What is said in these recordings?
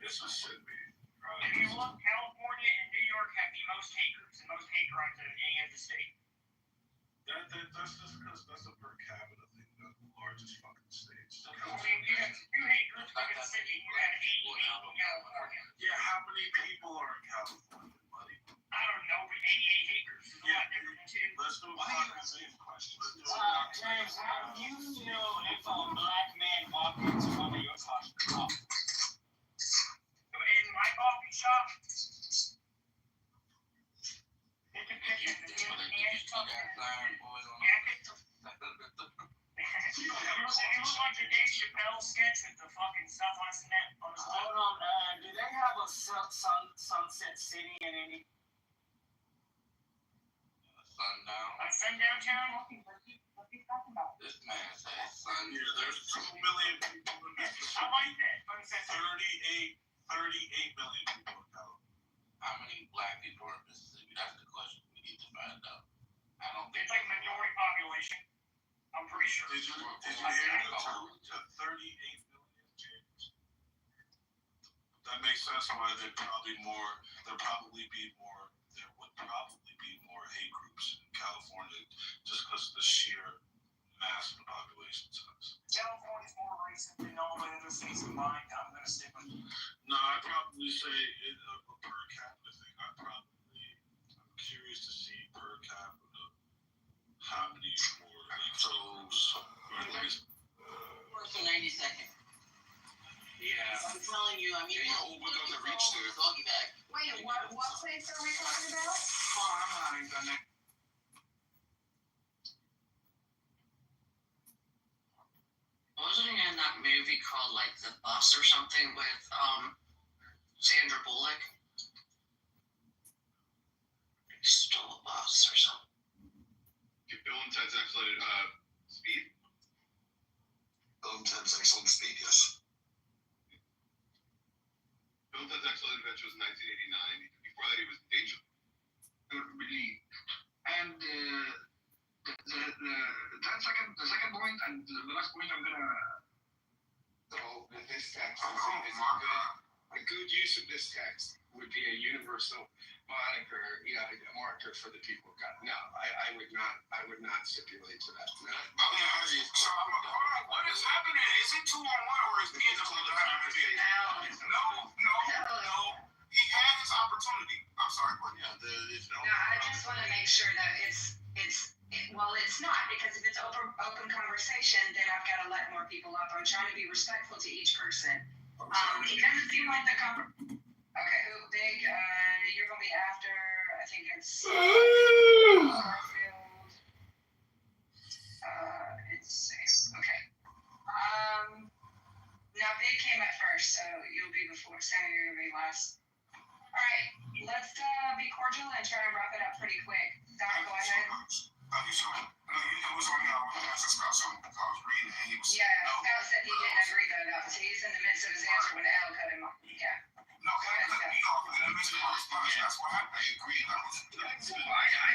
Mississippi. Right? If you look, California and New York have the most hate groups and most hate crimes out of any other state. That's just because that's a per capita thing. The largest fucking states. I mean, you have two hate groups in Mississippi. You got 80 people in California. Yeah, how many people are in California, buddy? I don't know, but 88 hate groups is a lot different than two. Let's do the same question. James, how do you know if a black man walked into one of your coffee shop? In my coffee shop, it's a picture. It looks like a Dave Chappelle sketch with the fucking stuff on his neck. Hold on, do they have a Sunset City in any? Sundown. On Sundown Town? What are you talking about? This man says sun. Yeah, there's 2 million people in Mississippi. I like that. But it says 38 million people in California. How many black people are in Mississippi? That's the question we need to find out. I don't think it's like majority population. I'm pretty sure. Did you hear the total to 38 million, James? That makes sense why there would probably be more hate groups in California just because of the sheer mass of the population size. California's more racist than all the other states combined. I'm going to stick with you. No, I'd probably say a per capita thing. I'm curious to see per capita how many more those. Worth a 90-second. Yeah. I'm telling you, I mean, what does it reach to? Doggy bag. Wait, what place are we talking about? Oh, I'm not even gonna. Wasn't he in that movie called like The Bus or something with Sandra Bullock? He stole a bus or something. Bill and Ted's Excellent Speed? Bill and Ted's Excellent Speed, yes. Bill and Ted's Excellent Adventure was 1989. Before that, he was Danger. Really. And the second point and the last point I'm gonna. So this text is a good use of this text would be a universal moniker, a marker for the people of God. No, I would not stipulate to that. No. What is happening? Is it 2-on-1 or is being the No. He had his opportunity. I'm sorry, but I just want to make sure that it's not, because if it's open conversation, then I've got to let more people up. I'm trying to be respectful to each person. It doesn't seem like the okay, who big? You're gonna be after. I think it's Garfield. It's okay. Now Big came at first, so you'll be before. Sammy, you're gonna be last. All right, let's be cordial and try and wrap it up pretty quick. Doc, go ahead. Thank you so much. It was on Scott, so I was reading and he was Scott said he didn't agree though. So he's in the midst of his answer when Al cut him off. Yeah. No, cut me off in the midst of my response. That's what happened. I agree. I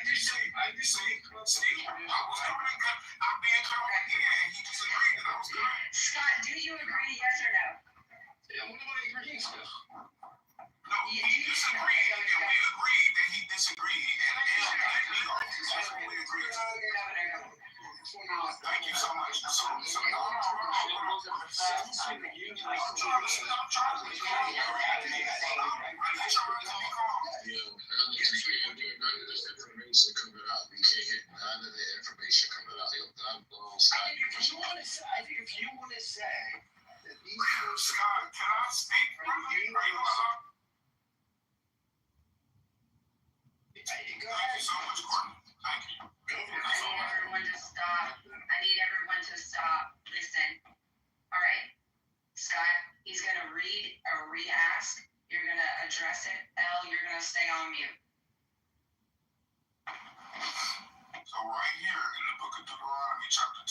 just say, I'm being cut off again, and he disagreed that I was correct. Scott, do you agree, yes or no? Yeah, what am I agreeing with? No, he disagreed, and we agreed that he disagreed, and we agreed. Thank you so much. I think if you want to say that these Scott, can I speak? Go ahead. Thank you so much, Courtney. Thank you. I need everyone to stop. Listen. All right. Scott, he's going to read or re-ask. You're going to address it. Elle, you're going to stay on mute. So right here in the book of Deuteronomy, chapter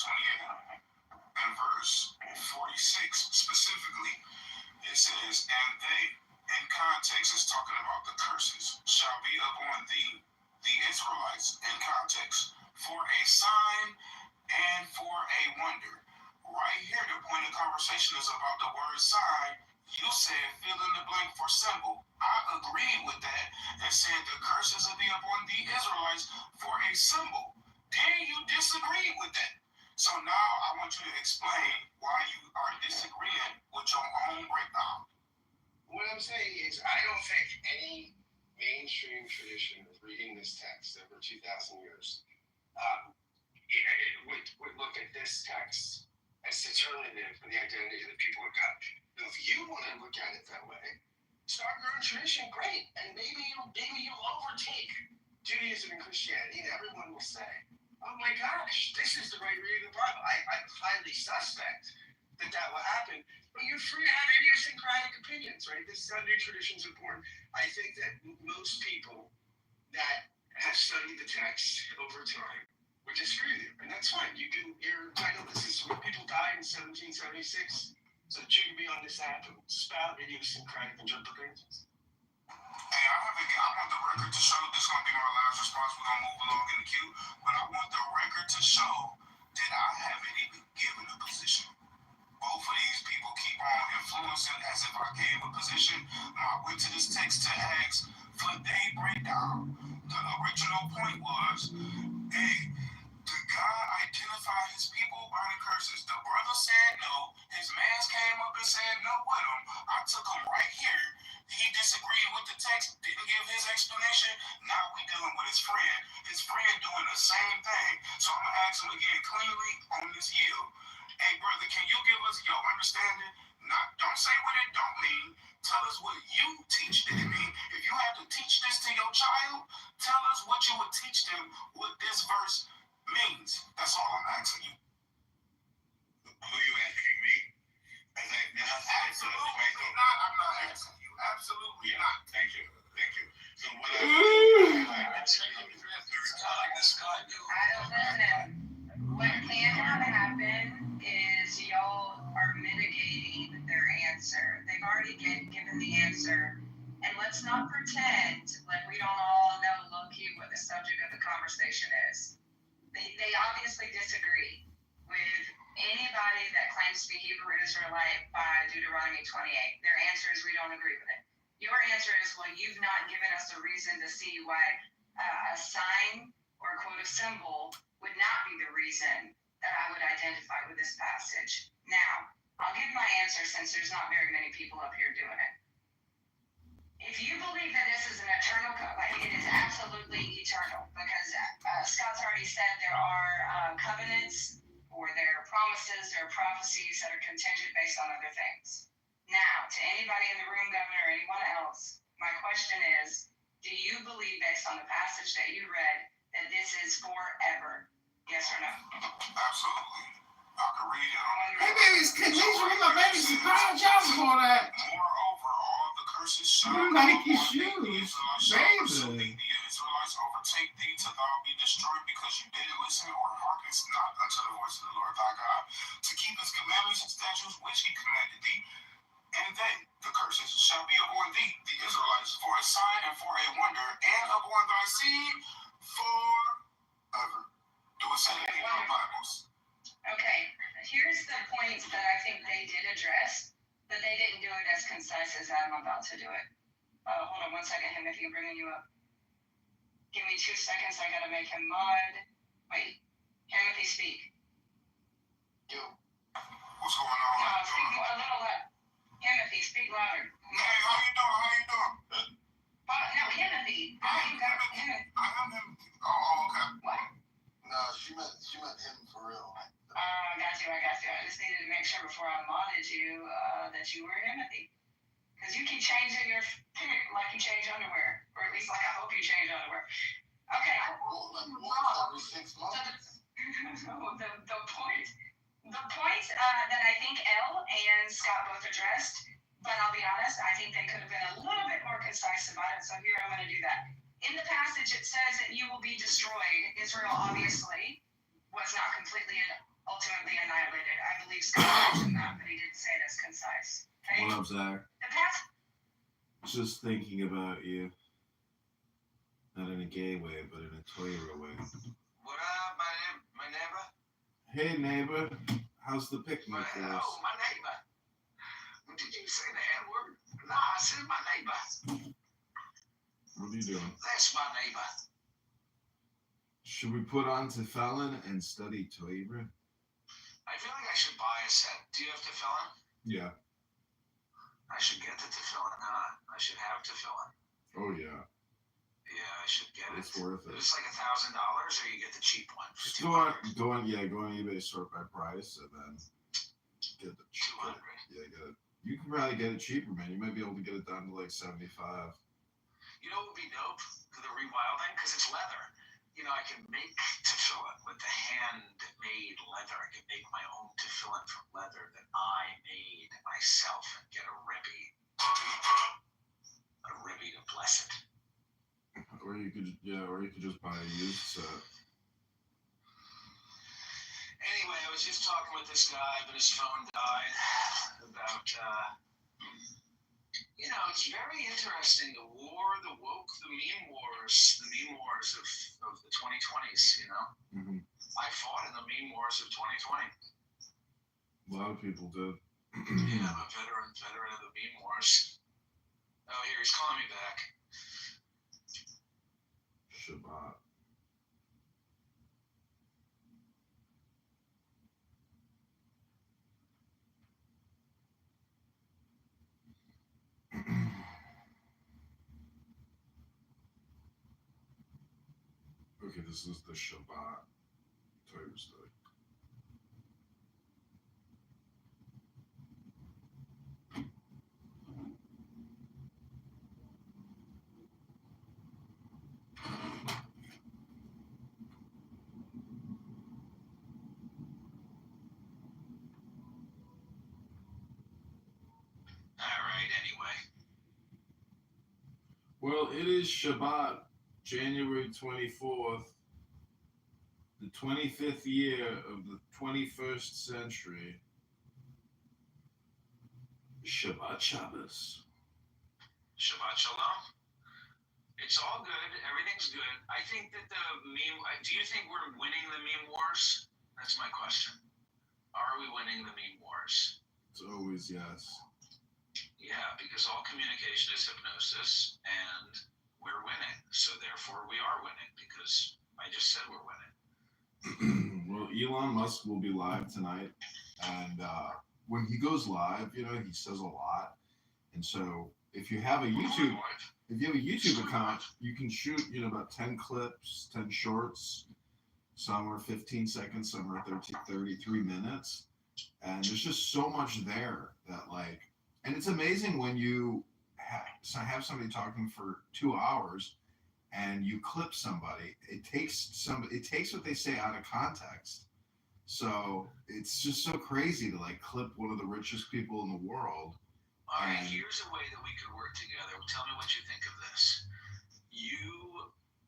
28, and verse 46 specifically, it says, and they, in context, is talking about the curses, shall be upon thee, the Israelites, in context, for a sign and for a wonder. Right here, the point of conversation conversation is about the word sign, you said fill in the blank for symbol. I agreed with that and said the curses will be upon the Israelites for a symbol. Then you disagreed with that. So now I want you to explain why you are disagreeing with your own breakdown. What I'm saying is, I don't think any mainstream tradition of reading this text over 2,000 years would look at this text as determinative for the identity of the people of God. Now, if you want to look at it that way, start your own tradition, great, and maybe you'll overtake Judaism and Christianity, and everyone will say, "Oh my gosh, this is the right reading of the Bible." I'm highly suspect that will happen, but you're free to have idiosyncratic opinions, right? This is how new traditions are born. I think that most people that have studied the text over time would disagree with you, and that's fine. You can. Your title. This is when people died in 1776. So that you can be on this app and spout idiosyncratic interpretations. Hey, I want the record to show, this is going to be my last response, we're going to move along in the queue, but I want the record to show that I haven't even given a position. Both of these people keep on influencing as if I gave a position. I went to this text to ask for their breakdown. The original point was, hey, did God identify his people by the curses? The brother said no. His mans came up and said no with him. I took him right here. He disagreed with the text, didn't give his explanation. Now we dealing with his friend. His friend doing the same thing. So I'm gonna ask him again cleanly on this yield. Hey brother, can you give us your understanding? Don't say what it don't mean. Tell us what you teach that it mean. If you have to teach this to your child, tell us what you would teach them what this verse means. That's all I'm asking you. Who you asking me? Absolutely not. I'm not asking you. Absolutely not. Thank you. So what What can happen is y'all are mitigating their answer. They've already given the answer. And let's not pretend like we don't all know low-key what the subject of the conversation is. They obviously disagree with anybody that claims to be Hebrew Israelite by Deuteronomy 28. Their answer is we don't agree with it. Your answer is, well, you've not given us a reason to see why a sign or a quote of symbol would not be the reason that I would identify with this passage. Now, I'll give my answer since there's not very many people up here doing it. If you believe that this is an eternal, it is absolutely eternal, because Scott's already said there are covenants or there are promises, there are prophecies that are contingent based on other things. Now, to anybody in the room, Governor, or anyone else, my question is, do you believe based on the passage that you read that this is forever? Yes or no? Absolutely. I can read it on Hey, babies, can you read my baby's apologize for that? Moreover, all the curses shall You come like your upon thee. The shoes, Israelites shall pursue baby. thee. The Israelites overtake thee till thou be destroyed, because you didn't listen or hearken not unto the voice of the Lord thy God, to keep his commandments and statutes which he commanded thee. And then the curses shall be upon thee, the Israelites, for a sign and for a wonder, and upon thy seed forever. Do it say that in your Bibles? Okay, here's the points that I think they did address, but they didn't do it as concise as I'm about to do it. Hold on 1 second, Timothy, I'm bringing you up. Give me 2 seconds, I gotta make him mod. Wait, Timothy, speak. Yo, What's going on? No, speak a little louder. Timothy, speak louder. Hey, how you doing? No, Timothy. I am him. Oh, okay. What? No, she meant him for real. I got you. I just needed to make sure before I modded you that you were Timothy. Because you keep changing your like you change underwear. Or at least like I hope you change underwear. Okay. Every 6 months. The point that I think Elle and Scott both addressed, but I'll be honest, I think they could have been a little bit more concise about it. So here I'm going to do that. In the passage, it says that you will be destroyed. Israel obviously was not completely and ultimately annihilated. I believe Scott mentioned that, but he didn't say it as concise. Okay? What up, Zach? The passage. Just thinking about you. Not in a gay way, but in a Toyota way. What up, my neighbor? Hey, neighbor. How's the picnic for us? Oh, my neighbor. Nah, I said my neighbor. What are you doing? That's my neighbor. Should we put on Tefillin and study Torah? I feel like I should buy a set. Do you have tefillin? Yeah. I should get the tefillin, huh? I should have tefillin. Oh yeah. Yeah, I should get it. It's worth it. It's like $1,000, or you get the cheap one for Just $200. go on eBay, sort by price, and then get the $200. Yeah, get it. You can probably get it cheaper, man. You might be able to get it down to like 75. You know what would be dope for the rewilding? Because it's leather. You know, I can make tefillin with the handmade leather. I can make my own tefillin from leather that I made myself and get a Rebbe to bless it. Or you could just buy a used set. Anyway, I was just talking with this guy, but his phone died. About, you know, it's very interesting. The war, the woke, the meme wars of the 2020s, you know? Mm-hmm. I fought in the meme wars of 2020. A lot of people did. Yeah, I'm a veteran of the meme wars. Oh, here, he's calling me back. Shabbat. Okay, this is the Shabbat Thursday. Alright, anyway. Well, it is Shabbat, January 24th, the 25th year of the 21st century. Shabbat Shabbos. Shabbat Shalom. It's all good. Everything's good. I think that the meme. Do you think we're winning the meme wars? That's my question. Are we winning the meme wars? It's always yes. Yeah, because all communication is hypnosis, and we're winning. So therefore, we are winning because I just said we're winning. Well, Elon Musk will be live tonight, and when he goes live, you know, he says a lot. And so if you have a YouTube account, you can shoot, you know, about 10 clips, 10 shorts. Some are 15 seconds, some are 33 minutes. And there's just so much there that, like, and it's amazing when you have somebody talking for 2 hours and you clip somebody. It takes what they say out of context. So it's just so crazy to like clip one of the richest people in the world. All right, here's a way that we could work together. Tell me what you think of this. You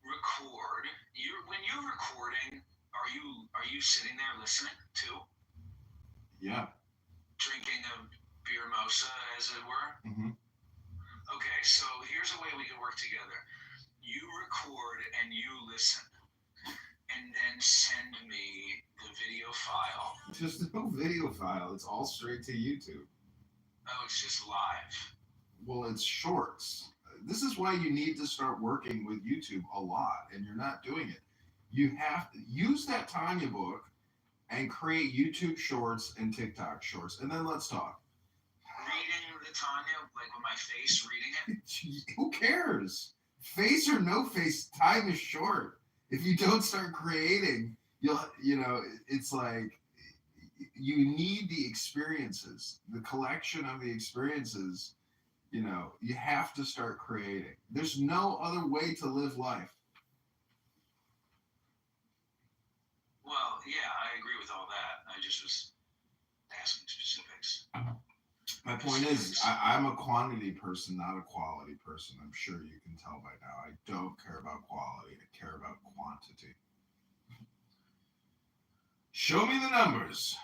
record. When you're recording, are you sitting there listening too? Yeah. Drinking a beer mosa, as it were? Mm-hmm. Okay, so here's a way we can work together. You record and you listen, and then send me the video file. There's no video file. It's all straight to YouTube. Oh, it's just live. Well, it's shorts. This is why you need to start working with YouTube a lot, and you're not doing it. You have to use that Tanya book and create YouTube shorts and TikTok shorts, and then let's talk. Reading the Tanya, like with my face reading it? Who cares? Face or no face, time is short. If you don't start creating, it's like you need the experiences, the collection of the experiences. You know, you have to start creating. There's no other way to live life. Well, yeah, I agree with all that. I just was asking specifics. My point is, I'm a quantity person, not a quality person. I'm sure you can tell by now. I don't care about quality. I care about quantity. Show me the numbers.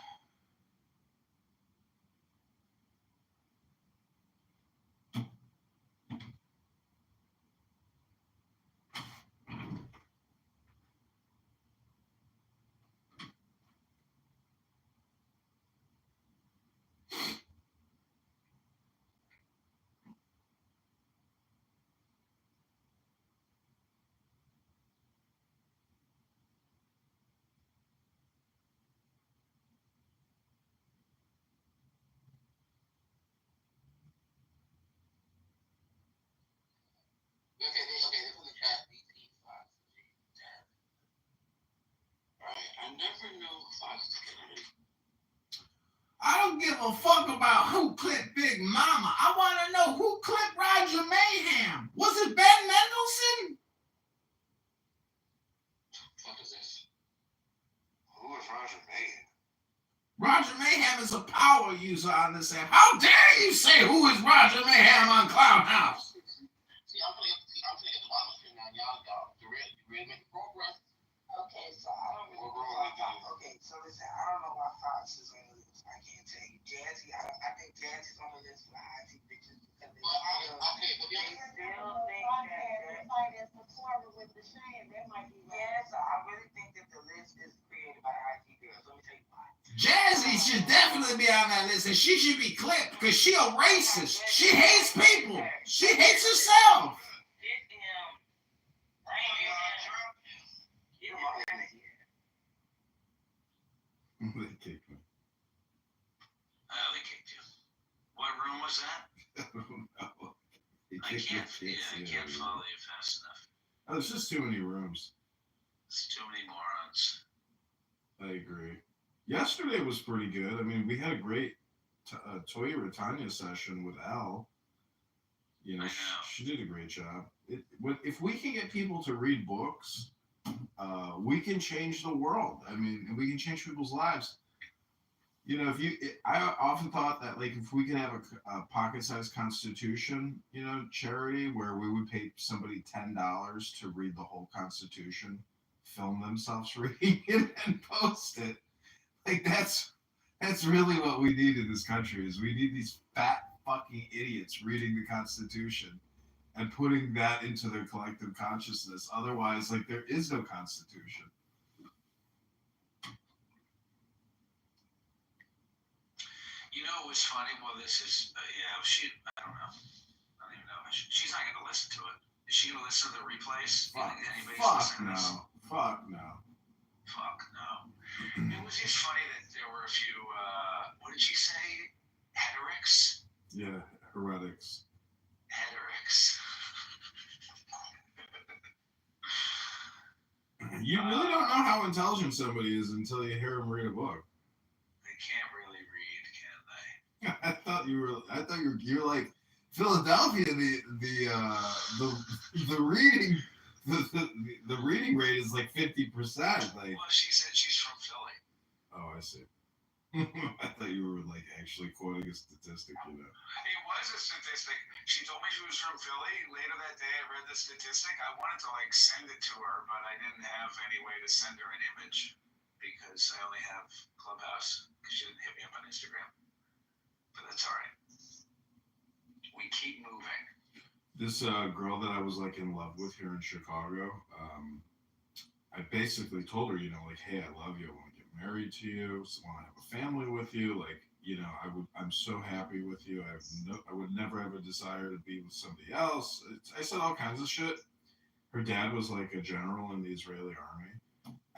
give a fuck about who clipped Big Mama. I want to know who clipped Roger Mayhem. Was it Ben Mendelsohn? What is this? Who is Roger Mayhem? Roger Mayhem is a power user on this app. How dare you say who is Roger Mayhem on Cloudhouse? See, I'm gonna get the bottom of it now. Y'all, you ready to make progress? Okay, so I don't really know why Fox. Okay, so listen, I don't know why Fox is on the list. I can't tell you. Jazzy, I think Jazzy's on the list for IG bitches because they Well, okay, but still think that. with the shame, that might be Yeah, so I really think that the list is created by IG girls. Let me tell you why. Jazzy should definitely be on that list, and she should be clipped because she a racist. She hates people. She hates herself. They kicked me. They kicked you. What room was that? I don't know. They I kicked can't. your Yeah, kids, I can't follow you fast enough. Oh, there's just too many rooms. There's too many morons. I agree. Yesterday was pretty good. I mean, we had a great Toya Ratanya session with Al. You know, she did a great job. If we can get people to read books, we can change the world. I mean, we can change people's lives. You know, I often thought that, like, if we could have a pocket-sized Constitution, you know, charity where we would pay somebody $10 to read the whole Constitution, film themselves reading it, and post it. Like, that's really what we need in this country. Is we need these fat fucking idiots reading the Constitution and putting that into their collective consciousness. Otherwise, like, there is no Constitution. You know what's funny? Well, this is, I don't know. I don't even know. She's not going to listen to it. Is she going to listen to the replays? Fuck Anybody's no. Fuck no. Fuck no. It was just funny that there were a few, what did she say? Heterics? Yeah, heretics. Heterics. You really don't know how intelligent somebody is until you hear them read a book. They can't really read, can they? I thought you're like Philadelphia. The reading the reading rate is like 50%. Like, well, she said she's from Philly. Oh, I see. I thought you were like actually quoting a statistic. You know. It was a statistic. She told me she was from Philly. Later that day, I read the statistic. I wanted to like send it to her, but I didn't have any way to send her an image because I only have Clubhouse because she didn't hit me up on Instagram. But that's all right. We keep moving. This girl that I was like in love with here in Chicago, I basically told her, you know, like, hey, I love you. I want to get married to you. I want to have a family with you. Like, you know, I'm so happy with you. I would never have a desire to be with somebody else. I said all kinds of shit. Her dad was like a general in the Israeli army.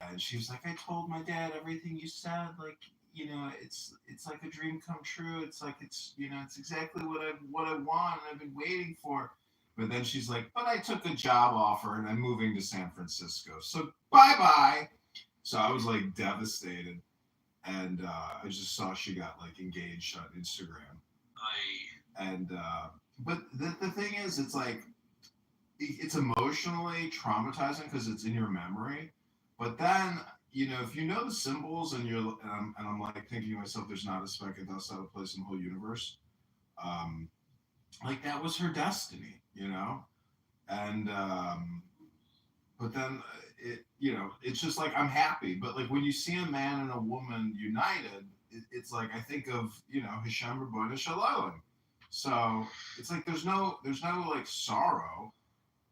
And she was like, I told my dad everything you said. Like, you know, it's like a dream come true. It's like, you know, it's exactly what I want. I've been waiting for. But then she's like, but I took a job offer and I'm moving to San Francisco. So bye-bye. So I was like devastated. And I just saw she got like engaged on Instagram. And, but the thing is, it's like, it's emotionally traumatizing because it's in your memory. But then, you know, if you know the symbols and I'm like thinking to myself, there's not a speck of dust out of place in the whole universe. Like that was her destiny, you know? And, but then you know, it's just like, I'm happy. But like when you see a man and a woman united, it's like, I think of, you know, Hashem Rabbeinu Shalom. So it's like, there's no like sorrow.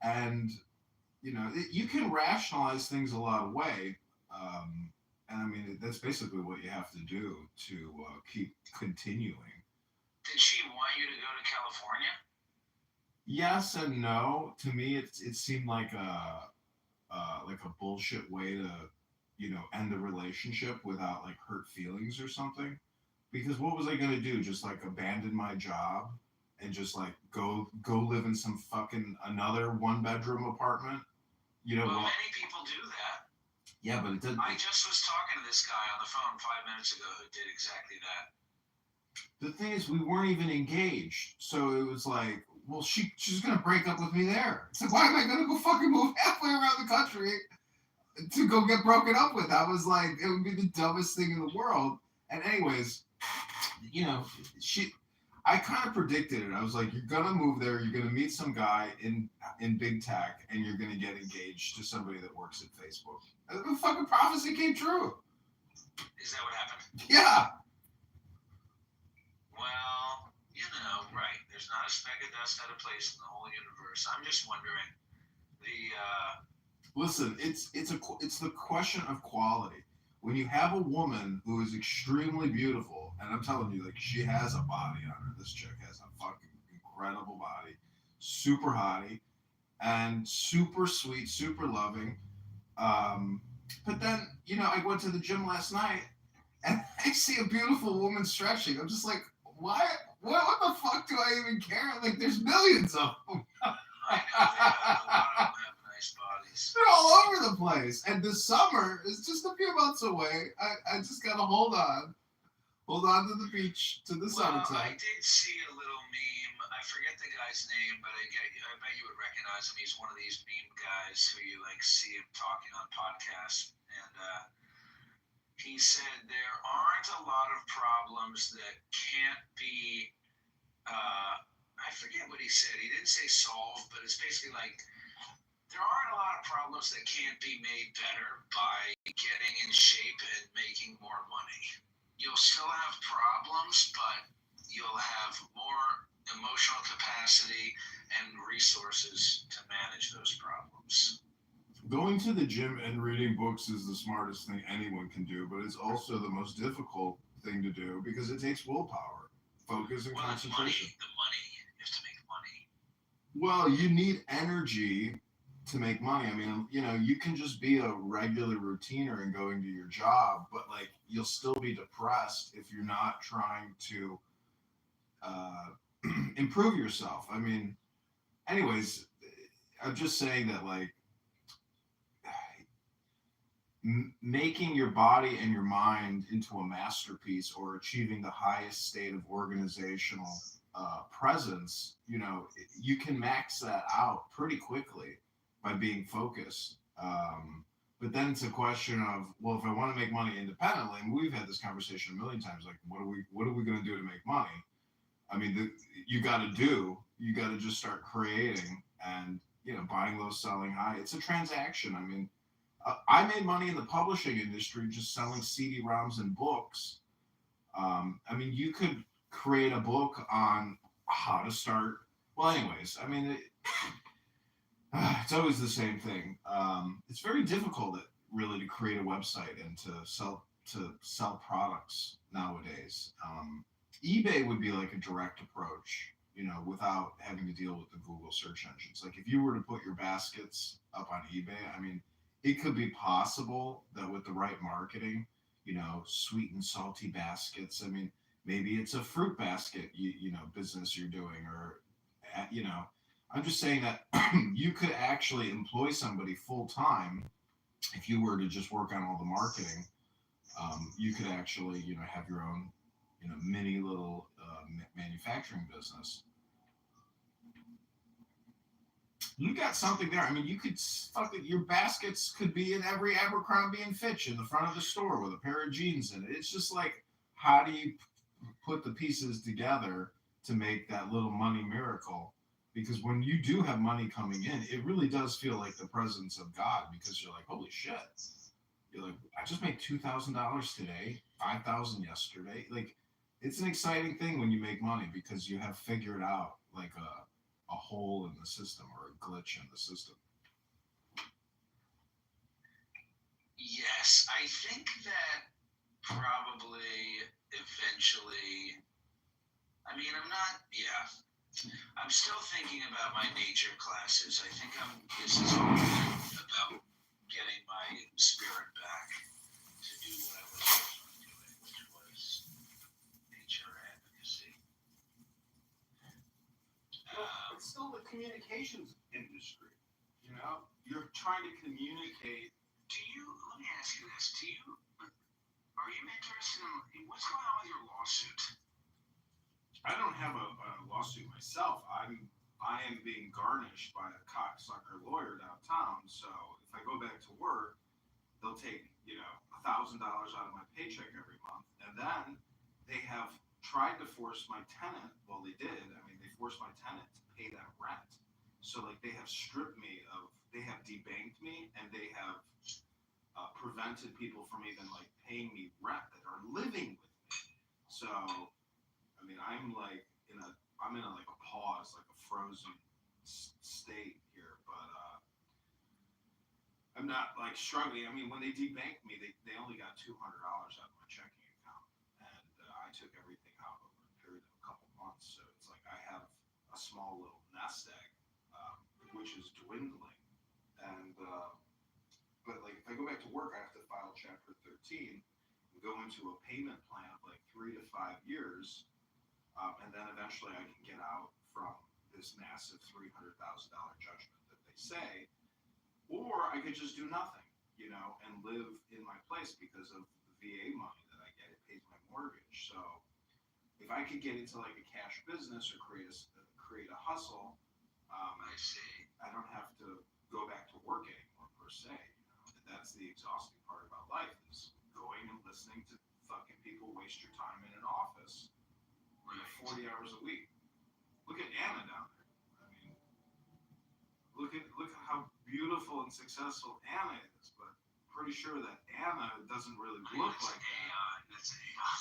And, you know, you can rationalize things a lot of way. And I mean, that's basically what you have to do to keep continuing. Did she want you to go to California? Yes and no. To me, it seemed like a bullshit way to, you know, end the relationship without like hurt feelings or something. Because what was I gonna do? Just like abandon my job and just like go live in some fucking another 1-bedroom apartment? You know, well, many people do that. Yeah, but it didn't. I just was talking to this guy on the phone 5 minutes ago who did exactly that. the thing is, we weren't even engaged. So it was like, well, she's gonna break up with me there. It's like, why am I gonna go fucking move halfway around the country to go get broken up with? I was like, it would be the dumbest thing in the world. And anyways, I kind of predicted it. I was like, you're gonna move there, you're gonna meet some guy in big tech, and you're gonna get engaged to somebody that works at Facebook. And the fucking prophecy came true. Is that what happened? Yeah. Well, right. There's not a speck of dust out of place in the whole universe. I'm just wondering Listen, it's the question of quality. When you have a woman who is extremely beautiful, and I'm telling you, like, she has a body on her. This chick has a fucking incredible body, super hottie, and super sweet, super loving. But then, I went to the gym last night, and I see a beautiful woman stretching. I'm just like, why? What the fuck do I even care? Like, there's millions of them. I know a lot of them have nice bodies. They're all over the place. And the summer is just a few months away. I just gotta hold on to the beach, to the summertime. I did see a little meme. I forget the guy's name, but I bet you would recognize him. He's one of these meme guys who you like see him talking on podcasts. And he said there aren't a lot of problems that can't be I forget what he said. He didn't say solved, but it's basically like there aren't a lot of problems that can't be made better by getting in shape and making more money. You'll still have problems, but you'll have more emotional capacity and resources to manage those problems. Going to the gym and reading books is the smartest thing anyone can do, but it's also the most difficult thing to do because it takes willpower, focus, and concentration. The money. You have to make money. Well, you need energy to make money. I mean, you can just be a regular routiner and going to your job, but like you'll still be depressed if you're not trying to improve yourself. I mean, anyways, I'm just saying that like making your body and your mind into a masterpiece or achieving the highest state of organizational presence, you can max that out pretty quickly by being focused. But then it's a question of, well, if I want to make money independently, and we've had this conversation a million times, like, what are we going to do to make money? I mean, you got to just start creating and, buying low, selling high. It's a transaction. I mean, I made money in the publishing industry just selling CD-ROMs and books. I mean, you could create a book on how to start. Well, anyways, I mean, it's always the same thing. It's very difficult, really, to create a website and to sell products nowadays. eBay would be like a direct approach, without having to deal with the Google search engines. Like if you were to put your baskets up on eBay, I mean, it could be possible that with the right marketing, sweet and salty baskets. I mean, maybe it's a fruit basket, business you're doing, or, I'm just saying that you could actually employ somebody full time if you were to just work on all the marketing. You could actually, have your own, mini little manufacturing business. You got something there. I mean, you could your baskets could be in every Abercrombie and Fitch in the front of the store with a pair of jeans in it. It's just like, how do you put the pieces together to make that little money miracle? Because when you do have money coming in, it really does feel like the presence of God, because you're like, holy shit. You're like, I just made $2,000 today, $5,000 yesterday. Like, it's an exciting thing when you make money because you have figured out like a hole in the system or a glitch in the system. Yes, I think that probably eventually, I'm still thinking about my nature classes. I think this is all about getting my spirit back to do what I was doing, which was nature advocacy. It's still the communications industry. You're trying to communicate. Let me ask you this. Are you interested in what's going on with your lawsuit? I don't have a lawsuit myself. I am being garnished by a cocksucker lawyer downtown. So if I go back to work, they'll take $1,000 out of my paycheck every month, and then they have tried to force my tenant. Well, they did. I mean, they forced my tenant to pay that rent. So like they have stripped me of. They have debanked me, and they have prevented people from even like paying me rent that are living with me. So I mean, I'm in a like a pause, like a frozen state here, but I'm not like struggling. I mean, when they debanked me, they only got $200 out of my checking account, and I took everything out over a period of a couple months. So it's like I have a small little nest egg, which is dwindling, and but like if I go back to work, I have to file Chapter 13 and go into a payment plan of like 3 to 5 years, and then eventually I can get out from this massive $300,000 judgment that they say, or I could just do nothing, and live in my place because of the VA money that I get. It pays my mortgage. So if I could get into like a cash business or create a hustle, I see. I don't have to go back to work anymore per se. And that's the exhausting part about life is going and listening to fucking people waste your time in an office 40 hours a week. Look at Anna down there. I mean, look at how beautiful and successful Anna is, but pretty sure that Anna doesn't really look like that. That's AI.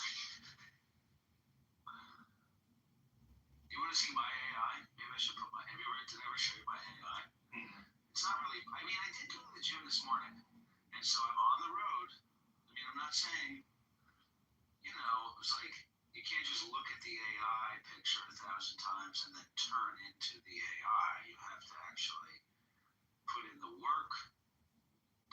You want to see my AI? Maybe I should put my. Have you ever show you my AI? Mm-hmm. It's not really. I mean, I did go to the gym this morning, and so I'm on the road. I mean, I'm not saying. It was like you can't just look at the AI picture 1,000 times and then turn into the AI. You have to actually put in the work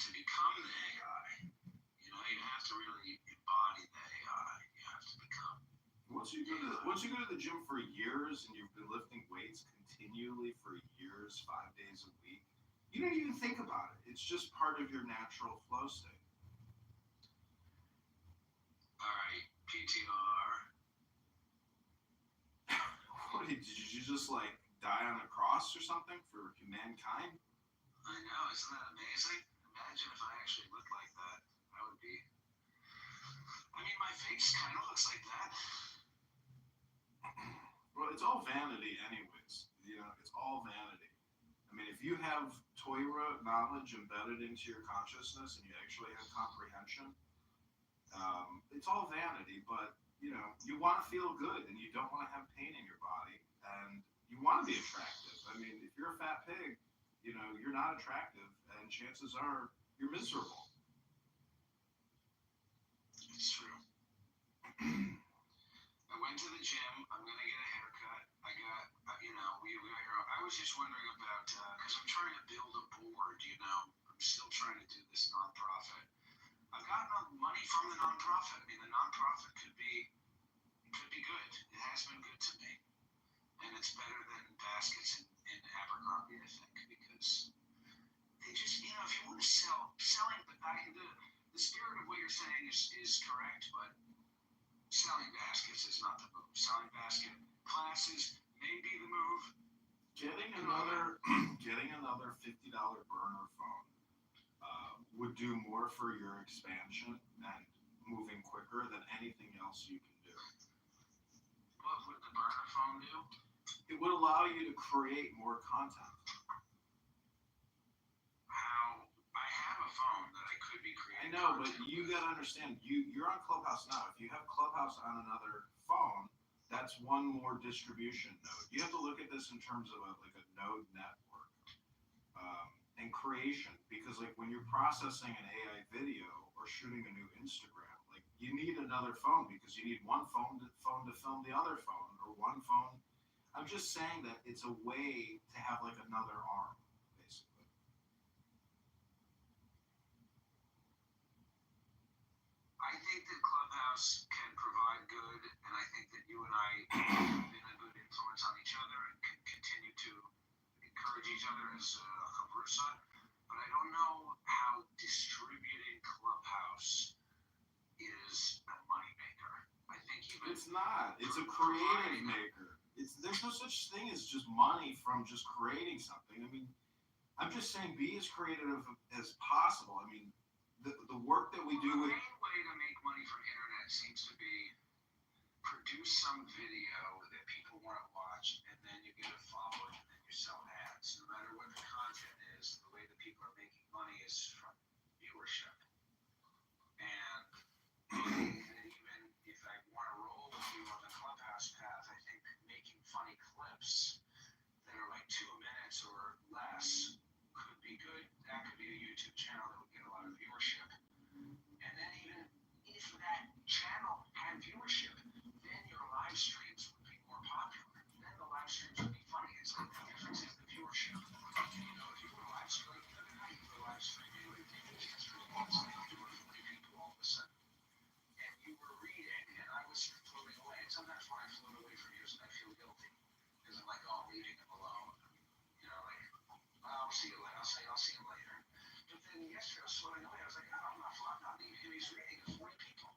to become the AI. You have to really embody the AI. You have to become. Once you go to the gym for years and you've been lifting weights continually for years, 5 days a week, you don't even think about it. It's just part of your natural flow state. All right, PTR. What did you just like die on a cross or something for mankind? I know, isn't that amazing? Imagine if I actually looked like that. That would be. I mean, my face kind of looks like that. Well, it's all vanity, anyways. It's all vanity. I mean, if you have Torah knowledge embedded into your consciousness and you actually have comprehension, it's all vanity. But you want to feel good and you don't want to have pain in your body, and you want to be attractive. I mean, if you're a fat pig, you're not attractive, and chances are you're miserable. It's true. I went to the gym. I'm gonna get a haircut. I got, I was just wondering about because I'm trying to build a board. I'm still trying to do this nonprofit. I've gotten money from the nonprofit. I mean, the nonprofit could be good. It has been good to me, and it's better than baskets in Abercrombie, I think, because they just, if you want to selling, the spirit of what you're saying is correct, but selling baskets is not the move. Selling basket classes may be the move. Getting another $50 burner phone would do more for your expansion and moving quicker than anything else you can do. What would the burner phone do? It would allow you to create more content. How? I have a phone that I could be creating. I know, but you gotta understand, you're on Clubhouse now. If you have Clubhouse on another phone, that's one more distribution node. You have to look at this in terms of a node network and creation, because like when you're processing an AI video or shooting a new Instagram, like you need another phone because you need one phone to film the other phone, or one phone. I'm just saying that it's a way to have like another arm, basically. I think that Clubhouse can provide good, and I think that you and I have been a good influence on each other and can continue to encourage each other as Chavrusa. But I don't know how distributing Clubhouse is a moneymaker. I think even It's not. It's a creative maker. There's no such thing as just money from just creating something. I mean, I'm just saying be as creative as possible. I mean, the work that we do with. The main way to make money from internet seems to be produce some video that people want to watch, and then you get a following, and then you sell ads. No matter what the content is, the way that people are making money is from viewership. And even if I want to roll with you on the Clubhouse path, I think making funny clips that are like 2 minutes or less could be good. That could be a YouTube channel that would get a lot of viewership. And then even if that channel had viewership, then your live streams would be more popular. Then the live streams would be funny. It's like the difference is the viewership. You know, if you were live streaming, how you were live streaming, like it's like you were 40 people all of a sudden. And you were reading, and I was floating away. And sometimes when I float away from you, I feel guilty. Because I'm like, oh, I'm leaving him alone. You know, like, I'll see you later. I'll see him later. But then yesterday I was floating away. I was like, oh, I'm not leaving him. He's reading to 40 people.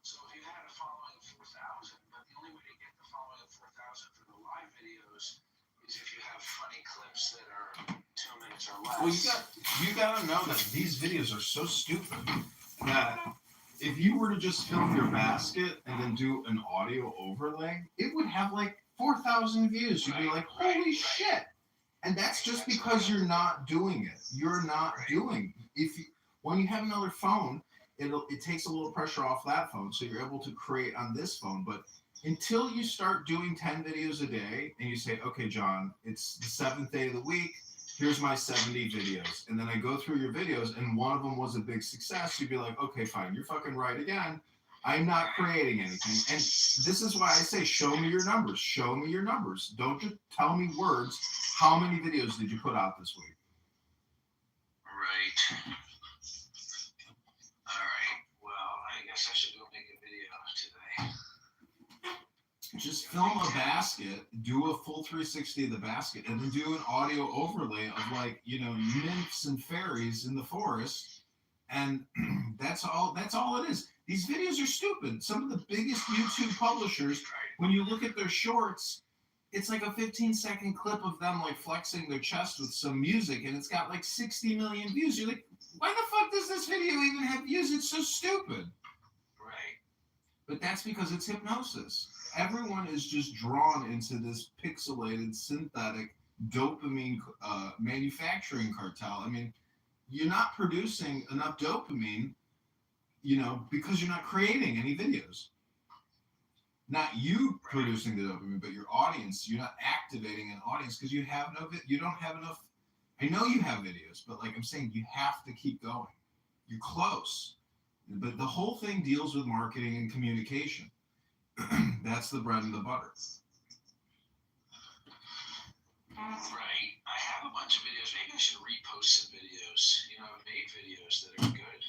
So if you had a following of 4,000, but the only way to get the following of 4,000 for the live videos is if you have funny clips that are 2 minutes or less. Well, you gotta know that these videos are so stupid that if you were to just film your basket and then do an audio overlay, it would have like 4,000 views. You'd be like, holy shit. And that's just because you're not doing it. You're not doing it. When you have another phone, it takes a little pressure off that phone, so you're able to create on this phone. But until you start doing 10 videos a day and you say, okay, John, it's the 7th day of the week, here's my 70 videos. And then I go through your videos and one of them was a big success, you'd be like, okay, fine, you're fucking right again. I'm not creating anything. And this is why I say, show me your numbers. Show me your numbers. Don't just tell me words. How many videos did you put out this week? Right. All right. Well, I guess I should go make a video today. Just film a basket, do a full 360 of the basket, and then do an audio overlay of like, you know, nymphs and fairies in the forest. And that's all it is. These videos are stupid. Some of the biggest YouTube publishers, when you look at their shorts, it's like a 15-second clip of them like flexing their chest with some music, and it's got like 60 million views. You're like, why the fuck does this video even have views? It's so stupid. Right. But that's because it's hypnosis. Everyone is just drawn into this pixelated, synthetic dopamine manufacturing cartel. I mean, you're not producing enough dopamine, you know, because you're not creating any videos. Not you producing the dopamine, but your audience. You're not activating an audience because you don't have enough. I know you have videos, but like I'm saying, you have to keep going. You're close. But the whole thing deals with marketing and communication. That's the bread and the butter. Right. I have a bunch of videos. Maybe I should repost some videos. You know, I've made videos that are good.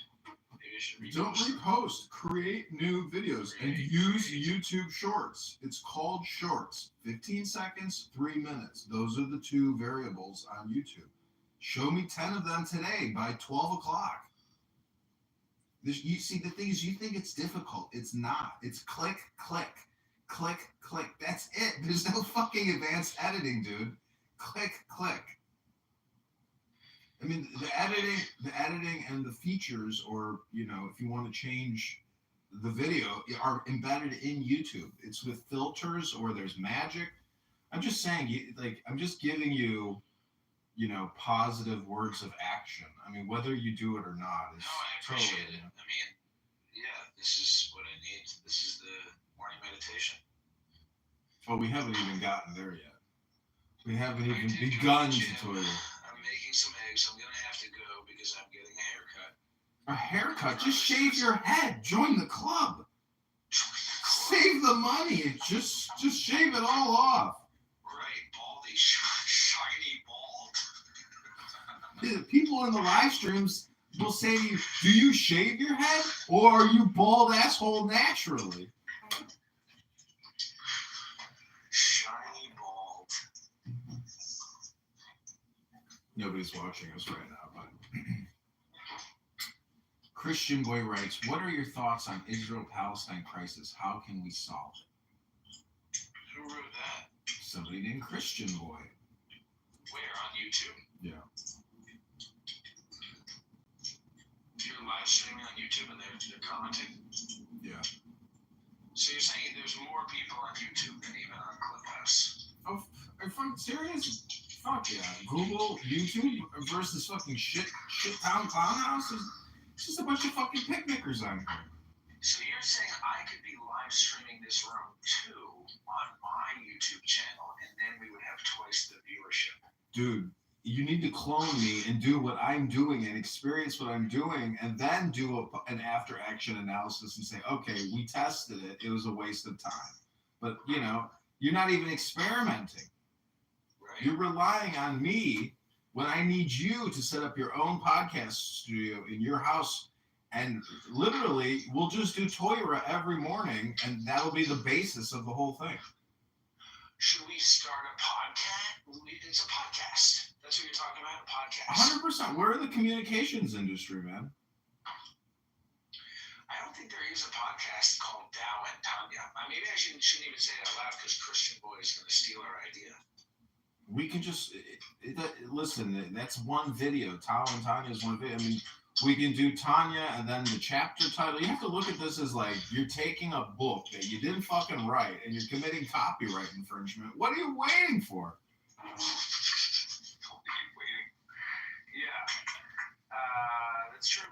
Maybe I should repost. Don't repost. Create new videos and use YouTube Shorts. It's called Shorts. 15 seconds, 3 minutes. Those are the two variables on YouTube. Show me 10 of them today by 12 o'clock. You see, the thing is, you think it's difficult. It's not. It's click, click, click, click. That's it. There's no fucking advanced editing, dude. Click, click. I mean, the editing and the features, or, you know, if you want to change the video, are embedded in YouTube. It's with filters or there's magic. I'm just saying, I'm just giving you, you know, positive words of action. I mean, whether you do it or not is I appreciate it. I mean, yeah, this is what I need. This is the morning meditation. Well, we haven't even gotten there yet. We haven't even begun to toil. I'm making some eggs. I'm going to have to go because I'm getting a haircut. A haircut? Just shave your head. Join the club. Save the money. Just shave it all off. Right, baldy, shiny bald. People in the live streams will say to you, do you shave your head or are you bald asshole naturally? Shiny bald. Nobody's watching us right now, but Christian Boy writes, what are your thoughts on Israel-Palestine crisis? How can we solve it? Who wrote that? Somebody named Christian Boy. Where, on YouTube? Yeah. You're live streaming on YouTube and they're commenting? Yeah. So you're saying there's more people on YouTube than even on Clubhouse? Oh, are you fucking serious? Fuck yeah. Google, YouTube versus fucking shit town clown house? It's just a bunch of fucking picnickers on here. So you're saying I could be live streaming this room too on my YouTube channel and then we would have twice the viewership? Dude, you need to clone me and do what I'm doing and experience what I'm doing and then do an after action analysis and say, okay, we tested it. It was a waste of time. But, you know, you're not even experimenting. Right. You're relying on me when I need you to set up your own podcast studio in your house. And literally, we'll just do Torah every morning, and that'll be the basis of the whole thing. Should we start a podcast? It's a podcast. That's what you're talking about, a podcast. 100%. We're in the communications industry, man. I don't think there is a podcast called Dow and Tanya. Maybe I shouldn't even say it out loud because Christian Boy is going to steal our idea. We can just listen. That's one video. Tao and Tanya is one video. I mean, we can do Tanya and then the chapter title. You have to look at this as like you're taking a book that you didn't fucking write and you're committing copyright infringement. What are you waiting for? That's true.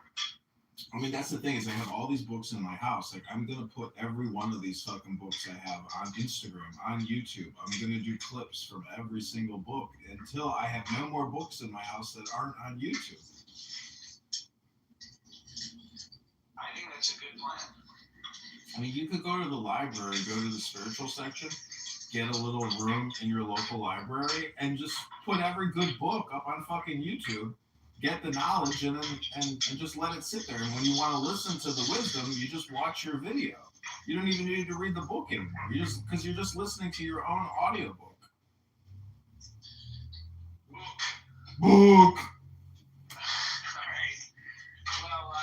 I mean, that's the thing is I have all these books in my house. Like, I'm going to put every one of these fucking books I have on Instagram, on YouTube. I'm going to do clips from every single book until I have no more books in my house that aren't on YouTube. I think that's a good plan. I mean, you could go to the library, go to the spiritual section, get a little room in your local library, and just put every good book up on fucking YouTube. Get the knowledge and then and just let it sit there. And when you want to listen to the wisdom, you just watch your video. You don't even need to read the book anymore. Because you're just listening to your own audiobook. Book. All right. Well,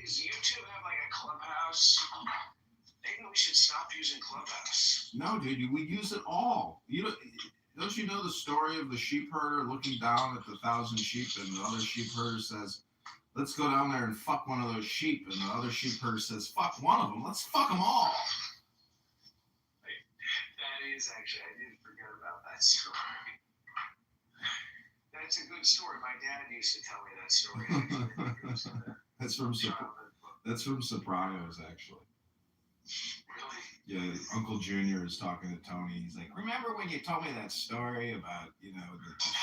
does YouTube have like a Clubhouse? Maybe we should stop using Clubhouse. No, dude, we use it all. Don't you know the story of the sheep herder looking down at the 1,000 sheep and the other sheep herder says, let's go down there and fuck one of those sheep. And the other sheep herder says, fuck one of them. Let's fuck them all. That is actually, I did forget about that story. That's a good story. My dad used to tell me that story. That's from Sopranos, actually. Really? Yeah, Uncle Junior is talking to Tony. He's like, remember when you told me that story about, the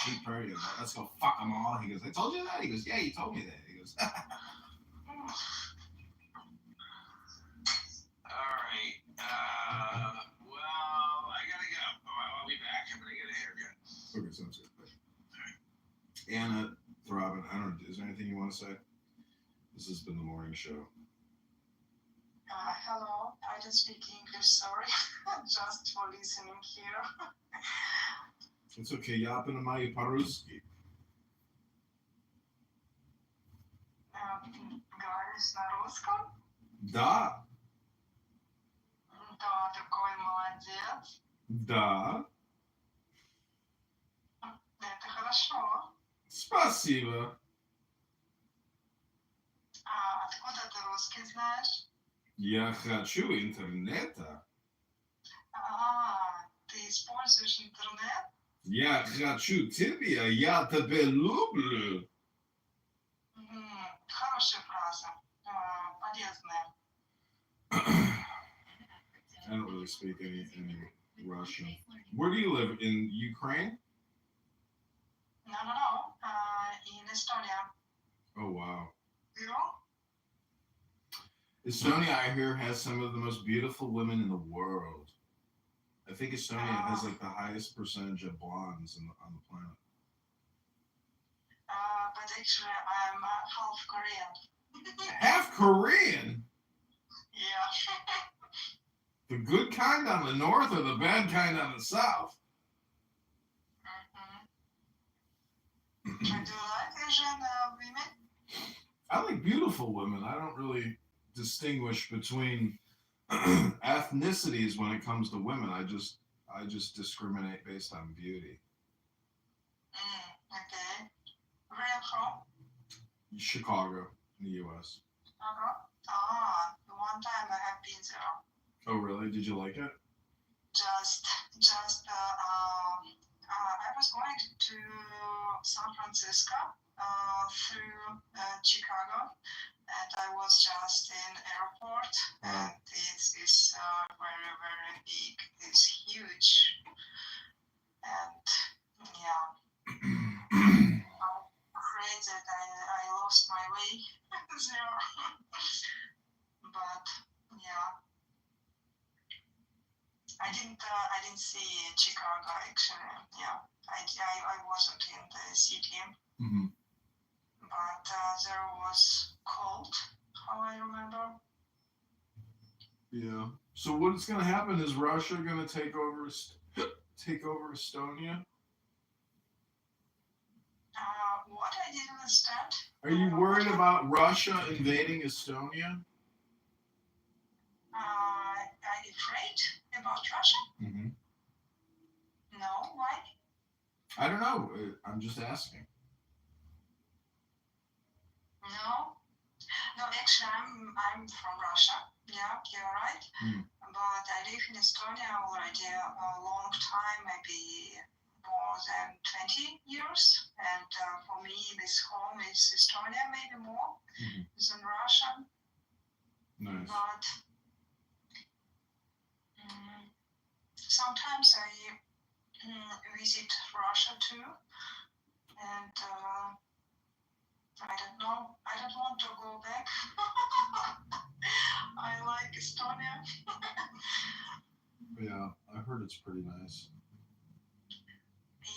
sheep herd? He goes, let's go fuck them all. He goes, I told you that? He goes, yeah, you told me that. He goes, All right. Well, I gotta go. I'll be back. I'm gonna get a haircut. okay, sounds good. All right. Anna, Throbbing, I don't know, is there anything you want to say? This has been the morning show. Hello, I don't speak English, sorry, just for listening here. It's okay, я понимаю по-русски. Говоришь на русском? Да, Да, такой молодец. да, Это хорошо. спасибо. Откуда ты русский знаешь? Я хочу интернета. Ты используешь интернет? Я хочу тебя, я тебя люблю. Хорошая фраза, полезная. I don't really speak any Russian. Where do you live? In Ukraine? No, in Estonia. Oh, wow. You? Estonia, I hear, has some of the most beautiful women in the world. I think Estonia has like the highest percentage of blondes on the planet. But actually, I'm half Korean. Half Korean? Yeah. The good kind on the north or the bad kind on the south? Do you like Asian women? I like beautiful women. I don't really distinguish between ethnicities when it comes to women. I just discriminate based on beauty. Okay. Where are you from? Chicago, in the U.S. Ah, one time I have been there. Oh, really? Did you like it? Just I was going to San Francisco through Chicago, and I was just in airport, and it is very very big. It's huge, and yeah, I'm afraid that I lost my way there, but yeah. I didn't see Chicago actually. Yeah, I wasn't in the city, Mm-hmm. but there was cold. How I remember. Yeah. So what's going to happen? Is Russia going to take over Estonia? What I didn't understand. Are you worried about Russia invading Estonia? I'm afraid about Russia. Mm-hmm. No, why? I don't know. I'm just asking. No, no. Actually, I'm from Russia. Yeah, you're right. Mm. But I live in Estonia already a long time, maybe more than 20 years. And for me, this home is Estonia, maybe more than Russia. Nice. But sometimes I visit Russia too. And I don't know. I don't want to go back. I like Estonia. Yeah, I heard it's pretty nice.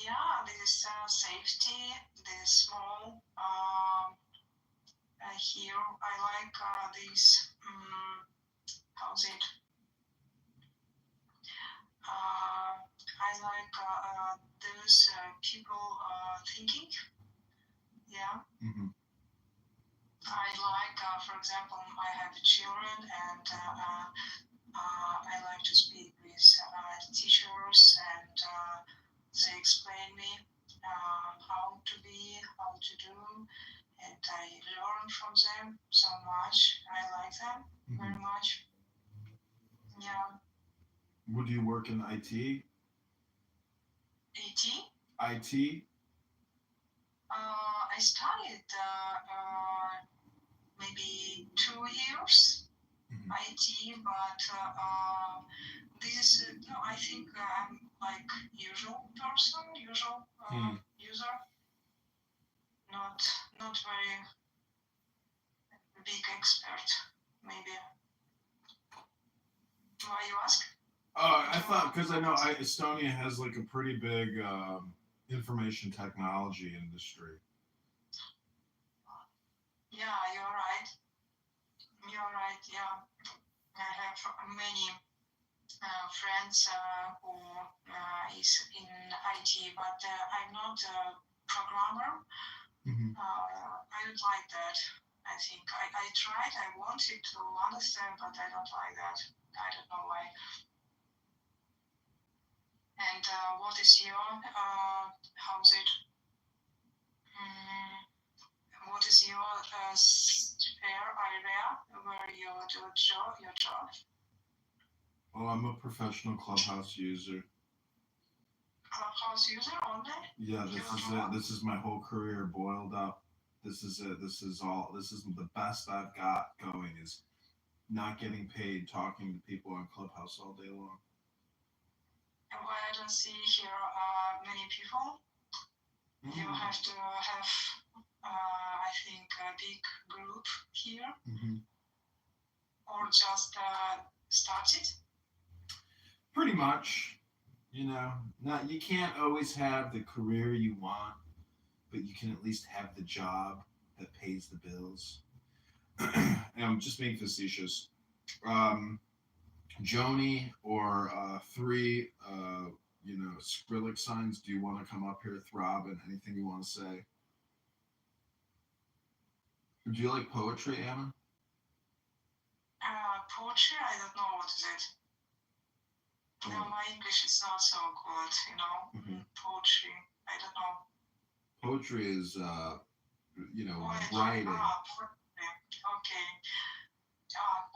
Yeah, this safety, this small. Here, I like this. How's it? I like those people thinking. Yeah. Mm-hmm. I like, for example, I have children, and I like to speak with teachers, and they explain me how to be, how to do, and I learn from them so much. I like them very much. Yeah. Would you work in IT? IT? IT? I studied maybe 2 years IT, but this is no. I think I'm like usual person, usual user, not very big expert, maybe. Why you ask? I thought because I know Estonia has like a pretty big information technology industry. Yeah, you're right. You're right. Yeah, I have many friends who is in IT, but I'm not a programmer. I don't like that. I think I tried. I wanted to understand, but I don't like that. I don't know why. And what is your how's it? What is your spare area where you do your job? Oh, I'm a professional Clubhouse user. Clubhouse user only? Yeah, this is it. This is my whole career boiled up. This is it. This is all. This is the best I've got going. Is not getting paid talking to people on Clubhouse all day long. Well, I don't see here many people. You have to have, I think, a big group here, or just started. Pretty much, you know. Not you can't always have the career you want, but you can at least have the job that pays the bills. And I'm just being facetious. Joni or 3, Skrillex signs. Do you want to come up here, Throb, and anything you want to say? Do you like poetry, Anna? Poetry, I don't know what is it. No, my English is not so good, Poetry, I don't know. Poetry is, Poetry. writing. Poetry. Okay.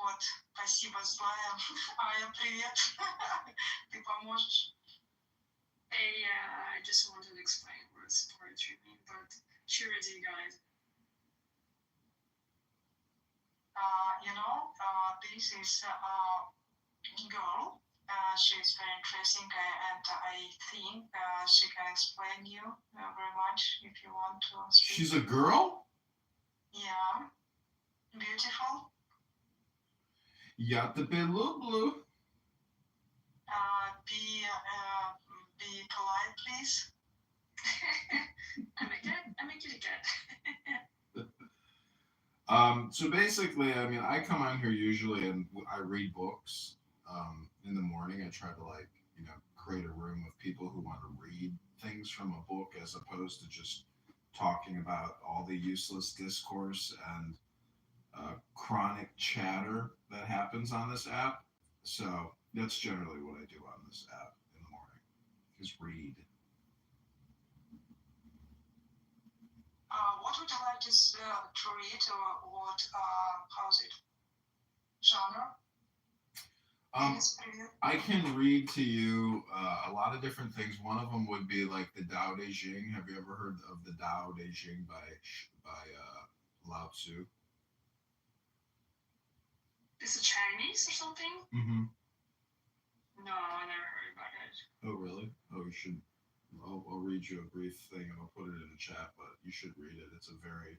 Вот, спасибо, злая. Ая, привет. Ты поможешь? Yeah, I just wanted to explain what poetry mean, but sure as you guys. This is a girl. She's very interesting, and I think she can explain you very much if you want to speak. She's a girl? Yeah. Beautiful. Ja, the blue. Be polite, please. I'm a kitty cat. So basically, I mean, I come on here usually and I read books. In the morning, I try to create a room of people who want to read things from a book as opposed to just talking about all the useless discourse and chronic chatter that happens on this app. So that's generally what I do on this app in the morning, is read. What would you like to read, or what? How's it? Genre? I can read to you a lot of different things. One of them would be like the Tao Te Ching. Have you ever heard of the Tao Te Ching by Lao Tzu? Is it Chinese or something? Mm-hmm. No, I never heard about it. Oh, really? Oh, you should. I'll read you a brief thing and I'll put it in the chat, but you should read it. It's a very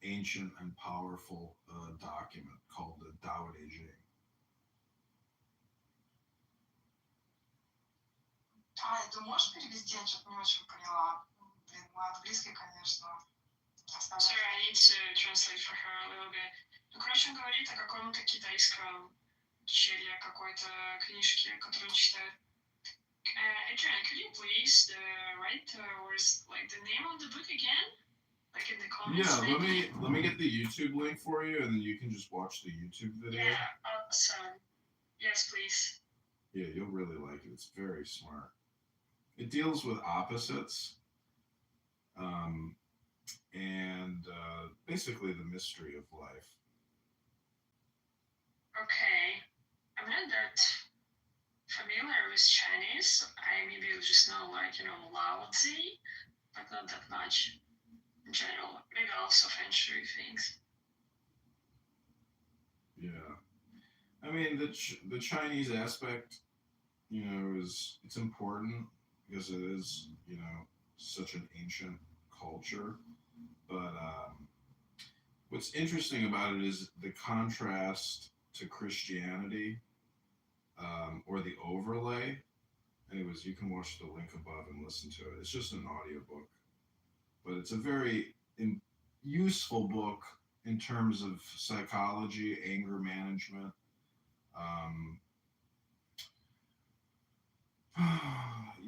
ancient and powerful document called the Tao Te Ching. Ты можешь перевести? Я что-то не очень поняла. Блин, мой английский, конечно. Sorry, I need to translate for her a little bit. Ну, короче, он говорит о каком-то китайском челе, какой-то книжке, которую он читает. Adrian, could you please write the name of the book again? Like in the comments. Yeah, let me get the YouTube link for you, and then you can just watch the YouTube video. Yeah, awesome. Yes, please. Yeah, you'll really like it. It's very smart. It deals with opposites, and basically the mystery of life. Okay, I'm not that familiar with Chinese. I maybe just know Lao Tzu, but not that much in general. Maybe also French things. Yeah, I mean the Chinese aspect, it's important because it is such an ancient culture. But what's interesting about it is the contrast to Christianity, or the overlay. Anyways, you can watch the link above and listen to it. It's just an audiobook, but it's a very useful book in terms of psychology, anger management,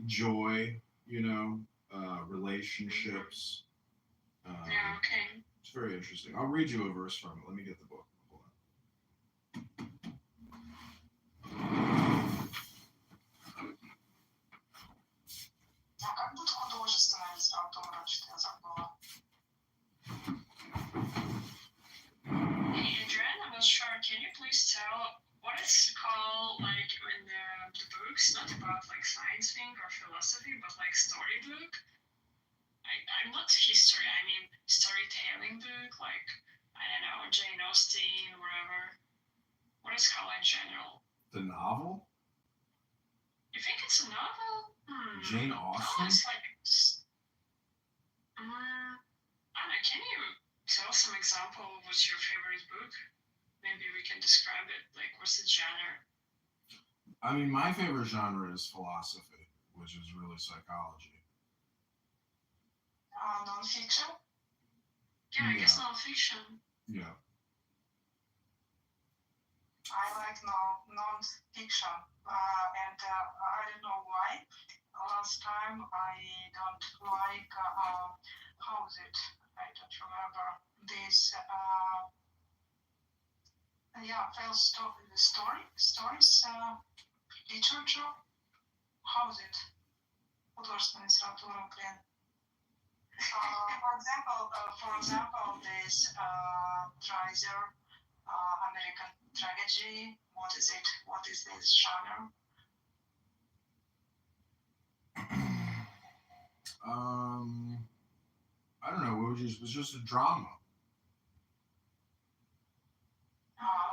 joy, relationships. Yeah, okay. It's very interesting. I'll read you a verse from it. Let me get the book. Hold on. Как будет художественная литература, что я забыла? Hey, Adrian, I'm not sure. Can you please tell what it's called, like in the books, not about science thing or philosophy, but storybook? I'm not history. I mean storytelling book, I don't know, Jane Austen, whatever. What is it called in general? The novel? You think it's a novel? Jane Austen? No, it's I don't know. Can you tell some example of what's your favorite book? Maybe we can describe it. What's the genre? I mean, my favorite genre is philosophy, which is really psychology. Non-fiction? Yeah, I guess non-fiction. Yeah. I like non-fiction, and I don't know why. Last time I don't like, how is it? I don't remember this. Stories, literature. How is it? Художественная литература, блин. For example, this Dreiser American tragedy. What is it? What is this genre? I don't know. It was just a drama.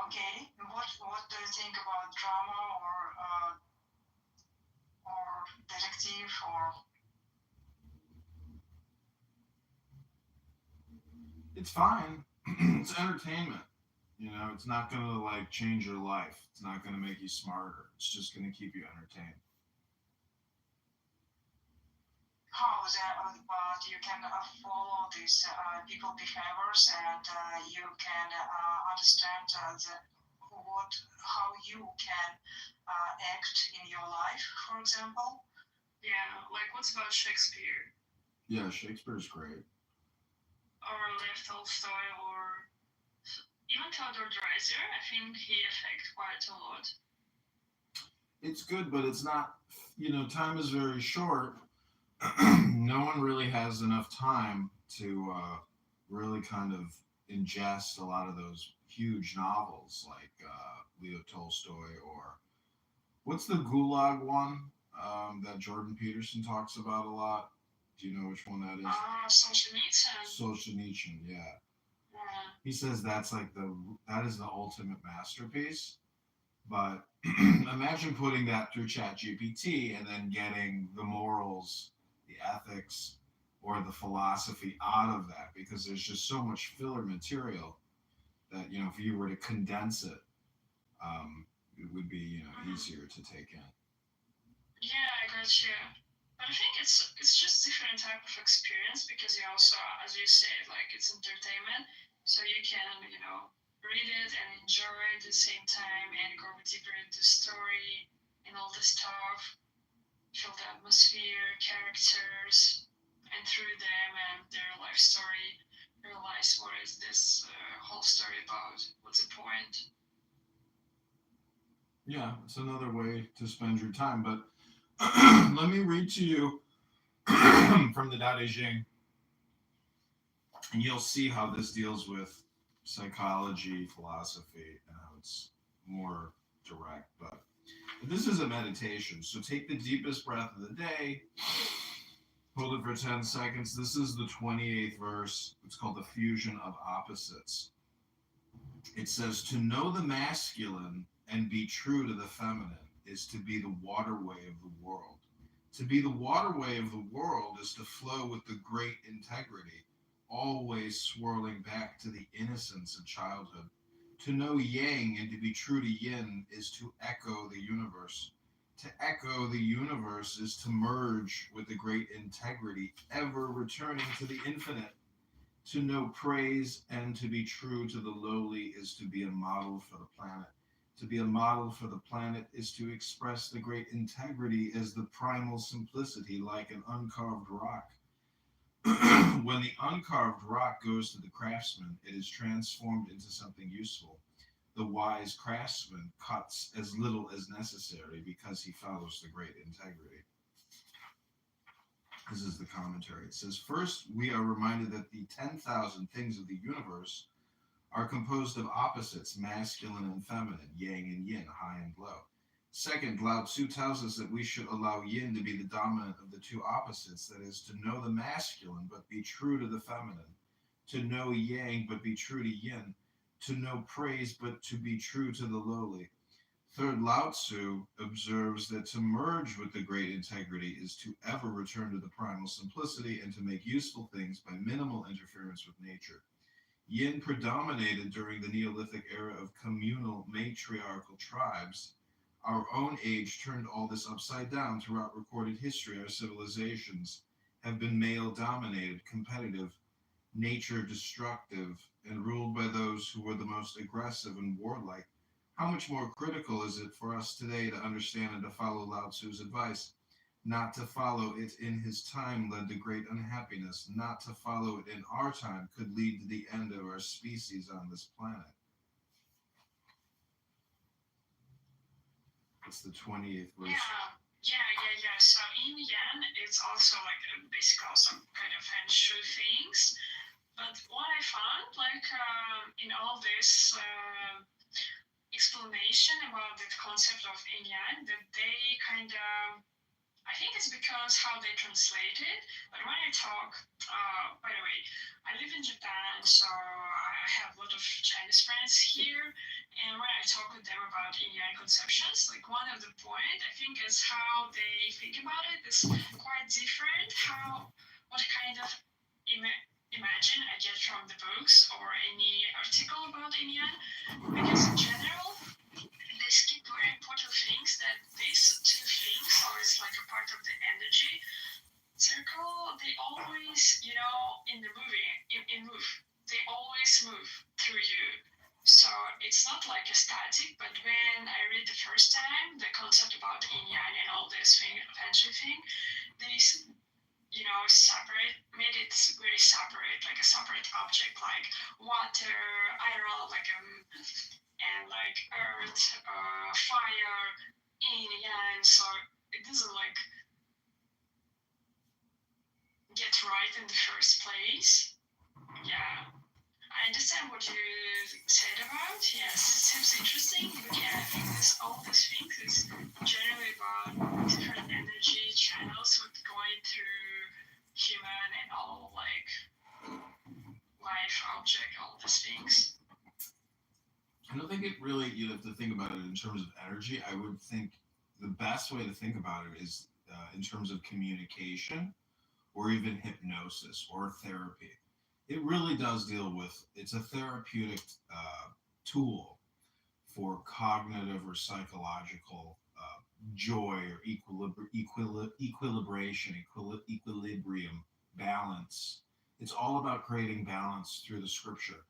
Okay. What do you think about drama or detective or? It's fine. It's entertainment. You know, it's not gonna like change your life. It's not gonna make you smarter. It's just gonna keep you entertained. How that? But you can follow these people behaviors and you can understand how you can act in your life, for example. Yeah, like what's about Shakespeare? Yeah, Shakespeare's great. Or Lev Tolstoy, or even Theodore Dreiser. I think he affects quite a lot. It's good, but it's not. You know, time is very short. No one really has enough time to really kind of ingest a lot of those huge novels like Leo Tolstoy or what's the Gulag one that Jordan Peterson talks about a lot? Do you know which one that is? Solzhenitsyn. Solzhenitsyn, yeah. Yeah. He says that is the ultimate masterpiece. But imagine putting that through ChatGPT and then getting the morals, the ethics, or the philosophy out of that because there's just so much filler material that if you were to condense it, it would be easier to take in. Yeah, I got you. But I think it's just different type of experience because you also, as you said, like it's entertainment, so you can read it and enjoy it at the same time and go deeper into story and all the stuff, feel the atmosphere, characters, and through them and their life story, realize what is this whole story about? What's the point? Yeah, it's another way to spend your time. But let me read to you from the Tao Te Ching, and you'll see how this deals with psychology, philosophy, and how it's more direct. But this is a meditation, so take the deepest breath of the day. Hold it for 10 seconds. This is the 28th verse. It's called the fusion of opposites. It says, to know the masculine and be true to the feminine is to be the waterway of the world. To be the waterway of the world is to flow with the great integrity, always swirling back to the innocence of childhood. To know yang and to be true to yin is to echo the universe. To echo the universe is to merge with the great integrity, ever returning to the infinite. To know praise and to be true to the lowly is to be a model for the planet. To be a model for the planet is to express the great integrity as the primal simplicity like an uncarved rock. When the uncarved rock goes to the craftsman, it is transformed into something useful. The wise craftsman cuts as little as necessary because he follows the great integrity. This is the commentary. It says, first, we are reminded that the 10,000 things of the universe are composed of opposites, masculine and feminine, yang and yin, high and low. Second, Lao Tzu tells us that we should allow yin to be the dominant of the two opposites, that is, to know the masculine but be true to the feminine, to know yang but be true to yin, to know praise but to be true to the lowly. Third, Lao Tzu observes that to merge with the great integrity is to ever return to the primal simplicity and to make useful things by minimal interference with nature. Yin predominated during the Neolithic era of communal matriarchal tribes. Our own age turned all this upside down. Throughout recorded history, our civilizations have been male-dominated, competitive, nature-destructive, and ruled by those who were the most aggressive and warlike. How much more critical is it for us today to understand and to follow Lao Tzu's advice? Not to follow it in his time led to great unhappiness. Not to follow it in our time could lead to the end of our species on this planet. It's the 28th verse. Yeah. So in Yan, it's also like basically also kind of feng shui things. But what I found, like in all this explanation about the concept of yin yang, that they kind of, I think it's because how they translate it. But when I talk, by the way, I live in Japan, so I have a lot of Chinese friends here. And when I talk with them about yin yang conceptions, like one of the point I think is how they think about it is quite different. What kind of imagine I get from the books or any article about yin yang, because in general they skip very important things, that these two things, or it's like a part of the energy circle, they always, in the movie, they always move through you. So it's not like a static, but when I read the first time the concept about yin yang and all this thing, feng shui thing, they separate, made it very separate, like a separate object, like water, iron, and like earth, fire, yin, yang. So it doesn't like get right in the first place. Yeah, I understand what you said about. Yes, seems interesting. But yeah, I think all these things is generally about different energy channels with going through human and all like life object, all these things. I don't think it really, you have to think about it in terms of energy. I would think the best way to think about it is in terms of communication or even hypnosis or therapy. It really does deal with, it's a therapeutic tool for cognitive or psychological joy or equilibrium, balance. It's all about creating balance through the scripture.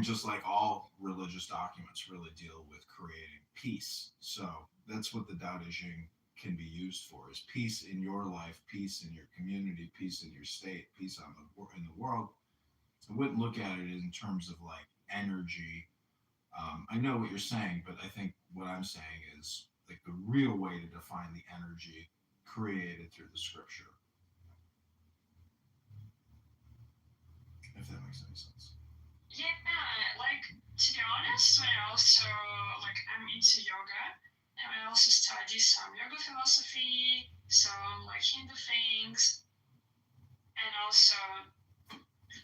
Just like all religious documents really deal with creating peace. So that's what the Tao Te Ching can be used for, is peace in your life, peace in your community, peace in your state, peace in the world. I wouldn't look at it in terms of like energy. I know what you're saying, but I think what I'm saying is like the real way to define the energy created through the scripture. If that makes any sense. Yeah, like to be honest, I'm into yoga, and I also study some yoga philosophy, some like Hindu things, and also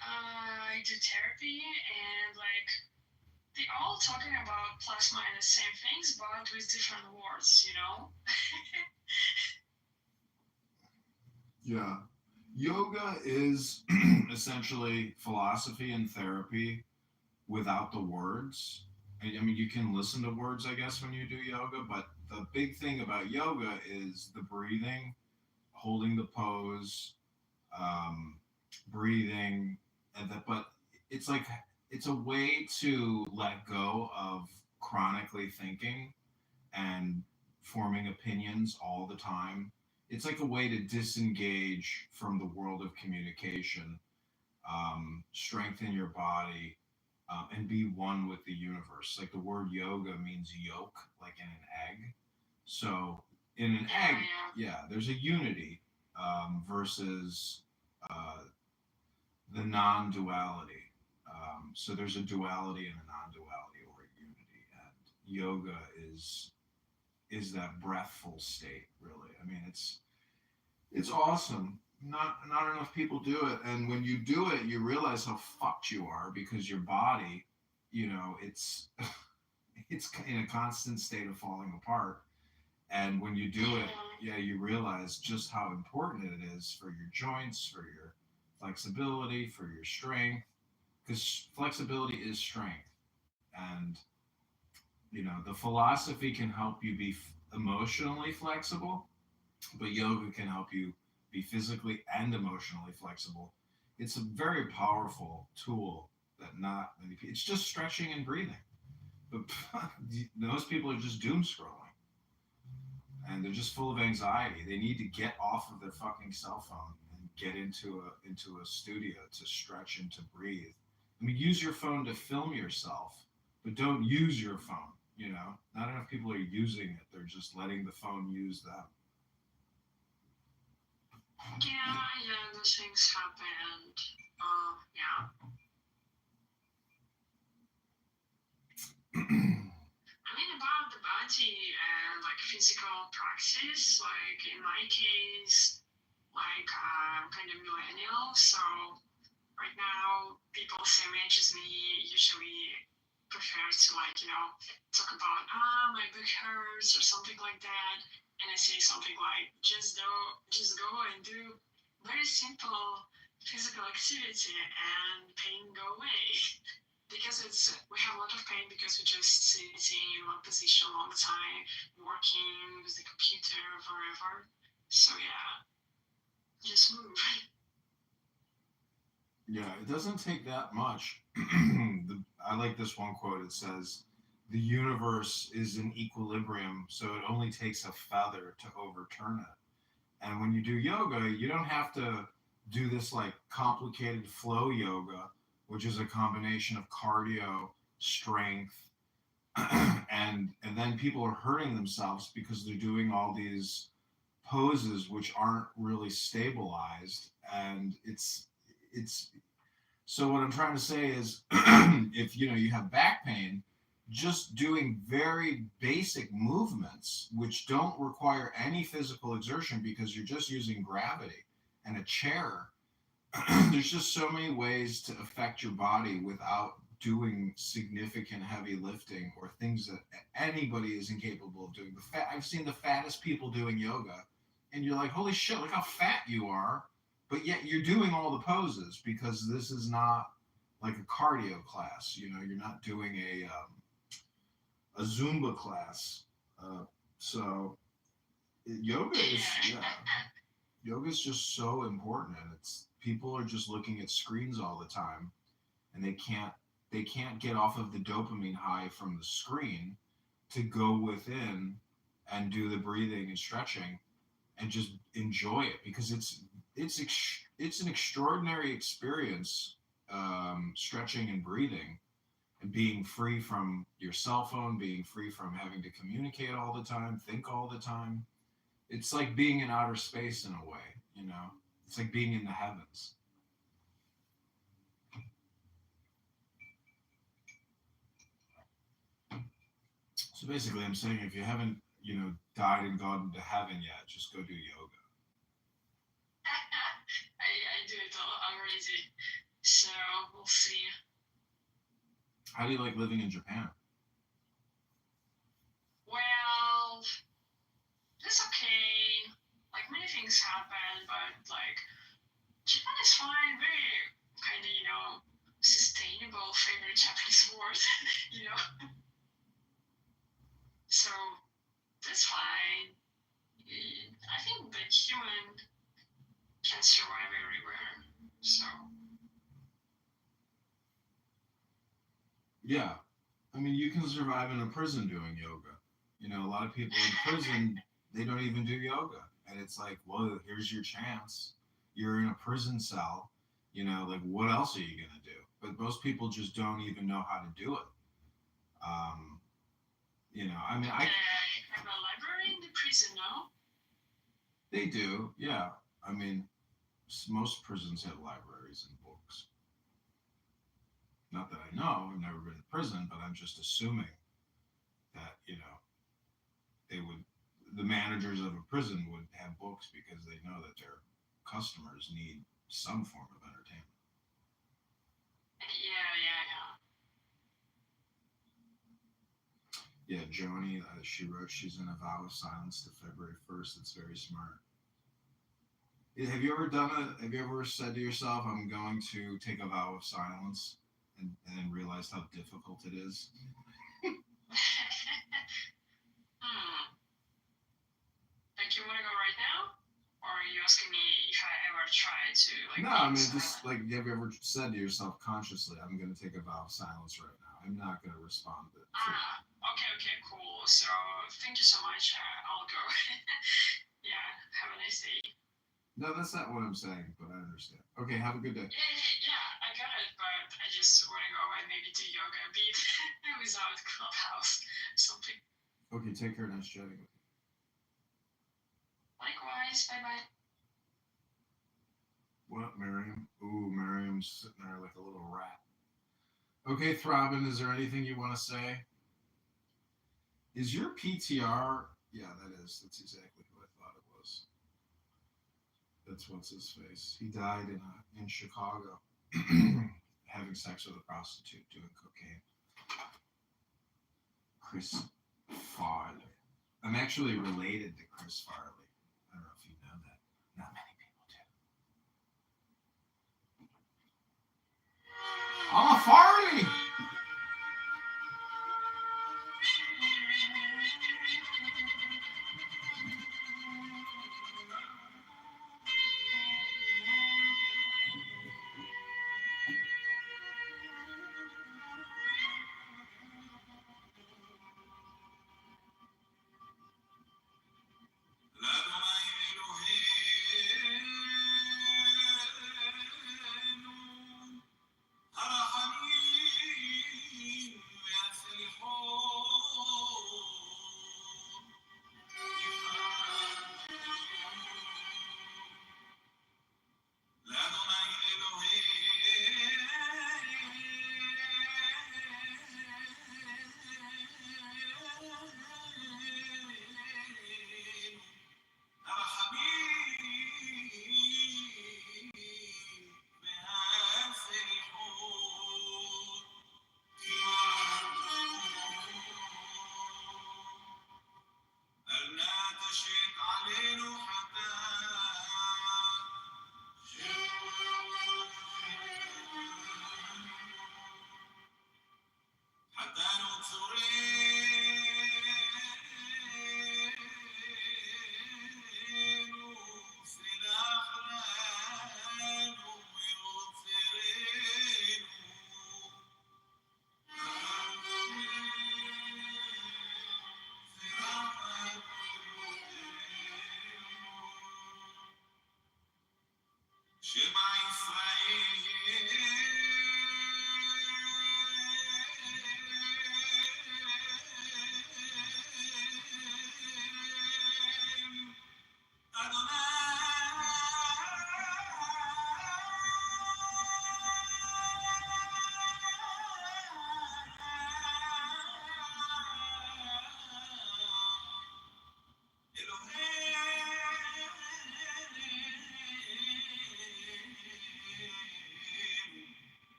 I do therapy, and like they all talking about plus minus same things, but with different words, Yeah. Yoga is essentially philosophy and therapy without the words. I mean, you can listen to words, I guess, when you do yoga, but the big thing about yoga is the breathing, holding the pose, breathing, but it's a way to let go of chronically thinking and forming opinions all the time. It's like a way to disengage from the world of communication, strengthen your body, and be one with the universe. Like the word yoga means yolk, like in an egg. So in an egg, yeah, there's a unity versus the non-duality. So there's a duality and a non-duality, or a unity, and yoga is that breathful state. Really, I mean, it's awesome. Not enough people do it, and when you do it, you realize how fucked you are, because your body, it's it's in a constant state of falling apart. And when you do it, yeah, you realize just how important it is for your joints, for your flexibility, for your strength, because flexibility is strength. And the philosophy can help you be emotionally flexible, but yoga can help you be physically and emotionally flexible. It's a very powerful tool that not many people, it's just stretching and breathing. But most people are just doom scrolling. and they're just full of anxiety. They need to get off of their fucking cell phone and get into a studio to stretch and to breathe. I mean, use your phone to film yourself, but don't use your phone. You know, not enough people are using it. They're just letting the phone use them. Yeah, those things happened. Yeah. I mean, about the body and like physical practice, like in my case, like I'm kind of millennial, so right now people same age as me usually prefer to like, talk about my back hurts or something like that. And I say something like just go and do very simple physical activity and pain go away. Because we have a lot of pain because we're just sitting in one position a long time, working with the computer forever. So yeah, just move. Yeah, it doesn't take that much. I like this one quote. It says, "The universe is in equilibrium, so it only takes a feather to overturn it." And when you do yoga, you don't have to do this like complicated flow yoga, which is a combination of cardio, strength, and then people are hurting themselves because they're doing all these poses which aren't really stabilized, and it's so what I'm trying to say is if you have back pain, just doing very basic movements which don't require any physical exertion because you're just using gravity and a chair. There's just so many ways to affect your body without doing significant heavy lifting or things that anybody is incapable of doing. I've seen the fattest people doing yoga, and you're like, holy shit, look how fat you are. But yet you're doing all the poses because this is not like a cardio class. You're not doing a Zumba class. So yoga is yoga is just so important, and it's people are just looking at screens all the time, and they can't get off of the dopamine high from the screen to go within and do the breathing and stretching and just enjoy it because it's an extraordinary experience, stretching and breathing and being free from your cell phone, being free from having to communicate all the time, think all the time. It's like being in outer space in a way. It's like being in the heavens. So basically, I'm saying if you haven't, died and gone to heaven yet, just go do yoga. I do it already, so we'll see. How do you like living in Japan? Well, it's okay. Like many things happen, but like Japan is fine. Very kind of sustainable. Favorite Japanese word, you know. So that's fine. I think that human can survive everywhere. So Yeah. I mean, you can survive in a prison doing yoga. A lot of people in prison, they don't even do yoga. And it's like, well, here's your chance. You're in a prison cell. Like, what else are you going to do? But most people just don't even know how to do it. I mean, they have a library in the prison, no? They do, yeah. I mean, most prisons have libraries and books. Not that I know, I've never been in prison, but I'm just assuming that, the managers of a prison would have books because they know that their customers need some form of entertainment. Yeah, Joni, she wrote she's in a vow of silence to February 1st. It's very smart. Have you ever said to yourself, I'm going to take a vow of silence and then realized how difficult it is? Like, you want to go right now? Or are you asking me if I ever tried to like. No, I be mean, silent. just like, have you ever said to yourself consciously, I'm going to take a vow of silence right now. I'm not going to respond to Okay, cool. So thank you so much. I'll go. Yeah, have a nice day. No, that's not what I'm saying, but I understand. Okay, have a good day. Yeah, I got it, but I just want to go and maybe do yoga a bit without Clubhouse or something. Okay, take care. Nice chatting with you. Likewise, bye-bye. What up, Miriam? Ooh, Miriam's sitting there like a little rat. Okay, Throbbing, is there anything you want to say? Is your PTR? Yeah, that is. That's exactly who I thought it was. That's what's his face. He died in Chicago, having sex with a prostitute, doing cocaine. Chris Farley. I'm actually related to Chris Farley. I don't know if you know that. Not many people do. I'm a Farley.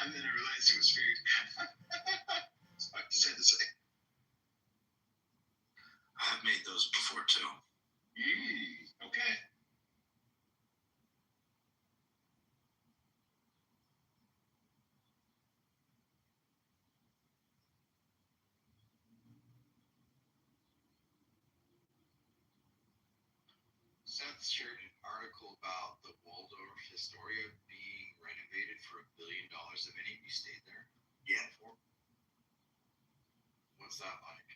and then it relates to his food. So I just had to say. I've made those before too. Okay. Seth shared an article about the Waldorf Astoria being renovated for $1 billion. Have any of you stayed there? Yeah. What's that like?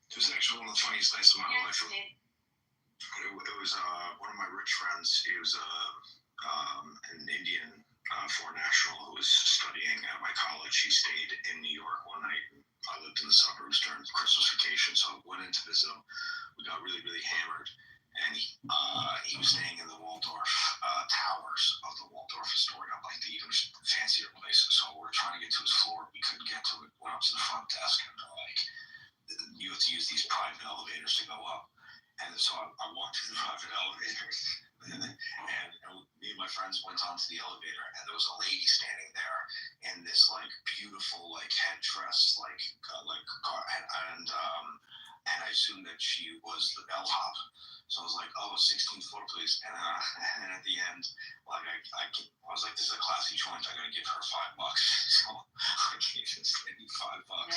It was actually one of the funniest nights of my life. It was one of my rich friends. He was an Indian foreign national who was studying at my college. He stayed in New York one night. I lived in the suburbs during Christmas vacation, so I went in to visit him. We got really, really hammered, and he was staying in the Waldorf towers of the Waldorf Astoria, like the even fancier places. So we're trying to get to his floor. We couldn't get to it. Went up to the front desk, and they're like, you have to use these private elevators to go up. And so I walked through the private elevators, and me and my friends went onto the elevator, and there was a lady standing there in this like beautiful like headdress, and I assumed that she was the bellhop. So I was like, "Oh, 16th floor, please." And at the end, like I was like, "This is a classy joint. I gotta give her $5." So I gave this lady $5,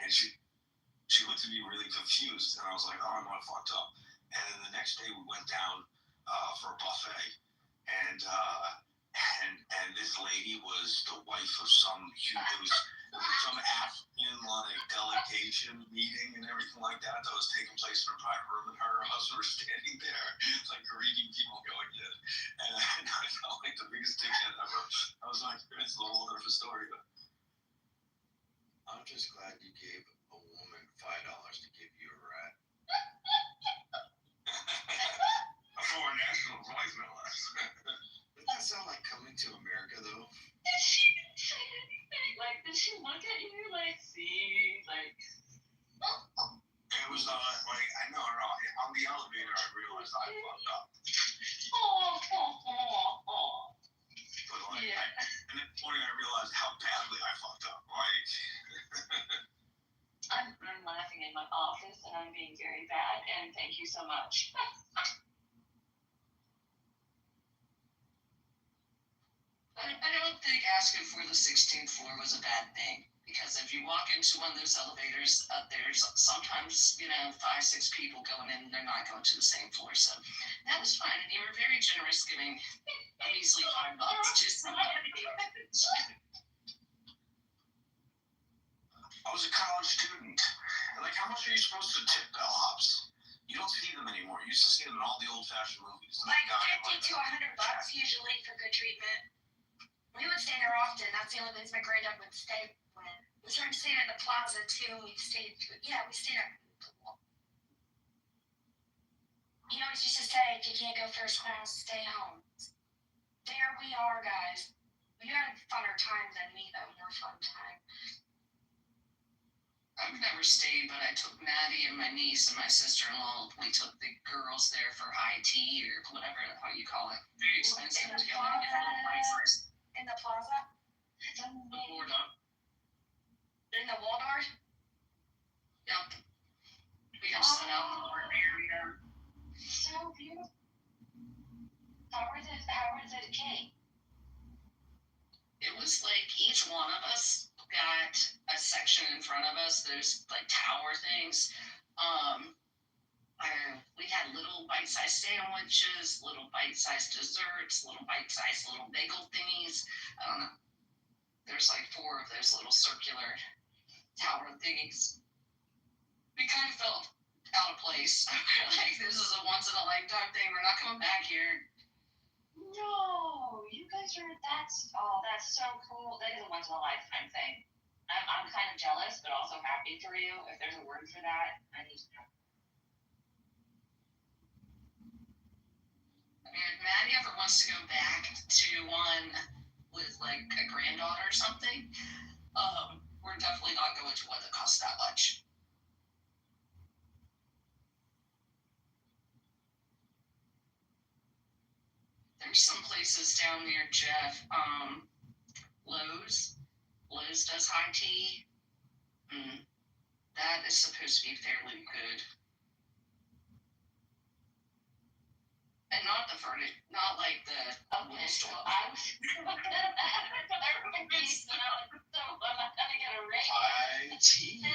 and she looked at me really confused, and I was like, "Oh, I'm all fucked up." And then the next day we went down for a buffet, and this lady was the wife of it was some African like delegation meeting and everything like that was taking place in a private room, and her husband was standing there like greeting people going in, and I felt like the biggest dickhead ever. I was like, it's the Waldorf Astoria. I'm just glad you gave a woman $5 to give you a rat. A foreign national voice, no less. Doesn't that sound like Coming to America, though? Did she say anything? Like, did she look at you like, see, like? It was like I know on the elevator I realized I fucked up. But like, Yeah. and at the point I realized how badly I fucked up. Like, I'm laughing in my office and I'm being very bad, and thank you so much. I don't think asking for the 16th floor was a bad thing, because if you walk into one of those elevators, there's sometimes 5, 6 people going in, and they're not going to the same floor. So that was fine, and you were very generous, giving a measly $5 to somebody. I was a college student. And like, how much are you supposed to tip bellhops? You don't see them anymore. You used to see them in all the old-fashioned movies. Like $50 to $100 usually for good treatment. We would stay there often. That's the only place my granddad would stay when. We started staying at the plaza too. We stayed at the pool. He always used to say, if you can't go first class, stay home. There we are, guys. You had a funner time than me, though. More fun time. I've never stayed, but I took Maddie and my niece and my sister-in-law. We took the girls there for high tea or whatever how you call it. Very expensive to go in and get a little prices. In the plaza? The Waldorf. In the Waldorf? Yep. We got set out in the work area. So beautiful. How was it cake? It was like each one of us got a section in front of us. There's like tower things. We had little bite-sized sandwiches, little bite-sized desserts, little bite-sized little bagel thingies. I don't know. There's like 4 of those little circular tower thingies. We kind of felt out of place. Like, this is a once-in-a-lifetime thing. We're not coming back here. No, you guys are, that's so cool. That is a once in a lifetime thing. I'm kind of jealous, but also happy for you. If there's a word for that, I need to know. I mean, if Maddie ever wants to go back to one with like a granddaughter or something, we're definitely not going to one that costs that much. There's some places down near Jeff. Liz does high tea. That is supposed to be fairly good. And not the furniture, not like the store. I was looking at that. Everybody's so I'm not gonna get a ring. High tea. I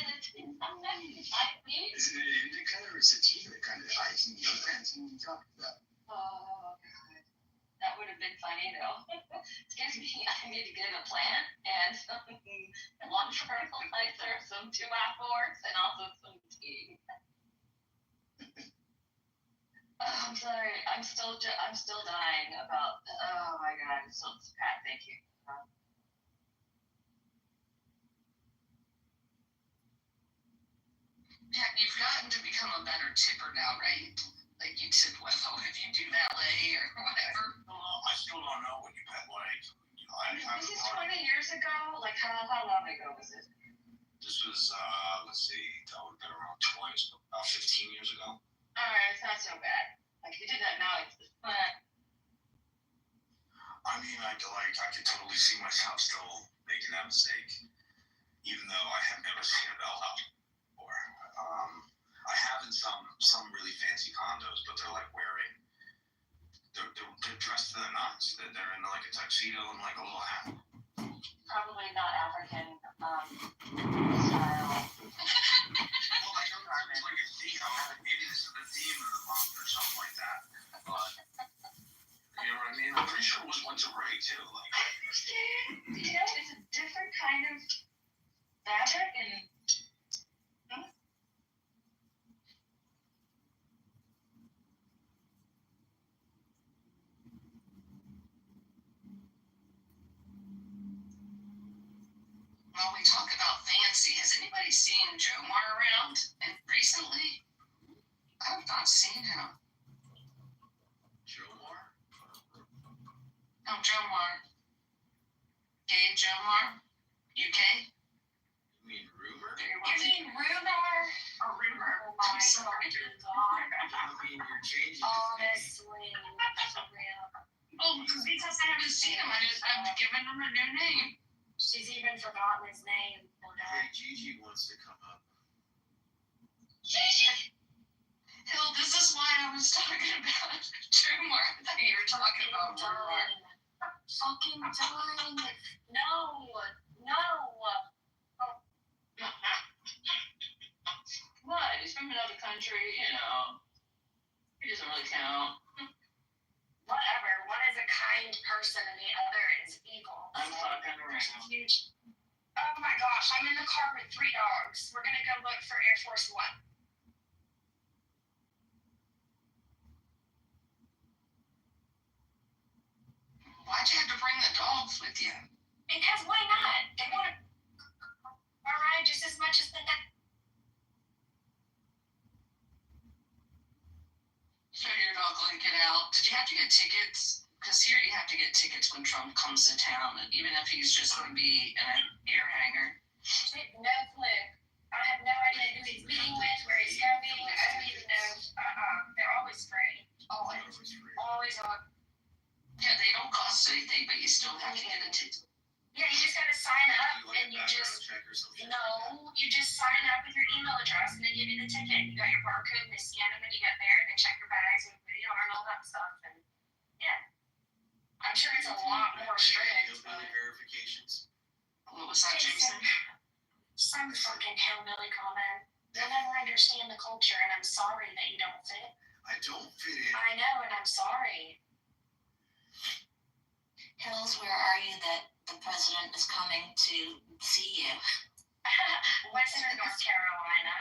need. Is it an indica or is it tea? The kind of high tea you talking about? Oh God, that would have been funny though. Excuse me, I need to get a plant and some lawn fertilizer, some 2x4s, and also some tea. I'm sorry. I'm still dying about. Oh my God. So Pat, thank you. Pat, you've gotten to become a better tipper now, right? Like you tip well if you do valet or whatever. I still don't know what you pet like. This is 20 years ago. Like how long ago was it? This was let's see, that would have been around 20, about 15 years ago. All right, it's not so bad. Like if you did that now, it's I mean, I could totally see myself still making that mistake, even though I have never seen a bellhop before. I have in some really fancy condos, but they're like they're dressed to the nines. They're in like a tuxedo and like a little hat. probably not African style. Well, I don't know. It's like a theme. Maybe this is the theme of the month or something like that. But you know what I mean? I'm pretty sure it was winter break too. Like, I understand. You know, it's a different kind of fabric and. Well, we talk about fancy. Has anybody seen Jomar around recently? I have not seen him. Jomar? No, Jomar. Dave Jomar? UK? You mean rumor? You mean rumor? A rumor. Oh my I'm sorry. God. I mean, you're changing Honestly, for real. Oh, because I haven't seen him. I've given him a new name. She's even forgotten his name. Hey, Gigi wants to come up. Hill, this is why I was talking about Jomar. I thought you were talking about Jomar. Fucking done. No. What? He's from another country, you know. He doesn't really count. Whatever. One is a kind person and the other is evil. I'm fucking around. Huge. Oh my gosh, I'm in the car with 3 dogs. We're gonna go look for Air Force One. Why'd you have to bring the dogs with you? Because why not? They want to ride just as much as the next. So you're not going to get out. Did you have to get tickets? Because here you have to get tickets when Trump comes to town, even if he's just going to be in an air hangar. No clue. I have no idea who he's meeting with, where he's going. I don't even know. They're always free. Always on. Yeah, they don't cost anything, but you still have to get a ticket. Yeah, you just gotta sign up and you just you just sign up with your email address and they give you the ticket. You got your barcode and they scan it when you get there and they check your bags and video and all that stuff and yeah. I'm sure it's a lot more strict. Verifications. What was that, Jason? Some fucking hillbilly comment. They'll never understand the culture and I'm sorry that you don't fit. I don't fit in. I know and I'm sorry. Hills, where are you that the president is coming to see you? Western North Carolina.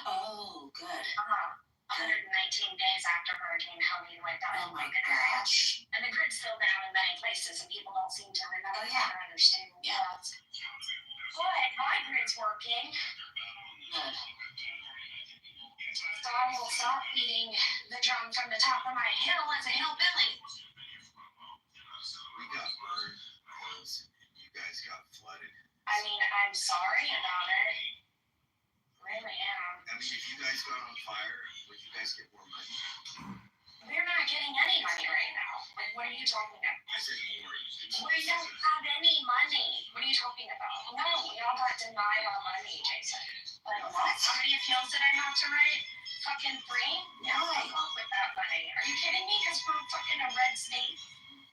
Oh, good. 119 days after Hurricane Helene wiped out. Oh my gosh. And the grid's still down in many places, and people don't seem to remember or understand that. But my grid's working. Good. So I will stop beating the drum from the top of my hill as a hillbilly. We got burned because you guys got flooded. I mean, I'm sorry about it. Really am. I mean, if you guys got on fire, would you guys get more money? We're not getting any money right now. Like, what are you talking about? I said more. We don't have any money. What are you talking about? No. fucking free? No, fuck off with that money. Are you kidding me? Because we're fucking a red state.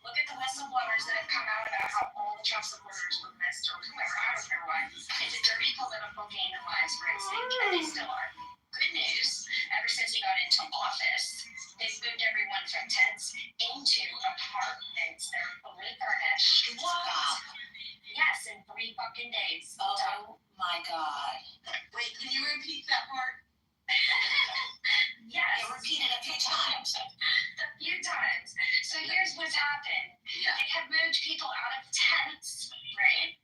Look at the whistleblowers that have come out about how all the Trump supporters were missed or whoever. I don't care why. It's a dirty political game in lives red state, and they still are. Good news, ever since he got into office, they've moved everyone from tents into apartments. They're fully furnished. What? Yes, in 3 fucking days. Oh my God. Wait, can you repeat that part? Yes. You repeated a few times. A few times. So here's what's happened. Yeah. They have moved people out of tents, right,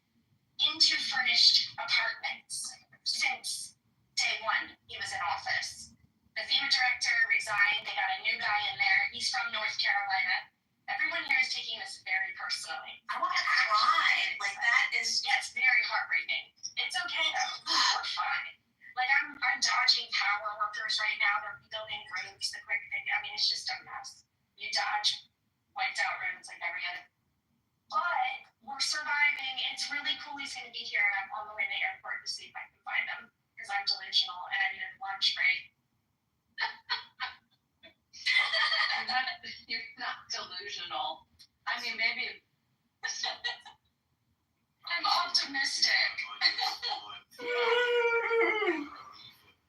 into furnished apartments since day one he was in office. The FEMA director resigned. They got a new guy in there. He's from North Carolina. Everyone here is taking this very personally. I want to cry. Like, that is. Yeah, it's very heartbreaking. It's okay though. We're fine. Like I'm dodging power workers right now. They're building roads. The quick thing. I mean, it's just a mess. You dodge wiped out roads like every other. But we're surviving. It's really cool. He's going to be here. I'm on the way to the airport to see if I can find him because I'm delusional and I needed lunch, right? You're not delusional. I mean, maybe. I'm optimistic.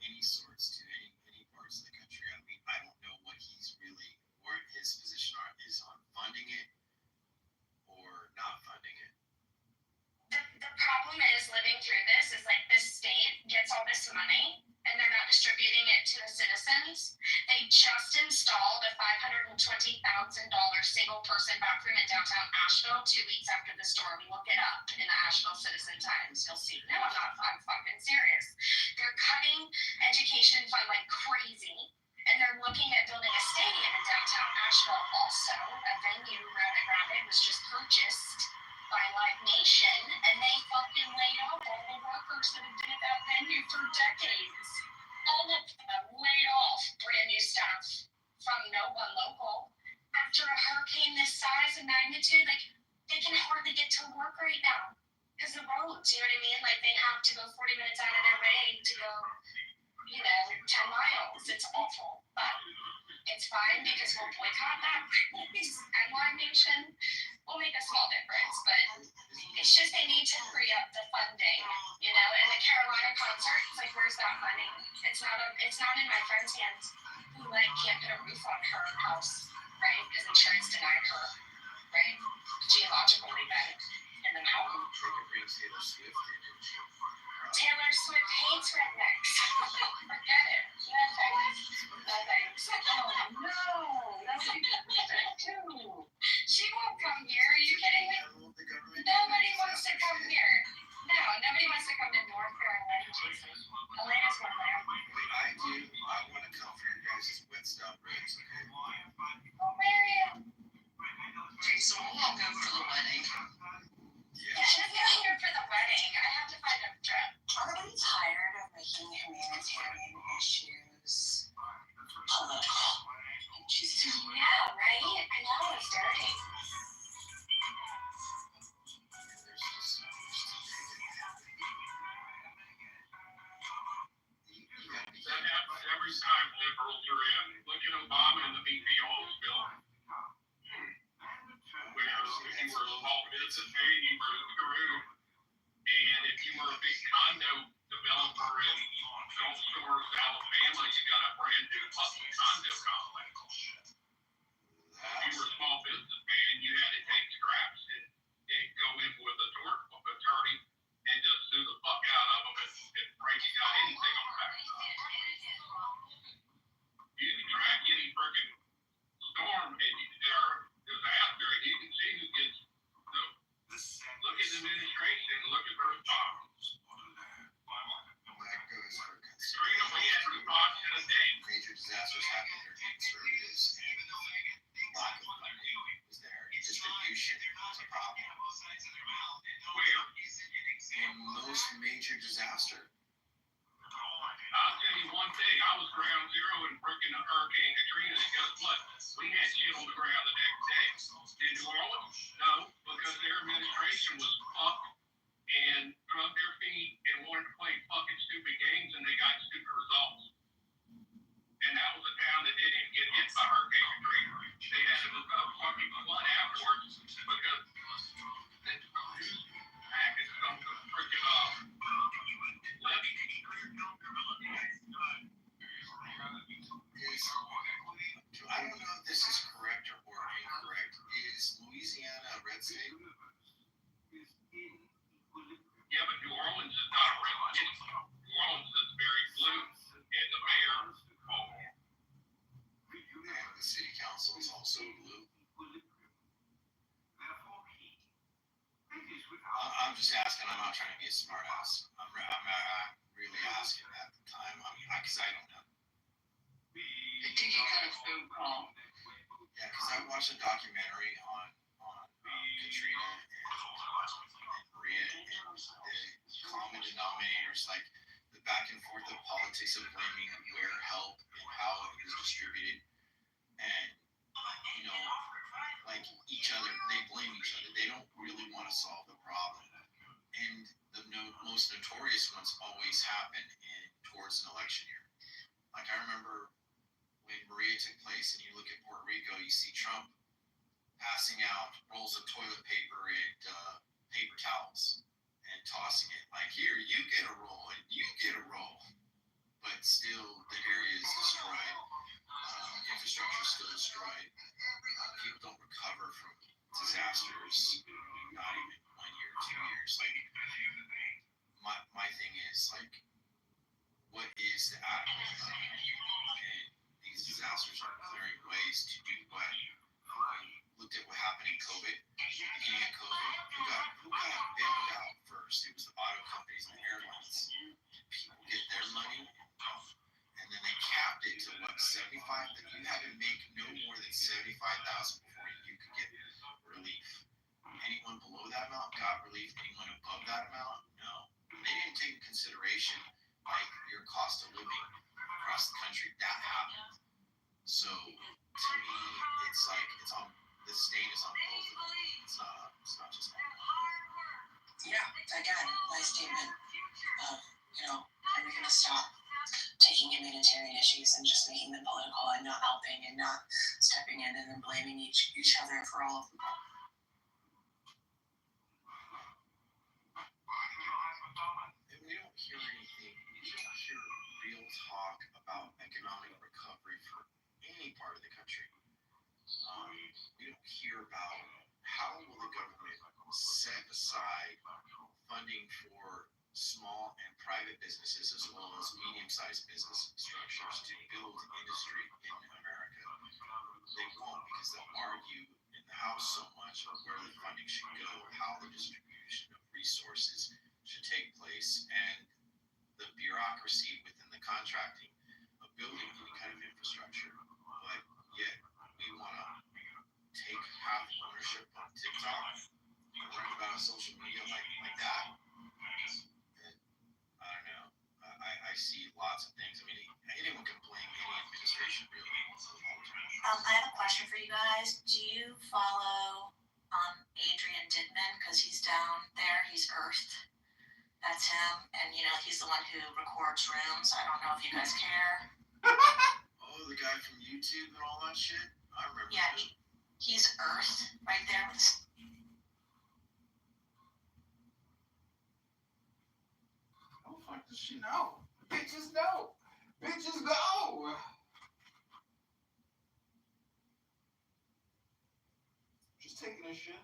Any sorts to any parts of the country. I mean, I don't know what he's really, or his position is on funding it or not funding it. The problem is living through this is like this state gets all this money and they're not distributing it to the citizens. They just installed a $520,000 single person bathroom in downtown Asheville 2 weeks after the storm. Look it up in the Asheville Citizen Times. You'll see. No, I'm fucking serious. They're cutting education fund like crazy. And they're looking at building a stadium in downtown Asheville also. A venue around it was just purchased by Live Nation, and they fucking laid off all the workers that have been at that venue for decades. All of them laid off brand new staff from no one local. After a hurricane this size and magnitude, like, they can hardly get to work right now because the roads, you know what I mean? Like, they have to go 40 minutes out of their way to go, 10 miles. It's awful, but it's fine because we'll boycott that place and Live Nation will make a small difference, but it's just they need to free up the funding, and the Carolina concert, it's like, where's that money? It's not in my friend's hands who can't put a roof on her house, right? Because insurance denied her, right? Geologically bad in the mountain. Taylor Swift hates rednecks. Forget it. No thanks. Oh no, that would be perfect too. She won't come here. Are you kidding me? Nobody wants to come here. No, nobody wants to come to North Carolina, Jason. Atlanta's one there. I do. I want to come for your guys' wet stop ribs, okay? Oh, Marion. Jason, we'll all go for the wedding. Yeah, she's not here for the wedding. I have to find a trip. Are we tired of making humanitarian issues political? Yeah, right? I know, it's dirty. That happens every time liberals are in. Look at Obama and the VP oil spill. Where if you were a small business, you were screwed. And if you were a big condo developer in Gulf Shores, Alabama, you got a brand new fucking condo complex. If you were a small businessman, you had to take scraps and go in with a tort attorney and just sue the fuck out of them and pray you got anything on back. You can track any freaking storm or disaster and you can see who gets. Look at the administration, look at their response. Serena, we had response in a day. Major disasters happen during conservatives, and lack of funding is there. Distribution is a problem. Where? In most major disaster. I'll tell you one thing, I was ground zero in freaking Hurricane Katrina, and guess what? We had shit on the ground the next day. In New Orleans? No, because their administration was fucked and drugged their feet and wanted to play fucking stupid games, and they got stupid results. And I'm just asking. I'm not trying to be a smart ass. I'm really asking at the time. I mean, because I don't know. I think you got a phone call. Yeah, because I watched a documentary on Katrina and Maria, and the common denominators, like the back and forth of politics of blaming where help and how it was distributed, and you know, like each other, they blame each other. They don't really want to solve the problem, and the most notorious ones always happen towards an election year. Like I remember when Maria took place, and you look at Puerto Rico, you see Trump passing out rolls of toilet paper and paper towels and tossing it like, here, you get a roll and you get a roll. But still, the area is destroyed. Infrastructure is still destroyed. People don't recover from disasters, not even 1 year, 2 years. Like, my thing is, like, what is the adequate amount? And these disasters are clearing ways to do what? Looked at what happened in COVID, beginning of COVID, who got bailed out first? It was the auto companies and the airlines. People get their money, and then they capped it to what, 75? That you had to make no more than 75,000 before you could get relief. Anyone below that amount got relief. Anyone above that amount, no. They didn't take into consideration like your cost of living across the country. That happened. So to me, it's like it's on. The state is on both of them. It's not just one. Yeah, again, my statement of, are we going to stop taking humanitarian issues and just making them political and not helping and not stepping in and then blaming each other for all of them? And we don't hear anything. We don't hear real talk about economic recovery for any part of the country. We don't hear about how will the government set aside funding for small and private businesses as well as medium-sized business structures to build industry in America. They won't, because they'll argue in the House so much of where the funding should go, how the distribution of resources should take place, and the bureaucracy within the contracting of building any kind of infrastructure. But yet we want to take half ownership on TikTok and run about social media like that. And I don't know. I see lots of things. I mean, anyone can blame any administration, really. I have a question for you guys. Do you follow Adrian Dittmann? Because he's down there. He's Earth. That's him. And, he's the one who records rooms. I don't know if you guys care. Oh, the guy from YouTube and all that shit? I remember. Yeah, he's Earth right there. How the fuck does she know? Bitches know. Bitches know. Just taking a shit.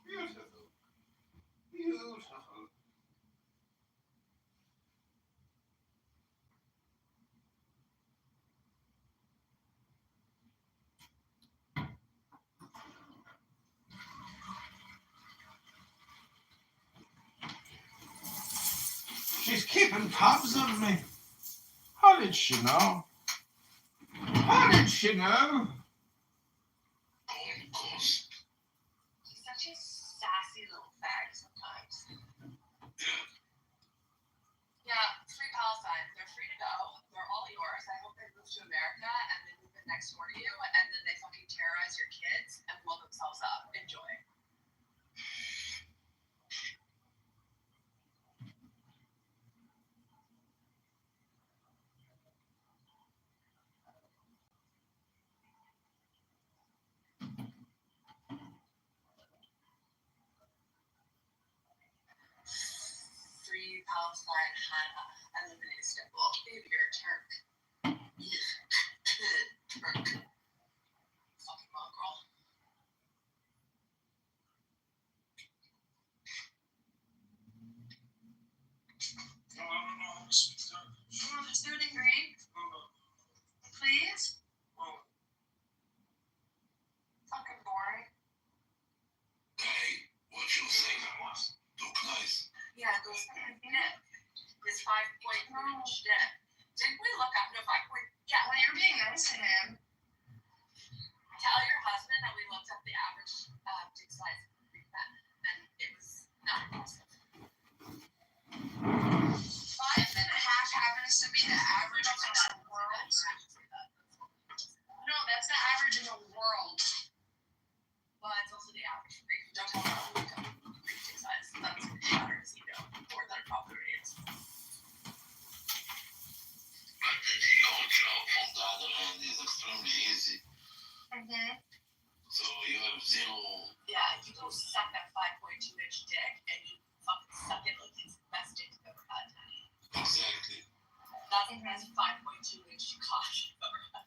Beautiful. Beautiful. She's keeping tabs on me. How did she know? How did she know? He's such a sassy little fag sometimes. Yeah, free Palestine. They're free to go. They're all yours. I hope they move to America and they move in next door to you and then they fucking terrorize your kids and blow themselves up. Enjoy. Free Palestine had eliminated Istanbul. Baby, you're a Turk. Turk. Fucking mongrel. No, I don't know how to speak Turkish. Oh, just do it in Greek, please. Well, Fucking boring. hey, what you saying was? Look nice. Yeah, go suck his dick. His 5.3-inch dick. Didn't we look up? No, 5 point. Yeah, Well, you're being nice to him. tell your husband that we looked up the average dick size of Greek men, and it was not impressive. 5.5 happens to be the average of the world. No, that's the average in the world. Well, it's also the average for Greek. Don't tell me we looked up Greek dick size. That's what matters, you know, more than probably is. But the old job, on the other hand, is extremely easy. Mm-hmm. So you have zero. Yeah, you go suck that 5.2-inch dick, and you fucking suck it like it's the best dick you've ever had. Exactly. That's the best 5.2-inch cock you've ever had.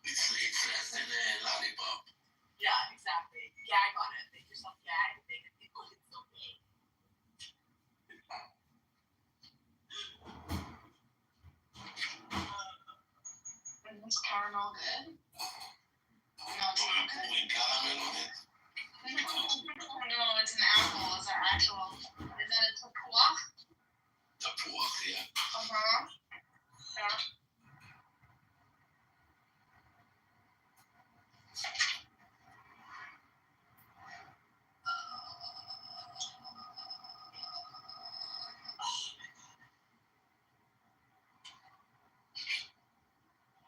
It's less than a lollipop. Yeah, exactly. Gag on it. Make yourself gag and make it look so big. Is this caramel good? No, it's not good. With caramel on it. No, it's an apple. It's an actual. Is that a tapua? Tapua, yeah. Uh-huh. Yeah.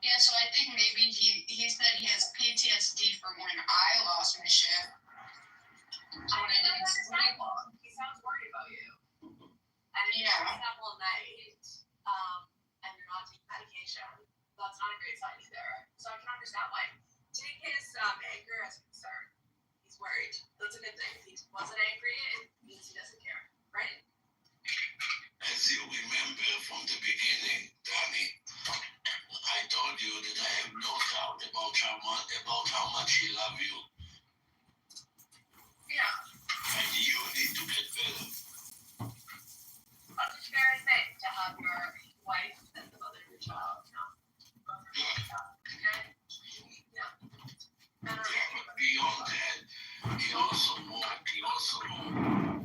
Yeah, so I think maybe he said he has PTSD from when I lost my shit. When I didn't sleep long. He sounds worried about you. And if you Yeah. stay up all night, and you're not taking medication, that's not a great sign either. So I can understand why. Take his anger as a concern. He's worried. That's a good thing. If he wasn't angry, it means he doesn't care, right? As you remember from the beginning, Danny, I told you that I have no doubt about how much he loves you. Yeah. And you need to get better. That's a scary thing to have your wife and the mother of your child, okay? Yeah. Yeah, but beyond that, he also provide, he also care,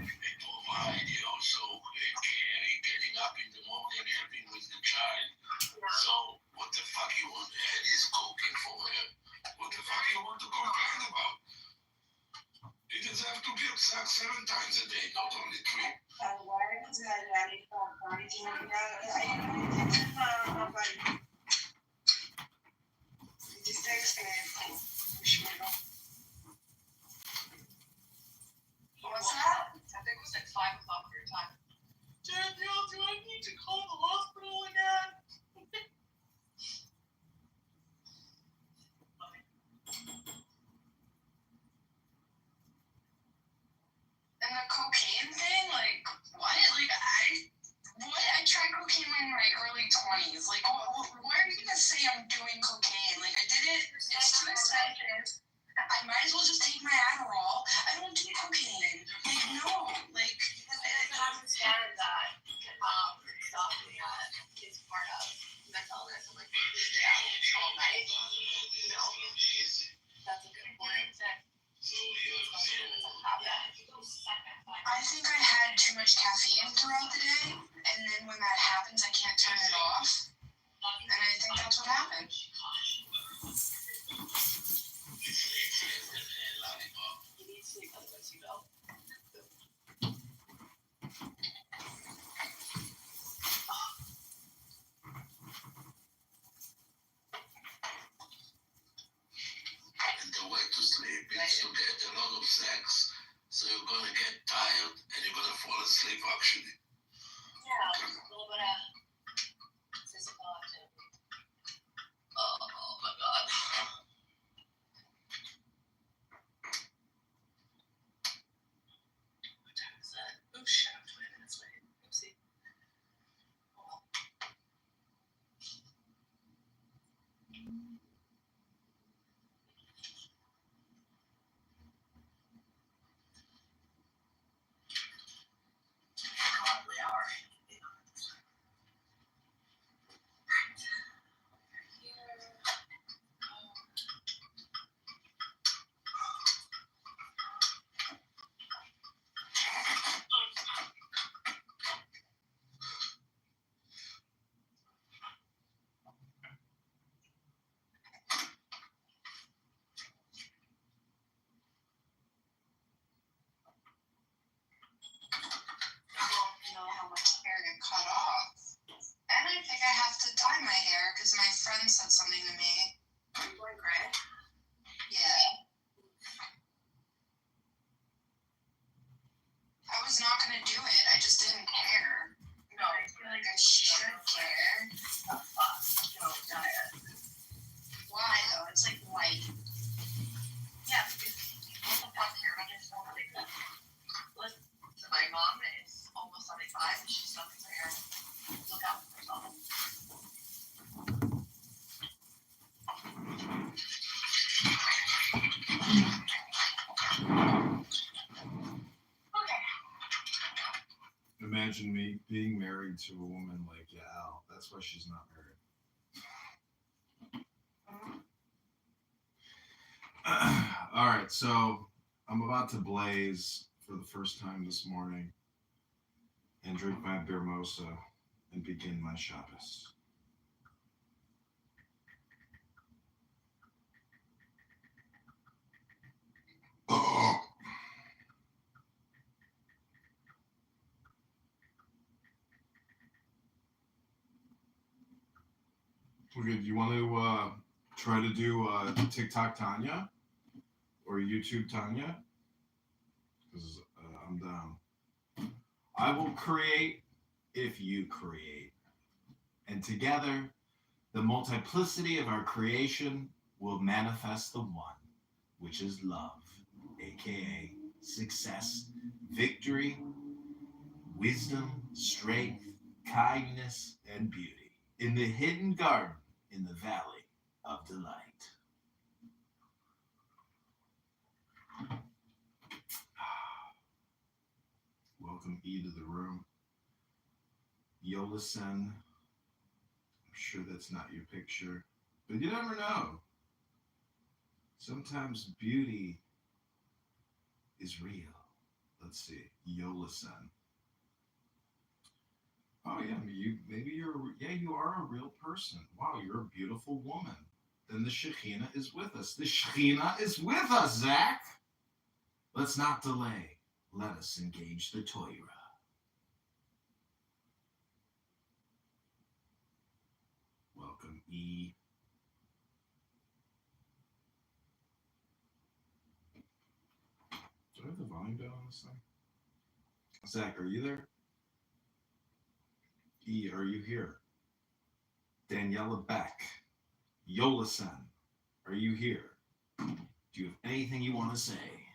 getting up in the morning, helping with the child. So, what the fuck you want? And he's cooking for her. What the fuck you want to complain about? He deserves to get sex 7 times a day, not only 3. What's that? I think it was like 5 o'clock your time. Danielle, do I need to call the hospital again? And the cocaine thing, like, what? Like, I tried cocaine in my early 20s. Like, why are you gonna say I'm doing cocaine? Like, I did it. It's too expensive. I might as well just take my Adderall. I don't do cocaine. Like, no. Like, Because I didn't understand that stopping is part of mental illness and like stay out all night. You know, that's a good point. I think I had too much caffeine throughout the day, and then when that happens, I can't turn it off. And I think that's what happened. You need sleep, otherwise you don't. And the way to sleep is to get a lot of sex, so you're gonna get tired and you're gonna fall asleep actually. Yeah, a little bit of physical activity. Oh my god. What time is that? Oh shit, I'm 20 minutes late. imagine me being married to a woman like Yael. That's why she's not married. All right, so I'm about to blaze for the first time this morning and drink my Birmosa and begin my Shabbos. Oh. Okay, do you want to try to do TikTok Tanya or YouTube Tanya? Because I'm down. I will create if you create. And together, the multiplicity of our creation will manifest the one, which is love, aka success, victory, wisdom, strength, kindness, and beauty in the hidden garden in the valley of delight. Welcome E to the room. Yola-sen, I'm sure that's not your picture, but you never know. Sometimes beauty is real. Let's see, Yola-sen. Oh yeah, you are a real person. Wow, you're a beautiful woman. Then the Shekhinah is with us. The Shekhinah is with us, Zach. Let's not delay. Let us engage the Torah. Welcome, E. Do I have the volume down on this thing? Zach, are you there? E, are you here? Daniela Beck. Yola-san, are you here? Do you have anything you want to say?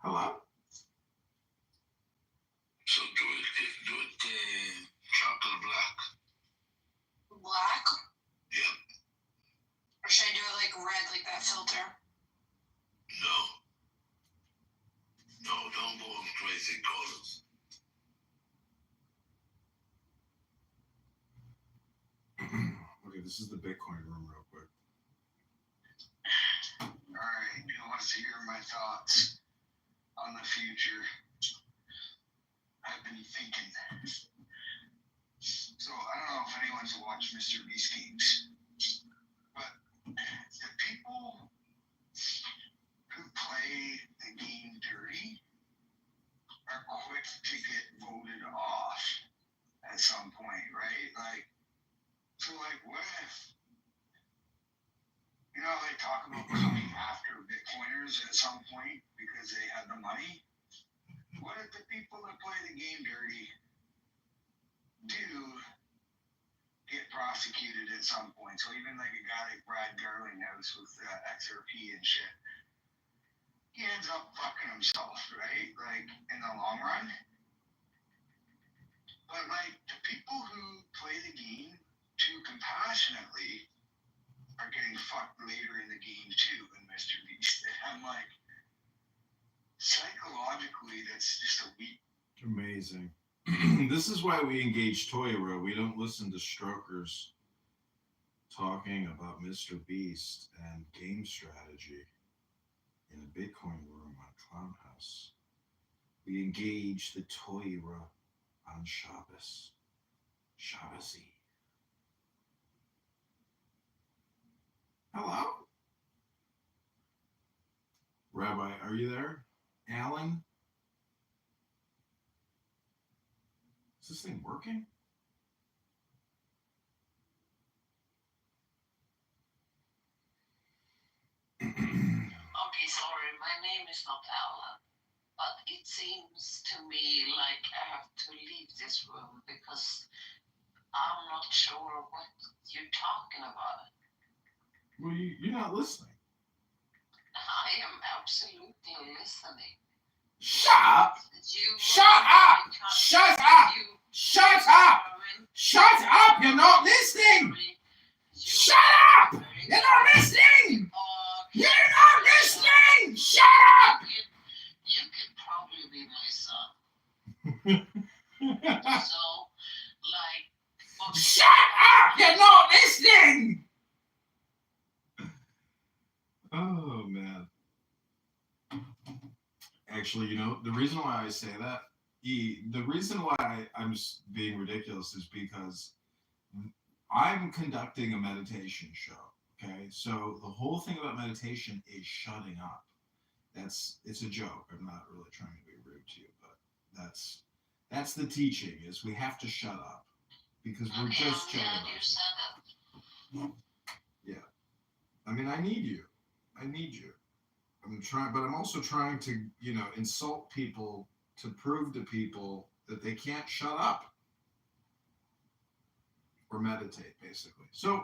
Hello? So do it chocolate black. Black? Yep. Or should I do it like red, like that filter? No, don't go with crazy colors. Okay, this is the Bitcoin room real quick. Alright, who wants to hear my thoughts on the future? I've been thinking. So, I don't know if anyone's watched Mr. Beast games, but the people who play the game dirty are quick to get voted off at some point, right? What if, they talk about coming after Bitcoiners at some point because they have the money? What if the people that play the game dirty do get prosecuted at some point? So even like a guy like Brad Garlinghouse with XRP and shit, he ends up fucking himself, right? Like, in the long run. But, the people who play the game too compassionately are getting fucked later in the game, too, in Mr. Beast. And I'm like, psychologically, that's just a weak. Amazing. This is why we engage Toyro. We don't listen to strokers talking about Mr. Beast and game strategy in a Bitcoin room on Clownhouse. We engage the Toyra on Shabbos. Shabbos Eve. Hello? Rabbi, are you there? Alan? Is this thing working? Okay, sorry, my name is not Alan, but it seems to me like I have to leave this room because I'm not sure what you're talking about. Well, you're not listening. I am absolutely listening. Shut up! Shut up! Shut up! Shut up! Shut up! You're not listening! Shut up! You're not listening! You're not Actually, the reason why I say that, the reason why I'm being ridiculous is because I'm conducting a meditation show. Okay, so the whole thing about meditation is shutting up. It's a joke. I'm not really trying to be rude to you, but that's the teaching is we have to shut up because we're just chatting. Yeah, I mean, I need you. I'm trying, but I'm also trying to, insult people to prove to people that they can't shut up or meditate, basically. So,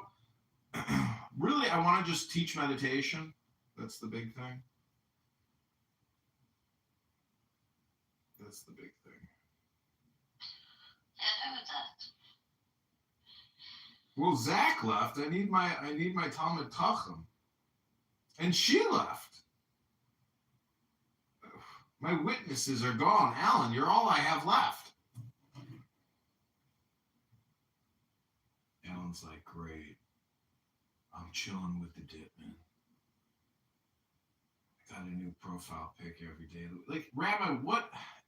really, I want to just teach meditation. That's the big thing. That's the big thing. And who is that? Well, Zach left. I need my Talmud Tachum, and she left. My witnesses are gone. Alan, you're all I have left. Alan's like, great. I'm chilling with the Dittmann. I got a new profile pic every day. Like, Rabbi,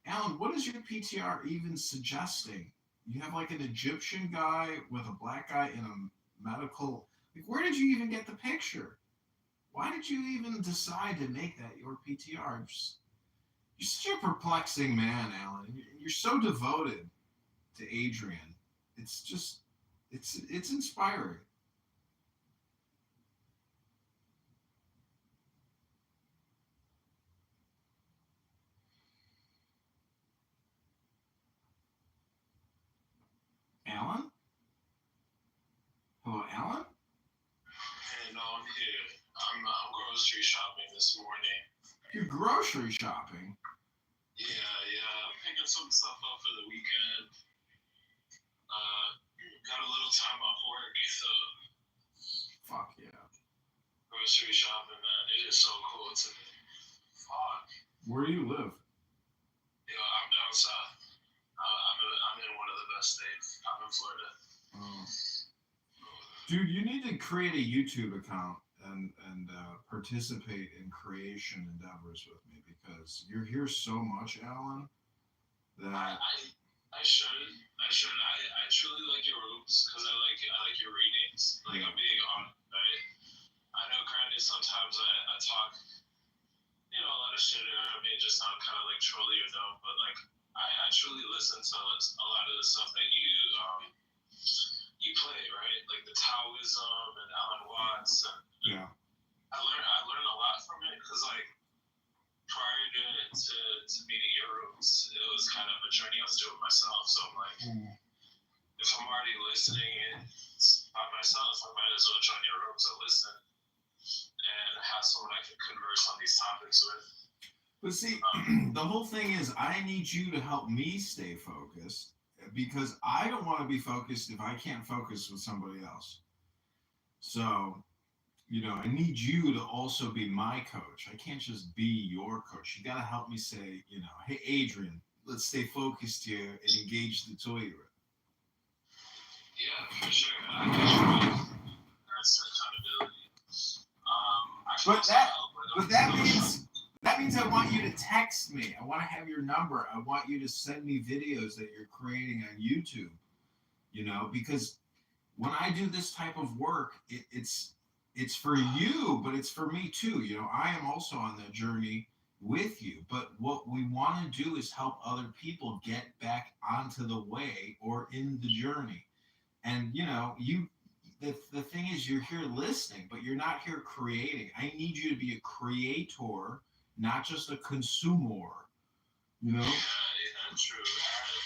Alan, what is your PTR even suggesting? You have like an Egyptian guy with a black guy in a medical. Like, where did you even get the picture? Why did you even decide to make that your PTR? You're such a perplexing man, Alan. You're so devoted to Adrian. It's just, it's inspiring. Alan? Hello, Alan? Hey, no, I'm here. I'm grocery shopping this morning. You're grocery shopping? Yeah. I'm picking some stuff up for the weekend. Got a little time off work, so. Fuck yeah. Grocery shopping, man. It is so cool today. Fuck. Where do you live? Yeah, I'm down south. I'm in one of the best states. I'm in Florida. Oh. Dude, you need to create a YouTube account and participate in creation endeavors with me because you're here so much, Alan, that I should. I truly like your rooms because I like your readings. Like, I'm being on, right? I know, granted, sometimes I talk, a lot of shit, or I mean, just sound kind of like trolly or dumb, but like, I truly listen to a lot of the stuff that you play, right? Like the Taoism and Alan Watts. And yeah. I learned a lot from it because, like, prior to meeting your rooms, it was kind of a journey I was doing myself. So I'm like, if I'm already listening and by myself, I might as well join your rooms and listen and have someone I can converse on these topics with. But see, the whole thing is I need you to help me stay focused because I don't want to be focused if I can't focus with somebody else. So, I need you to also be my coach. I can't just be your coach. You got to help me say, hey, Adrian, let's stay focused here and engage the Torah. Yeah, for sure. I get you. That's accountability. That means I want you to text me. I want to have your number. I want you to send me videos that you're creating on YouTube. Because when I do this type of work, it's for you, but it's for me too. I am also on that journey with you. But what we want to do is help other people get back onto the way or in the journey. And the thing is, you're here listening, but you're not here creating. I need you to be a creator, not just a consumer. Yeah, true.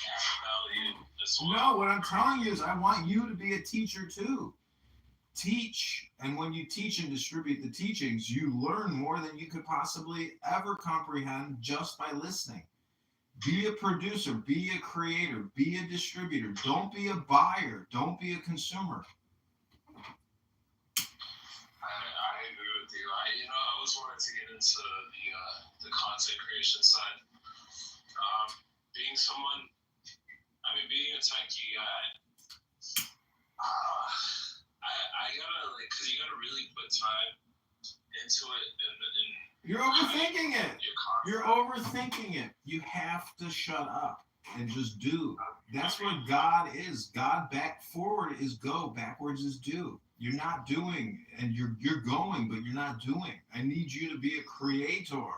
Add value as well. No, what I'm telling you is I want you to be a teacher too. Teach, and when you teach and distribute the teachings, you learn more than you could possibly ever comprehend just by listening. Be a producer, be a creator, be a distributor. Don't be a buyer. Don't be a consumer. I agree with you. I was wanting to get into the content creation side. Being a techie guy, I gotta, because you gotta really put time into it and You're overthinking it. your You're overthinking it. You have to shut up and just do. That's what God is. God back forward is go, backwards is do. You're not doing, and you're going, but you're not doing. I need you to be a creator. Amen.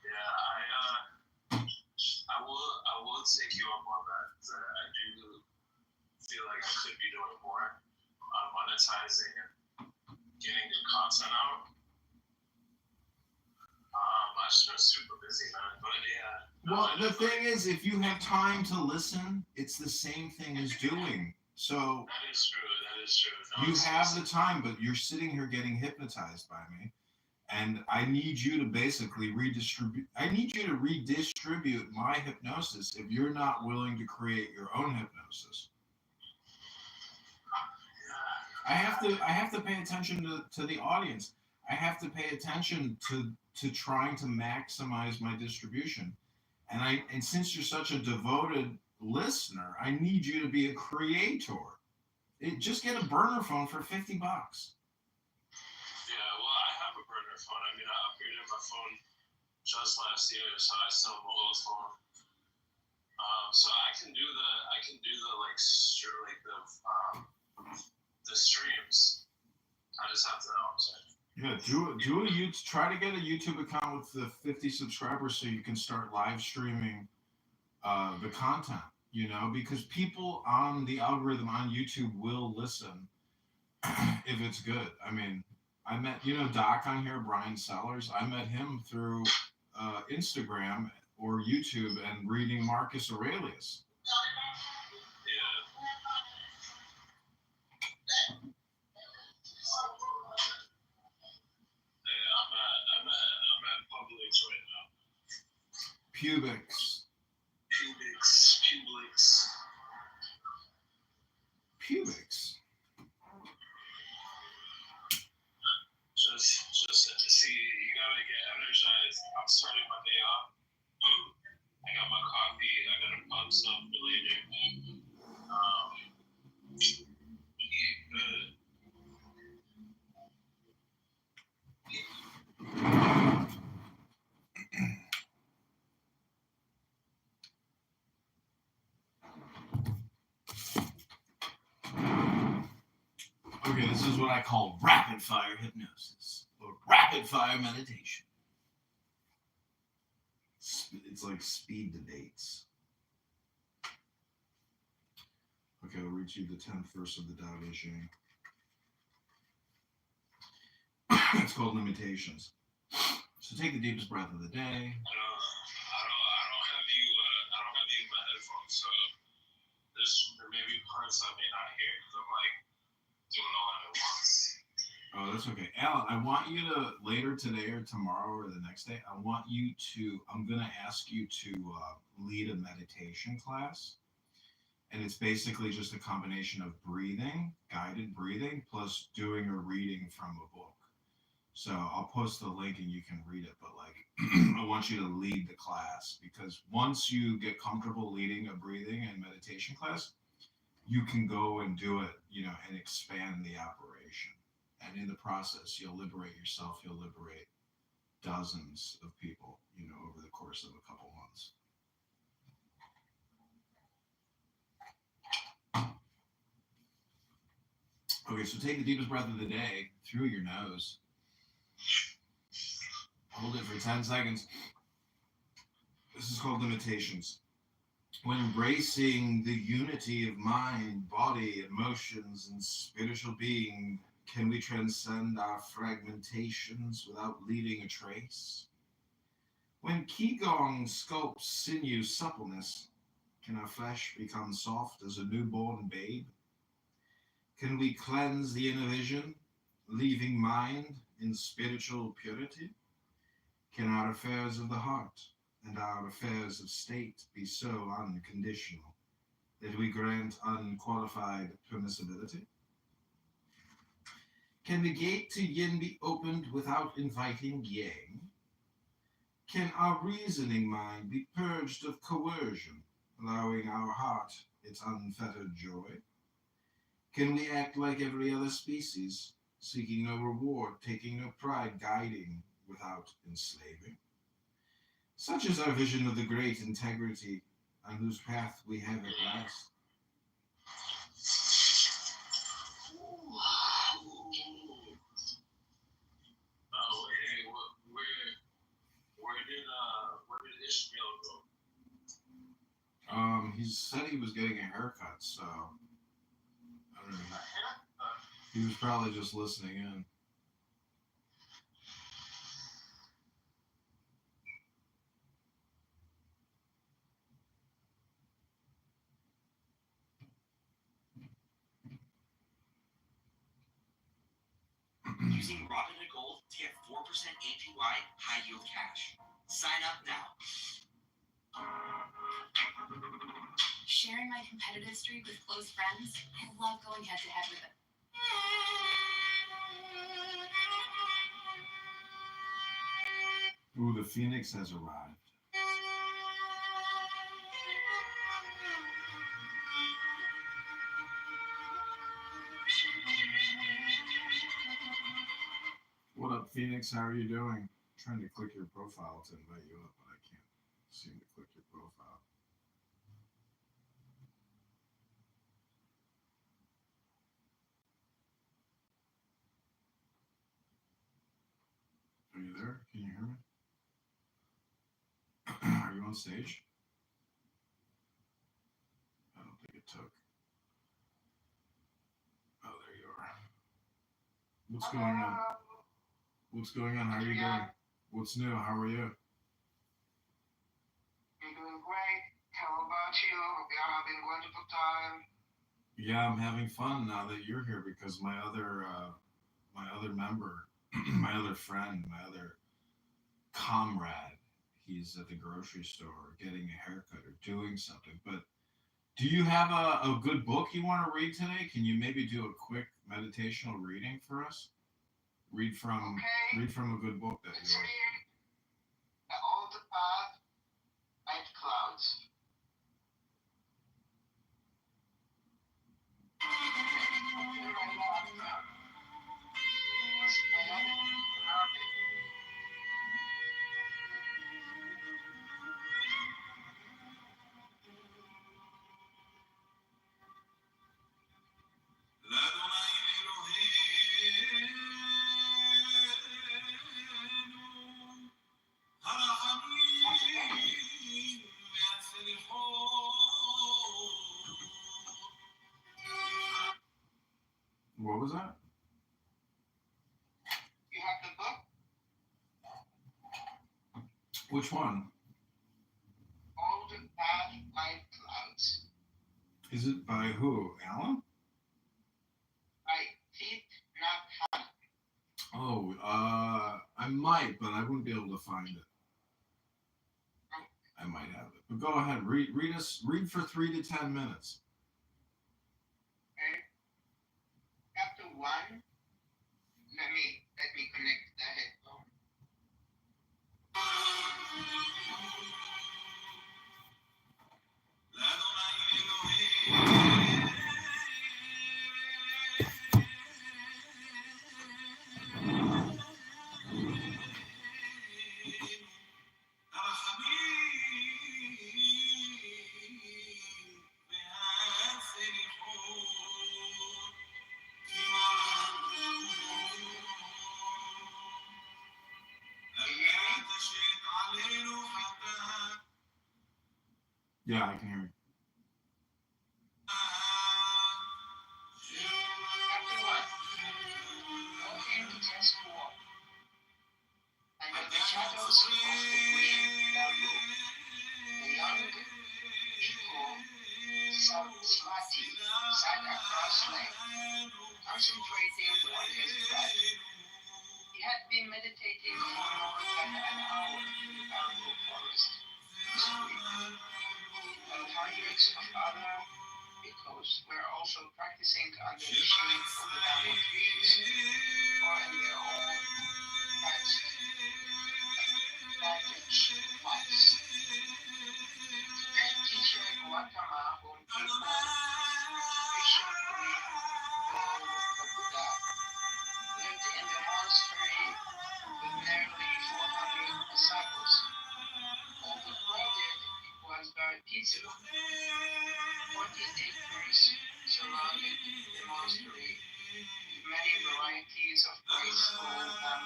Yeah, I will take you up on that. 'Cause I do feel like I could be doing more on monetizing and getting new content out. I just been super busy, man. But yeah. Well, the thing is, if you have time to listen, it's the same thing as doing. So That is true. That is true. No, you it's have the time, but you're sitting here getting hypnotized by me. And I need you to basically redistribute. I need you to redistribute my hypnosis if you're not willing to create your own hypnosis. I have to pay attention to the audience. I have to pay attention to trying to maximize my distribution. And since you're such a devoted listener, I need you to be a creator. Just get a burner phone for $50. Yeah, well, I have a burner phone. I mean, I upgraded my phone just last year, so I still have my old phone. So I can do the the streams. I just have to know. Yeah, try to get a YouTube account with the 50 subscribers so you can start live streaming the content. Because people on the algorithm on YouTube will listen if it's good. I mean, I met Doc on here, Brian Sellers. I met him through Instagram or YouTube and reading Marcus Aurelius. Pubics. Just see, you gotta get energized. I'm starting my day off. I got my coffee. I gotta pump stuff for later. Okay, this is what I call rapid fire hypnosis or rapid fire meditation. It's like speed debates. Okay, I'll read you the 10th verse of the Tao Te Ching. It's called Limitations. So take the deepest breath of the day. I don't have you in my headphones, so there may be parts I may not hear because I'm like doing all that at once. Oh, that's okay. Alan, I want you to, later today or tomorrow or the next day, I'm going to ask you to lead a meditation class. And it's basically just a combination of breathing, guided breathing, plus doing or reading from a book. So I'll post the link and you can read it. But I want you to lead the class, because once you get comfortable leading a breathing and meditation class, you can go and do it, and expand the operation. And in the process, you'll liberate yourself. You'll liberate dozens of people, over the course of a couple months. Okay, so take the deepest breath of the day through your nose. Hold it for 10 seconds. This is called Limitations. When embracing the unity of mind, body, emotions, and spiritual being, can we transcend our fragmentations without leaving a trace? When Qigong sculpts sinew suppleness, can our flesh become soft as a newborn babe? Can we cleanse the inner vision, leaving mind in spiritual purity? Can our affairs of the heart and our affairs of state be so unconditional that we grant unqualified permissibility? Can the gate to yin be opened without inviting yang? Can our reasoning mind be purged of coercion, allowing our heart its unfettered joy? Can we act like every other species, seeking no reward, taking no pride, guiding without enslaving? Such is our vision of the great integrity on whose path we have at last. Oh, hey, where did Ishmael go? He said he was getting a haircut, so I don't know. He was probably just listening in. Using Robinhood Gold to get 4% APY high yield cash. Sign up now. Sharing my competitive streak with close friends, I love going head to head with them. Ooh, the Phoenix has arrived. What up, Phoenix? How are you doing? I'm trying to click your profile to invite you up, but I can't seem to click your profile. Are you there? Can you hear me? Are you on stage? I don't think it took. Oh, there you are. What's going on? What's going on? How are you doing? What's new? How are you? I'm doing great. How about you? Hope y'all have been wonderful time. Yeah, I'm having fun now that you're here because my other member, my other friend, my other comrade, he's at the grocery store getting a haircut or doing something. But do you have a good book you want to read today? Can you maybe do a quick meditational reading for us? Read from a good book that Let's you like. read The Old Path, Night Clouds. What was that? You have the book? Which one? Old Path, Night Clouds. Is it by who? Alan? By Dittmann. Oh, I might, but I wouldn't be able to find it. I might have it. But go ahead, read for 3 to 10 minutes. Okay. Chapter 1. Let me connect the headphone. Yeah, I can hear you. Chapter 1. Okay, test 4. Under the shadows of the green bamboo, the young eagle Samsmati sat across length, concentrating on his breath. He had been meditating for more than an hour in the bamboo forest this week, while hundreds of other echoes were also practicing under the shade of the bamboo trees or in their own vantage points. Then teacher Gautama, whom Dittmann patiently kids of preschool and from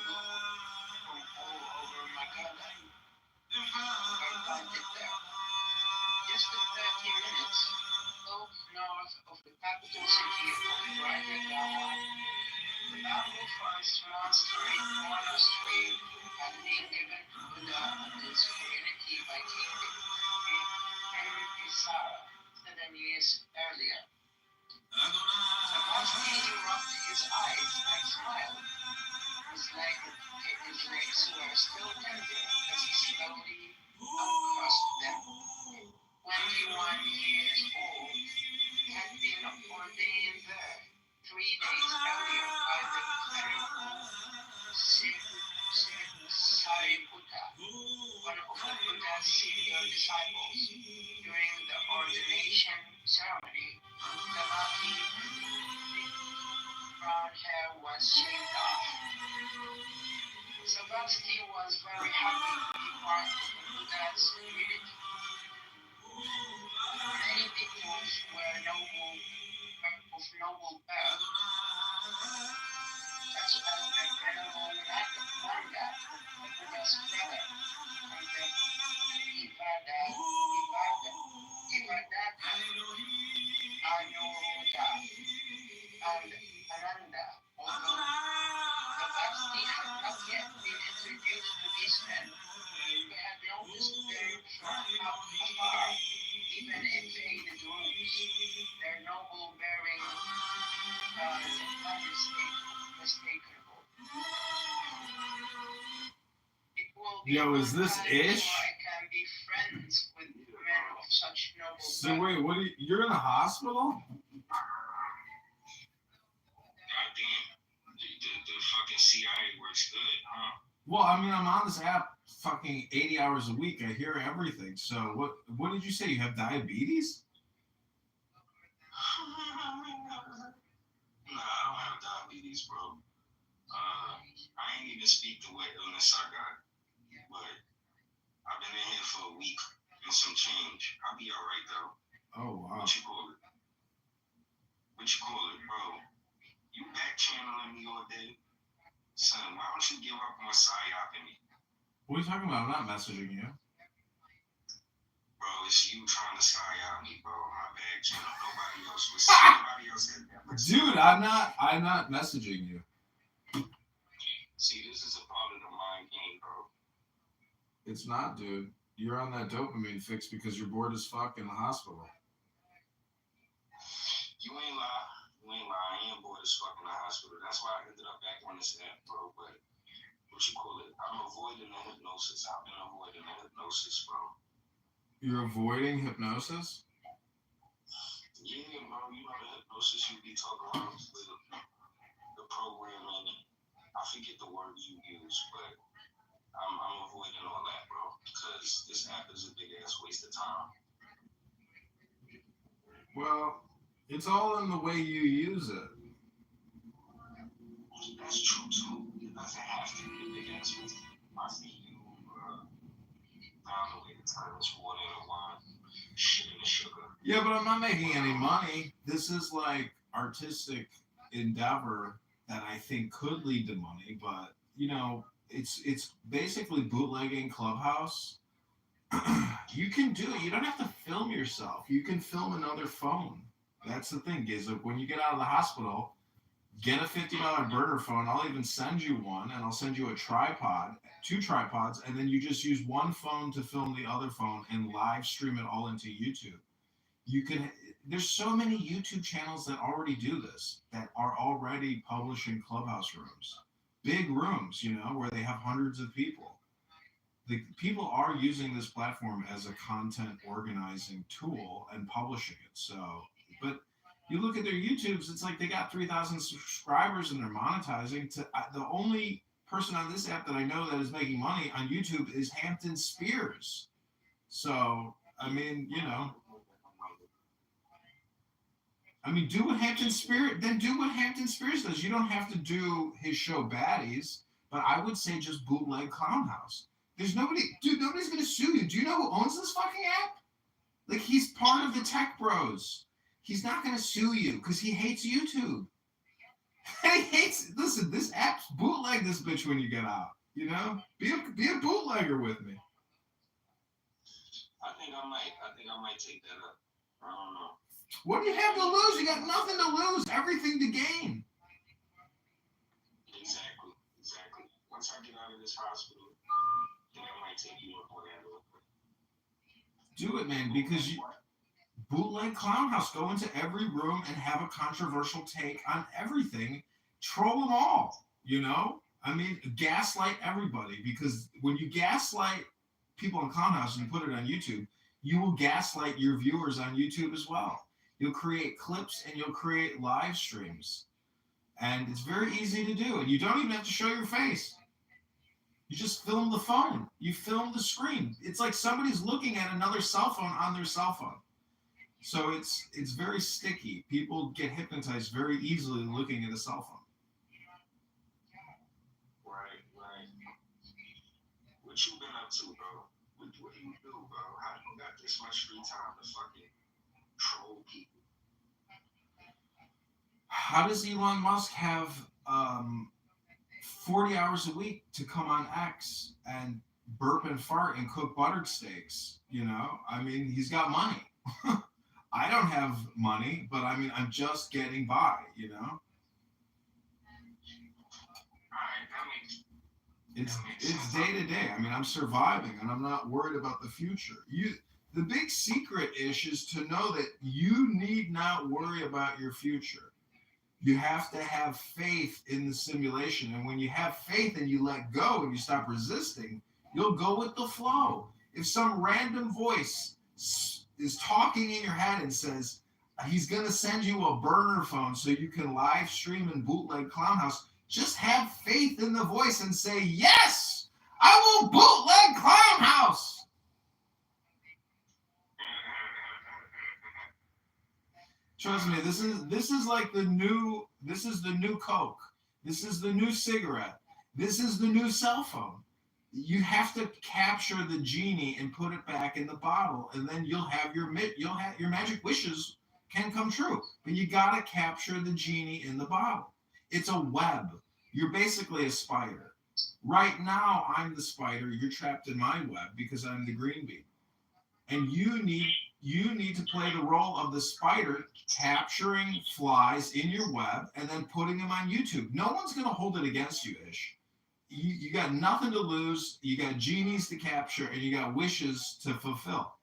all over Magellan. Are planted there. Just 30 minutes off north of the capital city of Bratislava, the bamboo forest runs straight monastery had been given to Buddha and his community by King Henry Pizarro 7 years earlier. Sebastian rubbed his eyes and smiled. His legs were still tender as he slowly uncrossed them. 21 years old, he had been ordained there 3 days earlier by the venerable Sariputta, one of the Buddha's senior disciples. During the ordination ceremony, Savati's brown hair was shaved off. Savati was very happy to be part of the Buddha's community. Many peoples were of noble birth, such as the venerable Nanda, the Buddha's brother, and the Ivadata, Anuruddha, and Ananda. Although Savati had not yet been introduced to these men, he had noticed them from afar, even in faded rooms. Their noble bearing was unmistakable. It will be Yo, is this Ish? I can be friends with men of such noble So wait, what? You're in a hospital? Goddamn. The fucking CIA works good, huh? Well, I mean, I'm on this app fucking 80 hours a week. I hear everything. So what did you say? You have diabetes? Nah, I don't have diabetes, bro. I ain't even speak to what illness I got, but I've been in here for a week and some change. I'll be alright though. Oh wow. What you call it, bro? You back channeling me all day, son. Why don't you give up on psyoping me? What are you talking about? I'm not messaging you. Bro, it's you trying to psyop me, bro. My bad channel. Nobody else was. Nobody else had that much. Dude, I'm not messaging you. See, this is a part of the mind game, bro. It's not, dude. You're on that dopamine fix because you're bored as fuck in the hospital. You ain't lie. I am bored as fuck in the hospital. That's why I ended up back on this app, bro. But what you call it? I'm avoiding the hypnosis. I've been avoiding the hypnosis, bro. You're avoiding hypnosis? Yeah, bro. You know the hypnosis you be talking about with the programming. I forget the word you use, but I'm avoiding all that, bro, because this app is a big ass waste of time. Well, it's all in the way you use it. That's true too. It doesn't have to be a big ass waste. I see you found a way to turn this water into wine, shit into sugar. Yeah, but I'm not making any money. This is like artistic endeavor that I think could lead to money, but you know, it's basically bootlegging Clubhouse. You can do it. You don't have to film yourself. You can film another phone. That's the thing, is like when you get out of the hospital, get a $50 burner phone. I'll even send you one, and I'll send you a tripod, 2 tripods, and then you just use one phone to film the other phone and live stream it all into YouTube. There's so many YouTube channels that already do this, that are already publishing Clubhouse rooms. Big rooms, you know, where they have hundreds of people. The people are using this platform as a content organizing tool and publishing it. So, but you look at their YouTubes, it's like they got 3,000 subscribers and they're monetizing. The only person on this app that I know that is making money on YouTube is Hampton Spears. So, I mean, you know, do what Hampton Spears does. You don't have to do his show Baddies, but I would say just bootleg Clownhouse. Nobody's going to sue you. Do you know who owns this fucking app? Like, he's part of the tech bros. He's not going to sue you because he hates YouTube. He hates. Listen, this app's bootleg this bitch when you get out. You know, be a bootlegger with me. I think I might take that up. I don't know. What do you have to lose? You got nothing to lose, everything to gain. Exactly. Once I get out of this hospital, then I might take you up on that real quick. Do it, man, because you bootleg clown house. Go into every room and have a controversial take on everything. Troll them all. You know, I mean, gaslight everybody, because when you gaslight people in clown house and you put it on YouTube, you will gaslight your viewers on YouTube as well. You'll create clips and you'll create live streams, and it's very easy to do. And you don't even have to show your face. You just film the phone. You film the screen. It's like somebody's looking at another cell phone on their cell phone. So it's very sticky. People get hypnotized very easily looking at a cell phone. Right. What you been up to, bro? What do you do, bro? How you got this much free time to fucking troll people? How does Elon Musk have 40 hours a week to come on X and burp and fart and cook buttered steaks? You know, I mean, he's got money. I don't have money, but I mean, I'm just getting by, you know? It's day to day. I mean, I'm surviving and I'm not worried about the future. The big secret is to know that you need not worry about your future. You have to have faith in the simulation. And when you have faith and you let go and you stop resisting, you'll go with the flow. If some random voice is talking in your head and says, he's going to send you a burner phone so you can live stream and bootleg Clown House, just have faith in the voice and say, yes, I will bootleg Clown House. Trust me, this is like the new Coke. This is the new cigarette. This is the new cell phone. You have to capture the genie and put it back in the bottle, and then you'll have your magic wishes can come true. But you gotta capture the genie in the bottle. It's a web. You're basically a spider. Right now, I'm the spider. You're trapped in my web because I'm the green bee. And you need to play the role of the spider, capturing flies in your web and then putting them on YouTube. No one's going to hold it against you, Ish. You got nothing to lose. You got genies to capture, and you got wishes to fulfill.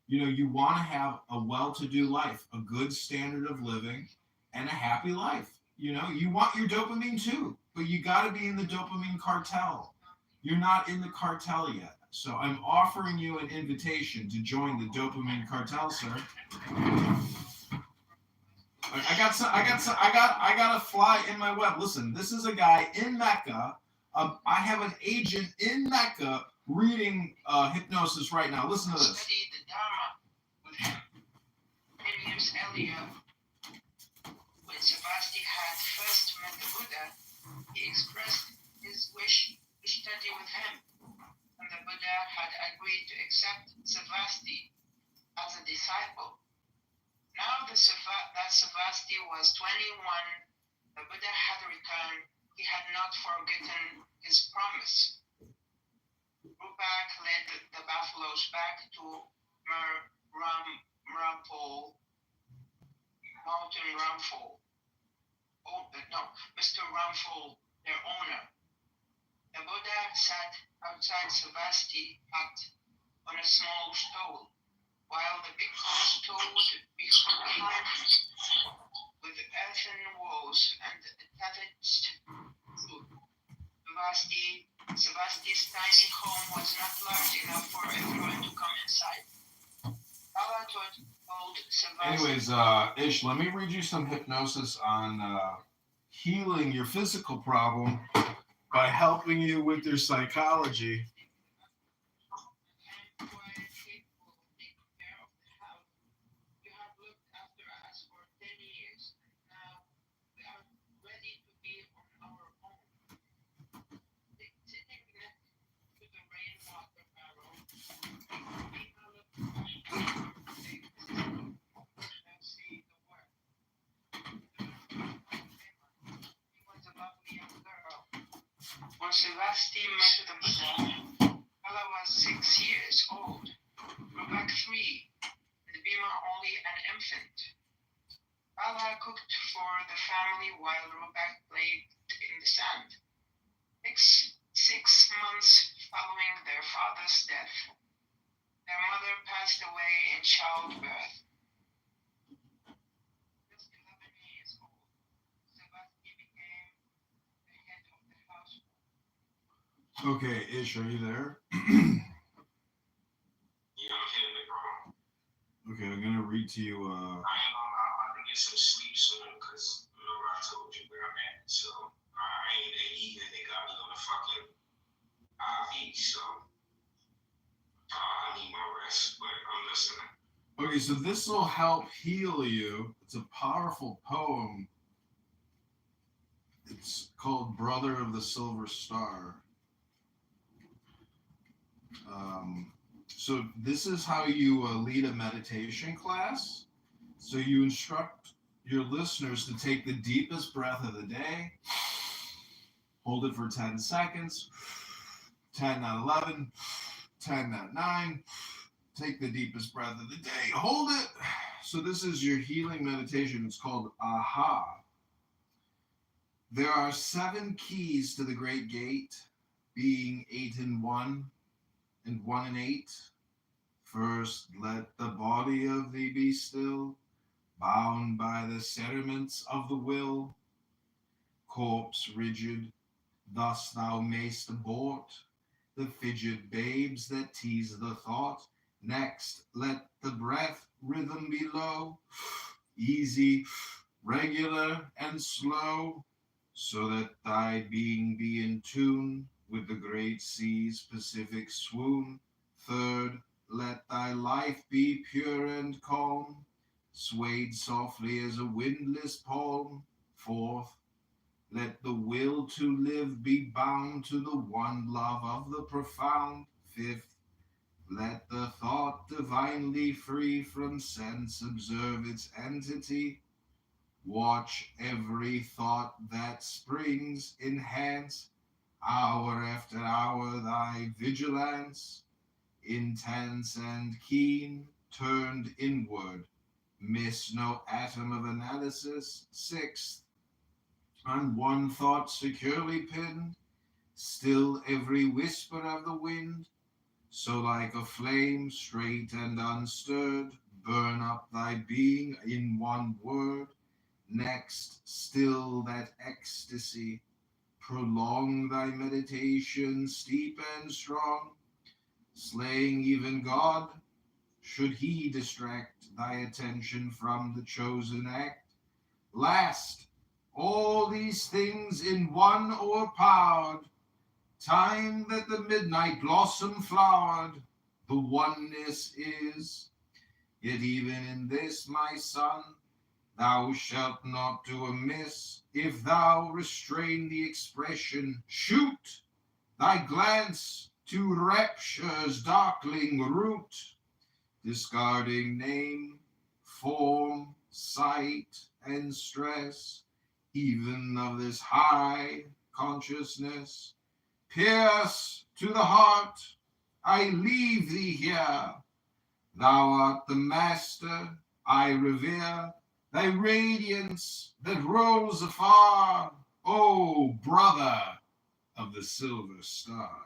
You know, you want to have a well-to-do life, a good standard of living, and a happy life. You know, you want your dopamine too, but you got to be in the dopamine cartel. You're not in the cartel yet. So I'm offering you an invitation to join the dopamine cartel, sir. I got a fly in my web. Listen, this is a guy in Mecca. I have an agent in Mecca reading hypnosis right now. Listen to this. Studied the Dharma with him. 10 years earlier, when Savasti had first met the Buddha, he expressed his wish to study with him. And the Buddha had agreed to accept Savasti as a disciple. Now that Savasti was 21, the Buddha had returned. He had not forgotten his promise. Rupak led the buffaloes back to Mountain Ramphal. Mr. Ramphal, their owner. The Buddha sat outside Savasti hut on a small stool, while the bhikkhus stood behind with earthen walls and attached food. Savasti's tiny home was not large enough for everyone to come inside. Baba told Savasti. Anyways, Ish, let me read you some hypnosis on healing your physical problem by helping you with your psychology. toen Sebastian met hem begon. Ella was 6 years old, Rebecca 3, and Bima only an infant. Ella cooked for the family while Rebecca played in the sand. 6 months following their father's death, their mother passed away in childbirth. Just 11 years old, Sebastian became the head of the household. Okay, Ish, are you there? Yeah, I'm hitting it, bro. Okay, I'm gonna read to you. I ain't gonna lie, I'm about to get some sleep soon because remember I told you where I'm at. So I ain't that even. They got me on the fucking IV. So I need my rest, but I'm listening. Okay, so this will help heal you. It's a powerful poem. It's called Brother of the Silver Star. So this is how you lead a meditation class. So you instruct your listeners to take the deepest breath of the day, hold it for 10 seconds, 10 at 11, 10 at 9, take the deepest breath of the day, hold it. So this is your healing meditation. It's called AHA. There are 7 keys to the Great Gate, being 8 and 1 and 1 and 8. First, let the body of thee be still, bound by the cerements of the will. Corpse rigid, thus thou mayst abort the fidget babes that tease the thought. Next, let the breath rhythm be low, easy, regular, and slow, so that thy being be in tune with the great sea's Pacific swoon. Third, let thy life be pure and calm, swayed softly as a windless palm. Fourth, let the will to live be bound to the one love of the profound. Fifth, let the thought divinely free from sense observe its entity. Watch every thought that springs, enhance hour after hour thy vigilance, intense and keen, turned inward, miss no atom of analysis. Sixth, on one thought securely pinned, still every whisper of the wind, so like a flame straight and unstirred, burn up thy being in one word. Next, still that ecstasy, prolong thy meditation steep and strong, slaying even God, should he distract thy attention from the chosen act. Last, all these things in one o'erpowered, time that the midnight blossom flowered, the oneness is. Yet even in this, my son, thou shalt not do amiss, if thou restrain the expression, shoot thy glance to rapture's darkling root, discarding name, form, sight, and stress, even of this high consciousness. Pierce to the heart, I leave thee here. Thou art the master, I revere, thy radiance that rolls afar, O brother of the silver star.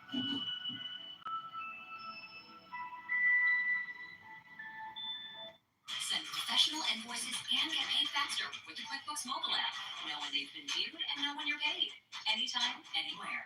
Send professional invoices and get paid faster with the QuickBooks mobile app. Know when they've been viewed and know when you're paid. Anytime, anywhere.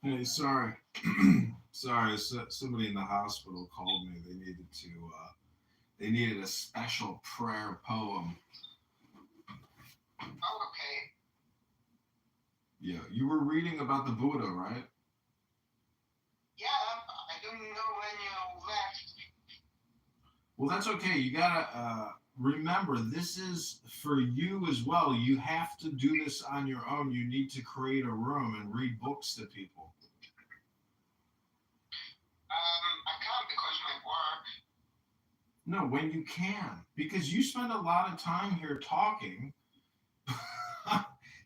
Hey, sorry. Sorry, somebody in the hospital called me. They needed a special prayer poem. Oh, okay. Yeah, you were reading about the Buddha, right? Yeah, I don't know when you left. Well, that's okay. You gotta remember, this is for you as well. You have to do this on your own. You need to create a room and read books to people. I can't because my work. No, when you can, because you spend a lot of time here talking.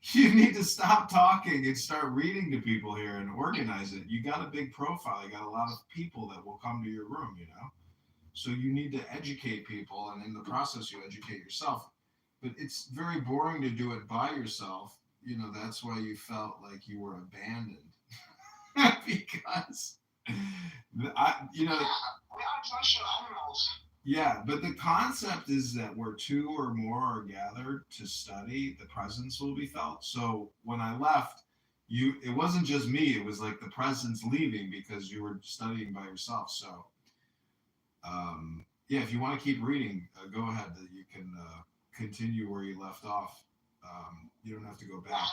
You need to stop talking and start reading to people here and organize it. You got a big profile. You got a lot of people that will come to your room, you know? So you need to educate people, and in the process, you educate yourself. But it's very boring to do it by yourself. You know, that's why you felt like you were abandoned. Because, We are social animals. Yeah, but the concept is that where two or more are gathered to study, the presence will be felt. So when I left, it wasn't just me, it was like the presence leaving because you were studying by yourself. So yeah, if you want to keep reading, go ahead. You can continue where you left off. You don't have to go back. Right?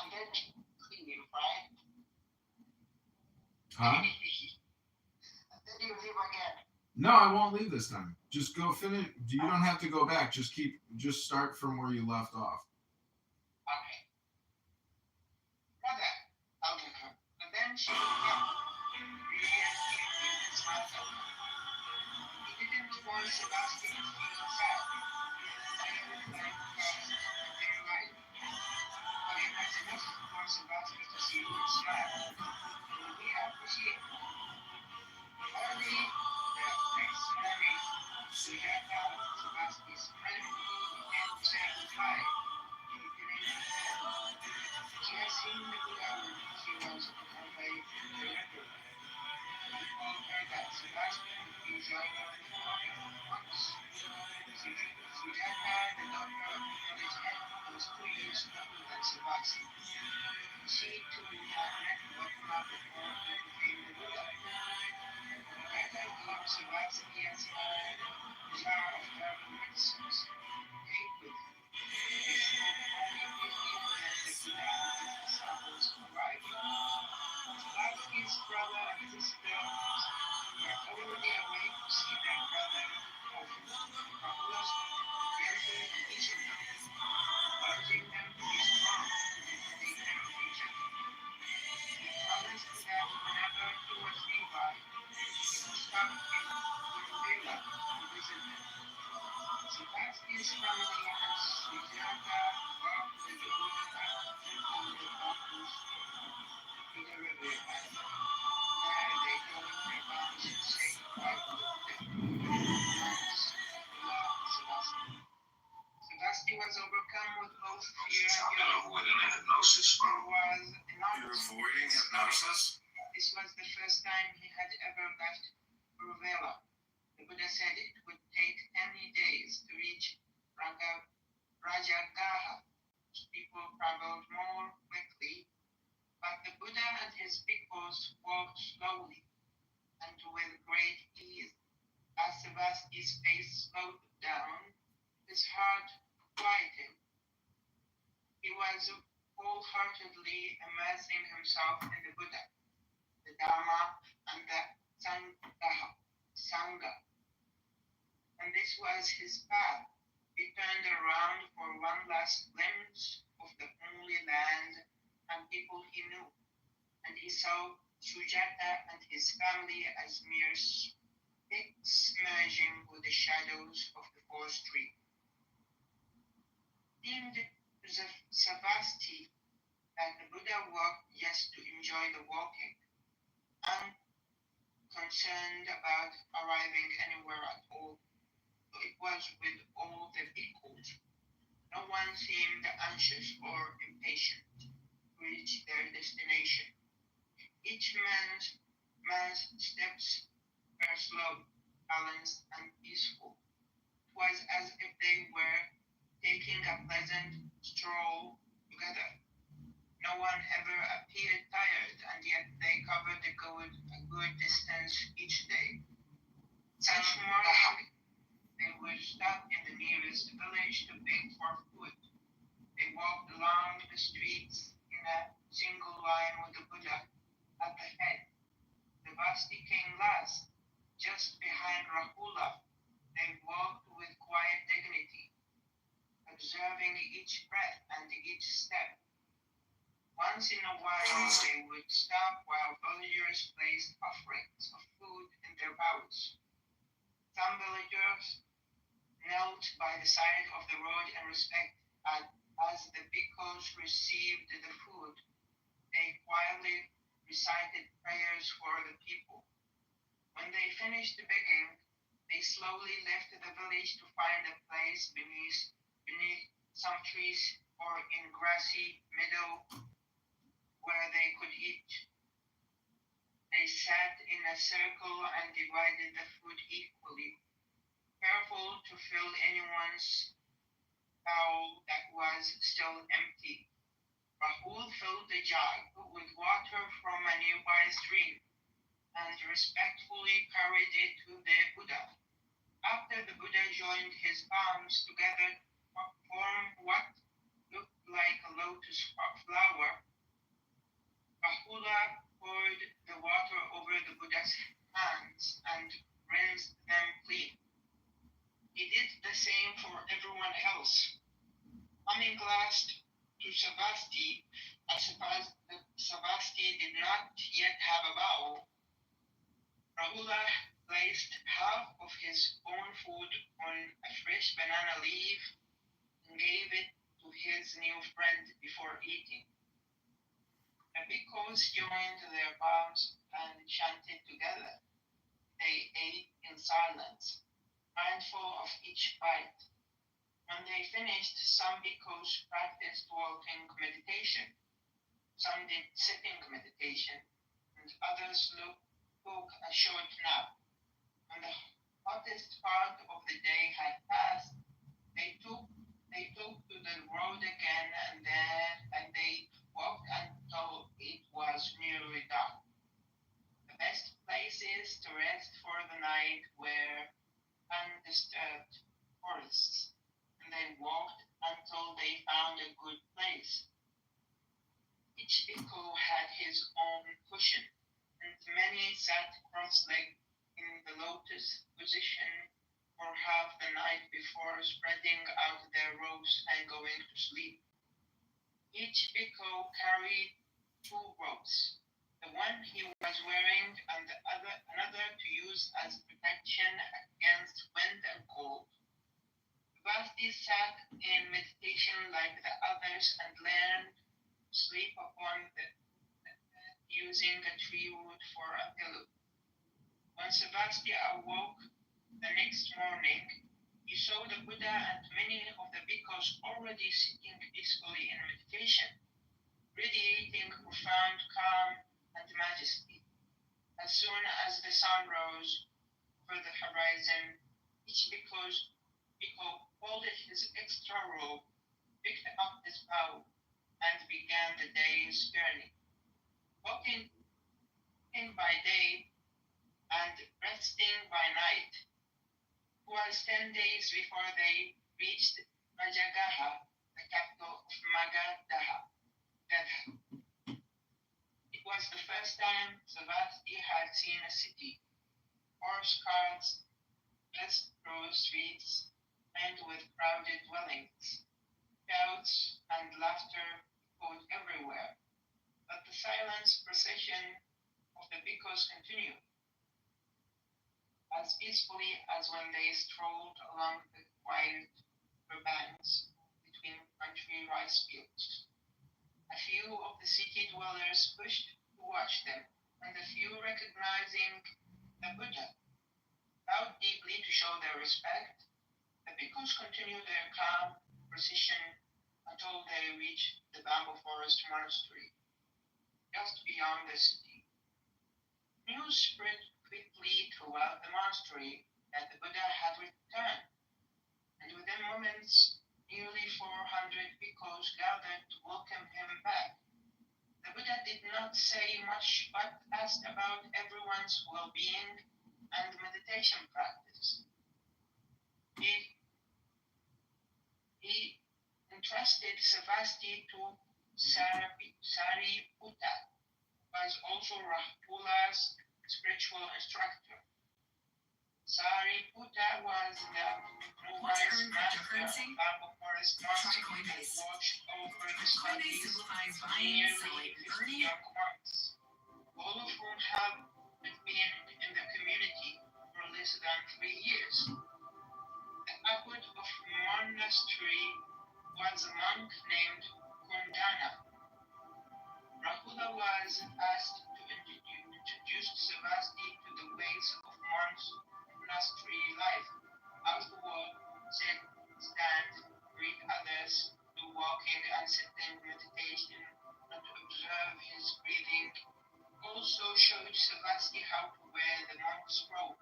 Huh? Then you leave again. No, I won't leave this time. Just go finish. You don't have to go back. Just start from where you left off. Okay. Brother, and then she he didn't want Sebastian to feel sad. I would like their life. But it was enough for Sebastian to see him smile. We appreciate it. Early the next morning, we got out of Sebastian's friend and said goodbye. She has seen the Buddha when she was on way to the river. We told her that Sebastian is younger than once. Sujata, the daughter of his head, was 2 years older than Sebastian. She too had met Gautama before he became the Buddha. Sujata taught Sebastian's jar of herbal medicines. Ate with him. This only 15 minutes the Buddha and his disciples arrived. Sebastian's brother and sister were already awake to see their brother home. Proposed gently to each of them, urging them to be strong and to take care of each other. He promised that whenever he was nearby, he would stop in Venezuela to visit them. Sebastian's family and Sujata walked to the Buddha on the doctors in the river bank. There they joined their vows to say goodbye to them. Sebastian was overcome with both fear and Avoiding hypnosis, bro. There was You're avoiding hypnosis? This was the first time he had ever left Ruvela. The Buddha said it would take 10 days to reach Rajagaha. People traveled more quickly But the Buddha and his bhikkhus walked slowly and with great ease. As Sebasti's pace slowed down, his heart quieted. He was wholeheartedly immersing himself in the Buddha, the Dharma, and the Sangha. And this was his path. He turned around for one last glimpse of the only land and people he knew, and he saw Sujata and his family as mere specks merging with the shadows of the forest tree. Deemed Savasti that the Buddha walked just to enjoy the walking, unconcerned about arriving anywhere at all. So it was with all the bhikkhus. No one seemed anxious or impatient to reach their destination. Each man's steps were slow, balanced, and peaceful. It was as if they were taking a pleasant stroll together. No one ever appeared tired, and yet they covered a good distance each day. Each morning, they would stop in the nearest village to beg for food. They walked along the streets in a single line with the Buddha at the head. The Vasti came last, just behind Rahula. They walked with quiet dignity, observing each breath and each step. Once in a while, they would stop while villagers placed offerings of food in their bowls. Some villagers knelt by the side of the road in respect, and as the bhikkhus received the food, they quietly recited prayers for the people. When they finished begging, they slowly left the village to find a place beneath some trees or in grassy meadow where they could eat. They sat in a circle and divided the food equally, careful to fill anyone's bowl that was still empty. Rahul filled the jug with water from a nearby stream and respectfully carried it to the Buddha. After the Buddha joined his palms together to form what looked like a lotus flower, Rahula poured the water over the Buddha's hands and rinsed them clean. He did the same for everyone else. Coming last to Savasti, as Savasti did not yet have a bowl, Rahula placed half of his own food on a fresh banana leaf and gave it to his new friend before eating. The bhikkhus joined their palms and chanted together. They ate in silence, mindful of each bite. When they finished, some bhikkhus practiced walking meditation. Some did sitting meditation, and others took a short nap. When the hottest part of the day had passed, they took to the road again, and they walked until it was nearly dark. The best places to rest for the night were undisturbed forests, and they walked until they found a good place. Each bhikkhu had his own cushion, and many sat cross-legged in the lotus position for half the night before spreading out their robes and going to sleep. Each bhikkhu carried two robes, the one he was wearing and another to use as protection against wind and cold. The Vastis sat in meditation like the others and learned to sleep upon using a tree wood for a pillow. When Sebastian awoke the next morning, he saw the Buddha and many of the bhikkhus already sitting peacefully in meditation, radiating profound calm and majesty. As soon as the sun rose over the horizon, each bhikkhu folded his extra robe, picked up his bow, and began the day's journey. walking in by day and resting by night. Twice 10 days before they reached Rajagaha, the capital of Magadha. It was the first time Savasti had seen a city. Horse carts, paved streets, and with crowded dwellings. Shouts and laughter echoed everywhere, but the silent procession of the bhikkhus continued, as peacefully as when they strolled along the quiet riverbanks between country rice fields. A few of the city dwellers pushed to watch them, and a few, recognizing the Buddha, bowed deeply to show their respect. The bhikkhus continued their calm procession until they reached the bamboo forest monastery, just beyond the city. News spread quickly throughout the monastery that the Buddha had returned, and within moments, nearly 400 bhikkhus gathered to welcome him back. The Buddha did not say much but asked about everyone's well-being and meditation practice. He entrusted Savasti to Sariputta, who was also Rahula's spiritual instructor. Sariputta was the novice master of Bamboo Forest Monastery that watched over the studies of nearly 50 young monks, all of whom have been in the community for less than 3 years. The abbot of monastery was a monk named Kundana. Rahula was asked to introduce Savasti to the ways of monastery life. Afterward, sit, stand, greet others, do walking and sitting meditation, and observe his breathing. Also showed Savasti how to wear the monk's robe,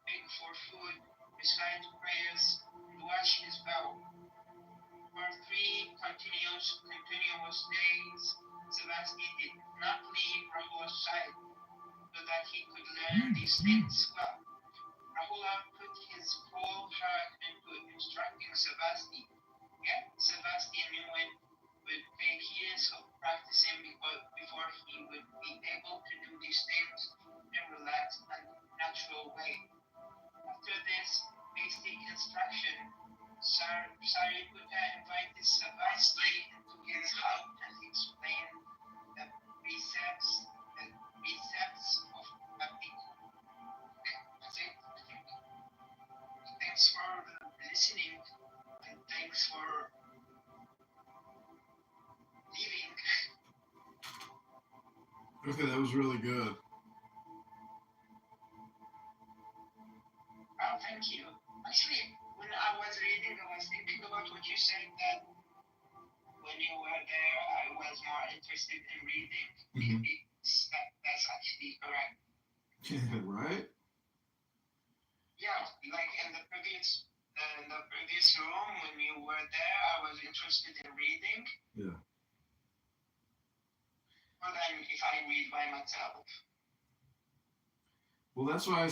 beg for food, recite prayers, and wash his bowl. For 3 continuous days, Savasti did not leave Rahula's side, so that he could learn these things well. Rahula put his whole heart into instructing Savasti, yet Savasti knew it would take years of practicing before he would be able to do these things in a relaxed and natural way. After this basic instruction, Sariputta invited Savasti into his house and explained the precepts of bhakti. That's it. Thanks for listening, and thanks for leaving. Okay, that was really good. Oh, thank you. Actually, when I was reading, I was thinking about what you said, that when you were there, I was more interested in reading. Mhm. That's actually correct. Right? Yeah, like in the previous room, when you were there, I was interested in reading. Yeah. But then if I read by myself. Well, that's why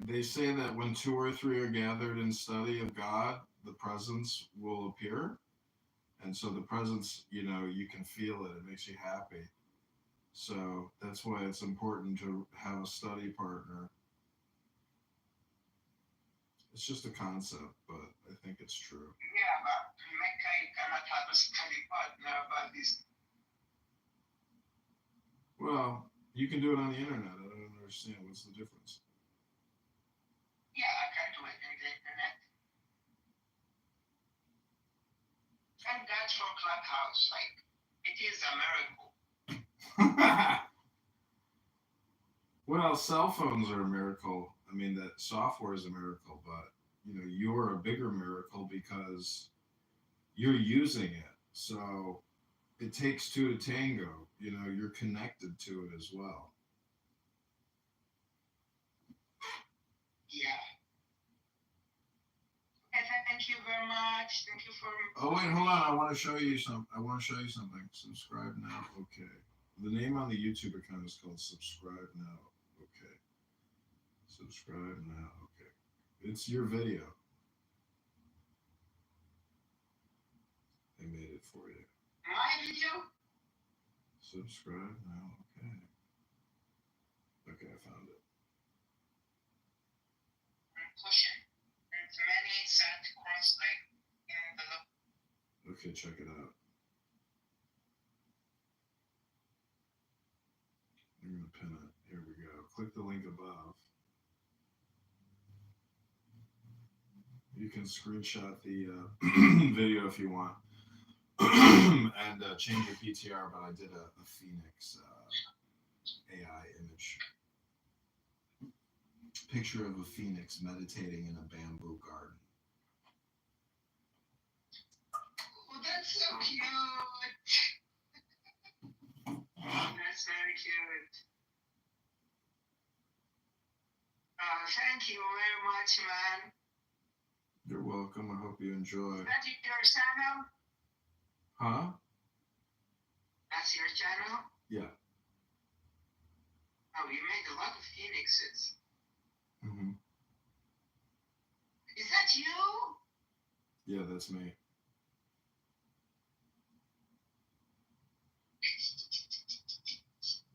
they say that when 2 or 3 are gathered in study of God, the presence will appear. And so the presence, you can feel it. It makes you happy. So that's why it's important to have a study partner. It's just a concept, but I think it's true. Yeah, but Mecca, you cannot have a study partner about this. Well, you can do it on the internet. I don't understand. What's the difference? Yeah, I can do it on the internet. Thank God for Clubhouse. Like, it is a miracle. Well, cell phones are a miracle. I mean, that software is a miracle, but you're a bigger miracle because you're using it. So it takes 2 to tango. You're connected to it as well. Yeah. Thank you very much. Thank you for. Oh wait, hold on. I want to show you something. Subscribe now. Okay. The name on the YouTube account is called Subscribe Now. Okay. Subscribe now. Okay. It's your video. I made it for you. My video? Subscribe now. Okay. Okay, I found it. I'm pushing. There's many set cross like in the Okay, check it out. I'm gonna pin it. Here we go. Click the link above. You can screenshot the video if you want, and change your PTR. But I did a Phoenix AI image picture of a phoenix meditating in a bamboo garden. Oh, that's so cute. That's very cute. Thank you very much, man. You're welcome. I hope you enjoy. Is that your channel? Huh? That's your channel? Yeah. Oh, you made a lot of phoenixes. Mm-hmm. Is that you? Yeah, that's me.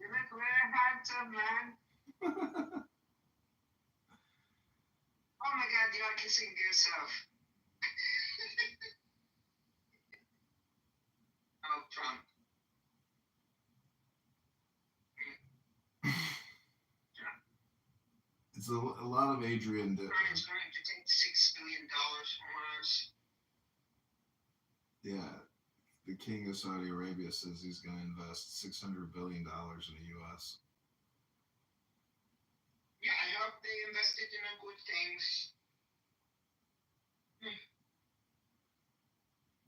You look very handsome, man. Oh my God, you are kissing yourself. Oh, Trump. It's a lot of Adrian Dittmann. Trump is going to take $6 billion from us. Yeah. The king of Saudi Arabia says he's going to invest $600 billion in the U.S. Yeah, I hope they invested in good things.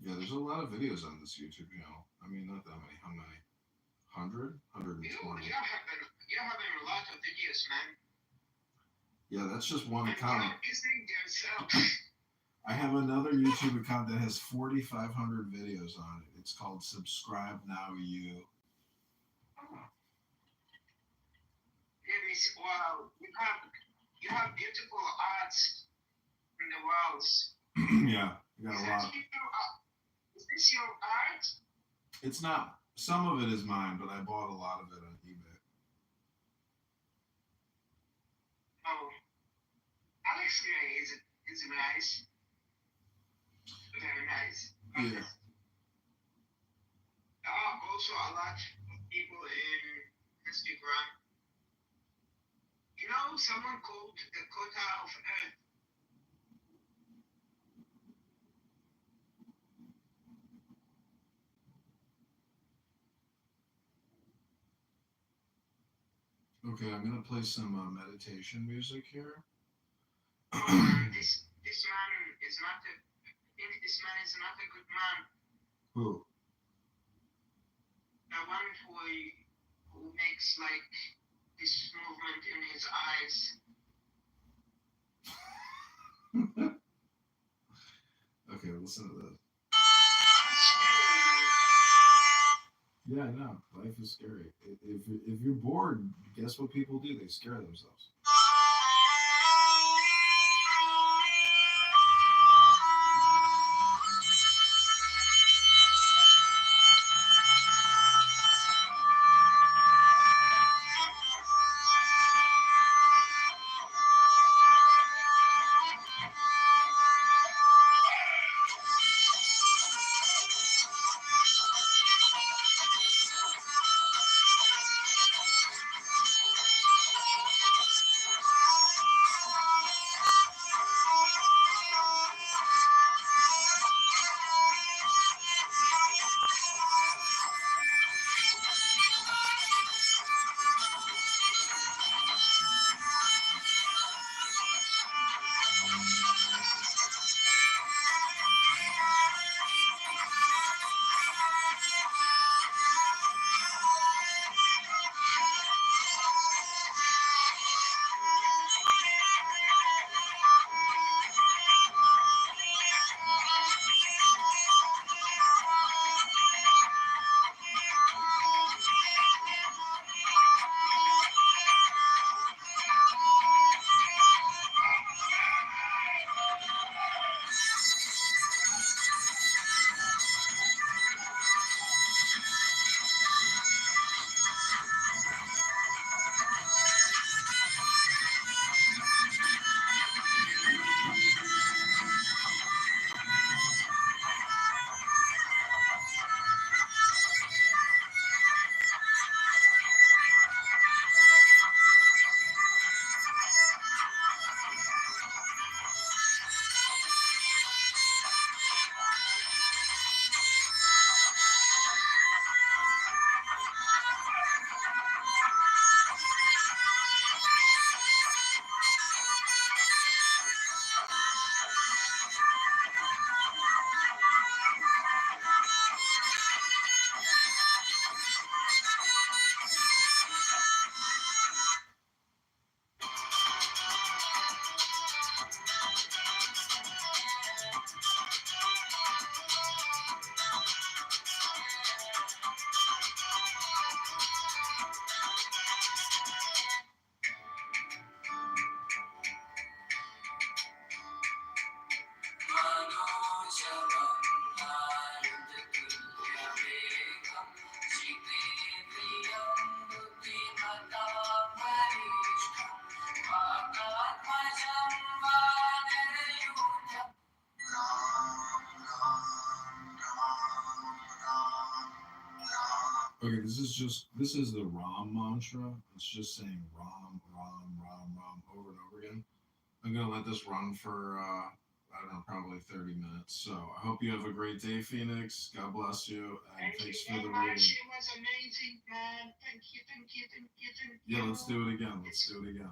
Yeah, there's a lot of videos on this YouTube channel. I mean, not that many. How many? 100? 120. You're having a lot of videos, man. Yeah, that's just one account. You're kissing yourself. I have another YouTube account that has 4,500 videos on it. It's called Subscribe Now You. Let me see. Wow, you have beautiful arts in the walls. Yeah, you got a lot. Is this your art? It's not. Some of it is mine, but I bought a lot of it on eBay. Oh, Alex Ray is nice. Very nice. Yeah. There are also a lot of people in Instagram. You know, someone called the quota of Earth. Okay, I'm gonna play some meditation music here. This man is not a. This man is not a good man. Who? The one who makes like this movement in his eyes. Okay, listen to this. Yeah, I know. Life is scary. If you're bored, guess what people do? They scare themselves. Okay, this is the Ram mantra. It's just saying Ram, Ram, Ram, Ram over and over again. I'm gonna let this run for I don't know, probably 30 minutes. So I hope you have a great day, Phoenix. God bless you, and Thank you thanks for so the much. reading. It was amazing, man. Thank you, thank you, thank you, thank you. Yeah, let's do it again. Let's do it again.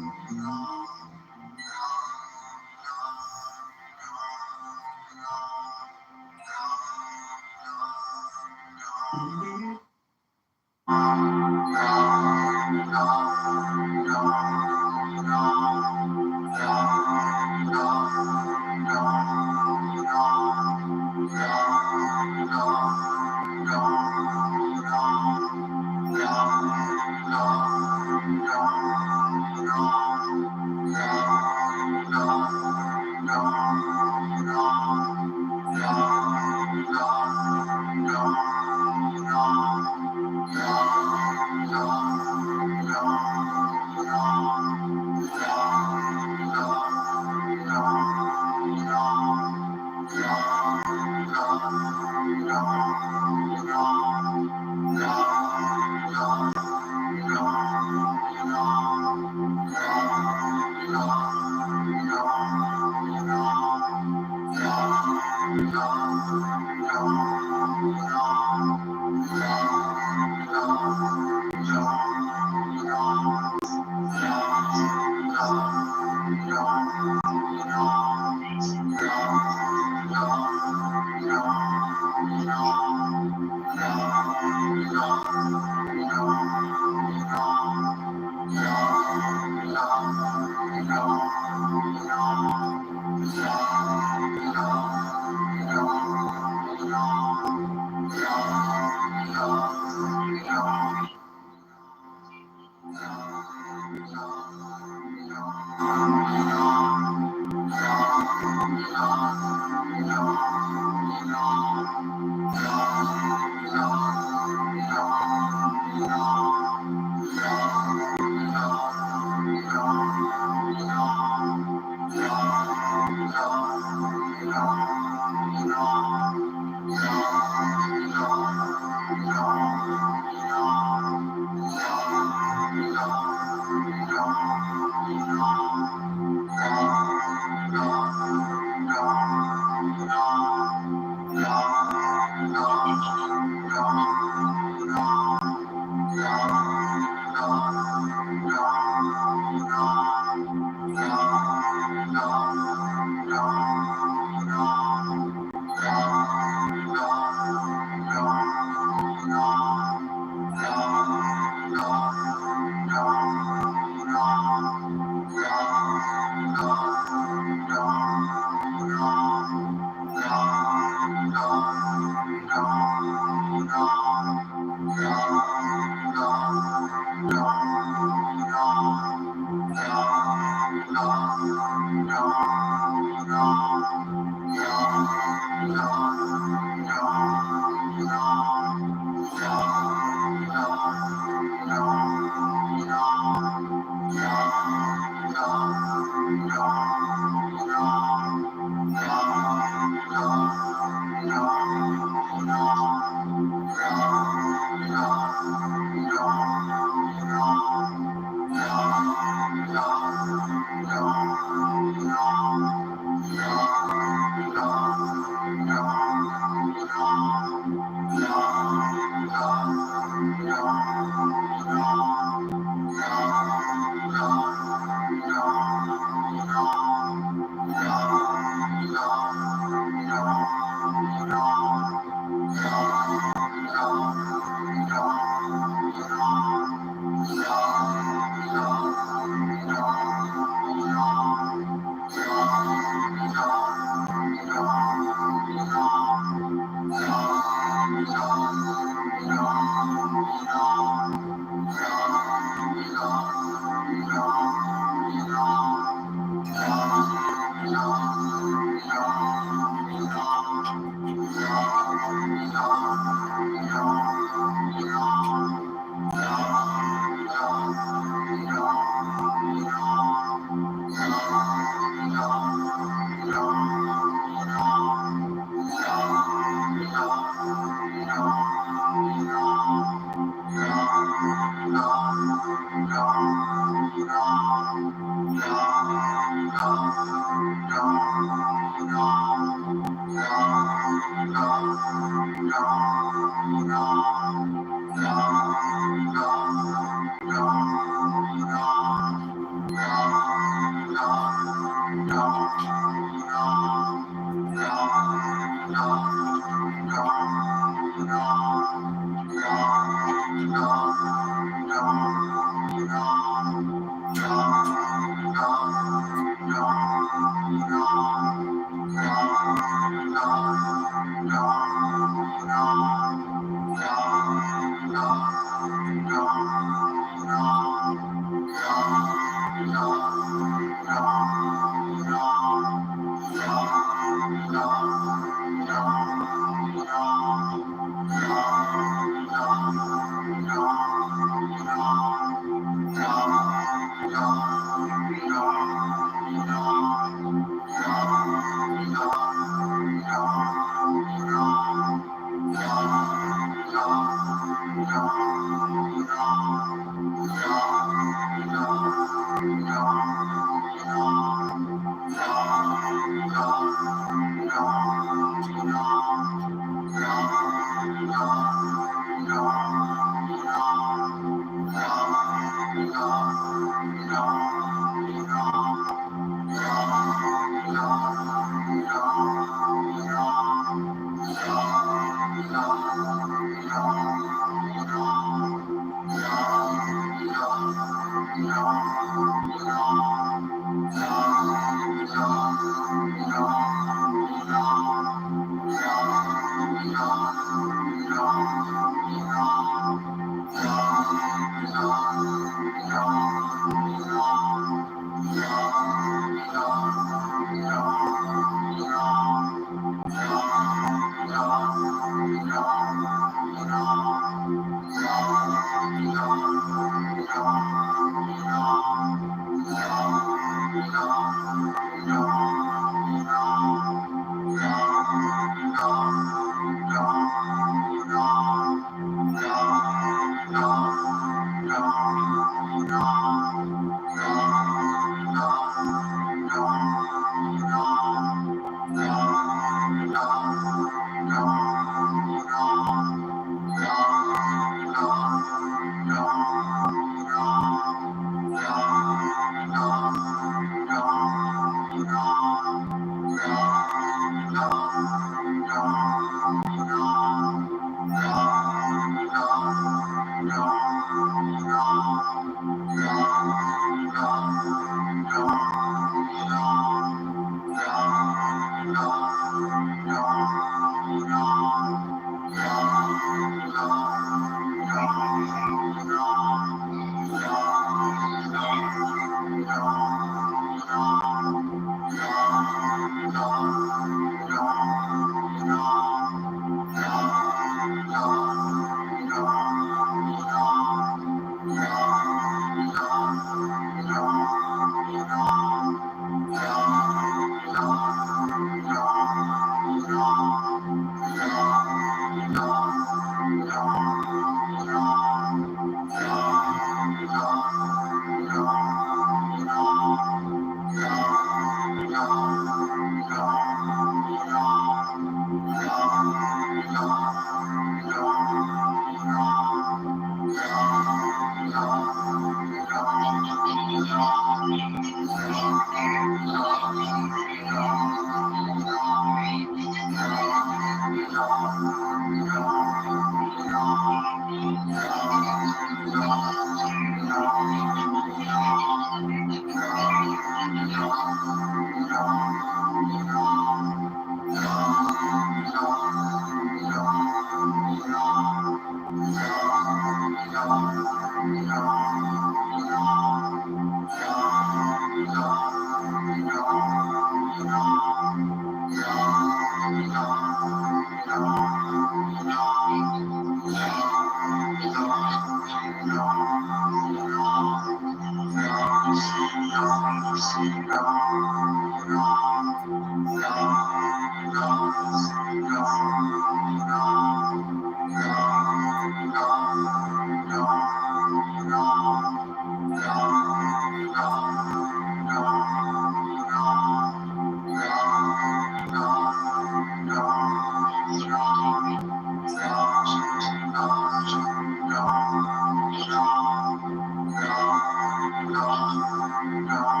2.5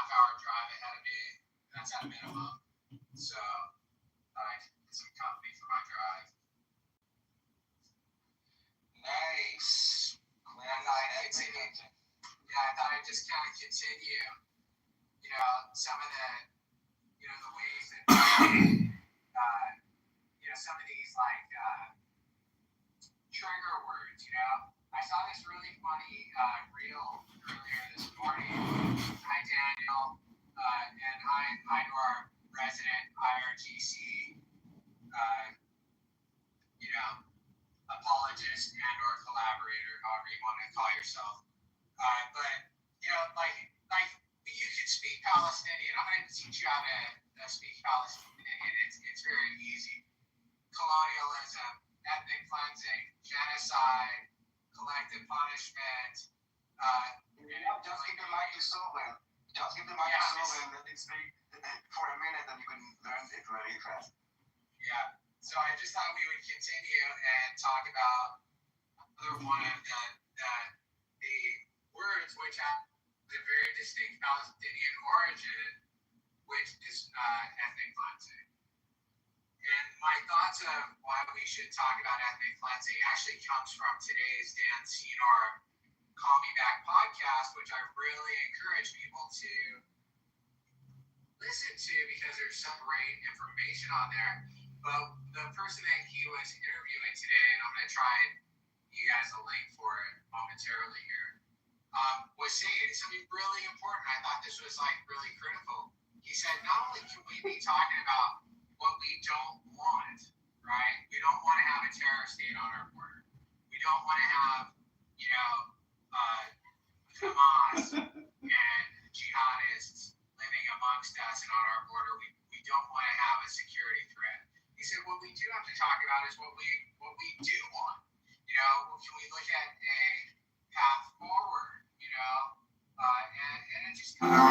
hour drive ahead of me. That's at a minimum. So I can get some company for my drive. Nice. I thought I'd just kind of continue, some of the, the ways that, some of these trigger words, I saw this really funny reel earlier this morning. Hi, Daniel, and hi to our resident IRGC, apologist and or collaborator, however you want to call yourself. But you can speak Palestinian. I'm going to teach you how to speak Palestinian. It's very easy. Colonialism, ethnic cleansing, genocide, collective punishment. Just give the mic to Sylvan. Just give the mic to Sylvan. Let it speak for a minute, and you can learn it really fast. Yeah. So I just thought we would continue and talk about Another one that the words which have a very distinct Palestinian origin, which is ethnic cleansing. And my thoughts of why we should talk about ethnic cleansing actually comes from today's Dan Senor Call Me Back podcast, which I really encourage people to listen to because there's some great information on there. But the person that he was interviewing today, and I'm going to try and you guys a link for it momentarily here, was saying something really important. I thought this was like really critical. He said, not only can we be talking about what we don't want, right? We don't want to have a terror state on our border. We don't want to have, Hamas and jihadists living amongst us and on our border. We don't want to have a security threat. He said, what we do have to talk about is what we do want. Can we look at a path forward? And it just comes as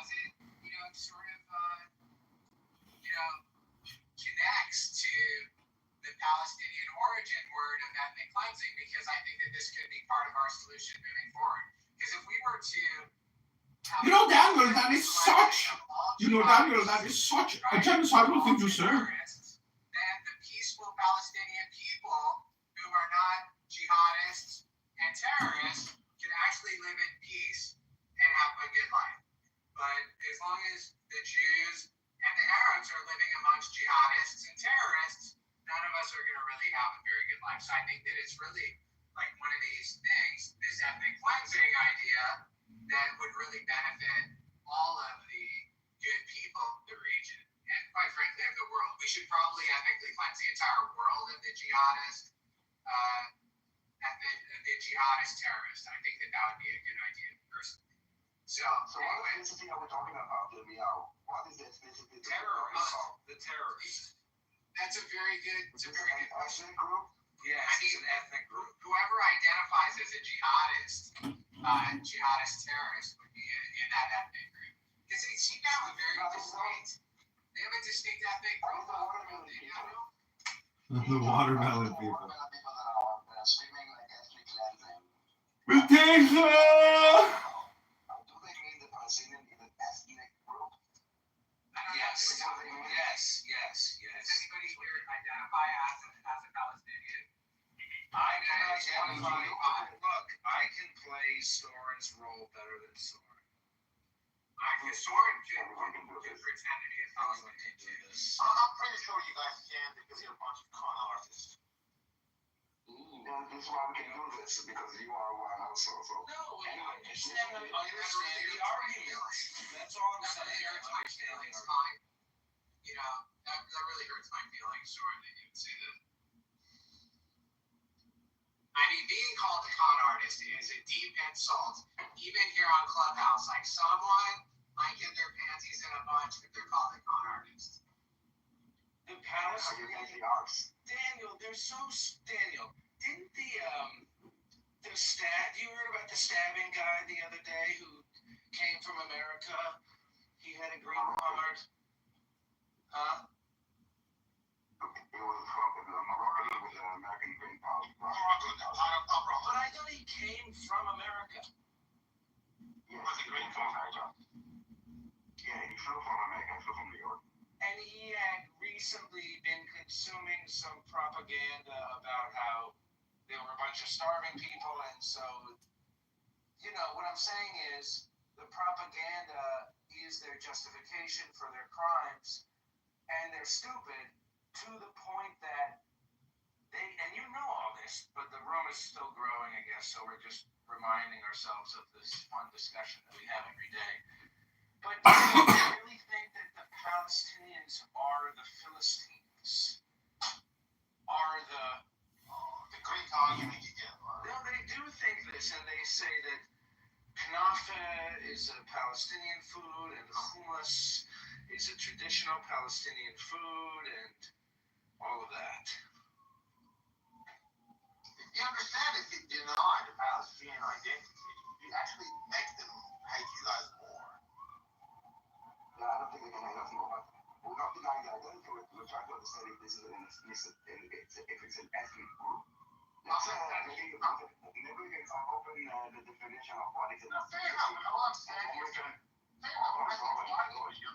it, sort of, connects to the Palestinian origin word of ethnic cleansing, because I think that this could be part of our solution moving forward. Because if we were to Daniel, that is such a genocidal thing to say. Then the peaceful Palestinian people who are not jihadists and terrorists can actually live in peace and have a good life. But as long as the Jews and the Arabs are living amongst jihadists and terrorists, none of us are going to really have a very good life. So I think that it's really like one of these things, this ethnic cleansing idea, that would really benefit all of the good people of the region and, quite frankly, of the world. We should probably ethnically cleanse the entire world of the jihadist terrorists. I think that would be a good idea, personally. So what ethnicity are we talking about? What is the ethnicity? The terrorists. That's a very good question. Group? Yes, it's an ethnic group. Whoever identifies as a jihadist terrorist would be in that ethnic group. Because they seem to have a very distinct ethnic profile. The watermelon people. Swimming like ethnic cleansing. With Tesla! Do they mean the Palestinian is an ethnic group? Yes. Does anybody here identify as a Palestinian? I can identify. Look, I can play Soren's role better than Soren. Soren can pretend to be a Palestinian. I'm pretty sure you guys can because you're a bunch of con artists. And this is why we can do this, because you are one also. So. No, I understand the arguments. That's all I'm saying. Understand the argument. That really hurts my feelings, Soren, that you would say that. I mean, being called a con artist is a deep insult, even here on Clubhouse. Like, someone might get their panties in a bunch if they're called a con artist. The Palestinian arts. Daniel, Daniel, didn't the you heard about the stabbing guy the other day who came from America? He had a green card. Huh? It was from Morocco with an American green card. But I thought he came from America. Yes, with a green card. Yeah, he flew from America. He flew from New York. And he had recently been consuming some propaganda about how there were a bunch of starving people, and so, what I'm saying is the propaganda is their justification for their crimes, and they're stupid to the point that and you know all this, but the room is still growing, I guess, so we're just reminding ourselves of this fun discussion that we have every day. But do you really think that the Palestinians are the Philistines? Are the Greek argument again? No, they do think this, and they say that knafe is a Palestinian food, and hummus is a traditional Palestinian food, and all of that. If you understand, if you deny the Palestinian identity, you actually make them hate you guys more. Yeah, I don't think they can hate us more. We're not denying the identity. We're trying understand if this is an if it's an ethnic group. Maybe we can open the definition of what is an ethnic group.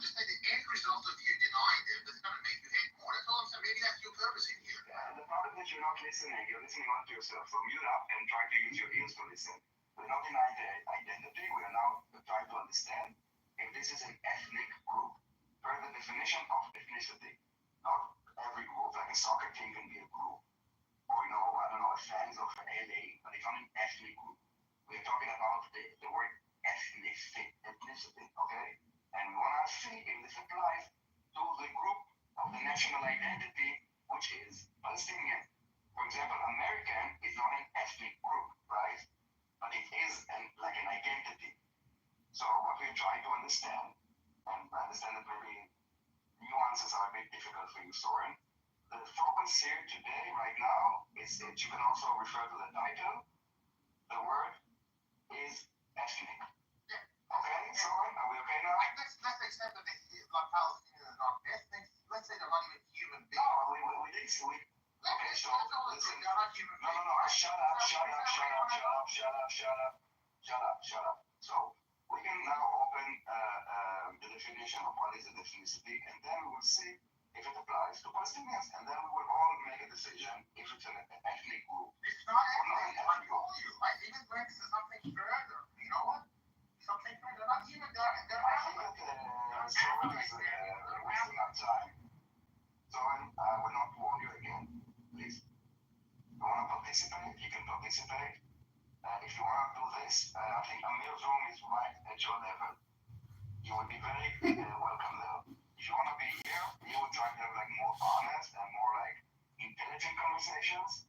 Just like the end result of you denying them that's going to make you hate more. That's all I'm saying. Maybe that's your purpose in here. Yeah, the problem is you're not listening. You're listening only to yourself. So mute up and try to use your ears to listen. We're not denying the identity. We are now trying to understand if this is an ethnic group. Per the definition of ethnicity, not every group, like a soccer team can be a group. Or, I don't know, fans of LA, but it's not an ethnic group. We're talking about the word ethnicity, okay? And we want to see if this applies to the group of the national identity, which is Palestinian. For example, American is not an ethnic group, right? But it is like an identity. So what we're trying to understand, and I understand that maybe nuances are a bit difficult for you, Soren. The focus here today, right now, is that you can also refer to the title. The word is ethnic. Yeah. Okay, Soren, are we okay now? Let's accept that like Palestinians are not ethnic. Let's say they're not even human beings. No, we did see. Okay, so listen. They're not human beings. No. Shut up. So we can now open the definition of what is an ethnicity, and then we will see if it applies to Palestinians, and then we will all make a decision if it's an ethnic group. It's not ethnic. I told you. I even went to something further. You know what? Something further. They're not even there. They're I think that Soren is wasting our time. Soren, I will not warn you again. Please. You want to participate? You can participate. If you want to do this, I think Amir's room is right at your level. You will be very welcome there. If you want to be here, you will try to have like more honest and more like intelligent conversations.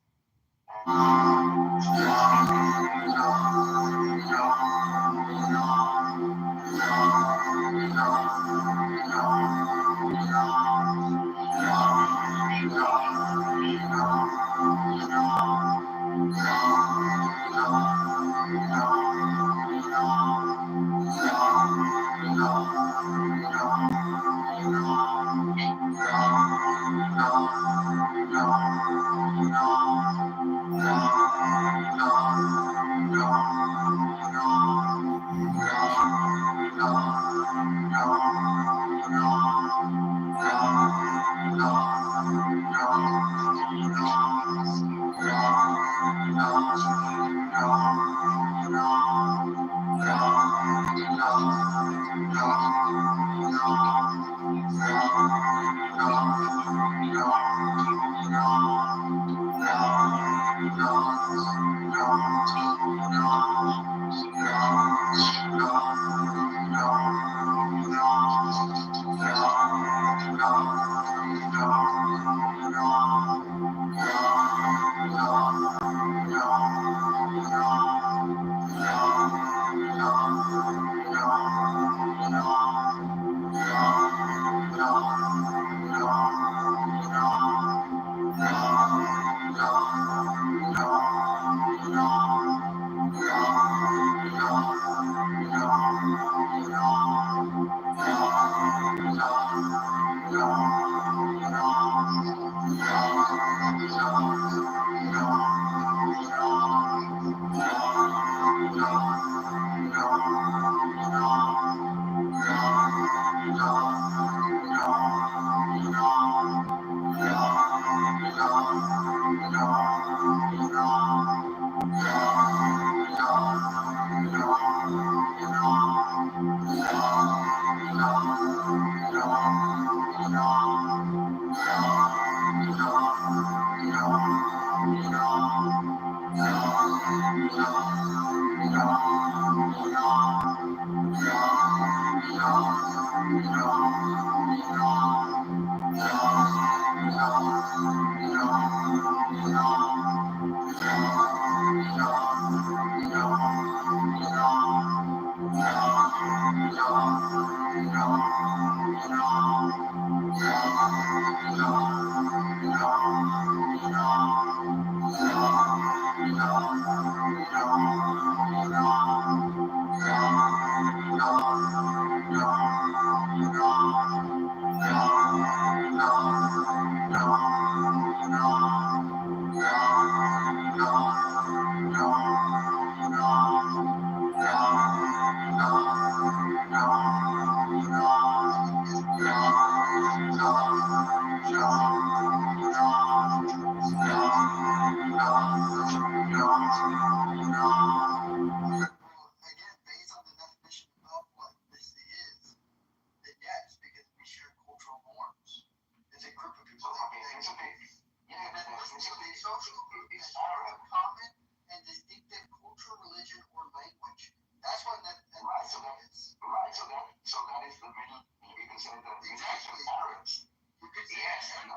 is a common and distinctive culture, religion, or language. That's what that right. So that is right. So that is the middle. You can say that exactly parents. You could say yes, and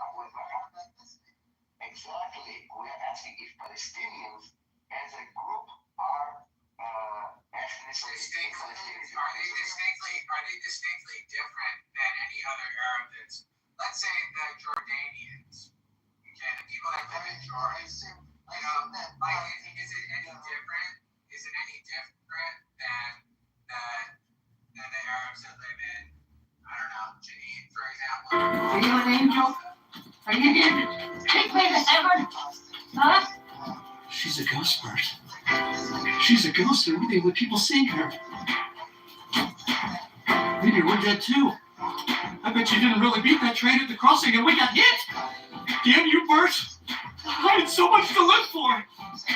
exactly. We are asking if Palestinians as a group are ethnically are they distinctly different than any other Arab that's, let's say, the Jordanians, okay, the people that live in Jordan, is it any different? Is it any different than the Arabs that live in, I don't know, Janine, for example? Are you an angel? Are you here to take me to heaven? Huh? She's a ghost bird. She's a ghost, and everything when people see her. Maybe we're dead too. I bet you didn't really beat that train at the crossing and we got hit. Damn you, Bert. I had so much to live for.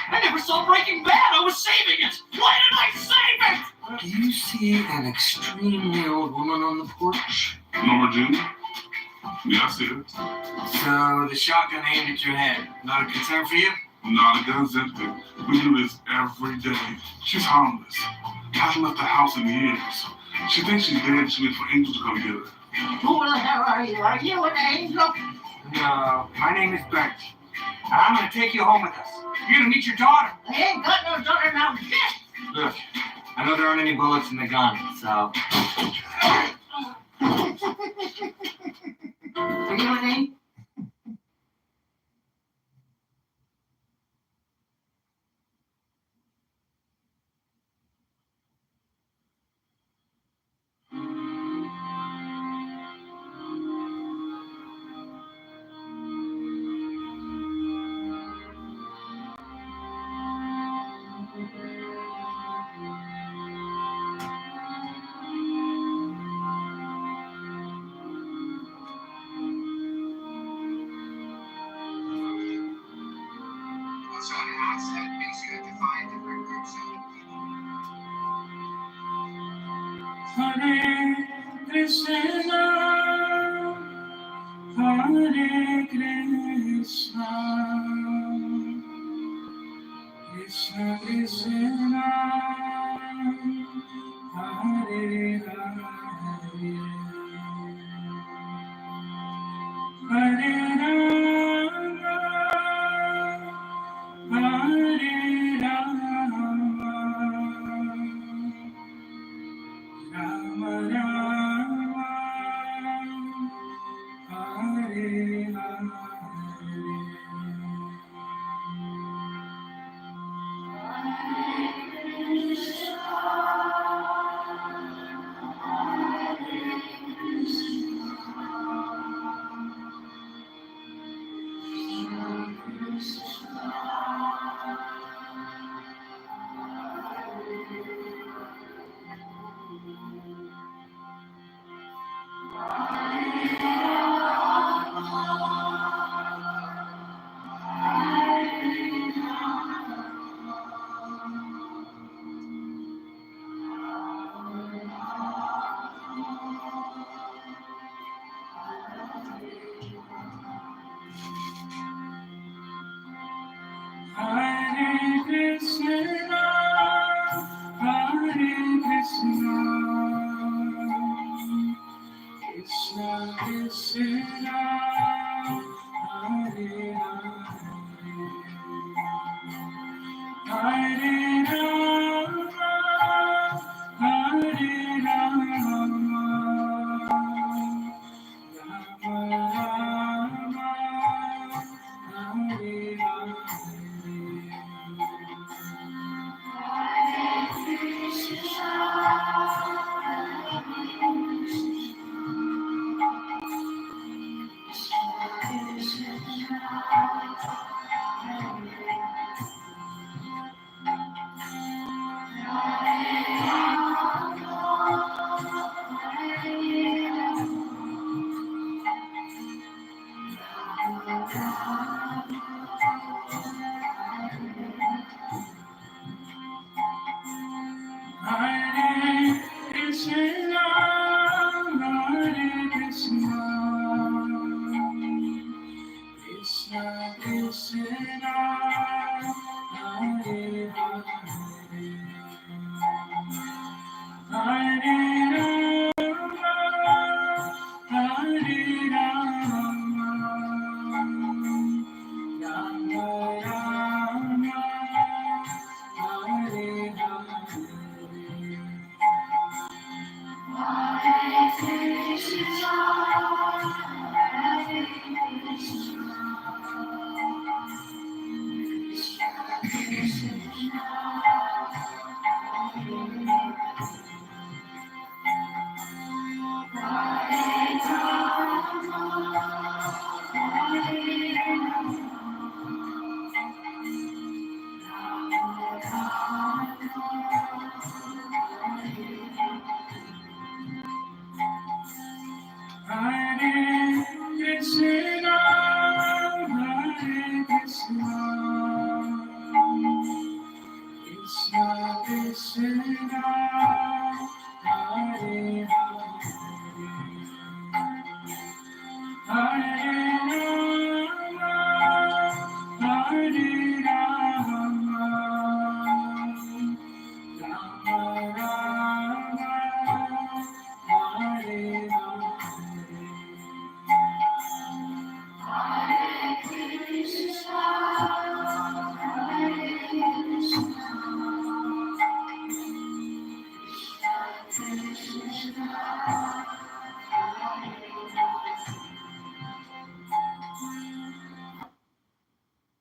I never saw Breaking Bad. I was saving it. Why did I save it? Do you see an extremely old woman on the porch? No, Virginia? Yeah, I see it. So the shotgun aimed at your head. Not a concern for you? Nah, the gun's empty. We do this every day. She's harmless. Hasn't left the house in years. She thinks she's dead and she waits for angels to come get her. Who the hell are you? Are you an angel? No, my name is Bert. I'm gonna take you home with us. You're gonna meet your daughter. I ain't got no daughter now. Shit! Look, I know there aren't any bullets in the gun, so. Are you an angel? So in that makes you define different groups of people. Hare Krishna, Hare Krishna, Krishna Krishna, Hare Hare, Hare Rama, Hare Rama, Rama Rama, Hare Hare. Hare Krishna, Hare Krishna, Krishna Krishna, Hare Hare, Hare Rama, Hare Rama, Rama Rama, Hare Hare.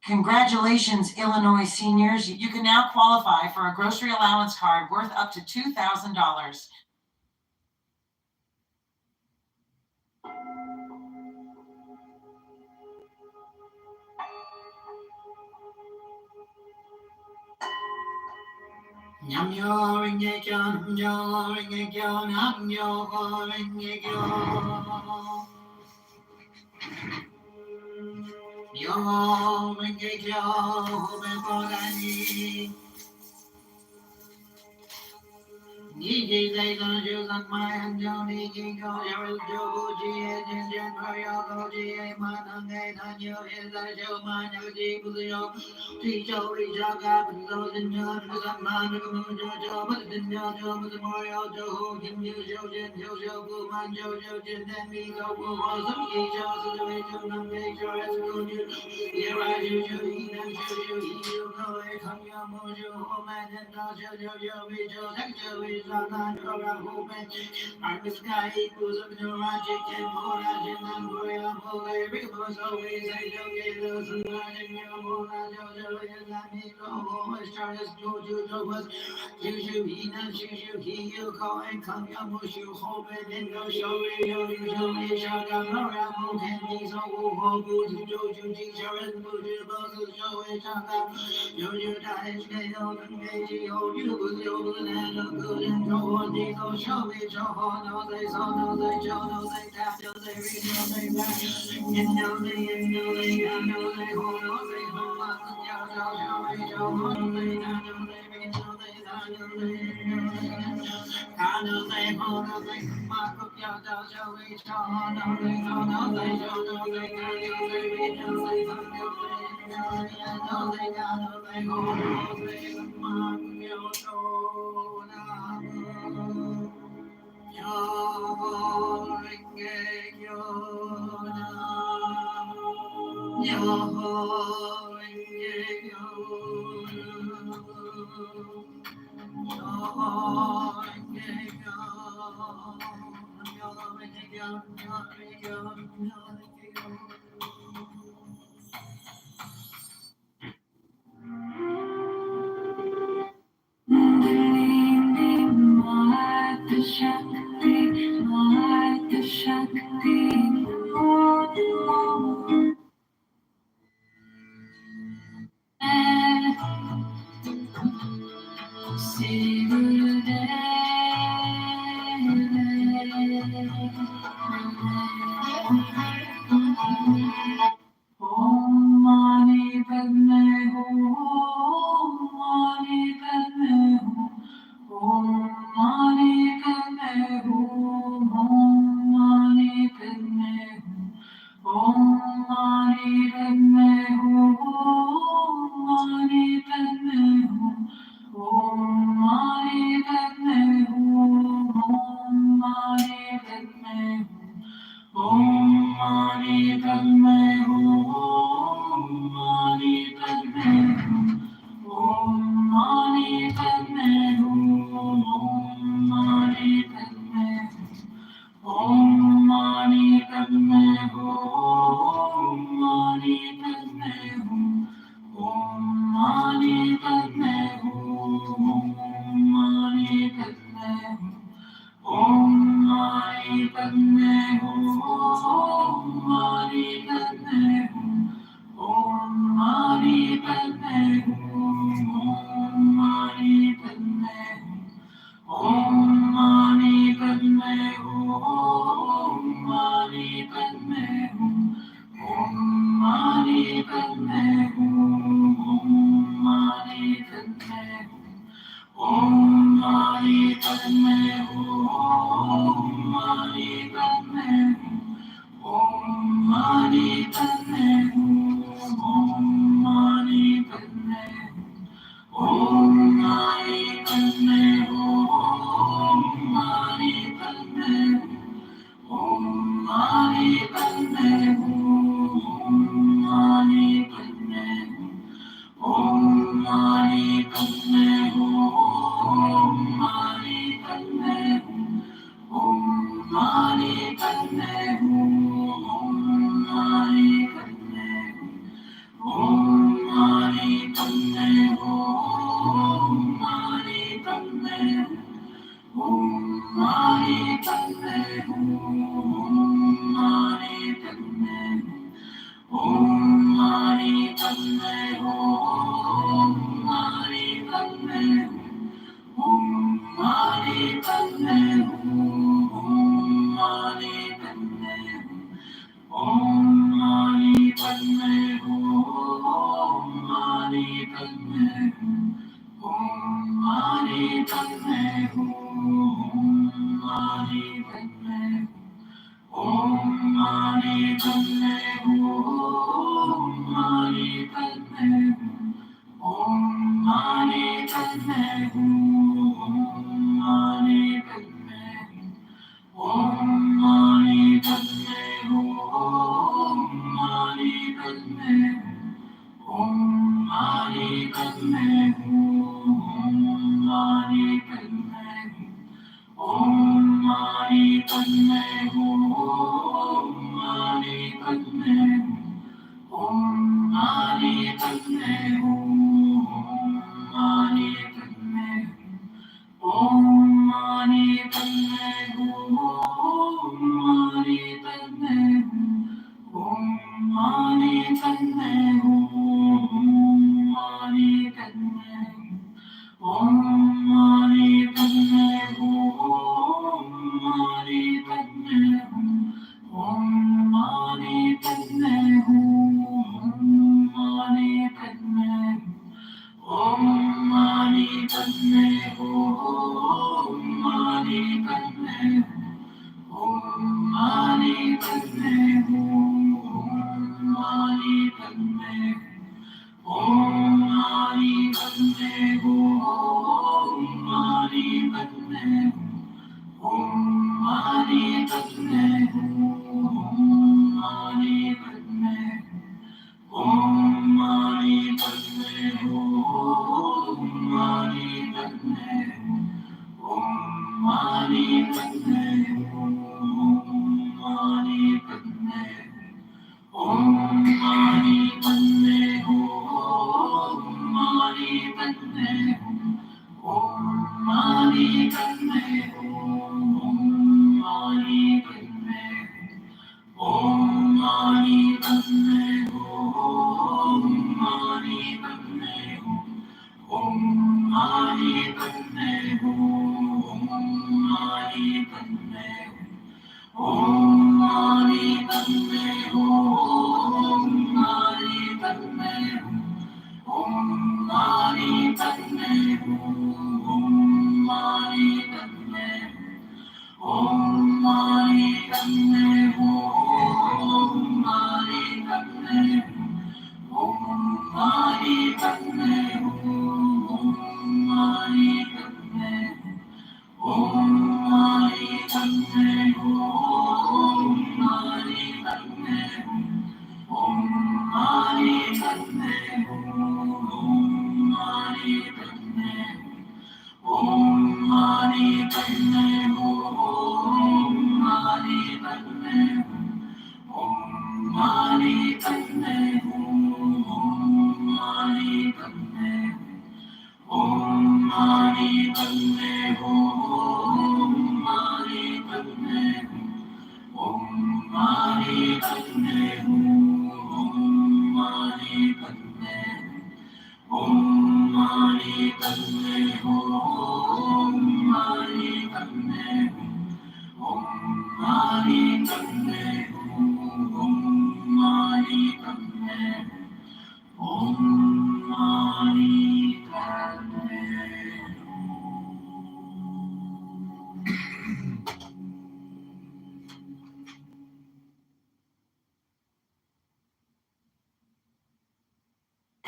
Congratulations, Illinois seniors. You can now qualify for a grocery allowance card worth up to $2,000. Namyo Renge-kyo, Namyo Renge-kyo, Namyo Renge-kyo. Yo Renge-kyo, Hobe-Bodani. Niji Zayzon Juzan Mayan Joni Kingo Yaril Joguji Ejin Jen Mario Goji Eman Ange Nanyo Hizai Shoman Yoji Buzio Ticho Richa Gabin Zojin Yon Nizan Man Nikamu Jojo Buzdin Jojo Buzamorio Joho Kim Yu Jojin Jojo Buman Jojo Jin Denmi Goku Wazam Kicho Sudaway Junam Gecho Eskunju Yira Juju Hinan Jojo Hiyu Koe Kamyo Mojo Homan and Jojo Jojo Richo Sekjo Richo I'm the sky equals of the magic and more and Korea Mole Rivers always I don't get those and magic Mola Jojo and I make no more Charles Jojo Jonas Juju Hina Juju Hiyu Ko and Kanya Mushu Hope and no show Jojo Shaga Mora Moken Miso Hobu Jojo Teacher and Muju Bosses Joe Shaga Jojo Dice Nail and Meiji Hoju was Jojo and Good. No, they go show me, Joe, no, they saw, no, they Joe, no, they tap, no, they read, no, they back, and no, they got, no, they hold, no, they hold, show me, Joe, no, they got, no, they read, no, they got, no, they hold, no, they mark up, show me, Joe, no, they go, no, they show, no, they got, no, they read, no, they got, no, they got, no, they hold, no, they mark up, Joe,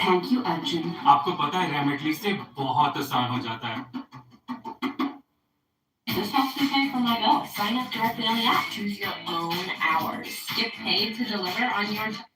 thank you Arjun. आपको पता है रेमेडली से बहुत आसान हो जाता है। Just helps me pay for my bill. Sign up directly on the app. Choose your own hours. Get paid to deliver on your time.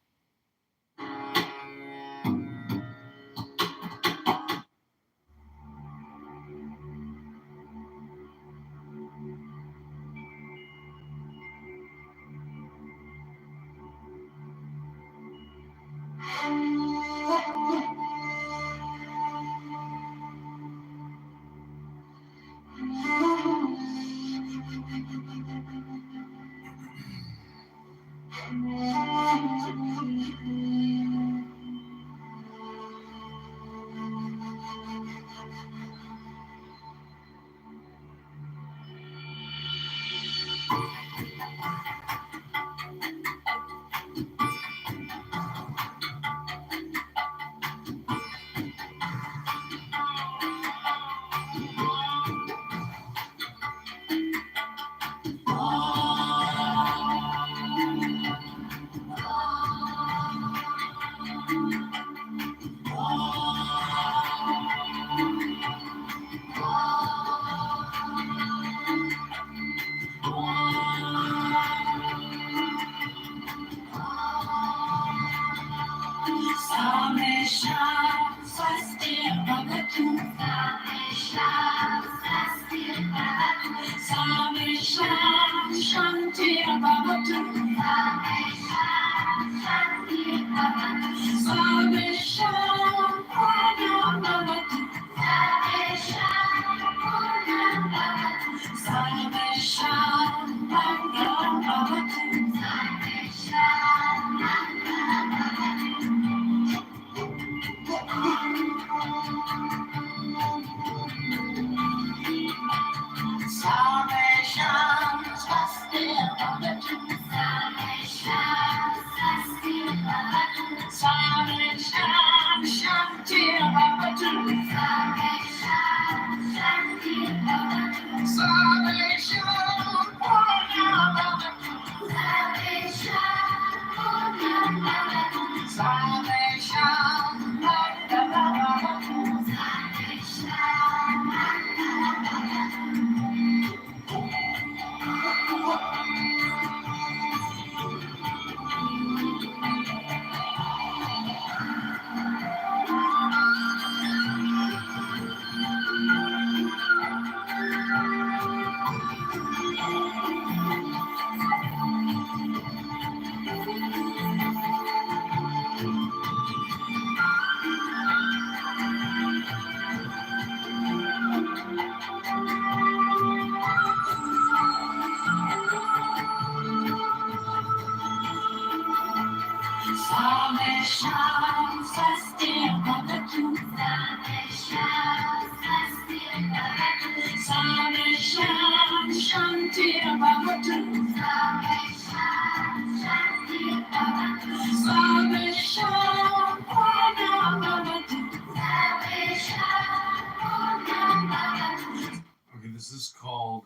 Okay, this is called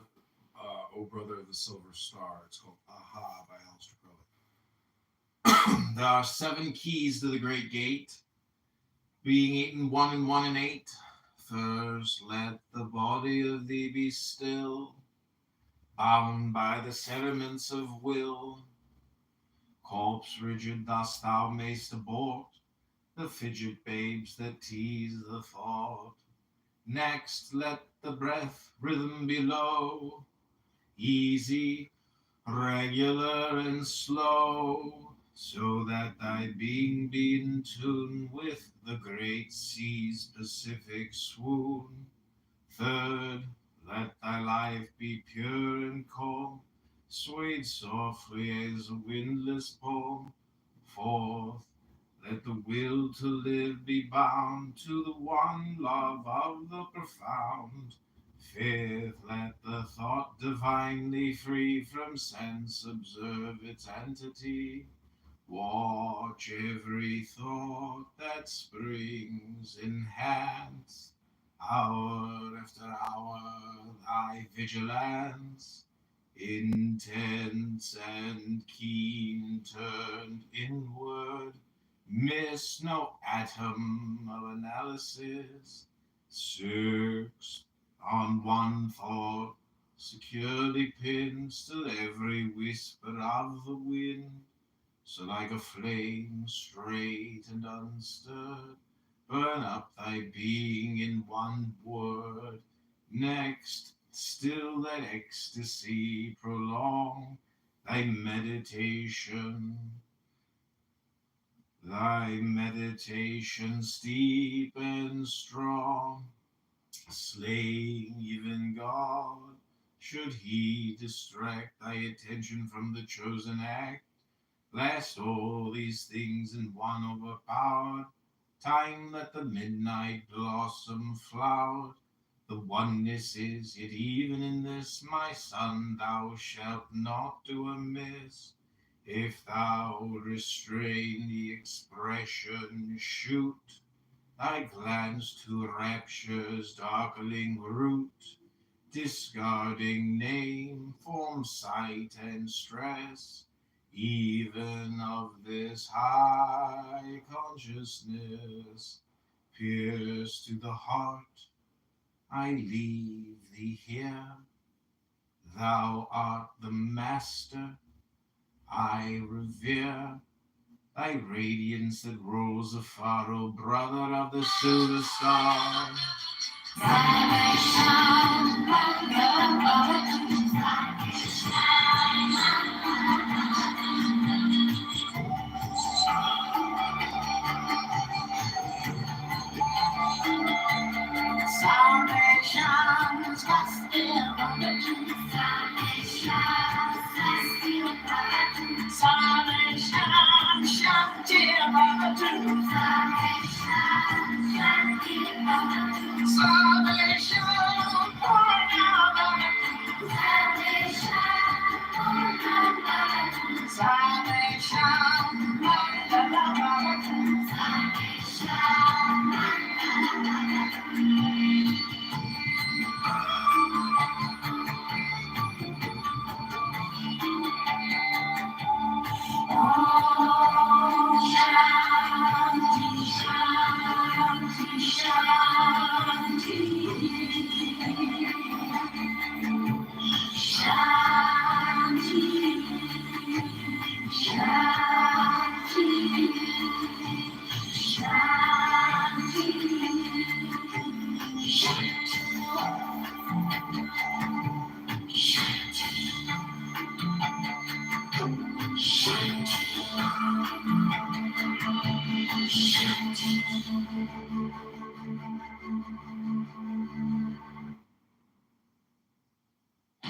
"Oh Brother of the Silver Star." It's called "Aha" by Aleister Crowley. There are 7 keys to the great gate, being 8 and 1 and 1 and 8. First, let the body of thee be still, bound by the sediments of will. Corpse rigid thus thou mayst abort the fidget babes that tease the thought. Next, let the breath rhythm be low, easy, regular, and slow, so that thy being be in tune with the great sea's pacific swoon. Third, let thy life be pure and calm, swayed softly as a windless poem. Fourth, Let the will to live be bound to the one love of the profound. Fifth, let the thought divinely free from sense observe its entity. Watch every thought that springs, enhance hour after hour thy vigilance, intense and keen turned inward, miss no atom of analysis, circs on one thought, securely pinned, still every whisper of the wind. So like a flame straight and unstirred, burn up thy being in one word. Next, still that ecstasy prolong, thy meditation steep and strong, slaying even God. Should he distract thy attention from the chosen act, last all these things in one overpowered time, let the midnight blossom flowered. The oneness is, yet even in this, my son, thou shalt not do amiss. If thou restrain the expression, shoot thy glance to rapture's darkling root, discarding name, form, sight, and stress, even of this high consciousness, pierce to the heart. I leave thee here. Thou art the master. I revere thy radiance that rolls afar, O brother of the silver star. Salvation's gospel of the truth. Salvation, shanty of the truth. Salvation, born of the truth. Salvation, born of the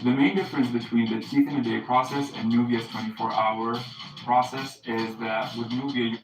The main difference between the teeth in a day process and Nuvia's 24-hour process is that with Nuvia,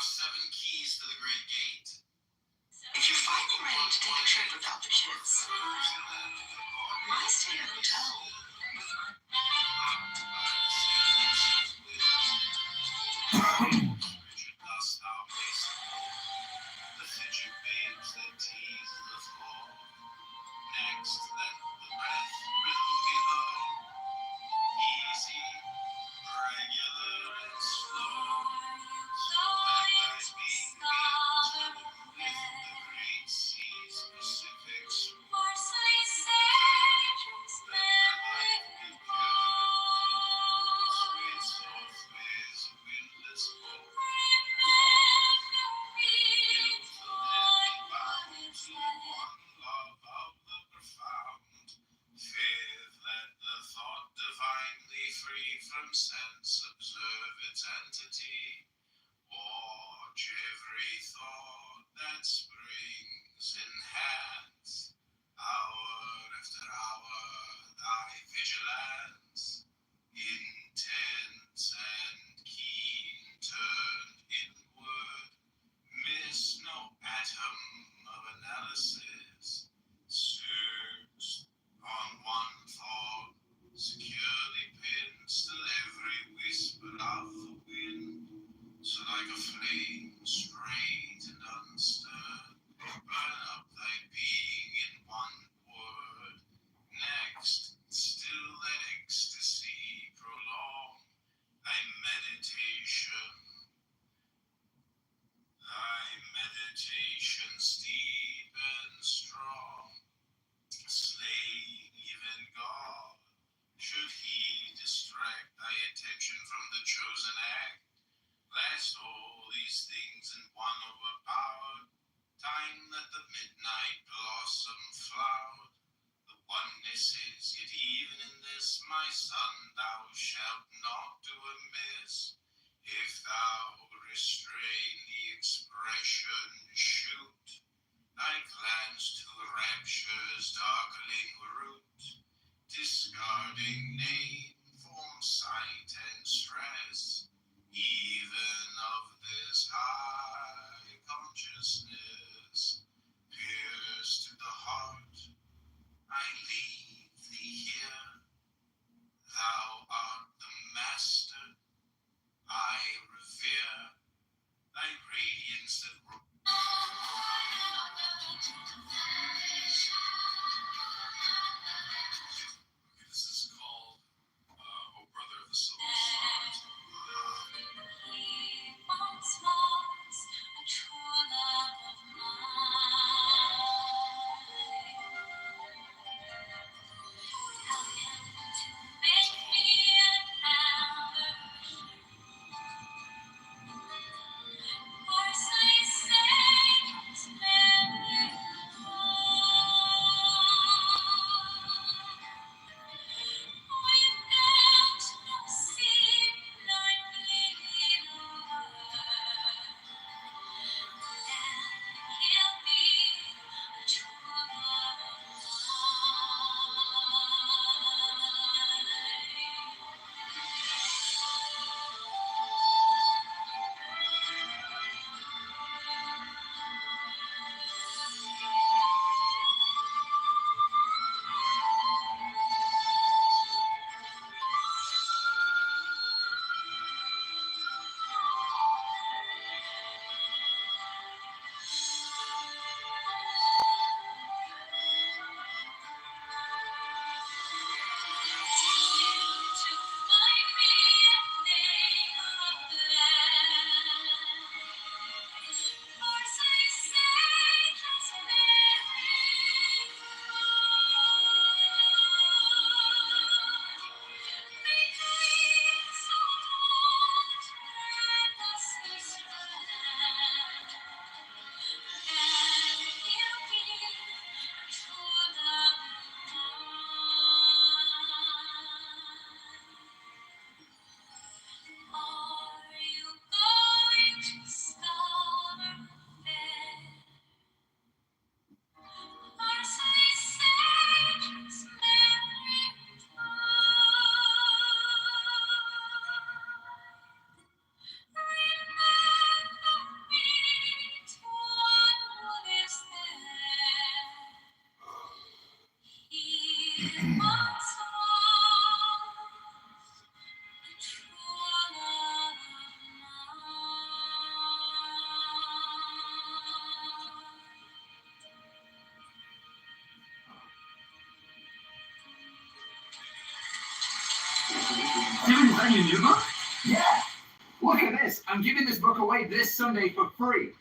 Seven keys to the great gate. If you're finally ready to take a trip without the kids, why stay at a hotel? The fidget babes that tease the floor. Next, let the breath rhythm below. Easy, regular, and slow. So that I begin to with the great seas, Pacifics. Sweet soft waves of windless boat. Love of the profound. Faith, let the thought divinely free from sense observe its entity. Watch every thought that springs, enhance hour after hour thy vigilance, intense and keen, turned inward. Miss no atom of analysis. Searched on one thought, securely pinned, still every whisper of the wind. So like a flame straight and unstirred, burn up thy being in one word. Next, still that ecstasy prolong thy meditation. Thy meditation steep and strong, slay even God, should he distract thy attention from the chosen act. Last all these things in one overpowered, time that the midnight blossom flowered. The oneness is, yet even in this, my son, thou shalt not do amiss. If thou restrain the expression, shoot thy glance to rapture's darkling root, discarding name, form, sight, and stress, even of this high consciousness. Pierce to the heart, I leave thee here. Thou art the master, I revere thy radiance that this is called Oh Brother of the Silver Stars. Dude, is that your new book? Yeah. Look at this. I'm giving this book away this Sunday for free.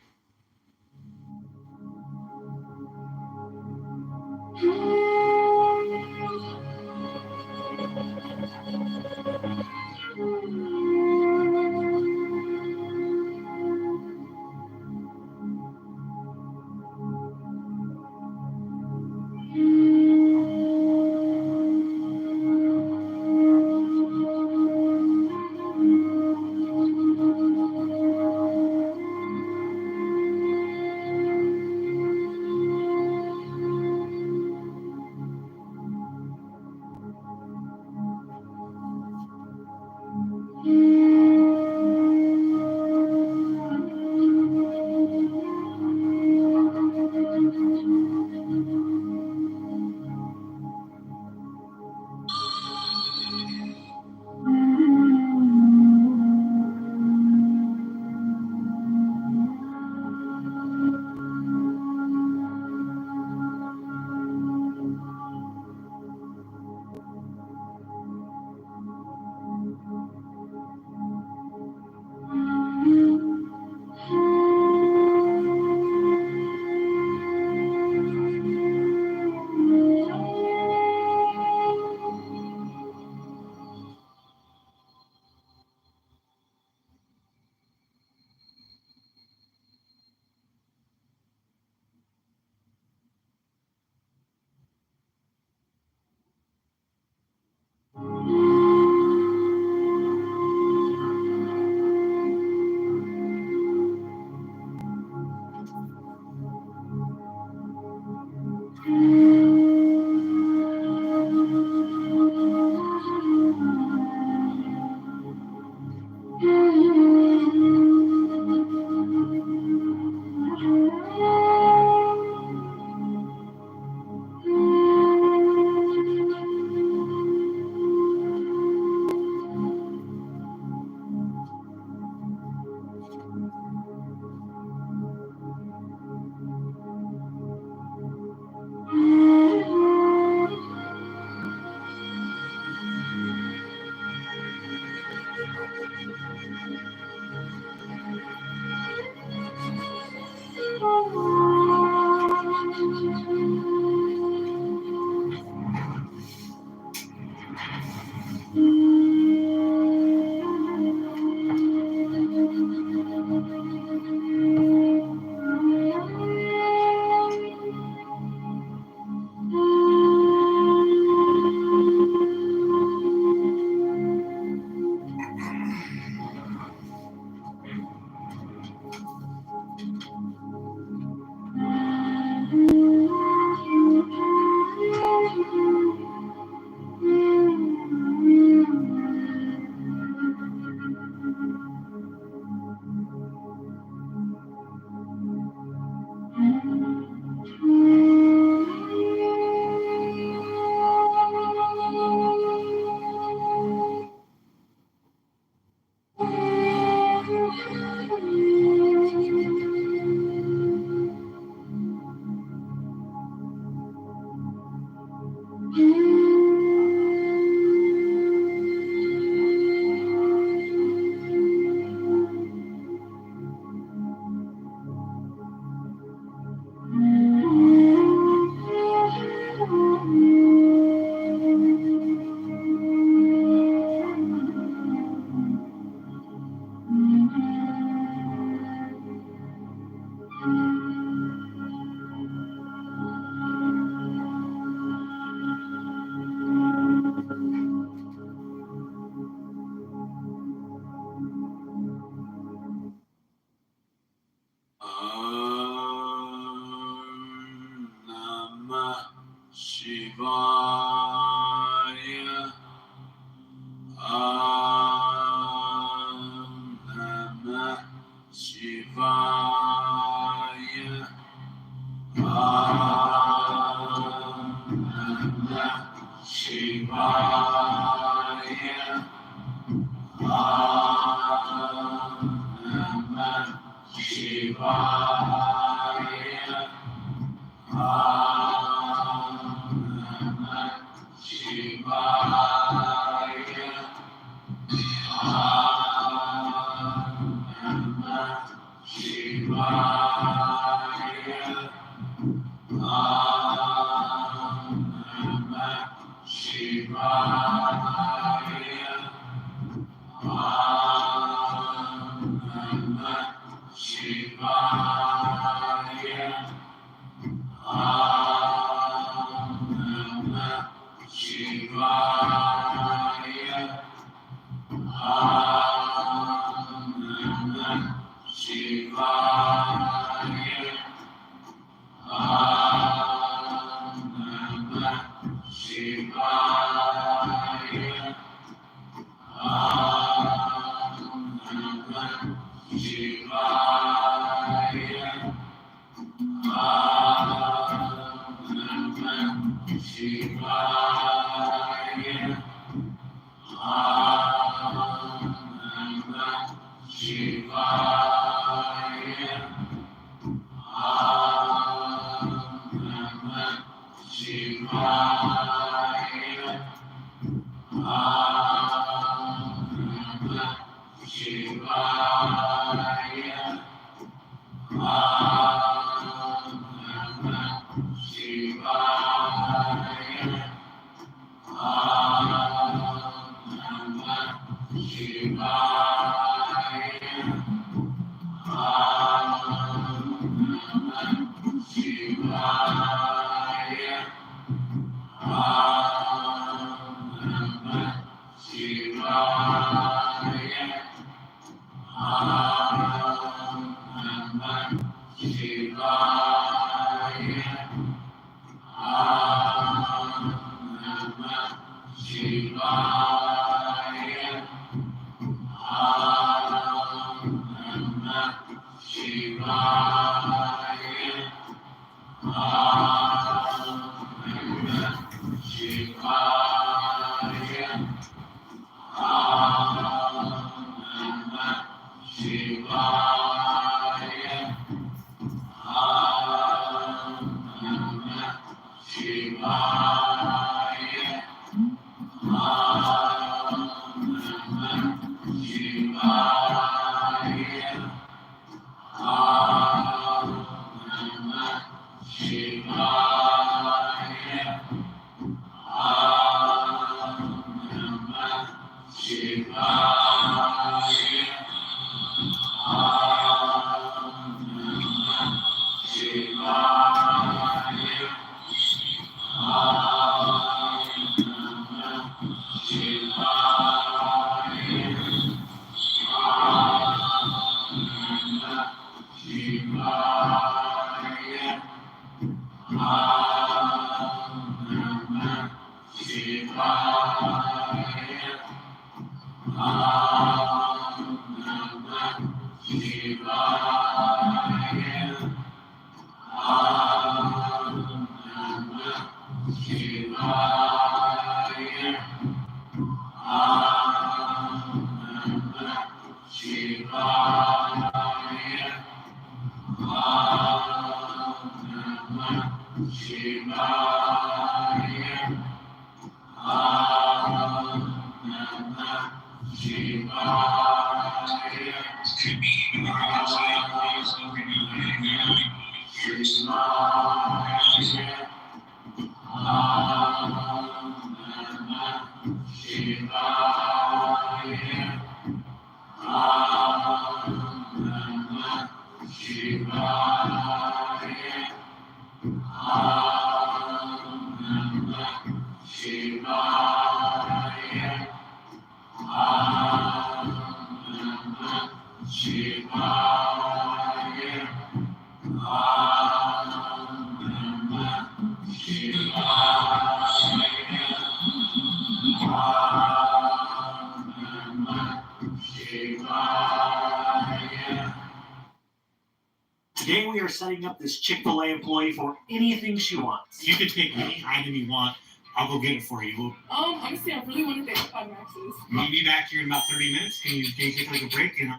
Today we are setting up this Chick-fil-A employee for anything she wants. You can take any item you want I'll go get it for you. Honestly, I really want to thank Max's. Meet me back here in about 30 minutes. Can you take like a break? And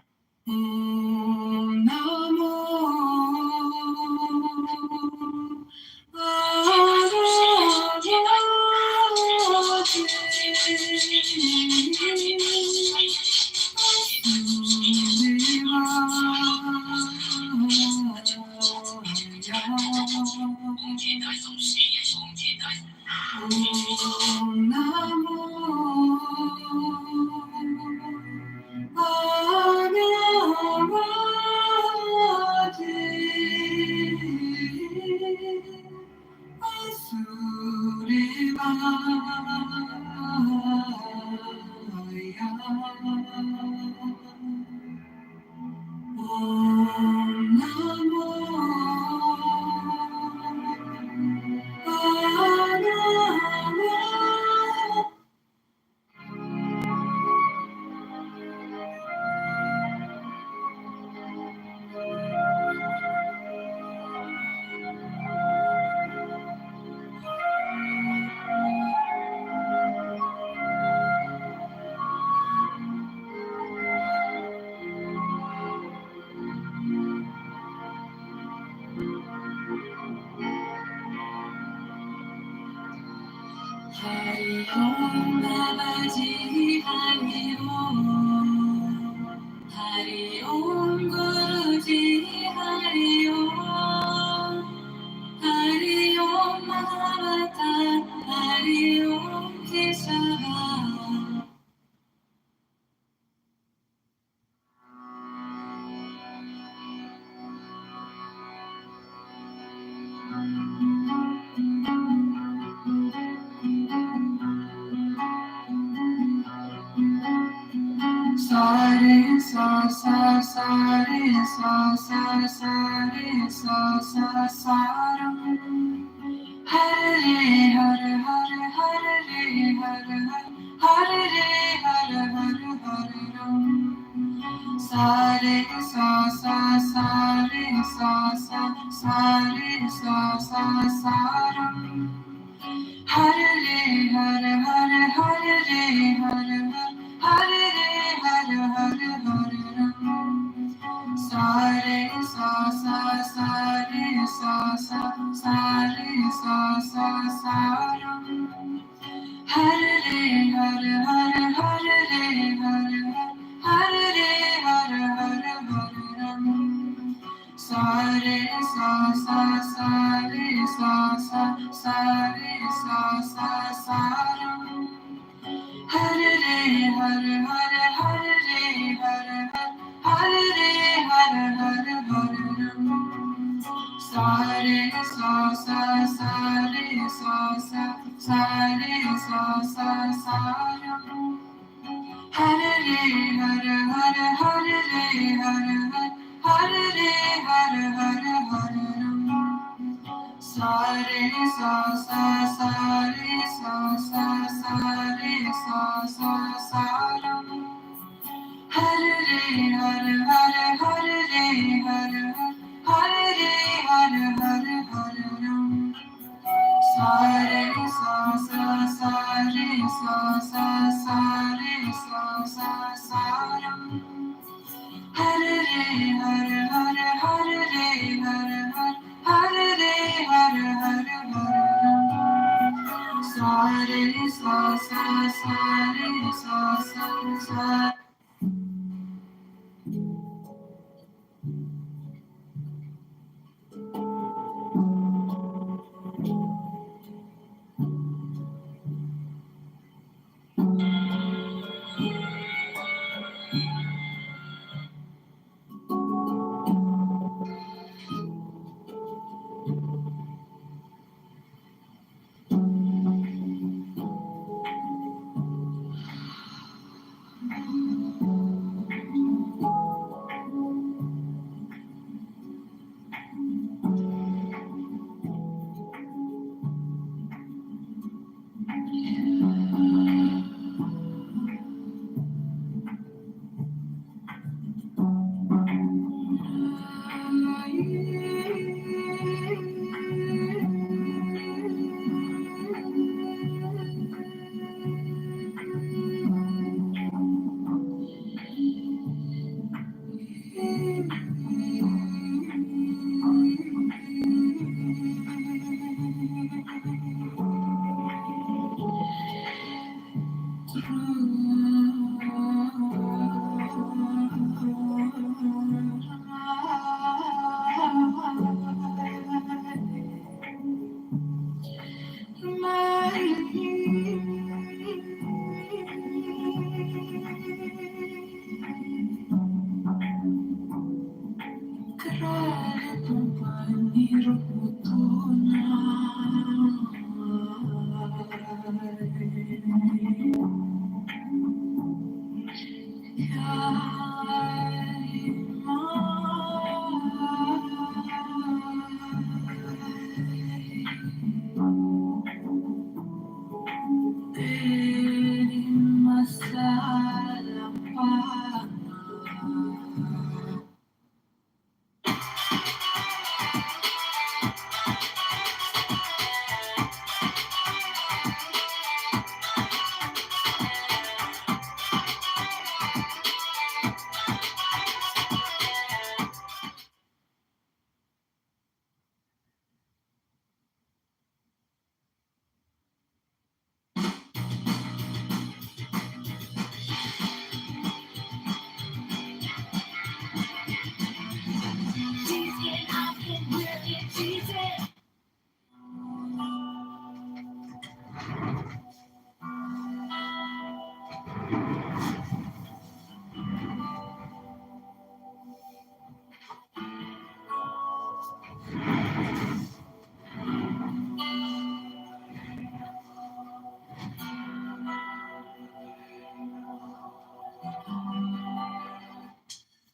Hari Om Babaji, Hari Om. Hari Om Guruji, Hari Om. Hari Om Bhagavata, Hari Om Kesava. Sare sa sa sare sa sa sare sa sa saram. Hare Hare Hare Hare Hare Hare Hare Hare Hare Ram. Sare sa sa sare sa sa sare sa sa saram. Hare Hare Hare Hare Hare Hare Hare Hare Hare Ram. Sare sa sa sare sa sa sare sa sa saram. Hare Hare Hare Hare Hare Hare Hare Hare Ram. Sare sa sa sare sa sa sare sa sa saram. Hare Hare Hare Hare Hare Hare Hare Ram. Sare sa sa sare sa sa sare sa sa saram. Hare Hare Hare Hare Hare Hare Hare Ram. Sare sa sa sare sa sa sare sa sa saram. Hare Hare Hare Hare Hare Hare Hare Ram. Sare sa sa sare sa sa sare sa sa saram. Hare Hare Hare Hare Hare Hare Ram. Sare sa sa sare sa sa sa.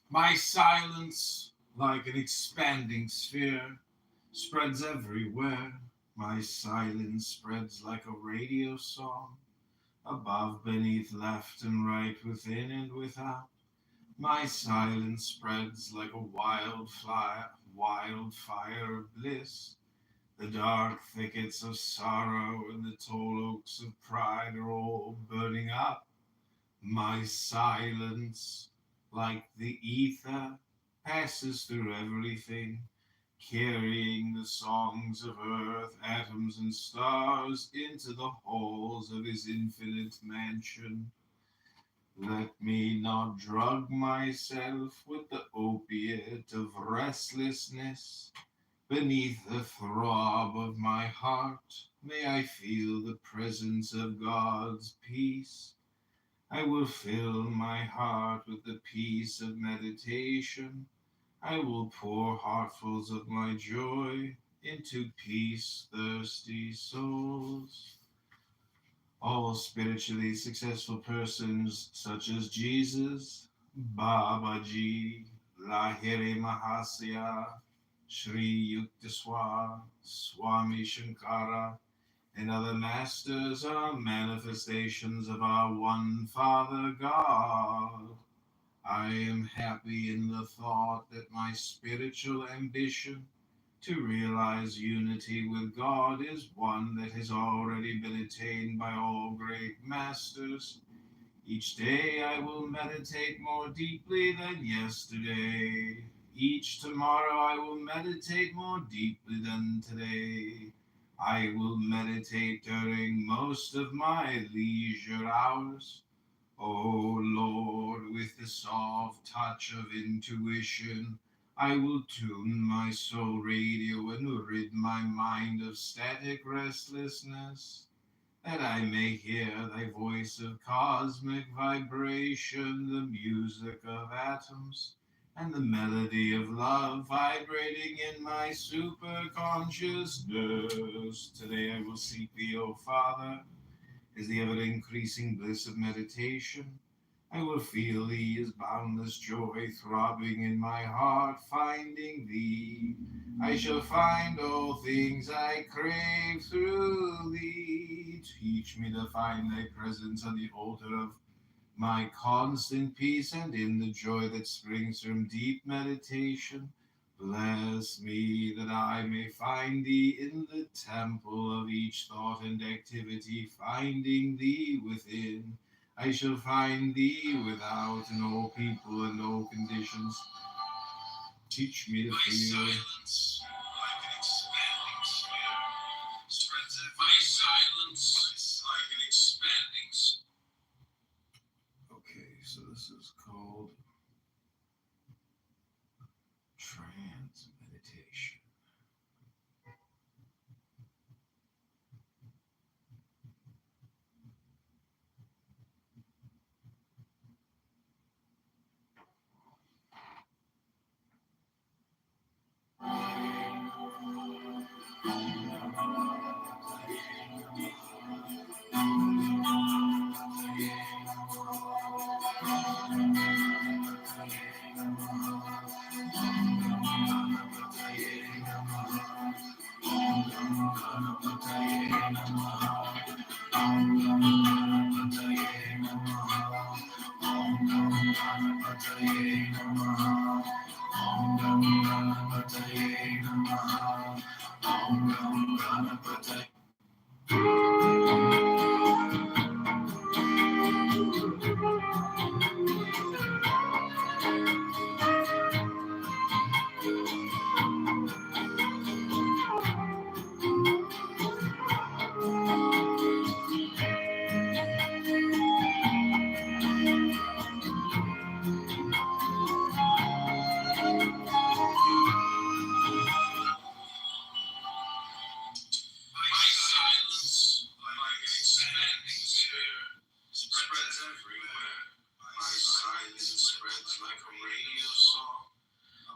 My silence, like an expanding sphere, spreads everywhere. My silence spreads like a radio song, above, beneath, left and right, within and without. My silence spreads like a wildfire of bliss. The dark thickets of sorrow and the tall oaks of pride are all burning up. My silence, like the ether, passes through everything, carrying the songs of earth, atoms, and stars into the halls of his infinite mansion. Let me not drug myself with the opiate of restlessness. Beneath the throb of my heart, may I feel the presence of God's peace. I will fill my heart with the peace of meditation. I will pour heartfuls of my joy into peace-thirsty souls. All spiritually successful persons such as Jesus, Babaji, Lahiri Mahasaya, Sri Yukteswar, Swami Shankara, and other masters are manifestations of our one Father God. I am happy in the thought that my spiritual ambition to realize unity with God is one that has already been attained by all great masters. Each day I will meditate more deeply than yesterday. Each tomorrow I will meditate more deeply than today. I will meditate during most of my leisure hours. O Lord, with the soft touch of intuition, I will tune my soul radio and rid my mind of static restlessness, that I may hear thy voice of cosmic vibration, the music of atoms, and the melody of love vibrating in my superconsciousness. Today I will seek thee, O Father, as the ever-increasing bliss of meditation. I will feel thee as boundless joy throbbing in my heart, finding thee. I shall find all things I crave through thee. Teach me to find thy presence on the altar of my constant peace and in the joy that springs from deep meditation. Bless me that I may find thee in the temple of each thought and activity, finding thee within. I shall find thee without in all people and all conditions. Teach me to feel. Silence, like an expanding sphere, spreads my silence like an expanding sphere. This is called trance meditation. My silence, like an expanding sphere, spreads everywhere. My silence spreads like a radio song,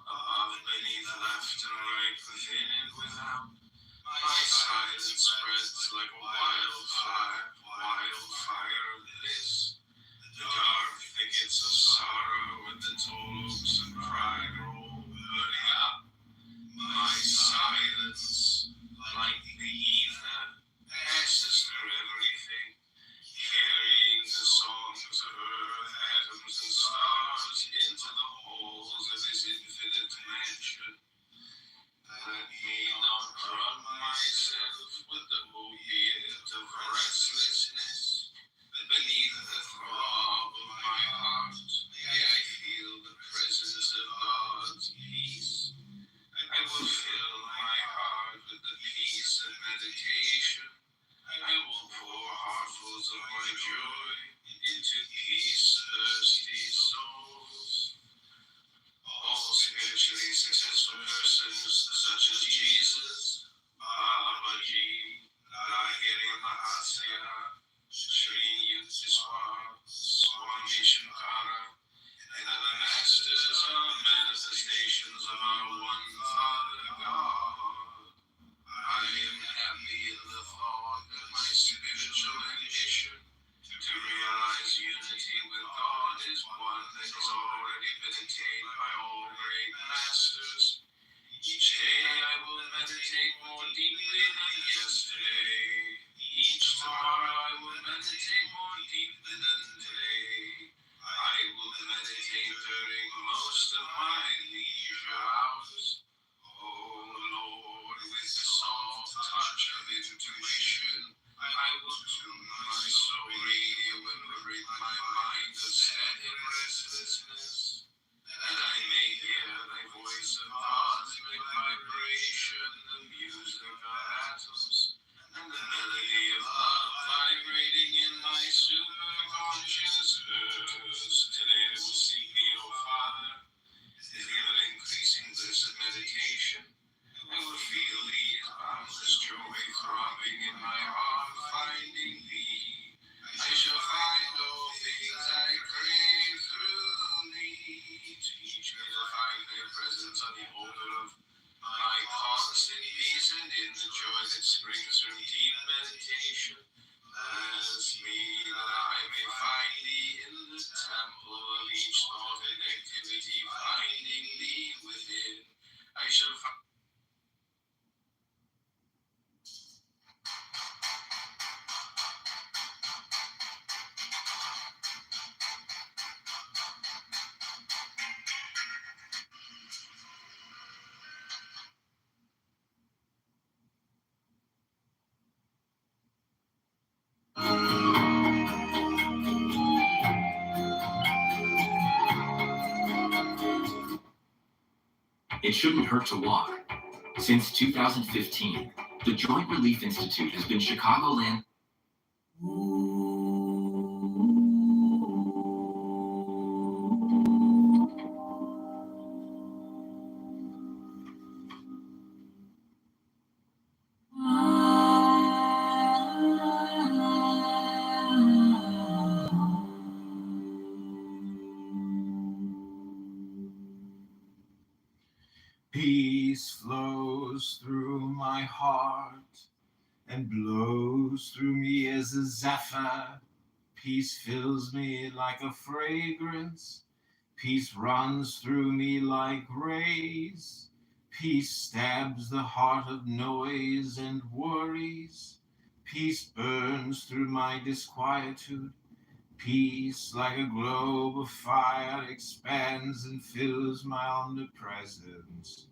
above, beneath, left and right, within and without. My silence spreads like a wildfire of bliss. The dark thickets of sorrow with the tall oaks and pride are all burning up. My silence, like the ether, passes through everything, carrying the songs of earth, atoms, and stars into the halls of this infinite mansion. Let me not run myself with the opiate of restlessness. Beneath the throb of my heart, may I feel the presence of God's peace. I will fill my heart with the peace of meditation. I will pour heartfuls of my joy into peace-thirsty souls. All spiritually successful persons such as Jesus, Babaji, Lahiri Mahasaya, Sri Yukteswar, Swami Shankara, and other masters are manifestations of our one Father God. I am happy in the thought that my spiritual ambition to realize unity with God is one that has already been attained by all great masters. Each day I will meditate more deeply than yesterday. Each tomorrow I will meditate more deeply than today. I will meditate during most of my leisure hours. Oh Lord, with the soft touch of intuition, I will tune my soul radio and rid my mind of static restlessness, that I may hear the voice of cosmic vibration, the music of atoms, and the melody of love vibrating in my superconscious earth. Today I will seek thee, O Father, is the ever-increasing bliss of meditation. I will feel thee, boundless joy throbbing in my heart, finding thee. I shall find all things I crave through thee. Teach me to find thy presence on the altar of my constant peace and in the joy that springs from deep meditation. Bless me that I may find thee in the temple of each thought and activity, finding thee within. I shall find. It shouldn't hurt to walk. Since 2015, the Joint Relief Institute has been Chicagoland. heart and blows through me as a zephyr. Peace fills me like a fragrance. Peace runs through me like rays. Peace stabs the heart of noise and worries. Peace burns through my disquietude. Peace, like a globe of fire, expands and fills my omnipresence.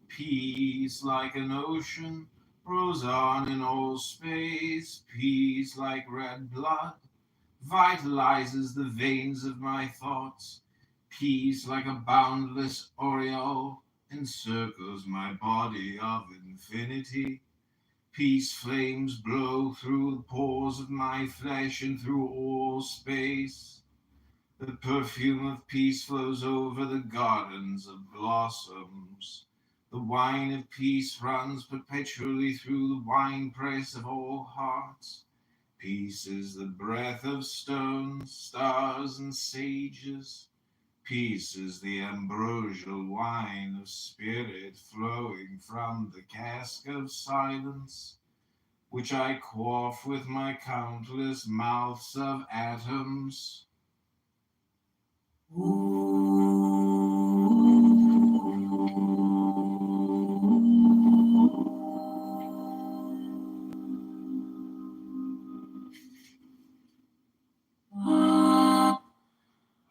Peace, like an ocean, rolls on in all space. Peace, like red blood, vitalizes the veins of my thoughts. Peace, like a boundless aureole, encircles my body of infinity. Peace flames blow through the pores of my flesh and through all space. The perfume of peace flows over the gardens of blossoms. The wine of peace runs perpetually through the winepress of all hearts. Peace is the breath of stones, stars, and sages. Peace is the ambrosial wine of spirit flowing from the cask of silence, which I quaff with my countless mouths of atoms.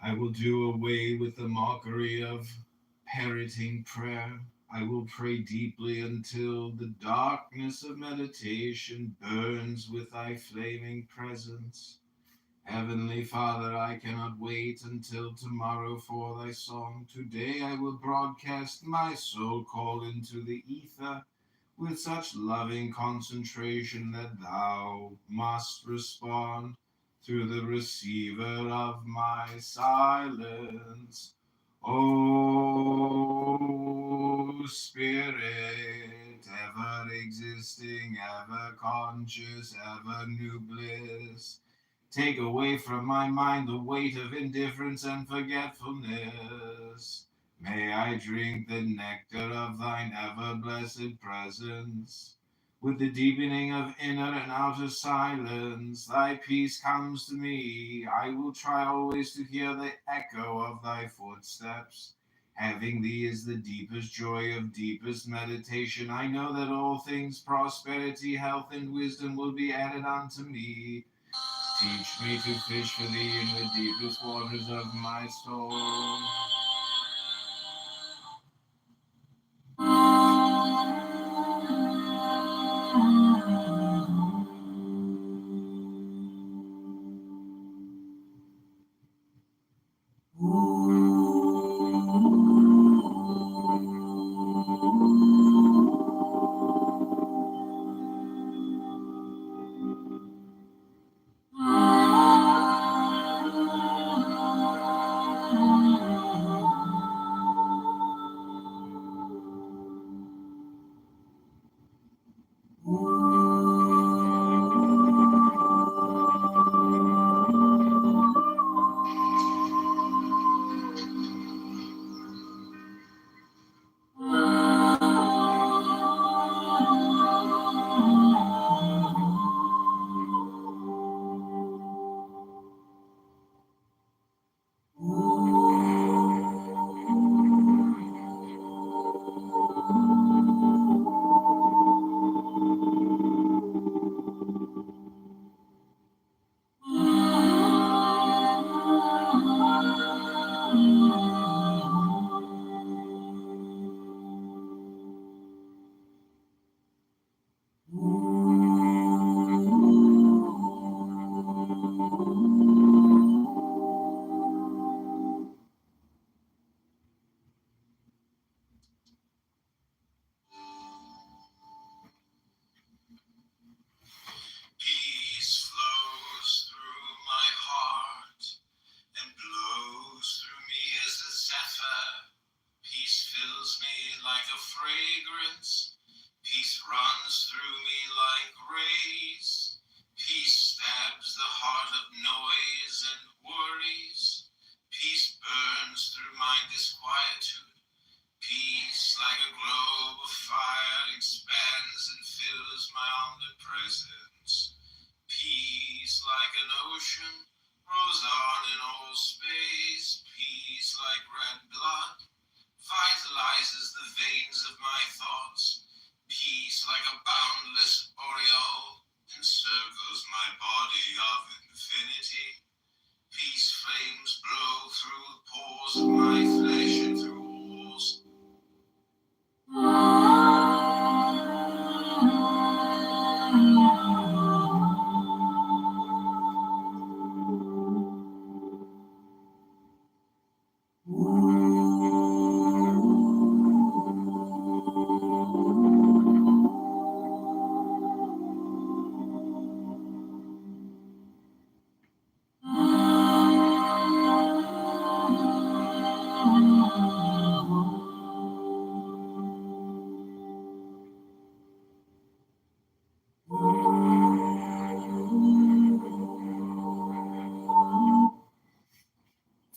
I will do away with the mockery of parroting prayer. I will pray deeply until the darkness of meditation burns with thy flaming presence. Heavenly Father, I cannot wait until tomorrow for thy song. Today I will broadcast my soul call into the ether with such loving concentration that thou must respond through the receiver of my silence. O Spirit, ever existing, ever conscious, ever new bliss, take away from my mind the weight of indifference and forgetfulness. May I drink the nectar of thine ever-blessed presence. With the deepening of inner and outer silence, thy peace comes to me. I will try always to hear the echo of thy footsteps. Having thee is the deepest joy of deepest meditation. I know that all things, prosperity, health, and wisdom will be added unto me. Teach me to fish for thee in the deepest waters of my soul. Peace flows through my heart and blows through me as a zephyr. Peace fills me like a fragrance. Peace runs through me like rays. Peace stabs the heart of noise and worries. Peace burns through my disquietude. Peace, like a globe of fire, expands and fills like an ocean rolls on in all space. Peace like red blood vitalizes the veins of my thoughts. Peace like a boundless aureole encircles my body of infinity. Peace flames blow through the pores of my flesh and through walls.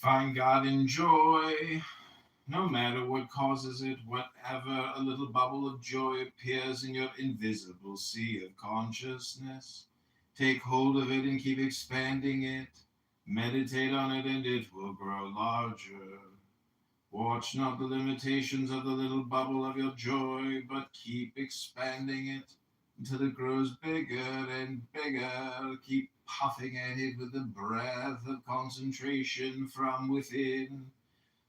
Find God in joy, no matter what causes it, whatever a little bubble of joy appears in your invisible sea of consciousness. Take hold of it and keep expanding it. Meditate on it and it will grow larger. Watch not the limitations of the little bubble of your joy, but keep expanding it until it grows bigger and bigger. Keep puffing at it with the breath of concentration from within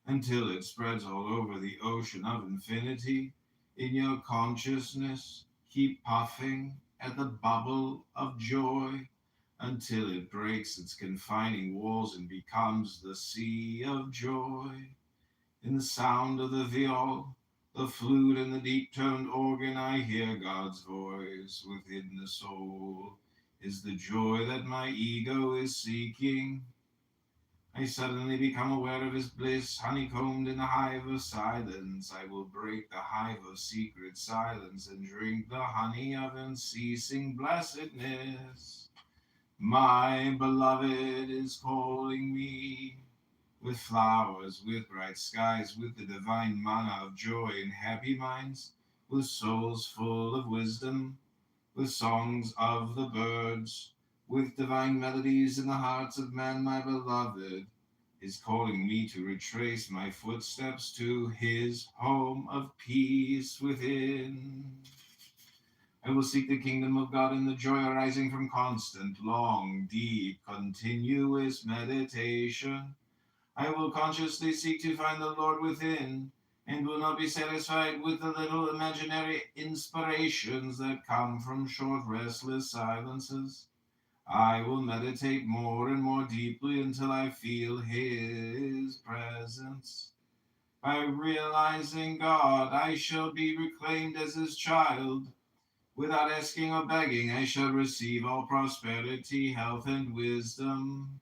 until it spreads all over the ocean of infinity in your consciousness. Keep puffing at the bubble of joy until it breaks its confining walls and becomes the sea of joy. In the sound of the viol, the flute, and the deep-toned organ, I hear God's voice within the soul. Is the joy that my ego is seeking. I suddenly become aware of his bliss, honeycombed in the hive of silence. I will break the hive of secret silence and drink the honey of unceasing blessedness. My beloved is calling me. With flowers, with bright skies, with the divine manna of joy in happy minds, with souls full of wisdom, with songs of the birds, with divine melodies in the hearts of men, my beloved is calling me to retrace my footsteps to his home of peace within. I will seek the kingdom of God in the joy arising from constant, long, deep, continuous meditation. I will consciously seek to find the Lord within, and will not be satisfied with the little imaginary inspirations that come from short, restless silences. I will meditate more and more deeply until I feel his presence. By realizing God, I shall be reclaimed as his child. Without asking or begging, I shall receive all prosperity, health, and wisdom.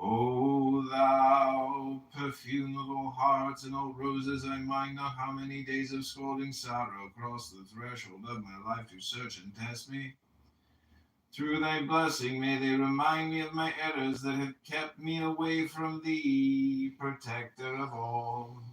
O thou perfume of all hearts and all roses, I mind not how many days of scalding sorrow crossed the threshold of my life to search and test me. Through thy blessing may they remind me of my errors that have kept me away from thee, protector of all.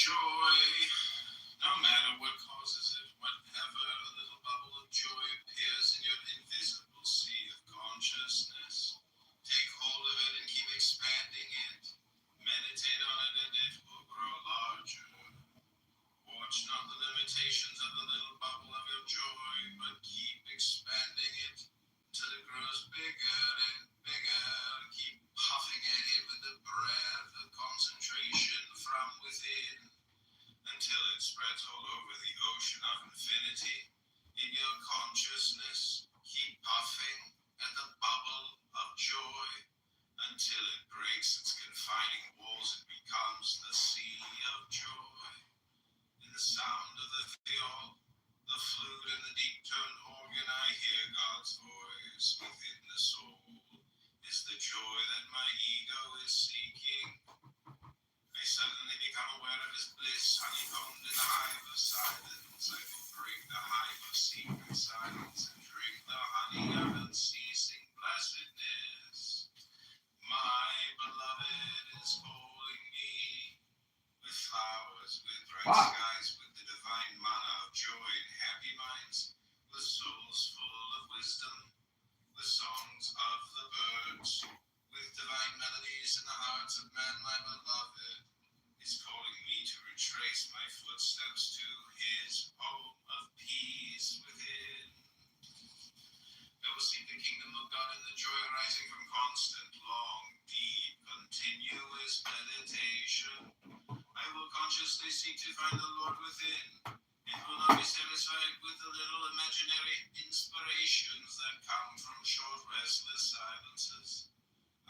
joy. No matter what causes it, whenever a little bubble of joy appears in your invisible sea of consciousness, take hold of it and keep expanding it. Meditate on it and it will grow larger. Watch not the limitations of the little bubble of your joy, but keep expanding it until it grows bigger and bigger. Keep puffing at it with the breath of concentration from within until it spreads all over the ocean of infinity. In your consciousness, keep puffing at the bubble of joy until it breaks its confining walls and becomes the sea of joy. In the sound of the viol, the flute, and the deep-toned organ, I hear God's voice within the soul. Is the joy that my ego is seeking. I suddenly become aware of his bliss, honeycombed in the hive of silence. I will break the hive of secret silence and drink the honey of unceasing blessedness. My beloved is calling me with flowers, with bright skies, with the divine manna of joy and happy minds, with souls full of wisdom, with songs of the birds, with divine melodies in the hearts of men. My beloved is calling me to retrace my footsteps to his home of peace within. I will seek the kingdom of God and the joy arising from constant, long, deep, continuous meditation. I will consciously seek to find the Lord within. It will not be satisfied with the little imaginary inspirations that come from short, restless silences.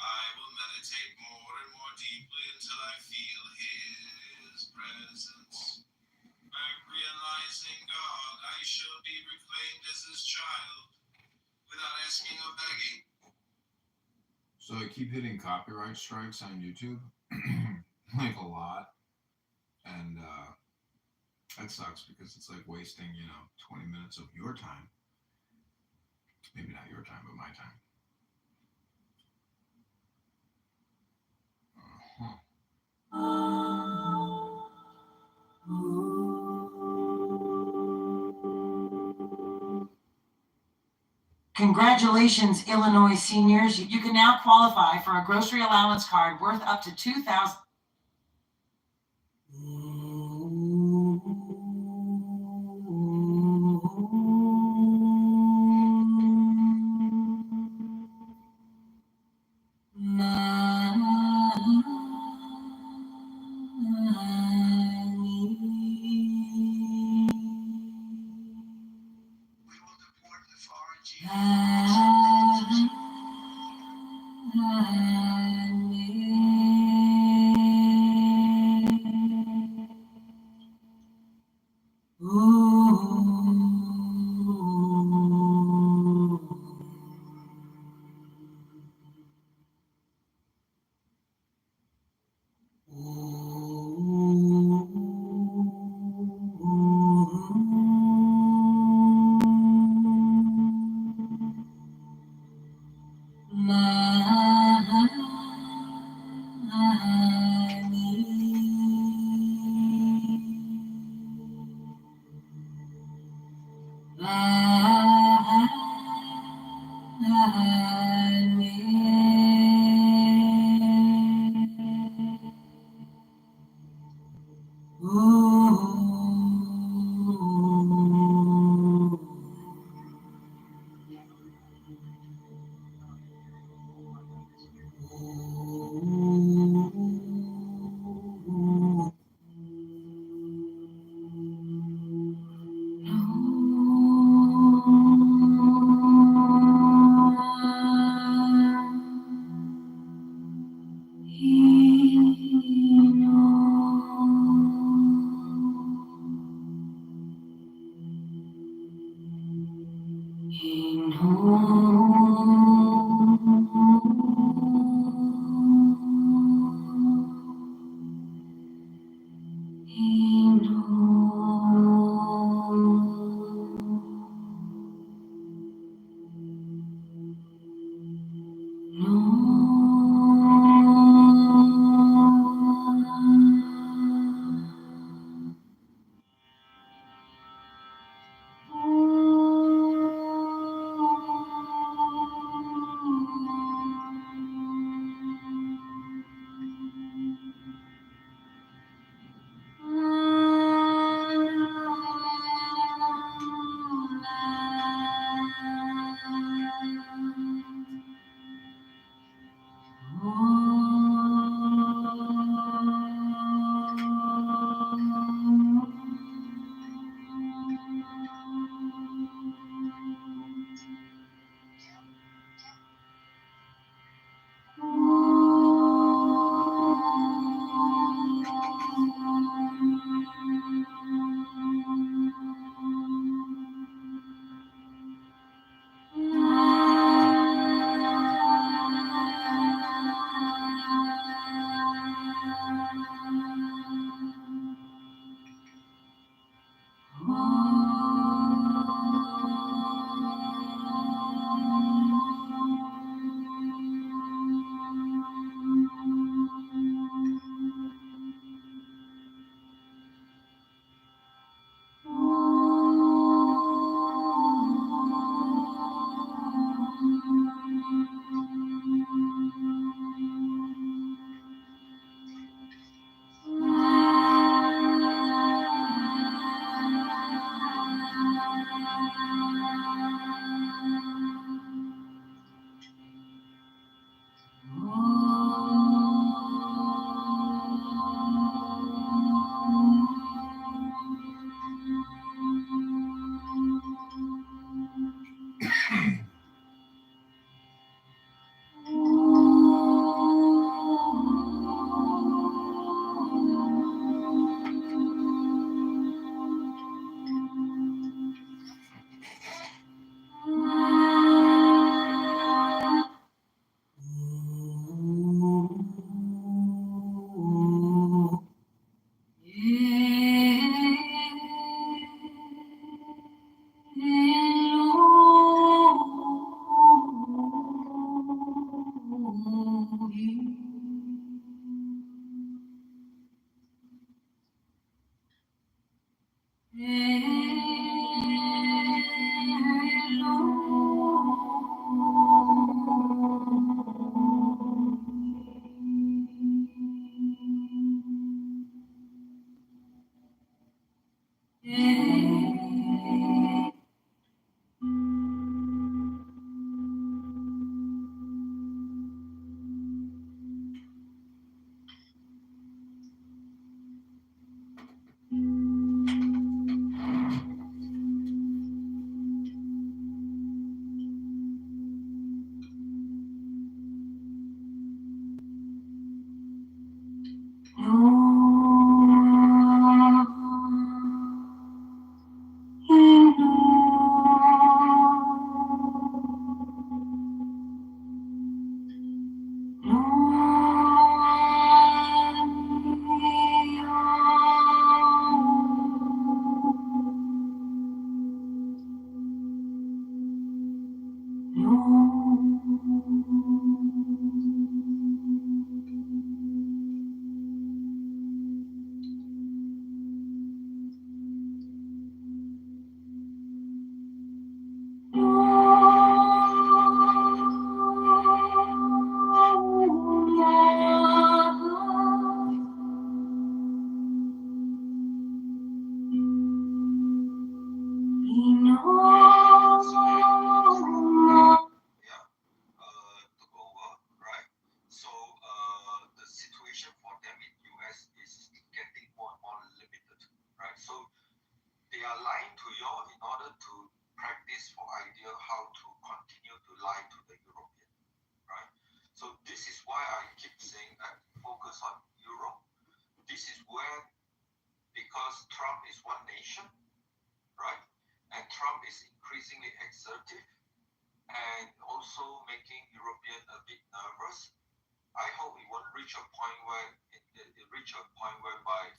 I will meditate more and more deeply until I feel his presence. By realizing God, I shall be reclaimed as his child without asking or begging. So I keep hitting copyright strikes on YouTube, like a lot. And that sucks because it's like wasting, 20 minutes of your time. Maybe not your time, but my time. Congratulations, Illinois seniors. You can now qualify for a grocery allowance card worth up to $2,000. Took over, right? So the situation for them in US is getting more and more limited, right? So they are lying to you in order to practice for idea how to continue to lie to the European, right? So this is why I keep saying that focus on Europe. This is where, because Trump is one nation, right? And Trump is increasingly assertive and also making European a bit nervous. I hope it won't reach a point where it reach a point whereby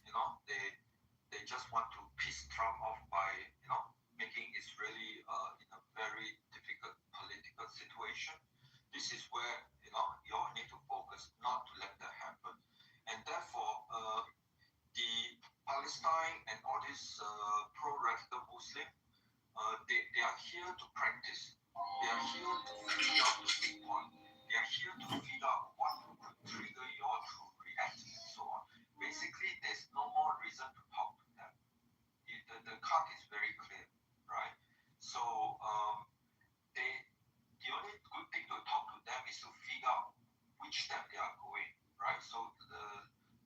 they just want to piss Trump off by making Israeli in a very difficult political situation. This is where you all need to focus not to let that happen, and therefore the Palestine and all these pro-radical Muslim they are here to practice. They are here to figure out the big point. They are here to figure out what could trigger you all to react and so on. Basically, there's no more reason to talk to them. The card is very clear, right? So the only good thing to talk to them is to figure out which step they are going, right? So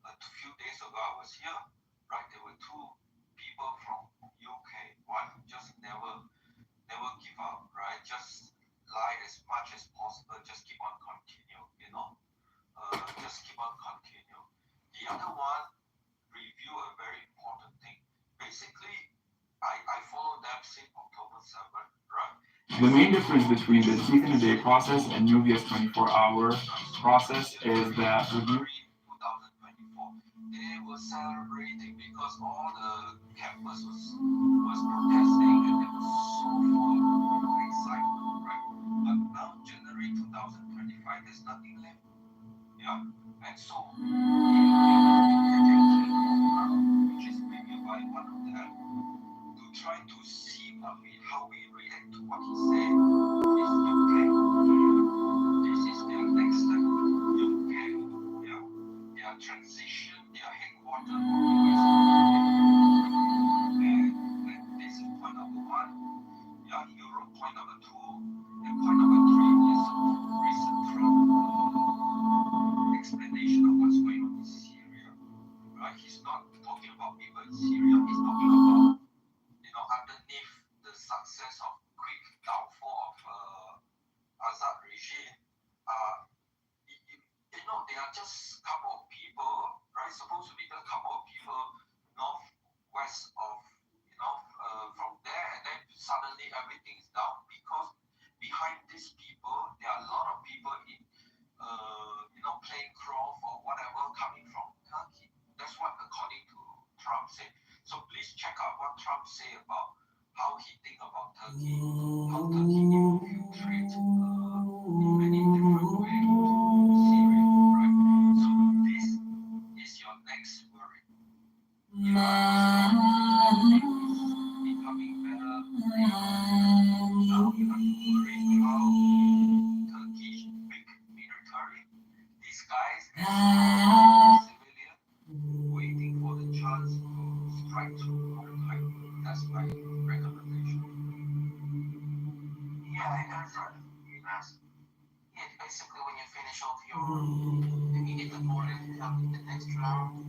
a few days ago I was here, right? There were two people from UK. One just never give up, right? Just lie as much as possible. Just keep on continue, just keep on continue. The other one review a very important thing. Basically, I follow them since October 7th, right? The main difference between the teeth in a day process and Nuvia's 24-hour process is that with 2024, they were celebrating because all the campus was protesting and they were so full of excitement, right? But now January 2025, there's nothing left. Yeah, and so which is maybe why one of them to try to see how we react to what he said is UK. This is their next step. UK, yeah, their transition, their headquarters will be based in UK. And this is point number one. Yeah, Europe point number two, and point number three is recent Trump explanation of what's going on in Syria. Right? He's not talking about people in Syria. He's talking about underneath the success of quick downfall of Assad regime. They are just a couple of people, right? Supposed to be a couple of people northwest of from there, and then suddenly everything's down because behind these people there are a lot of people in plane craft or whatever coming from Turkey. That's what according to Trump said. So please check out what Trump say about how he think about Turkey, how Turkey infiltrate in many different ways to Syria, right? So this is your next worry. You are right. That's my recommendation. Yeah, I heard that. Yeah, basically when you finish off your immediate opponent, you have the next round.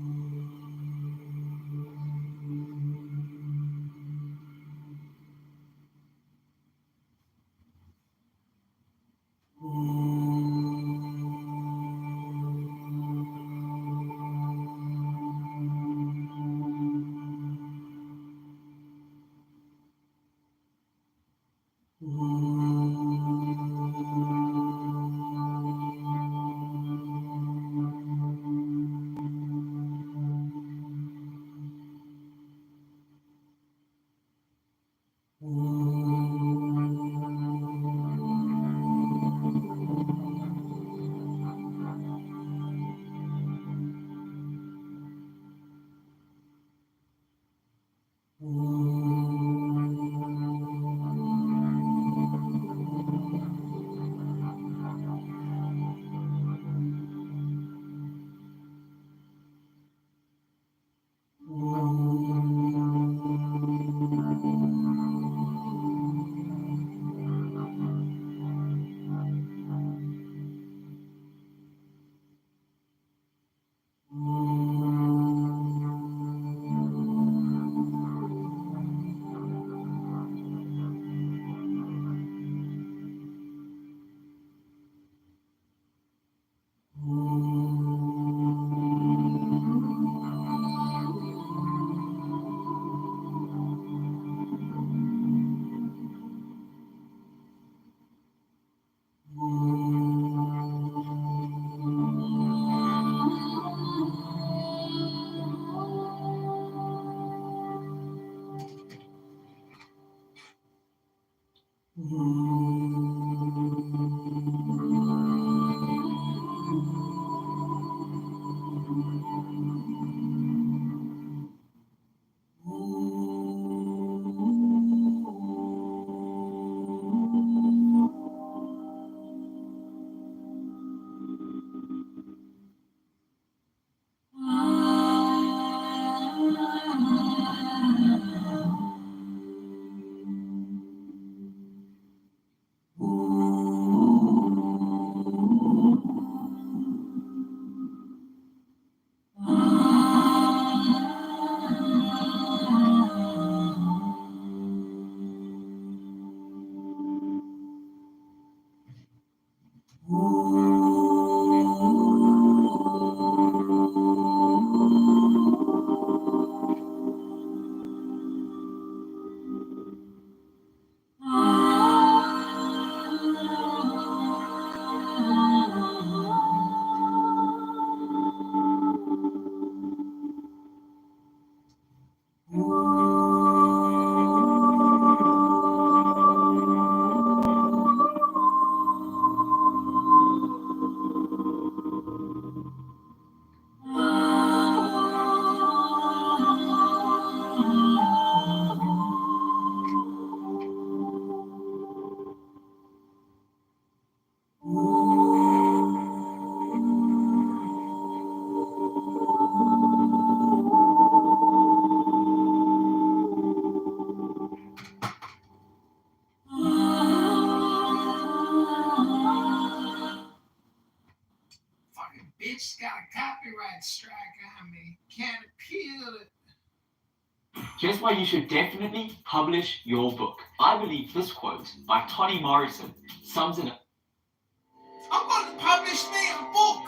Fucking bitch got a copyright strike on me. Can't appeal it. Here's why you should definitely publish your book. I believe this quote by Toni Morrison sums it up. I'm going to publish me a book.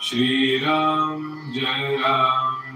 Shri Ram, Jai Ram,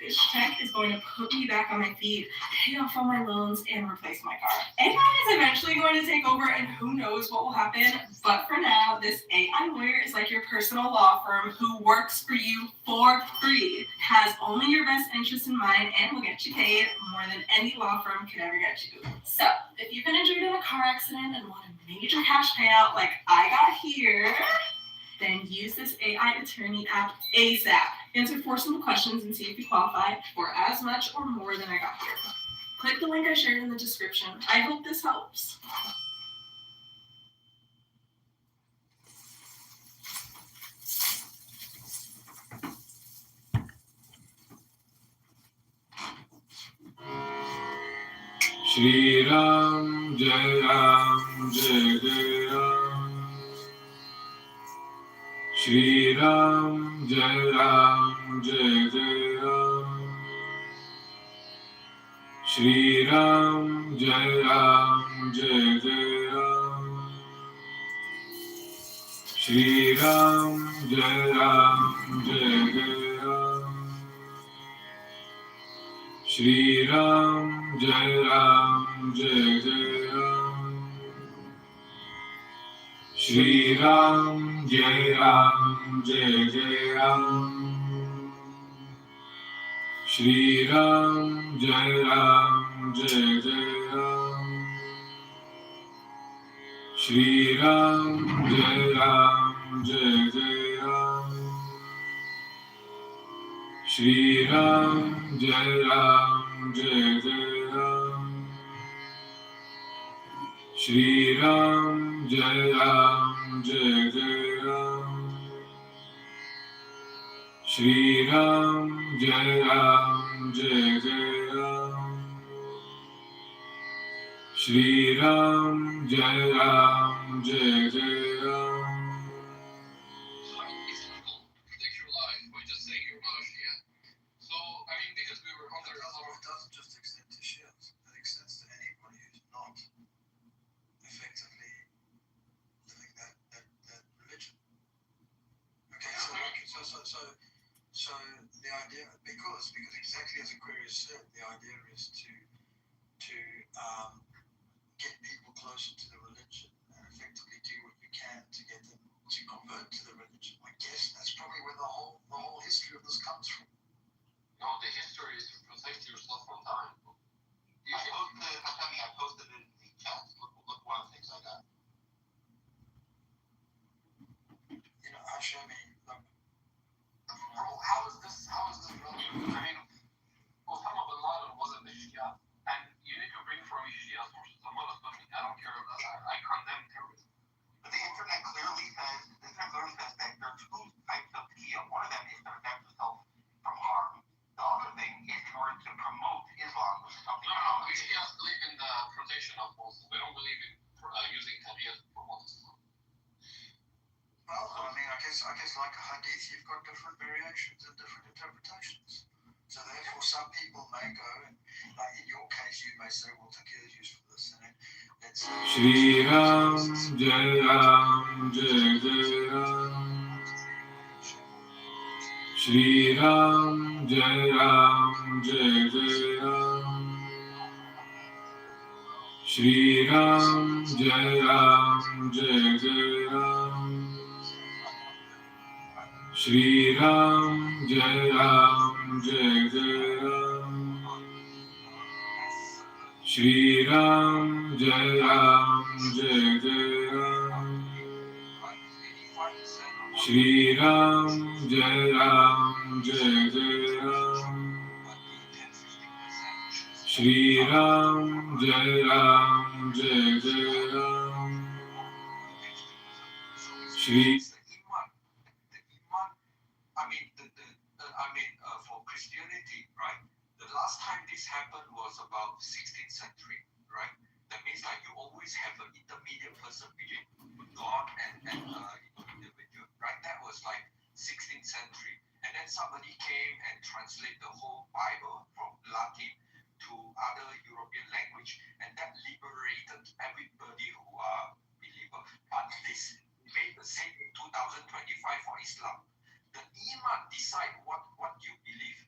This check is going to put me back on my feet, pay off all my loans, and replace my car. AI is eventually going to take over, and who knows what will happen. But for now, this AI lawyer is like your personal law firm who works for you for free, has only your best interest in mind, and will get you paid more than any law firm could ever get you. So, if you've been injured in a car accident and want a major cash payout like I got here, then use this AI attorney app ASAP. Answer 4 simple questions and see if you qualify for as much or more than I got here. Click the link I shared in the description. I hope this helps. Shri Ram, Jai Ram, Jai Jai Ram. Shri Ram, Jai Ram, Jai Jai Ram. Shri Ram, Jai Ram, Jai Jai Ram. Shri Ram, Jai Ram, Jai Jai Ram. Shri Ram, Jai Ram, Jai Jai Ram. Shri Ram, Jai Ram, Jai Jai Ram. Shri Ram, Jai Ram, Jai Jai Ram. Shri Ram, Jai Ram, Jai Jai Ram. Shri Ram, Jai Ram, Jai Jai Ram. Shri Ram, Jai Ram, Jai Jai Ram. Shri Ram, Jai Ram, Jai Jai Ram. Shri Ram, Jai Ram, Jai Jai Ram. Protect your life by just saying you're not a Shia. So, I mean, because we were under a lot of... It doesn't just extend to Shias. It extends to anybody who's not effectively living that religion. Okay, so the idea, because exactly as Aquarius said, the idea is to get people closer to the religion and effectively do what you can to get them to convert to the religion. I guess that's probably where the whole history of this comes from. No, the history is to protect yourself from time. I posted it in the chat. Look one of the things I got. You know, show me. Look. Bro, how is this relevant? I mean, Osama bin Laden wasn't a Shia, and you need to bring from a Shia sources. I'm not a Sunni. I don't care. I condemn terrorism. But the internet clearly says that there are 2 types of Shia. One of them is to protect yourself from harm. The other thing is in order to promote Islam, which is something. No, we Shias believe in the protection of Muslims. We don't believe in using Taqiyya to promote Islam. Well, I mean, I guess like a hadith, you've got different variations and different interpretations. So therefore, some people may go, and like in your case, you may say, well, Taqiyya is used for this, and then let's say. Shri Ram, Jai Ram, Jai Jai Ram. Shri Ram, Jai Ram, Jai Jai Ram. Shri Ram, Jai Ram, Jai Jai Ram. Shri Ram, Jai Ram, Jai Jai Ram. Shri Ram, Jai Ram, Jai Jai Ram. Shri Ram, Jai Ram, Jai Jai Ram. Shri Ram, Jai Ram, Jai Jai Ram. Shri For Christianity, right? The last time this happened was about 16th century, right? That means like you always have an intermediate person between God and individual, right? That was like 16th century, and then somebody came and translated the whole Bible from Latin to other European language, and that liberated everybody who are believer. But this made the same in 2025 for Islam. The Imam decide what you believe.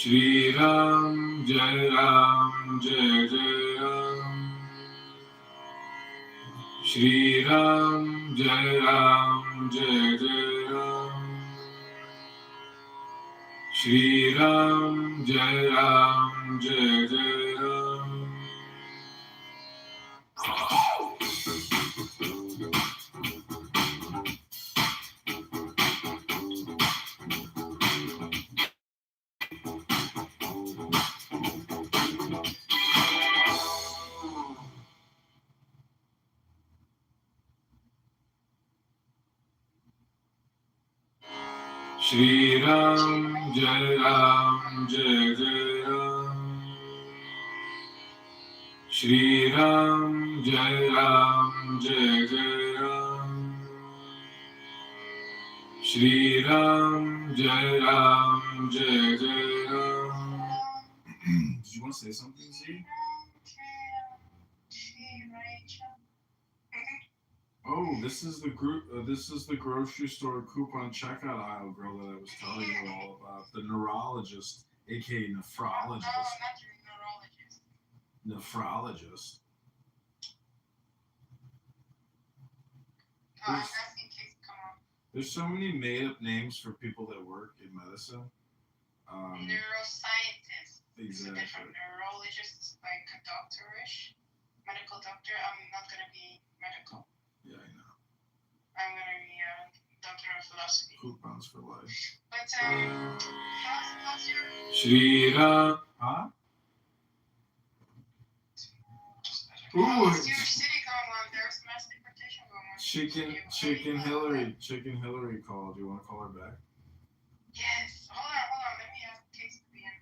Shri Ram, Jai Ram, Jai Jai Ram. Shri Ram, Jai Ram, Jai Jai Ram. Shri Ram, Jai Ram, Jai Jai Ram. Shri Ram, Jai Ram, Jai Jai Ram. Shri Ram, Jai Ram, Jai Jai Ram. Shri Ram, Jai Ram, Jai Jai Ram. Did you want to say something, Z? Oh, this is the group. This is the grocery store coupon checkout aisle girl that I was telling you all about. The neurologist, aka nephrologist. Nephrologist. There's so many made-up names for people that work in medicine. Neuroscientist. Exactly. Different neurologist, like a doctor-ish, medical doctor. I'm not gonna be medical. Yeah, I know. I'm gonna be a doctor of philosophy. Coupons for life. But how's your? Shri Ram. Huh? How's your city going on? There's mass deportation going on. Chicken Hillary called. Do you want to call her back? Yes. Hold on. Let me ask Kate to be in.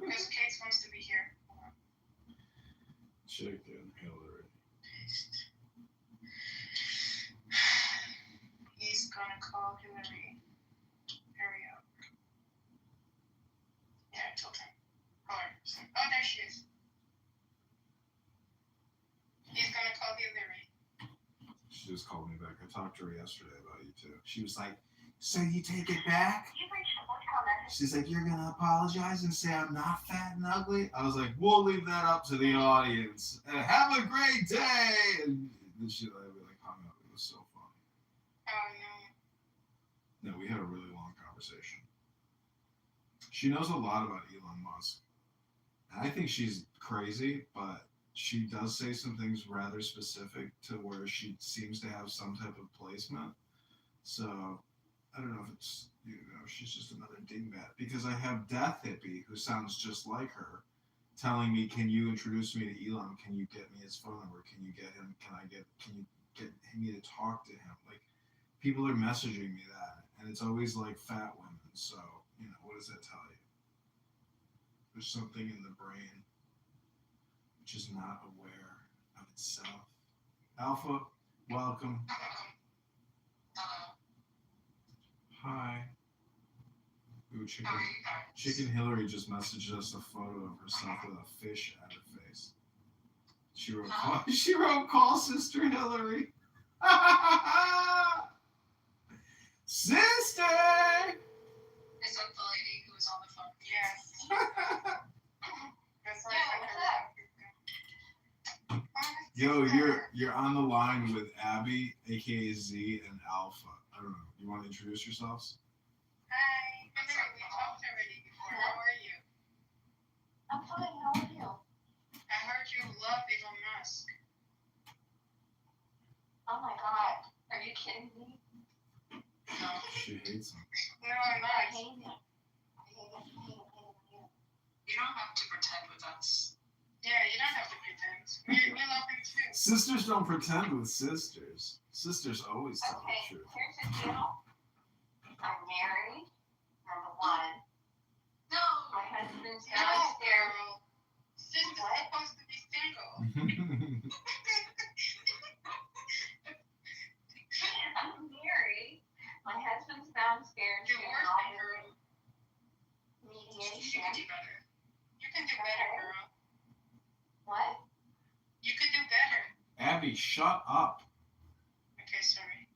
Because Kate wants to be here. Hold on. Chicken Hillary. He's gonna call Hillary. Hurry up. Yeah, I told him. Call her. Oh, there she is. He's gonna call Hillary. She just called me back. I talked to her yesterday about you too. She was like, "So you take it back?" She's like, "You're gonna apologize and say I'm not fat and ugly?" I was like, "We'll leave that up to the audience. And have a great day." And then she like hung up. It was so funny. No, we had a really long conversation. She knows a lot about Elon Musk. And I think she's crazy, but she does say some things rather specific to where she seems to have some type of placement. So I don't know if it's, she's just another dingbat. Because I have Death Hippie, who sounds just like her, telling me, "Can you introduce me to Elon? Can you get me his phone number? Can you get him? Can you get me to talk to him?" Like, people are messaging me that, and it's always like fat women. So, what does that tell you? There's something in the brain which is not aware of itself. Alpha, welcome. Hi. Ooh, Chicken Hillary just messaged us a photo of herself with a fish at her face. She wrote, "Call Sister Hillary." Sister! Is that the lady who was on the phone? Yes. That's like Yo, you're on the line with Abby, aka Z, and Alpha. I don't know. You want to introduce yourselves? Hi. We talked already before. How are you? I'm fine. How are you? I heard you love Elon Musk. Oh my god. Are you kidding me? No. She hates him. No, I'm not. I hate him. You don't have to pretend with us. Yeah, you don't have to pretend. We love him too. Sisters don't pretend with sisters. Sisters always tell the truth. Here's the deal. I'm married, number one. No. My husband's No, downstairs. girl. Sister's supposed to be single. I'm married. My husband's downstairs. Divorce me, girl. Mediation. You can do better. You can do better, girl. What? You could do better. Abby, shut up. Okay, sorry.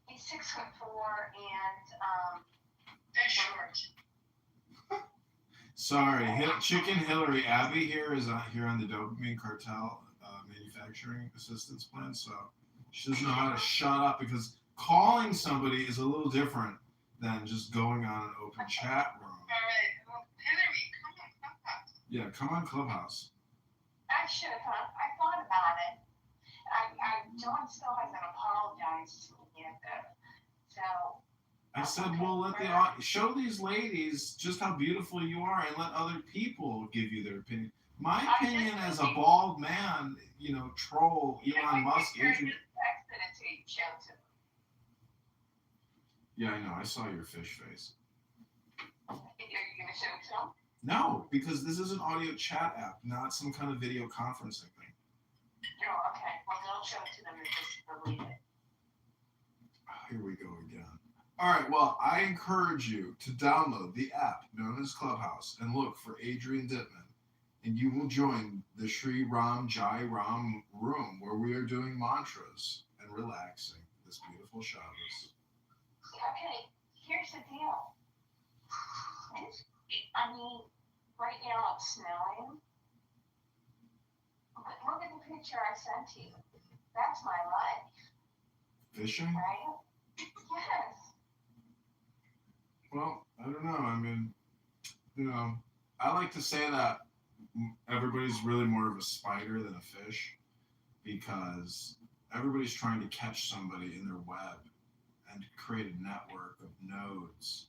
He's 6'4" and That's short. Sorry, Chicken Hillary. Abby here is here on the Dopamine Cartel Manufacturing Assistance Plan, so she doesn't know how to shut up because calling somebody is a little different than just going on an open chat room. All right. Well, Hillary, come on, Clubhouse. Yeah, come on Clubhouse. I should have. I thought about it. John still hasn't apologized to me yet, though. So. I said, well, let show these ladies just how beautiful you are and let other people give you their opinion. My opinion as a bald man, troll Elon Musk. Adrian. Yeah, I know. I saw your fish face. Are you going to show it to them? No, because this is an audio chat app, not some kind of video conferencing thing. No, okay. Well, don't show it to them and just delete it. Here we go again. All right, well, I encourage you to download the app known as Clubhouse and look for Adrian Dittmann, and you will join the Sri Ram Jai Ram room where we are doing mantras and relaxing this beautiful Shabbos. Okay, here's the deal. Right now it's snowing. But look at the picture I sent you. That's my life. Fishing? Right? Yes. Well, I don't know. I mean, I like to say that everybody's really more of a spider than a fish because everybody's trying to catch somebody in their web and create a network of nodes.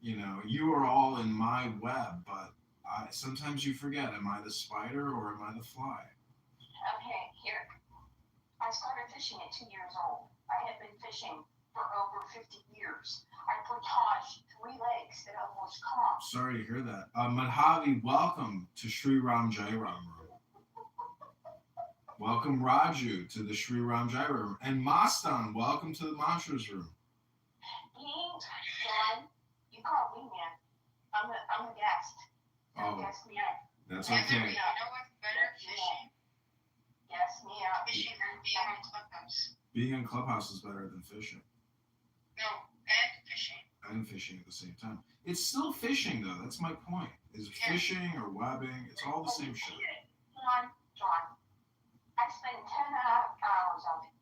You are all in my web, but sometimes you forget, am I the spider or am I the fly? Okay, here. I started fishing at 2 years old. I have been fishing for over 50 years. I portage 3 lakes that almost caught. Sorry to hear that. Madhavi, welcome to Sri Ram Jai Ram room. Welcome Raju to the Sri Ram Jai room. And Mastan, welcome to the Mantras room. John, you call me man. I'm a guest. Oh, Guess me up. that's okay. You know what's better? Fishing. Guess me up. Fishing or being on Clubhouse. Being on Clubhouse is better than fishing. No, and fishing. And fishing at the same time. It's still fishing though. That's my point. Is fishing or webbing? It's all the same shit. John, I spend 10 hours on it.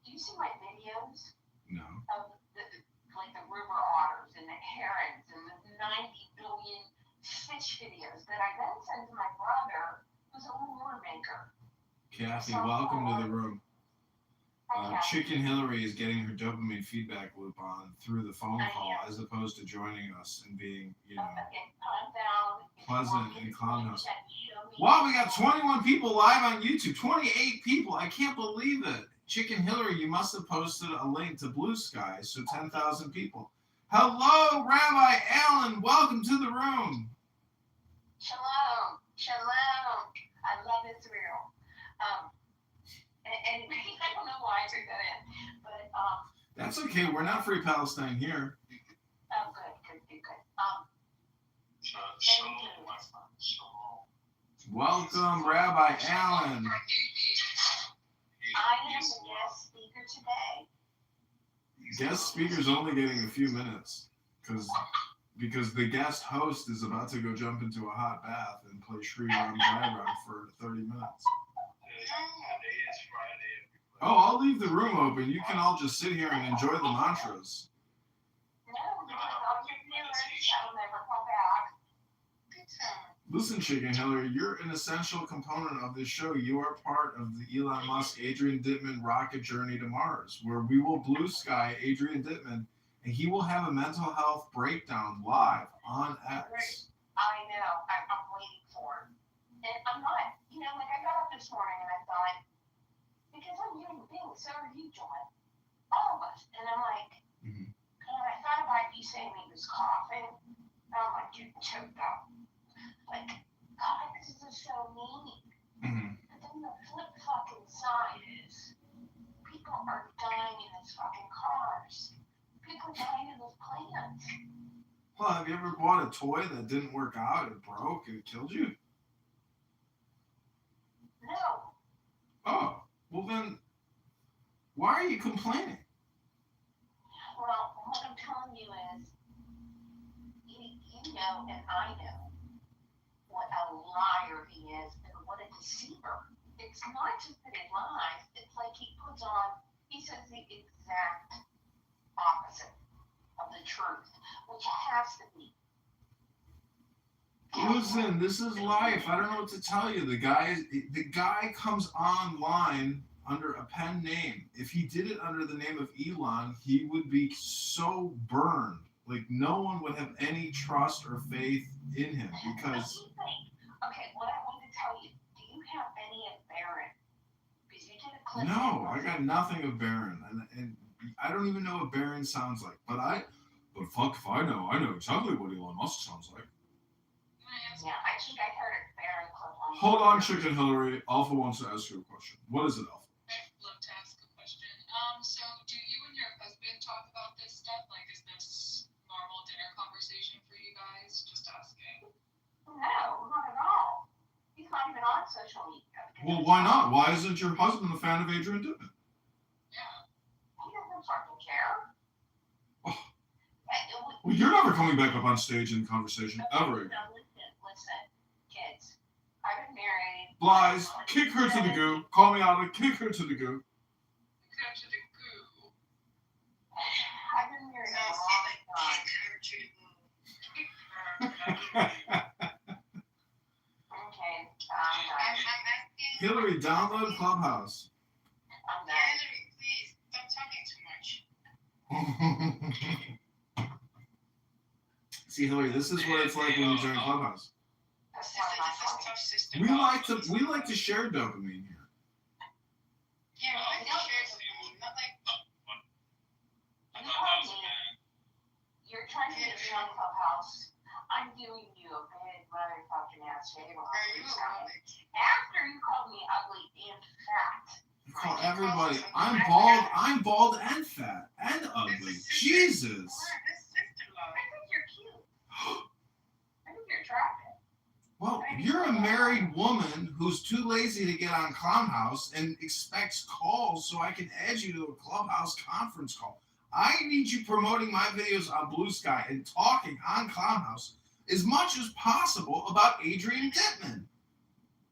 Do you see my videos? No. Of the river otters and the herons and the 90 billion fish videos that I then send to my brother, who's a lure maker. Kathy, welcome to the room. Chicken Hillary is getting her dopamine feedback loop on through the phone call as opposed to joining us and being, pleasant and clown house. Wow, we got 21 people live on YouTube. 28 people. I can't believe it. Chicken Hillary, you must have posted a link to Blue Sky, so 10,000 people. Hello, Rabbi Alan. Welcome to the room. Shalom. Shalom. I love Israel. And I don't know why I took that in, but That's okay. We're not Free Palestine here. Oh, good. Welcome, Rabbi Alan. I am the guest speaker today. Guest speaker's only getting a few minutes because the guest host is about to go jump into a hot bath and play Sri Ram Jai Ram for 30 minutes. Oh, I'll leave the room open. You can all just sit here and enjoy the mantras. Listen, Chicken Hillary, you're an essential component of this show. You are part of the Elon Musk, Adrian Dittmann rocket journey to Mars, where we will blue sky Adrian Dittmann, and he will have a mental health breakdown live on X. I know. I'm waiting for it. And I'm not, I got up this morning and I thought, because I'm human being, so are you, John. All of us. And I'm like, God, I thought about you saying he was coughing. And I'm like, getting choked up. Like, God, this is so mean. But then the flip fucking side is, people are dying in these fucking cars. People are dying in those plants. Well, have you ever bought a toy that didn't work out, it broke, and it killed you? No. Oh, well then, why are you complaining? Well, what I'm telling you is, you know and I know liar he is and what a deceiver. It's not just that he lies, it's like he says the exact opposite of the truth, which has to be. Listen, this is life. I don't know what to tell you. The guy comes online under a pen name. If he did it under the name of Elon, he would be so burned. Like, no one would have any trust or faith in him because... Okay, what I want to tell you, do you have any of Barron? Because you did a clip. No, I got nothing of Barron. And I don't even know what Barron sounds like. But fuck if I know. I know exactly what Elon Musk sounds like. Yeah, I think I heard a Barron clip on. Hold on, Chicken Hillary. Alpha wants to ask you a question. What is it, Alpha? I'd love to ask a question. So do you and your husband talk about this stuff? Like, is this normal dinner conversation for you guys? Just asking. No, not at all. He's not even on social media. Well, why not? Why isn't your husband a fan of Adrian Dittmann? Yeah. He doesn't fucking care. Well, you're never coming back up on stage in conversation ever again. Listen, kids. I've been married. Lies. Kick her to the goo. Call me out and kick her to the goo. Kick her to the goo. I've been married a long time. Okay. Hillary, download Clubhouse. Hillary, please, stop talking too much. See, Hillary, this is what it's like when you join Clubhouse. We like to share dopamine here. Yeah, I like to share something, not like. You're trying to get me on Clubhouse. I'm doing you a big motherfucking ass favor. After you called me ugly and fat. You call everybody. I'm bald and fat and ugly. Jesus. I think you're cute. I think you're attractive. Well, you're a married woman who's too lazy to get on Clubhouse and expects calls so I can add you to a Clubhouse conference call. I need you promoting my videos on Blue Sky and talking on Clubhouse as much as possible about Adrian Dittmann.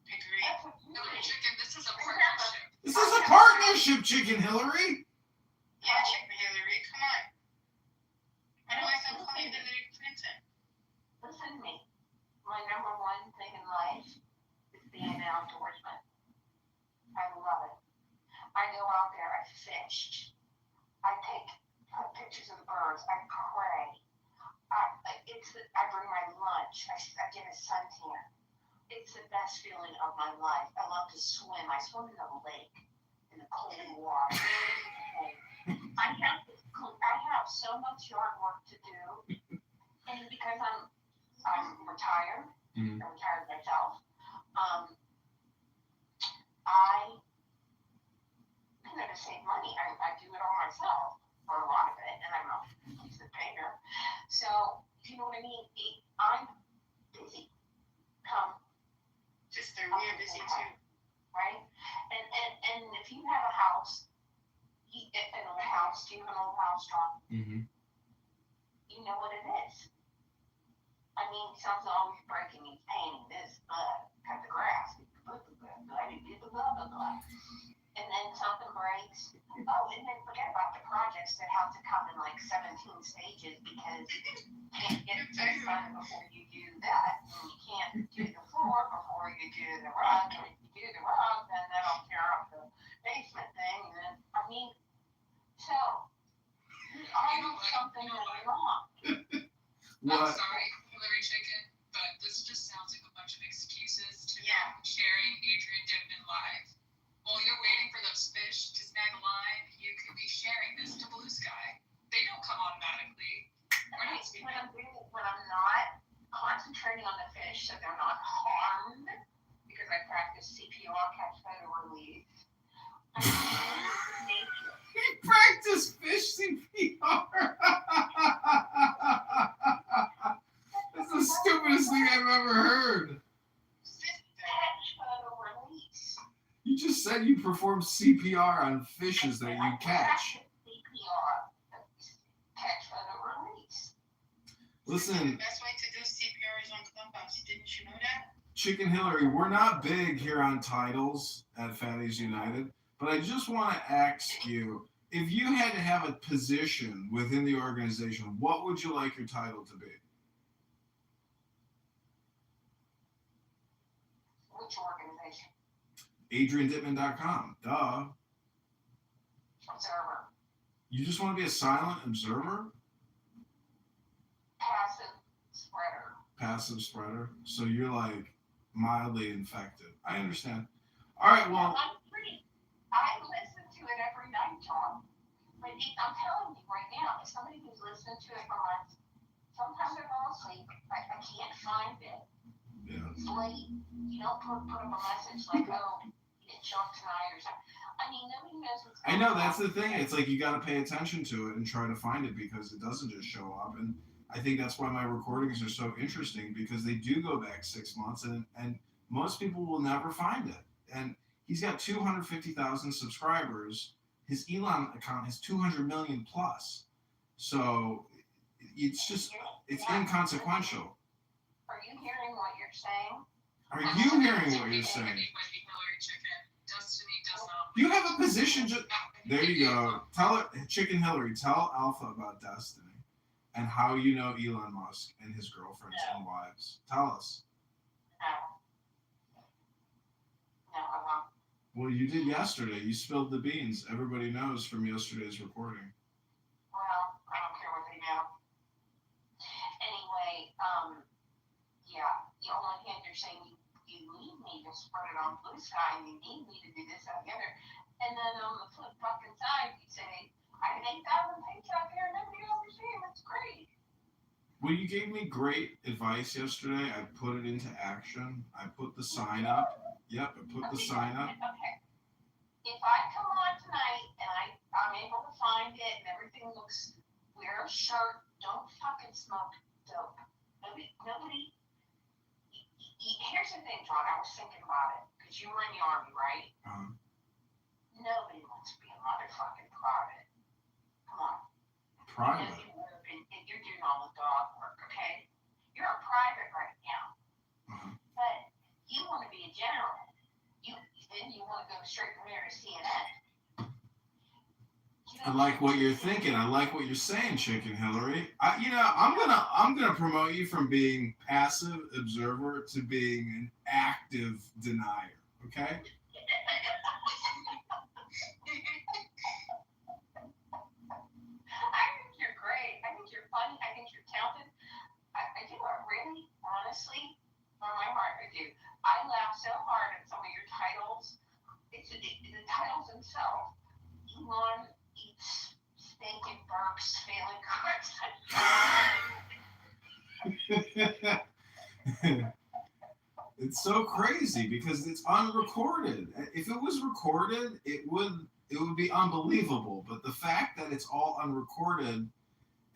Chicken, this is a partnership. This is a partnership, Chicken Hillary. Yeah, Chicken Hillary, come on. I know I sound calling Hillary Clinton. Listen to me. My number one thing in life is being an outdoorsman. I love it. I go out there, I fish. I put pictures of the birds. I pray. I bring my lunch. I get a suntan. It's the best feeling of my life. I love to swim. I swim in the lake, in the cold water. I have so much yard work to do, and because I'm retired. I'm retired myself. To save money, I do it all myself, or a lot of it, and I'm a decent painter. So, you know what I mean? I'm busy. Sister, we are busy too. Right? And if you have a house, an old house, do you have an old house, John? Mm-hmm. You know what it is. I mean, something's always breaking. He's painting this, cut the grass, blah, blah, blah. And then something breaks. Oh, and then forget about the projects that have to come in like 17 stages because you can't get this done before you do that. And you can't do the floor before you do the rug. And if you do the rug, then that'll tear up the basement thing. And then, I mean, so there's always something that's wrong. I'm sorry, Hillary Chicken, but this just sounds like a bunch of excuses to not sharing Adrian Dittmann live. While you're waiting for those fish to snag a line, you could be sharing this to Blue Sky. They don't come automatically. When I'm not concentrating on the fish so they're not harmed, because I practice CPR, catch, photo, release. He practiced fish CPR. That's the stupidest thing I've ever heard. You just said you perform CPR on fishes that you catch. Listen. The best way to do CPR is on Clubhouse. Didn't you know that? Chicken Hillary, we're not big here on titles at Fatties United, but I just want to ask you, if you had to have a position within the organization, what would you like your title to be? Which organization? AdrianDittmann.com. Duh. Observer. You just want to be a silent observer? Passive spreader. Passive spreader. So you're like mildly infected. I understand. All right, well. I listen to it every night, John. But I'm telling you right now, as somebody who's listened to it for months, sometimes I fall asleep. I can't find it. Yeah. It's late. You don't put up a message like, oh, you didn't show up tonight or something. I mean, nobody knows what's going on. I know, that's the thing. It's like you got to pay attention to it and try to find it because it doesn't just show up. And I think that's why my recordings are so interesting because they do go back 6 months and most people will never find it. And he's got 250,000 subscribers. His Elon account has 200 million plus. So it's just, it's inconsequential. Are you hearing what you're saying? Are you hearing what you're saying? You have a position. There you go. Tell it, Chicken Hillary. Tell Alpha about Destiny and how you know Elon Musk and his girlfriends and wives. Tell us. No, I won't. Well, you did yesterday. You spilled the beans. Everybody knows from yesterday's recording. Well, I don't care what they know. Anyway, yeah. On one hand, you're saying you need me to spread it on Blue Sky, and you need me to do this, that, and the other. And then on the flip fucking side, you say, I have 8,000 pigs out there, and nobody else is seeing them. It's great. Well, you gave me great advice yesterday. I put it into action. I put the sign up. Yep, I put the sign up. Okay. If I come on tonight and I'm able to find it and everything looks, wear a shirt, don't fucking smoke dope. Nobody. Here's the thing, John. I was thinking about it because you were in the Army, right? Nobody wants to be a motherfucking private. Come on. Private. You're doing all the dog work, okay? You're a private right now. But you want to be a general. Then you want to go straight from there to CNN. I like what you're thinking. I like what you're saying, Chicken Hillary. I'm gonna promote you from being passive observer to being an active denier. Okay. I think you're great. I think you're funny. I think you're talented. I do. I really, honestly, from my heart, I do. I laugh so hard at some of your titles. It's the titles themselves. Elon eats steak and burps, failing correction. It's so crazy because it's unrecorded. If it was recorded, it would be unbelievable. But the fact that it's all unrecorded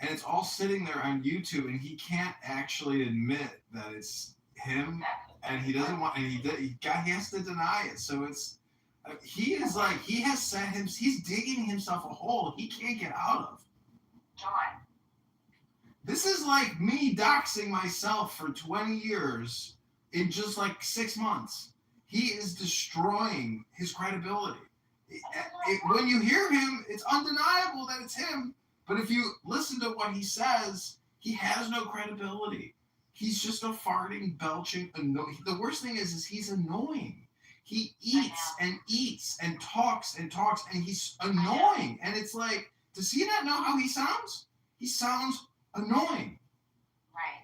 and it's all sitting there on YouTube and he can't actually admit that it's him and he doesn't want, and he has to deny it. So it's, he's digging himself a hole he can't get out of. John. This is like me doxing myself for 20 years in just like 6 months. He is destroying his credibility. When you hear him, it's undeniable that it's him. But if you listen to what he says, he has no credibility. He's just a farting, belching, the worst thing is he's annoying. He eats and talks, and he's annoying. And it's like, does he not know how he sounds? He sounds annoying. Right.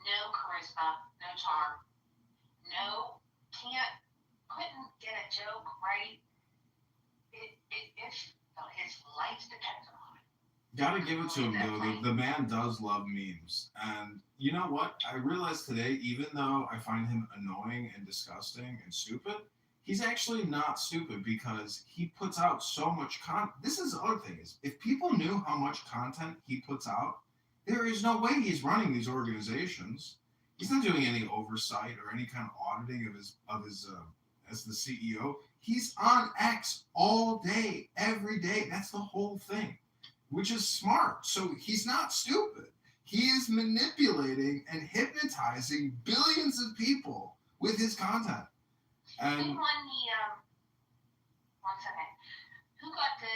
No charisma, no charm. Couldn't get a joke right. His life depends on it. Gotta give it to him, though. The man does love memes. And you know what? I realized today, even though I find him annoying and disgusting and stupid, he's actually not stupid because he puts out so much content. This is the other thing is, if people knew how much content he puts out, there is no way he's running these organizations. He's not doing any oversight or any kind of auditing of his as the CEO. He's on X all day, every day. That's the whole thing, which is smart. So he's not stupid. He is manipulating and hypnotizing billions of people with his content. Who And won the, 1 second, who got the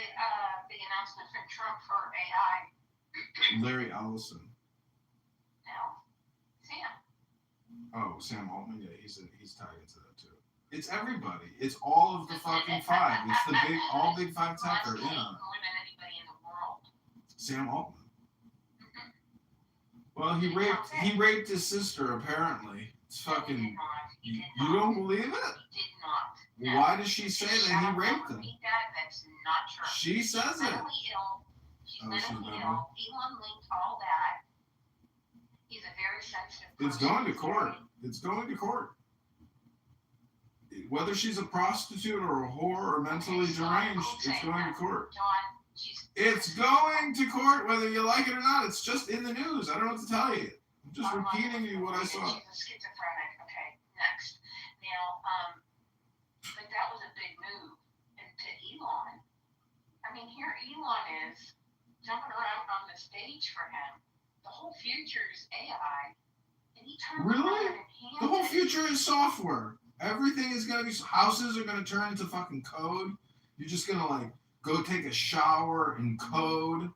announcement from Trump for AI? Larry Ellison. No. Sam. Oh, Sam Altman. Yeah, he's tied into that too. It's everybody. It's all of the fucking five. It's the all big five tech are in on it. More than anybody in the world. Sam Altman. Well, he raped his sister apparently. It's fucking. You don't believe it? He did not. Why does she say that he raped them? That's not true. She says it. She's mentally ill. Elon linked all that. He's a very sensitive person. It's going to court. It's going to court. Whether she's a prostitute or a whore or mentally deranged, it's going to court. It's going to court whether you like it or not. It's just in the news. I don't know what to tell you. I'm just repeating you what I saw. She's a schizophrenic. Okay, next. Now, but that was a big move. And to Elon, I mean, here Elon is jumping around on the stage for him. The whole future is AI. And he turned around Really? and handed The whole future is software. Everything is going to be, houses are going to turn into fucking code. You're just going to like go take a shower and code.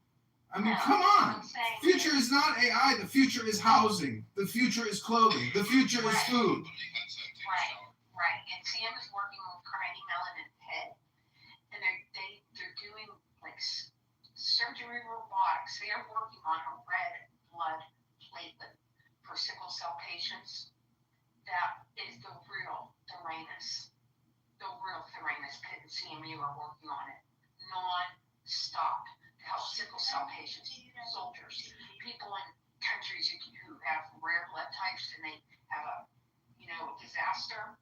I mean, come on. Future is not AI. The future is housing. The future is clothing. The future is food. Right. And Sam is working with Carnegie Mellon and Pitt. And they're doing like surgery robotics. They are working on a red blood platelet for sickle cell patients. That is the real Theranos. The real Theranos. Pitt and CMU are working on it non-stop to help sickle cell patients, soldiers, people in countries who have rare blood types and they have a disaster.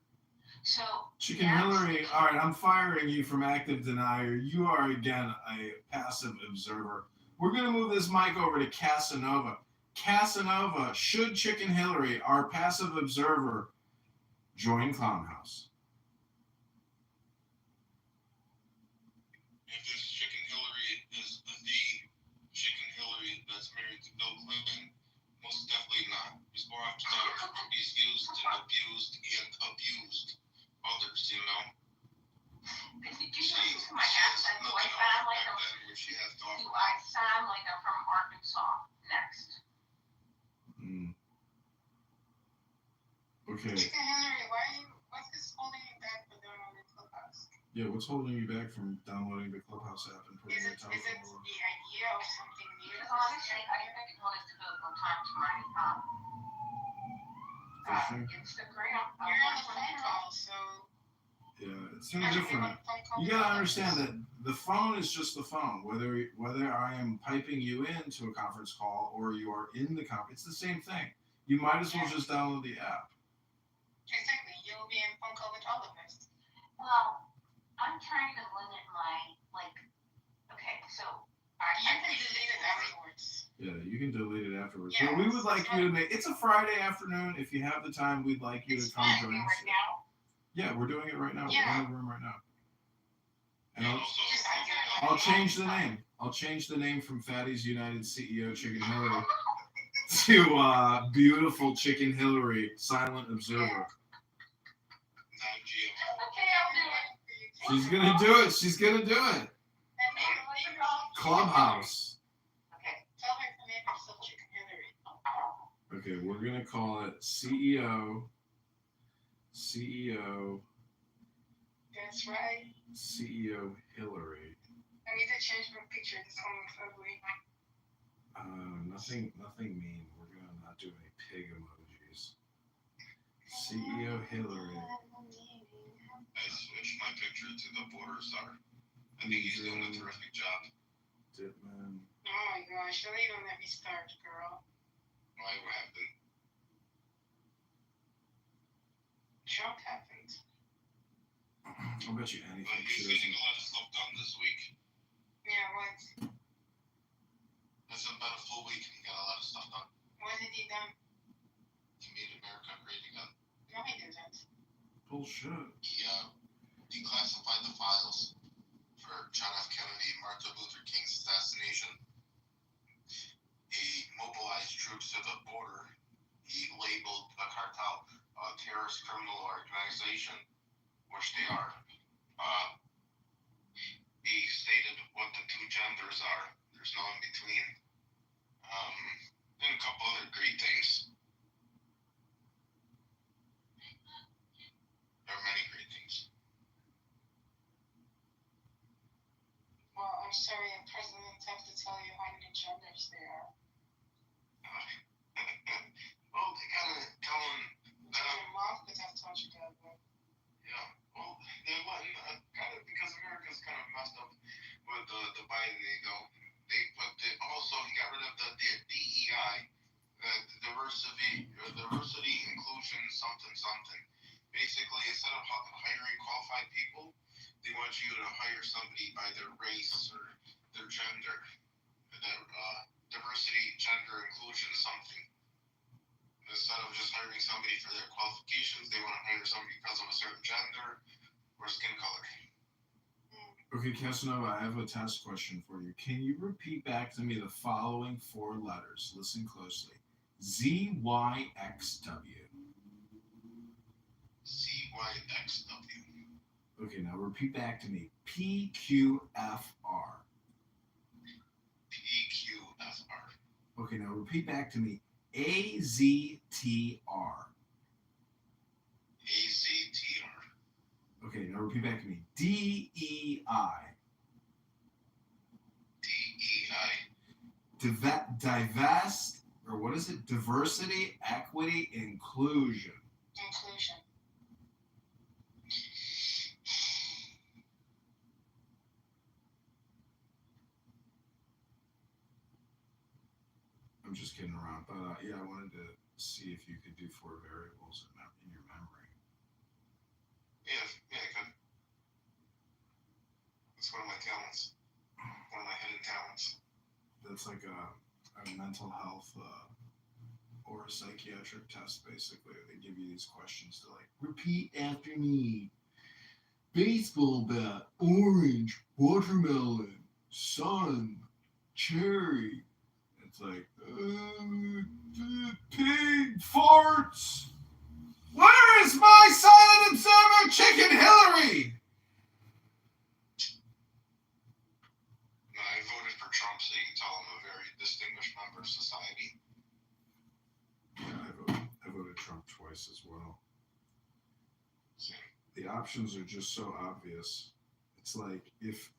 So Chicken Hillary, all right, I'm firing you from active denier. You are, again, a passive observer. We're going to move this mic over to Casanova. Casanova, should Chicken Hillary, our passive observer, join Clown House? If this Chicken Hillary is indeed Chicken Hillary that's married to Bill Clinton, most definitely not. He's more often than not, he's used and abused others, you know. Did you listen to my accent? Do I sound like I'm from Arkansas? Next. Okay. Chicken Hillary, what's this holding you back from downloading Clubhouse? Yeah, what's holding you back from downloading the Clubhouse app and putting your Is it telephone the over? idea of something new? Honestly, I wanted to go more time to my Instagram. You're on the phone call, so. Yeah, it's no different. You gotta understand that the phone is just the phone. Whether I am piping you into a conference call or you are in the conference, it's the same thing. You might as well just download the app. Exactly. You'll be in phone call with all of us. Well, I'm trying to limit my okay, so you can delete it afterwards. Yeah, you can delete it afterwards. Yeah, but we would like you to make it's a Friday afternoon. If you have the time, we'd like you to come join us. right now. Yeah, we're doing it right now. Yeah. We're in the room right now. And I'll change the name. I'll change the name from Fatty's United CEO Chicken Hillary to Beautiful Chicken Hillary, Silent Observer. Okay, I'll do it. She's gonna do it. She's gonna do it. Clubhouse. Okay, tell her to name herself Chicken Hillary. Okay, we're gonna call it CEO. That's right. CEO Hillary. I need to change my picture. This one looks ugly. Nothing mean. We're gonna not do any pig emojis. CEO Hillary. I switched my picture to the border star. I think he's doing a terrific job. Dittmann. Oh my gosh, don't even let me start, girl. Why, what happened? Trump happened. I'll bet you anything. But he's getting a lot of stuff done this week. Yeah, what? It's been a full week and he got a lot of stuff done. What did he do? He made America great again. No, he didn't. Bullshit. He declassified the files for John F. Kennedy and Martin Luther King's assassination. He mobilized troops to the border. He labeled the cartel a terrorist criminal They put the, also he got rid of the DEI, the diversity inclusion something something. Basically, instead of hiring qualified people, they want you to hire somebody by their race or their gender. Their diversity, gender inclusion something. Instead of just hiring somebody for their qualifications, they want to hire somebody because of a certain gender or skin color. Okay, Casanova, I have a test question for you. Can you repeat back to me the following 4 letters? Listen closely. ZYXW. ZYXW. Okay, now repeat back to me. PQFR. PQFR. Okay, now repeat back to me. AZTR. AZTR. Okay, now repeat back to me. DEI. DEI. Divest, or what is it? Diversity, equity, inclusion. Inclusion. I'm just kidding around, but yeah, I wanted to see if you could do 4 variables in your memory. Yeah, I could. That's one of my talents. One of my hidden talents. That's like a mental health or a psychiatric test, basically. They give you these questions to like, repeat after me. Baseball bat, orange, watermelon, sun, cherry. It's like, pig farts. Where is my silent observer, Chicken Hillary? No, I voted for Trump, so you can tell I'm a very distinguished member of society. Yeah, I voted Trump twice as well. The options are just so obvious. It's like if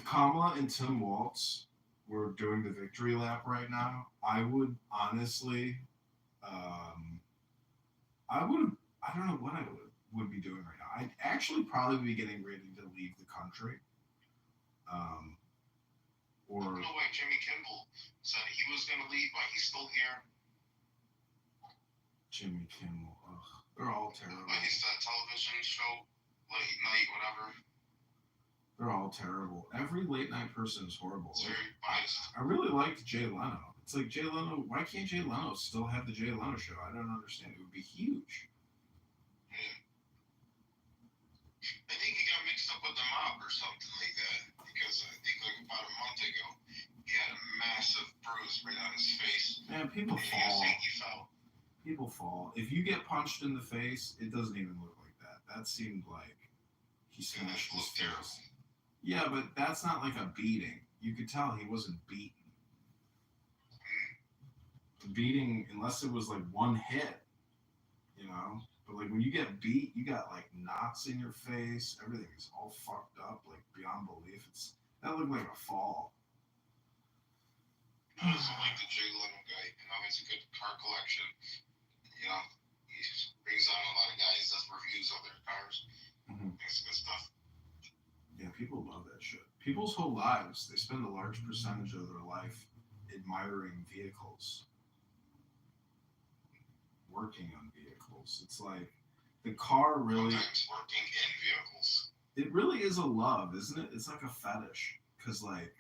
Kamala and Tim Walz were doing the victory lap right now, I would honestly, I don't know what I would be doing right now. I'd actually probably be getting ready to leave the country. Or no way, Jimmy Kimmel said he was going to leave, but he's still here. Jimmy Kimmel, ugh, they're all terrible. Like his television show, late night, whatever. They're all terrible. Every late night person is horrible. It's very biased. I really liked Jay Leno. It's like Jay Leno. Why can't Jay Leno still have the Jay Leno show? I don't understand. It would be huge. Yeah. I think he got mixed up with the mob or something like that. Because I think like about a month ago, he had a massive bruise right on his face. Man, people fall. People fall. If you get punched in the face, it doesn't even look like that. That seemed like he smashed his face. Yeah, but that's not like a beating. You could tell he wasn't beaten. The beating, unless it was like one hit, you know? But like when you get beat, you got like knots in your face. Everything is all fucked up, like beyond belief. That looked like a fall. I also like the Jay Leno guy. You know, he's a good car collection. You know, he brings on a lot of guys, does reviews of their cars. Makes good stuff. Yeah, people love that shit. People's whole lives, they spend a large percentage of their life admiring vehicles, working on vehicles. It's like the car really. Sometimes working in vehicles. It really is a love, isn't it? It's like a fetish, because like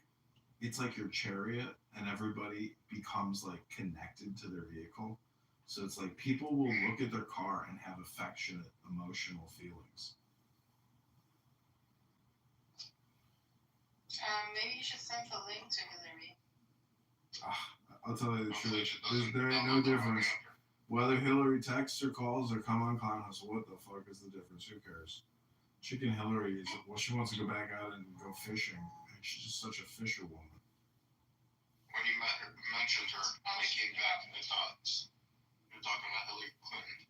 it's like your chariot, and everybody becomes like connected to their vehicle. So it's like people will look at their car and have affectionate, emotional feelings. Maybe you should send the link to Hillary. I'll tell you the truth. There ain't no difference. Whether Hillary texts or calls or come on Congress, what the fuck is the difference? Who cares? Chicken Hillary is, well, she wants to go back out and go fishing. She's just such a fisherwoman. When you mentioned her, when I came back, I thought you were talking about Hillary Clinton.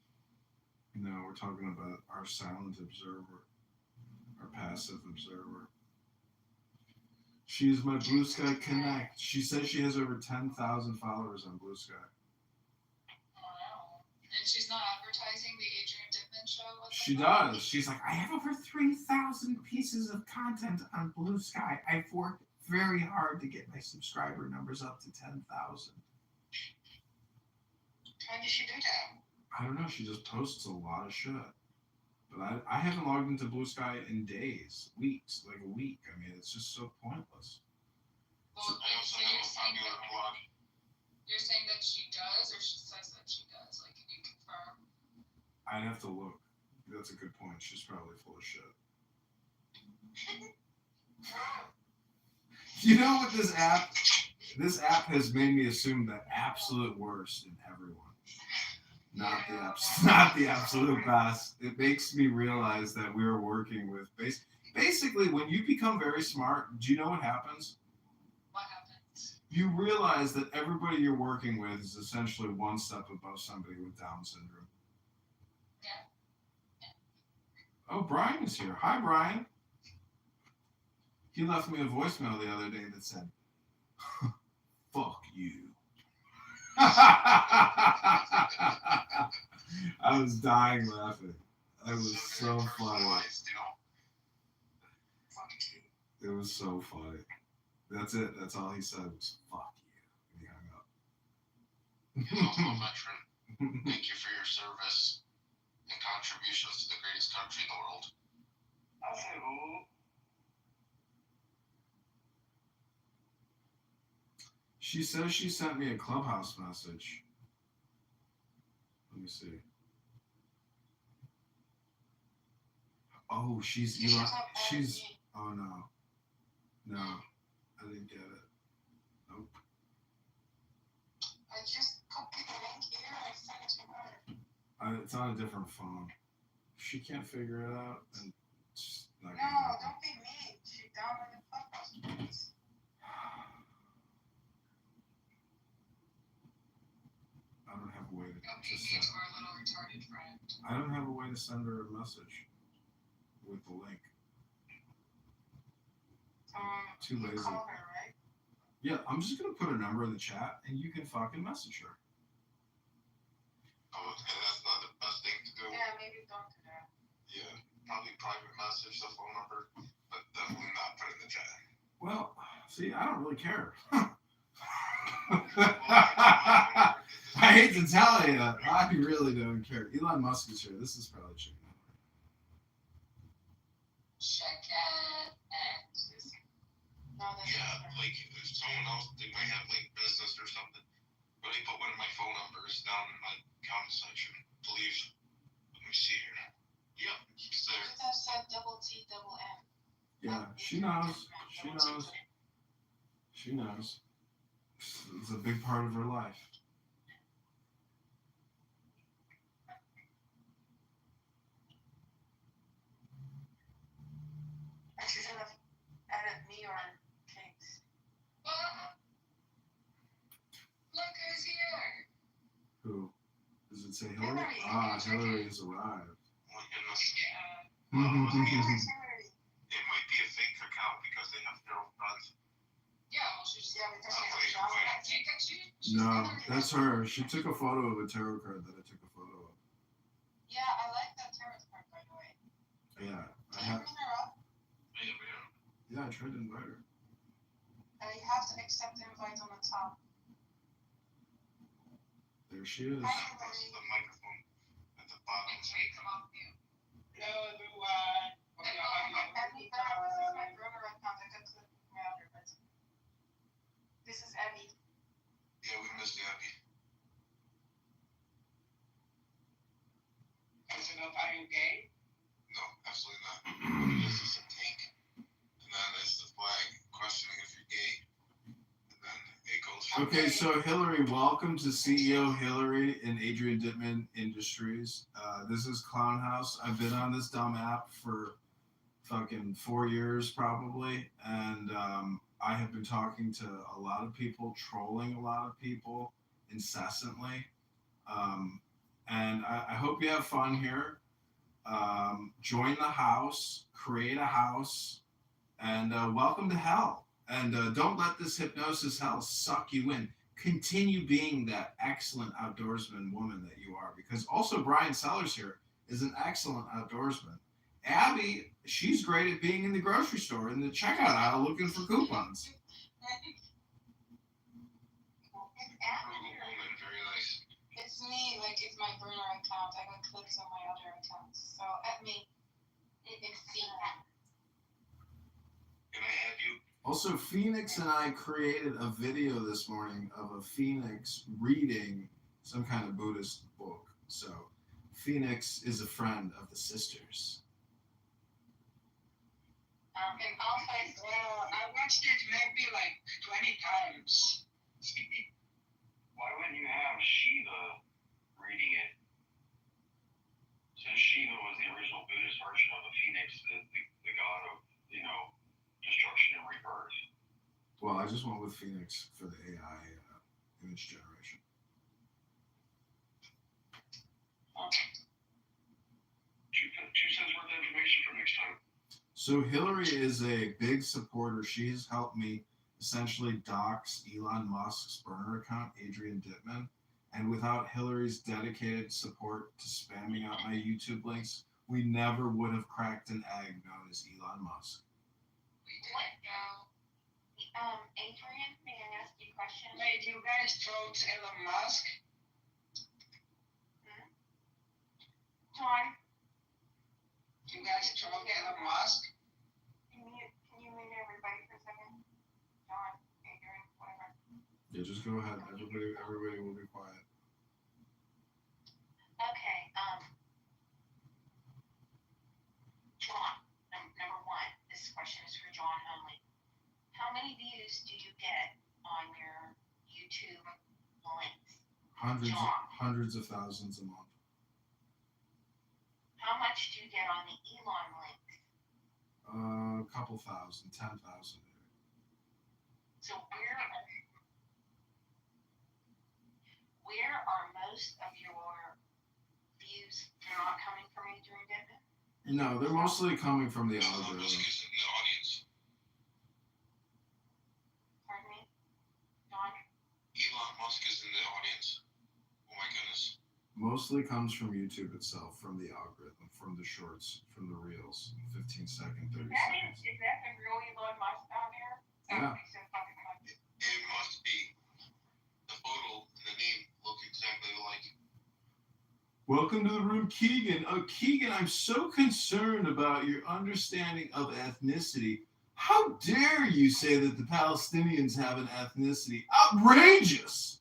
No, we're talking about our silent observer, our passive observer. She's my Blue Sky Connect. She says she has over 10,000 followers on Blue Sky. Wow. And she's not advertising the Adrian Dittmann show? She does. She's like, I have over 3,000 pieces of content on Blue Sky. I've worked very hard to get my subscriber numbers up to 10,000. How did she do that? I don't know. She just posts a lot of shit. But I haven't logged into Blue Sky in days, weeks, like a week. I mean, it's just so pointless. Well, I also have a popular blog. You're saying that she does, or she says that she does? Like, can you confirm? I'd have to look. That's a good point. She's probably full of shit. You know what this app has made me assume the absolute worst in everyone. Not the absolute best. It makes me realize that we're working with basically when you become very smart, do you know what happens? What happens? You realize that everybody you're working with is essentially one step above somebody with Down syndrome. Yeah. Oh, Brian is here. Hi, Brian. He left me a voicemail the other day that said, fuck you. I was dying laughing. It was so funny. It was so funny. That's it. That's all he said was, fuck you. And he hung up. He's also a veteran. Thank you for your service and contributions to the greatest country in the world. I said, who? She says she sent me a Clubhouse message. Let me see. Oh, she's Elon. Oh no. No, I didn't get it. Nope. I just copied the link here. I sent it to her. It's on a different phone. She can't figure it out, and it's not No, gonna happen. don't be mean. She downloaded the Clubhouse, please. I don't have a way to Don't be send. mean to our little retarded friend. I don't have a way to send her a message with the link. Too You lazy. call her, right? Yeah, I'm just gonna put her number in the chat, and you can fucking message her. Oh, and that's not the best thing to do. Yeah, maybe don't do that. Yeah, probably private message the phone number, but definitely not put in the chat. Well, see, I don't really care. I hate to tell you, I really don't care. Elon Musk is here. This is probably chicken. Check it. Yeah, like if someone else, they might have like business or something, but they put one of my phone numbers down in my comment section. Please, let me see here. Yep, it's there. You have said double T, double M. Yeah, she knows. She knows. She knows. It's a big part of her life. She's gonna edit me or Kate. Look who's here. Who? Does it say Hillary? Hillary has arrived. Oh my goodness. Yeah. It might be a fake account because they have their own friends. Yeah, well, she just No, that's her. She took a photo of a tarot card that I took a photo of. Yeah, I like that tarot card, by the way. Yeah, I Can you have. bring her up? Yeah, I tried to invite her. You have to accept the invite on the top. There she is. The microphone at the bottom. Come off mute. Hello, everyone. This is my burner account. I got to router, but this is Abby. Yeah, we missed you, Abby. Want to know if I am gay? No, absolutely not. This is a tank. And then there's the flag questioning if you're gay. And then it goes from Okay, so Hillary, welcome to CEO Hillary in Adrian Dittmann Industries. This is Clown House. I've been on this dumb app for fucking 4 years probably, and I have been talking to a lot of people, trolling a lot of people incessantly, and I hope you have fun here. Join the house, create a house, and welcome to hell. And don't let this hypnosis hell suck you in. Continue being that excellent outdoorsman woman that you are, because also Brian Sellers here is an excellent outdoorsman. Abby, she's great at being in the grocery store in the checkout aisle looking for coupons. Very nice. It's me, like it's my burner account. I got clips on my other accounts. So at me, it's me. Can I have you? Also, Phoenix and I created a video this morning of a Phoenix reading some kind of Buddhist book. So, Phoenix is a friend of the sisters. And also, I watched it maybe like 20 times. Why wouldn't you have Shiva reading it? Since Shiva was the original Buddhist version of the Phoenix, the god of, destruction and rebirth. Well, I just went with Phoenix for the AI image generation. Two cents worth of information for next time. So Hillary is a big supporter. She's helped me essentially dox Elon Musk's burner account, Adrian Dittmann. And without Hillary's dedicated support to spamming out my YouTube links, we never would have cracked an egg known as Elon Musk. Adrian, may I ask you a question? Wait, you guys trolled Elon Musk? John, You guys trolled Elon Musk? can you mute everybody for a second? John, Adrian, whatever. Yeah, just go ahead. Everybody will be quiet. Okay, John, number one, this question is for John only. How many views do you get on your YouTube links? Hundreds of thousands a month. How much do you get on the Elon links? A couple thousand, 10,000. So where are most of your views not coming from Adrian Dittmann? No, they're mostly coming from the algorithm. Pardon me? John? Elon Musk is in the audience. Oh my goodness. Mostly comes from YouTube itself, from the algorithm, from the shorts, from the reels, 15 second, 30 seconds. Is that the real Elon Musk down there? Yeah. It must be. The photo and the name look exactly alike. Welcome to the room, Keegan. Keegan, I'm so concerned about your understanding of ethnicity. How dare you say that the Palestinians have an ethnicity? Outrageous!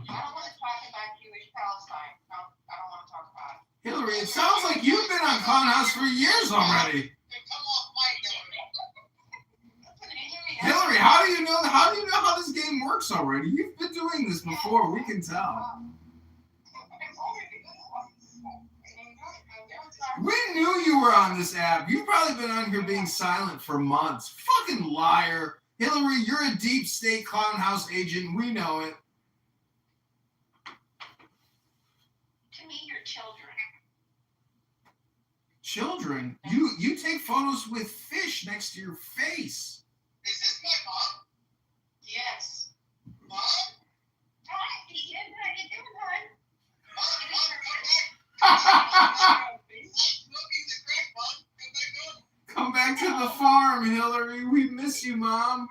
I don't want to talk about Jewish Palestine. No, I don't want to talk about it. Hillary, it sounds like you've been on Clownhouse for years already. Hillary, how do you know how this game works already? You've been doing this before, we can tell. We knew you were on this app. You've probably been on here being silent for months. Fucking liar. Hillary, you're a deep state Clownhouse agent. We know it. To me, you're children. Children? You take photos with fish next to your face. Is this my mom? Yes. Mom? Hi, Keegan. How you doing, hon? Come back to the farm, Hillary. We miss you, Mom.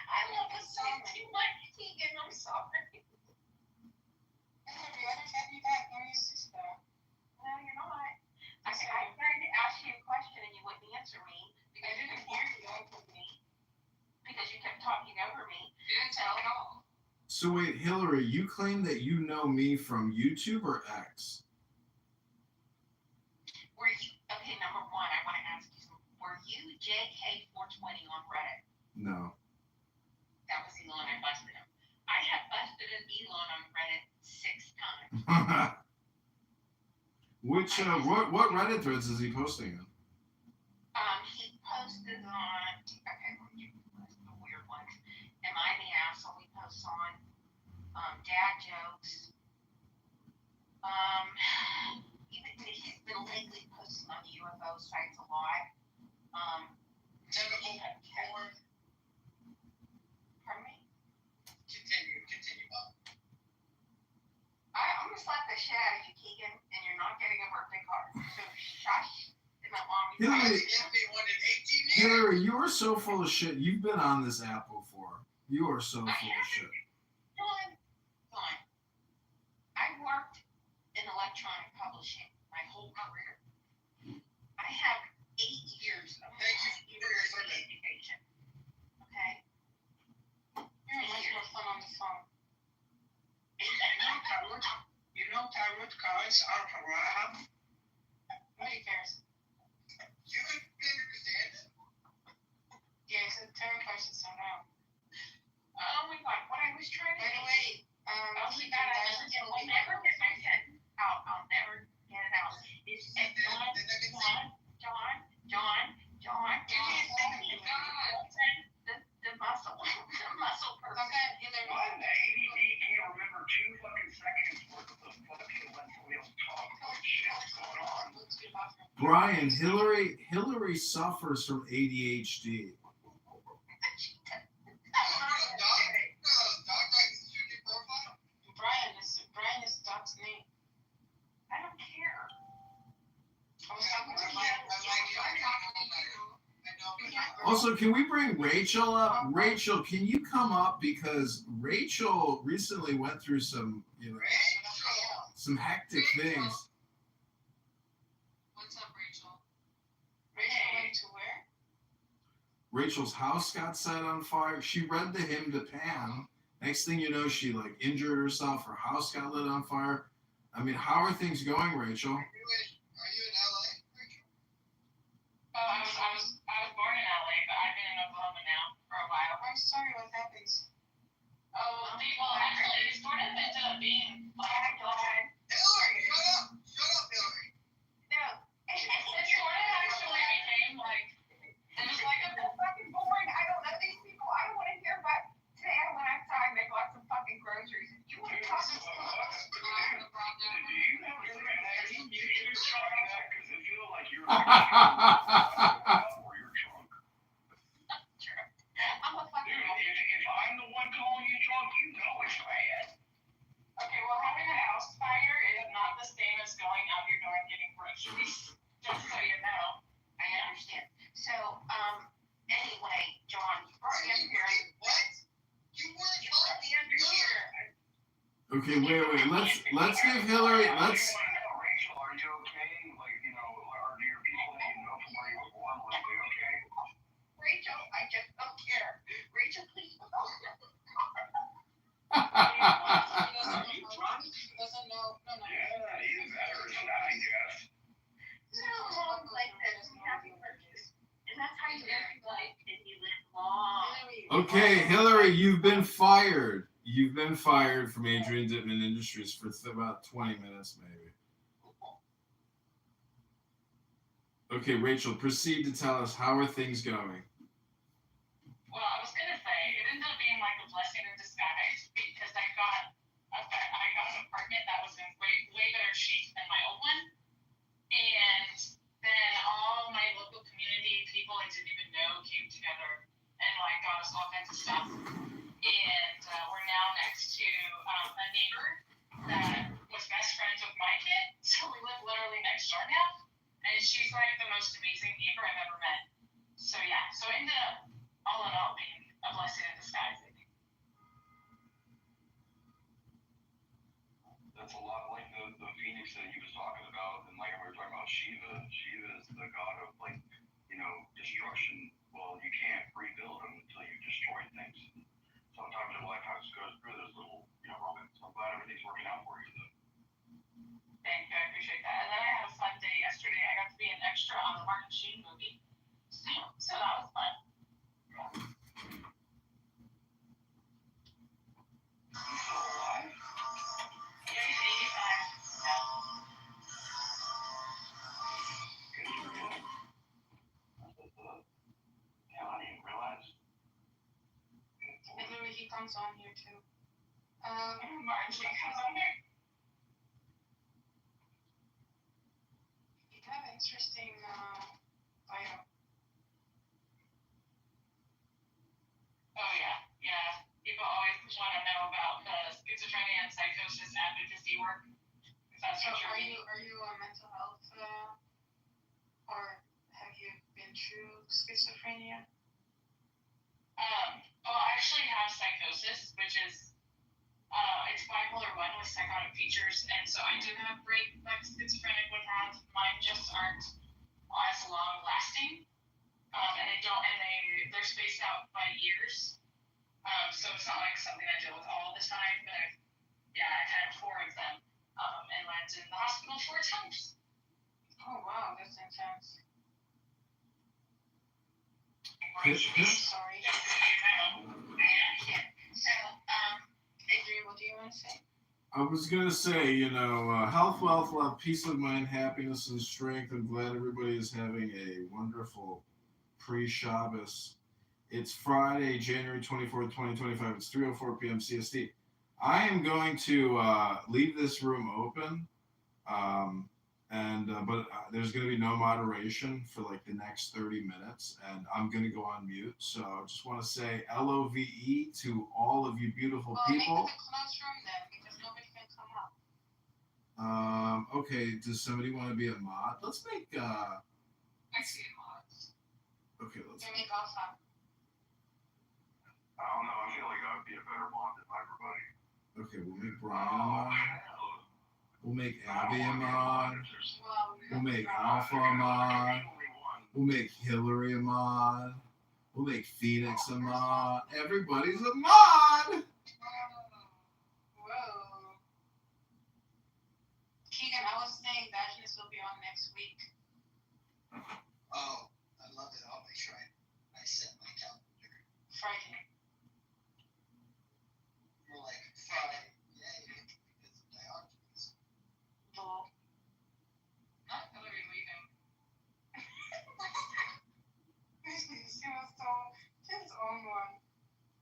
I love us so too much, Keegan. I'm sorry. No, you're not. I tried to ask you a question and you wouldn't answer me because you didn't hear you over me because you kept talking over me. Didn't tell at all. So wait, Hillary, you claim that you know me from YouTube or X? Were you, okay, number one, I want to ask you something. Were you JK420 on Reddit? No. That was Elon. I busted him. I have busted an Elon on Reddit 6 times. Which what Reddit threads is he posting on? He posted on, okay, the weird ones. Am I the asshole? He posts on dad jokes. He's been lately posting on the UFO sites a lot. Pardon me? Continue, Bob. I'm gonna slap the shit out of you, Keegan, and you're not getting Hillary, you are so full of shit. You've been on this app before. You are so full of shit. Fine. I worked in electronic publishing my whole career. I have 8 years of university education. Okay? You're much more fun on the phone. You know tarot cards are haram? Nobody cares. You understand it? Yeah, so tarot cards is so now. Oh my god, what I was trying to. By the way, I'll never get my head out. I'll never get it out. It's John. The muscle. The muscle person. Okay, Why in the ADD can't remember 2 fucking seconds worth of the fucking let's talk? What shit's going on? Brian, Hillary suffers from ADHD. Brian is Doc's name. I don't care. Also, can we bring Rachel up? Rachel, can you come up? Because Rachel recently went through some, some hectic things. What's up, Rachel? Rachel went to where? Rachel's house got set on fire. She read the hymn to Pan. Next thing you know, she injured herself. Her house got lit on fire. I mean, how are things going, Rachel? Are you in LA, Rachel? I was born in LA, but I've been in Oklahoma now for a while. I'm sorry, what happened? Oh, well, actually, it sort of ended up being Hillary, shut up, Hillary. No, it sort of actually became it was like a fucking boring. I don't know these people. I don't want to hear about. Today I went outside and make lots of fucking groceries. You want to talk to me? I'm a fucking. If I'm the one calling you drunk, you know it's bad. Okay, well, having a house fire is not the same as going out your door and getting groceries. Just so you know. I understand. So, anyway, John, you brought me up here. What? You brought me under here. Okay, wait. Let's give Hillary. Let's. Rachel, are you okay? Are your people that you know from where you were born? Are they okay? Rachel, I just don't care. Rachel, please. Are you drunk? Doesn't know. No. Yeah, he's better than that, I guess. No, like this. Happy birthday. And that's how you live life, and you live long. Okay, Hillary, you've been fired. You've been fired from Adrian Dittmann Industries for about 20 minutes, maybe. Okay, Rachel, proceed to tell us, how are things going? Well, I was gonna say it ended up being like a blessing in disguise because I got an apartment that was in way better shape than my old one, and then all my local community people I didn't even know came together and got us all kinds of stuff. And we're now next to a neighbor that was best friends with my kid, so we live literally next door now. And she's the most amazing neighbor I've ever met. So yeah, so it ended up all in all being a blessing in disguise, I think. That's a lot like the Phoenix that he was talking about, and we were talking about Shiva. Shiva is the god of destruction. Well, you can't rebuild them until you destroy things. Sometimes your life goes through those little moments. I'm glad everything's working out for you, though. Thank you, I appreciate that. And then I had a fun day yesterday. I got to be an extra on the Martin Sheen movie. So that was fun. You still alive? Yeah, he's 85. Yeah. Good for you. Yeah, I didn't realize. And Louis, he comes on here too. Martin Sheen comes on here. You have an interesting bio. Oh yeah. People always want to know about the schizophrenia and psychosis advocacy work. That's what are you a mental health or have schizophrenia? Well, I actually have psychosis, which is it's bipolar 1 with psychotic features, and so I do have break like schizophrenic would have. Mine just aren't as long lasting, and they're spaced out by years. So it's not like something I deal with all the time, but I've had 4 of them, and landed in the hospital 4 times. Oh wow, that's intense. Sorry. So, Adrian, what do you want to say? I was gonna say, health, wealth, love, peace of mind, happiness, and strength. I'm glad everybody is having a wonderful pre-Shabbos. It's Friday, January 24th, 2025. It's 3:04 p.m. CST. I am going to leave this room open, but there's going to be no moderation for like the next 30 minutes, and I'm going to go on mute. So I just want to say LOVE to all of you beautiful people. Make it a closed room then, because nobody can come up. Okay, does somebody want to be a mod? Let's make I see a mod. Okay, let's make awesome. I don't know. I feel like I would be a better mod than everybody. Okay, we'll make Brian a mod. We'll make Abby a mod. We'll make Alpha a mod. We'll make Hillary a mod. We'll make Phoenix a mod. Everybody's a mod! Whoa. Keegan, I was saying Vaginus will be on next week. Oh, I love it. I'll make sure I set my calendar. Friday. More like Friday. Yay, because of Diogenes. Lol. Not Hillary leaving. She was so, his own one.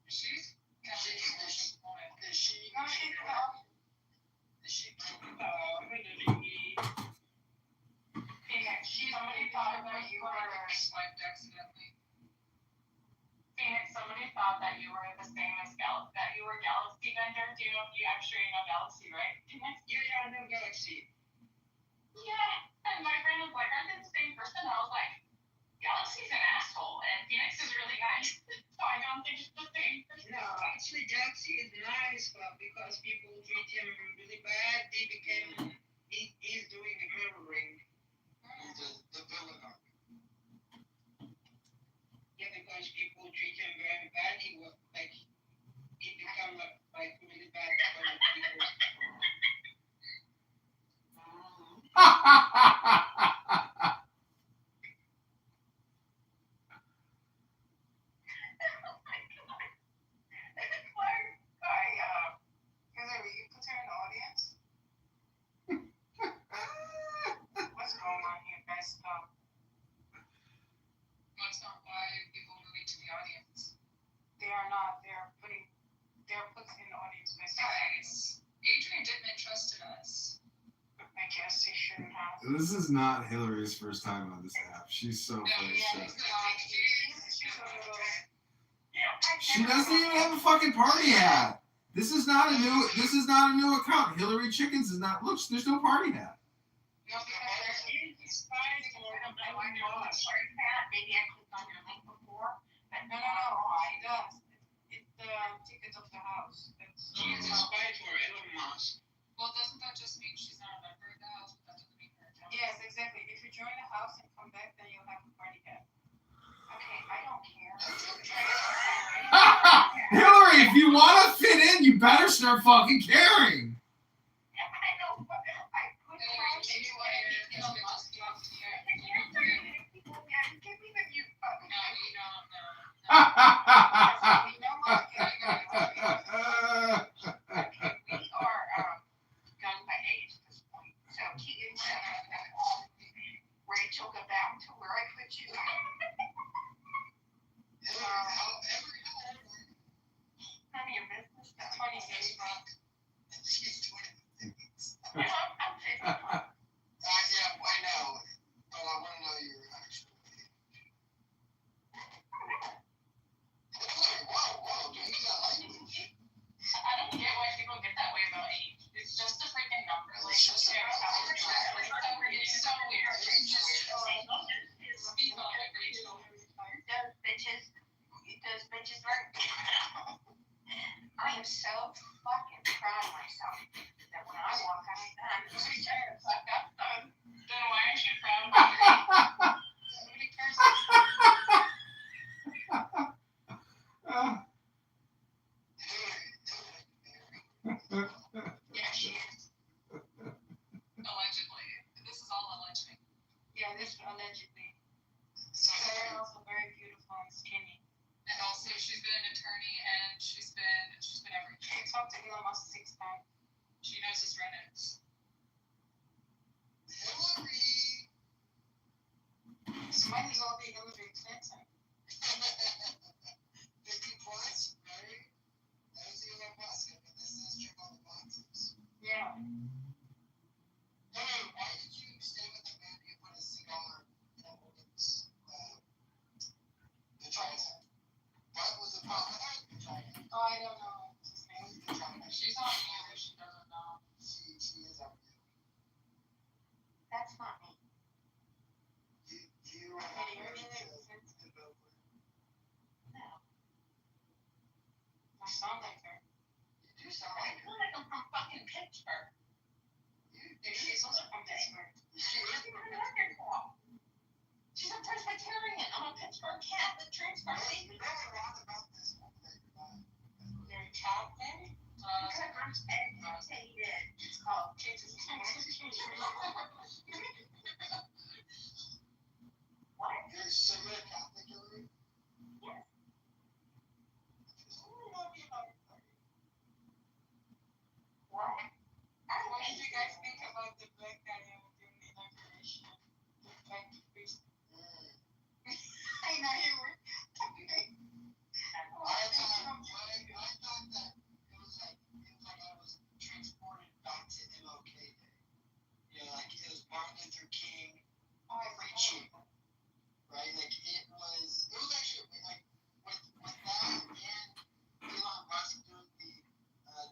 She's kind of Is she? No, she's not. Is she? Phoenix, somebody thought that you were swiped accidentally. Phoenix, somebody thought that you were the same as that you were Galaxy vendor. Do you know I'm sure you know Galaxy, right? Phoenix? Yeah, I know Galaxy. Yeah. And my friend was like, aren't they the same person? I was like, Galaxy's an asshole, and Phoenix is really nice. So I don't think it's the same person. No, actually Galaxy is nice, but because people treat him really bad, he's doing the mirroring. The villain arc. Yeah, because people treat him very bad, he become like really bad for people. Hillary, you put her in the audience? What's going on here, guys? That's not why people moving to the audience. They are not. They're put in the audience by Guys, Adrian Dittmann trusted us. I guess they shouldn't have. This is not Hillary's first time on this app. She's so funny. She doesn't even have a fucking party hat. This is not a new account. Hillary Chickens is not. Look, there's no party hat. No, because he's fine for him. Maybe I clicked on your link before. But no, she does. It's the tickets of the house. She's a spy for Elon Musk. Well, doesn't that just mean she's not a member of the house, but that doesn't mean her job? Yes, exactly. If you join the house and come back, then you'll have a party hat. Okay, I don't care. Hillary, if you want to fit in, you better start fucking caring. I know, but I put it on. Can you Elon Musk talk to you? People give me the mute button. No, you don't know. We know what we are done by age at this point. So Keegan said, Rachel, go back to where I put you. None of your business. That's funny, Facebook. Yeah, this allegedly. So They're also very beautiful and skinny. And also, she's been an attorney and she's been everything. She talked to Elon Musk 6 times. She knows his Reddits. Hillary. This might as well be Hillary Clinton. 50 points, right? That was Elon Musk, but this is check all the boxes. Yeah. Hey, why did you stay with the man who put a cigar in a woman's vagina? What was the problem? Oh, I don't know. His name. She's on mute. She doesn't know. She is on mute. That's not me. You Hey, you're in there. No. I sound like her. You do sound I like feel like I'm from fucking Pittsburgh. She's also from Pittsburgh. She's from Pittsburgh. She's a Presbyterian. I'm a Pittsburgh Catholic transfer baby. You're a lot about this one that you're not. You're a Catholic? Educated. It's called Jesus. What? You're so you're a Catholic, Hillary? Yes. What? What did you guys think about the black guy doing the inauguration? The black priest. I know you were. I thought that it was like I was transported back to MLK Day. You know, like it was Martin Luther King preaching, right? Like it was actually like with that and Elon Musk doing the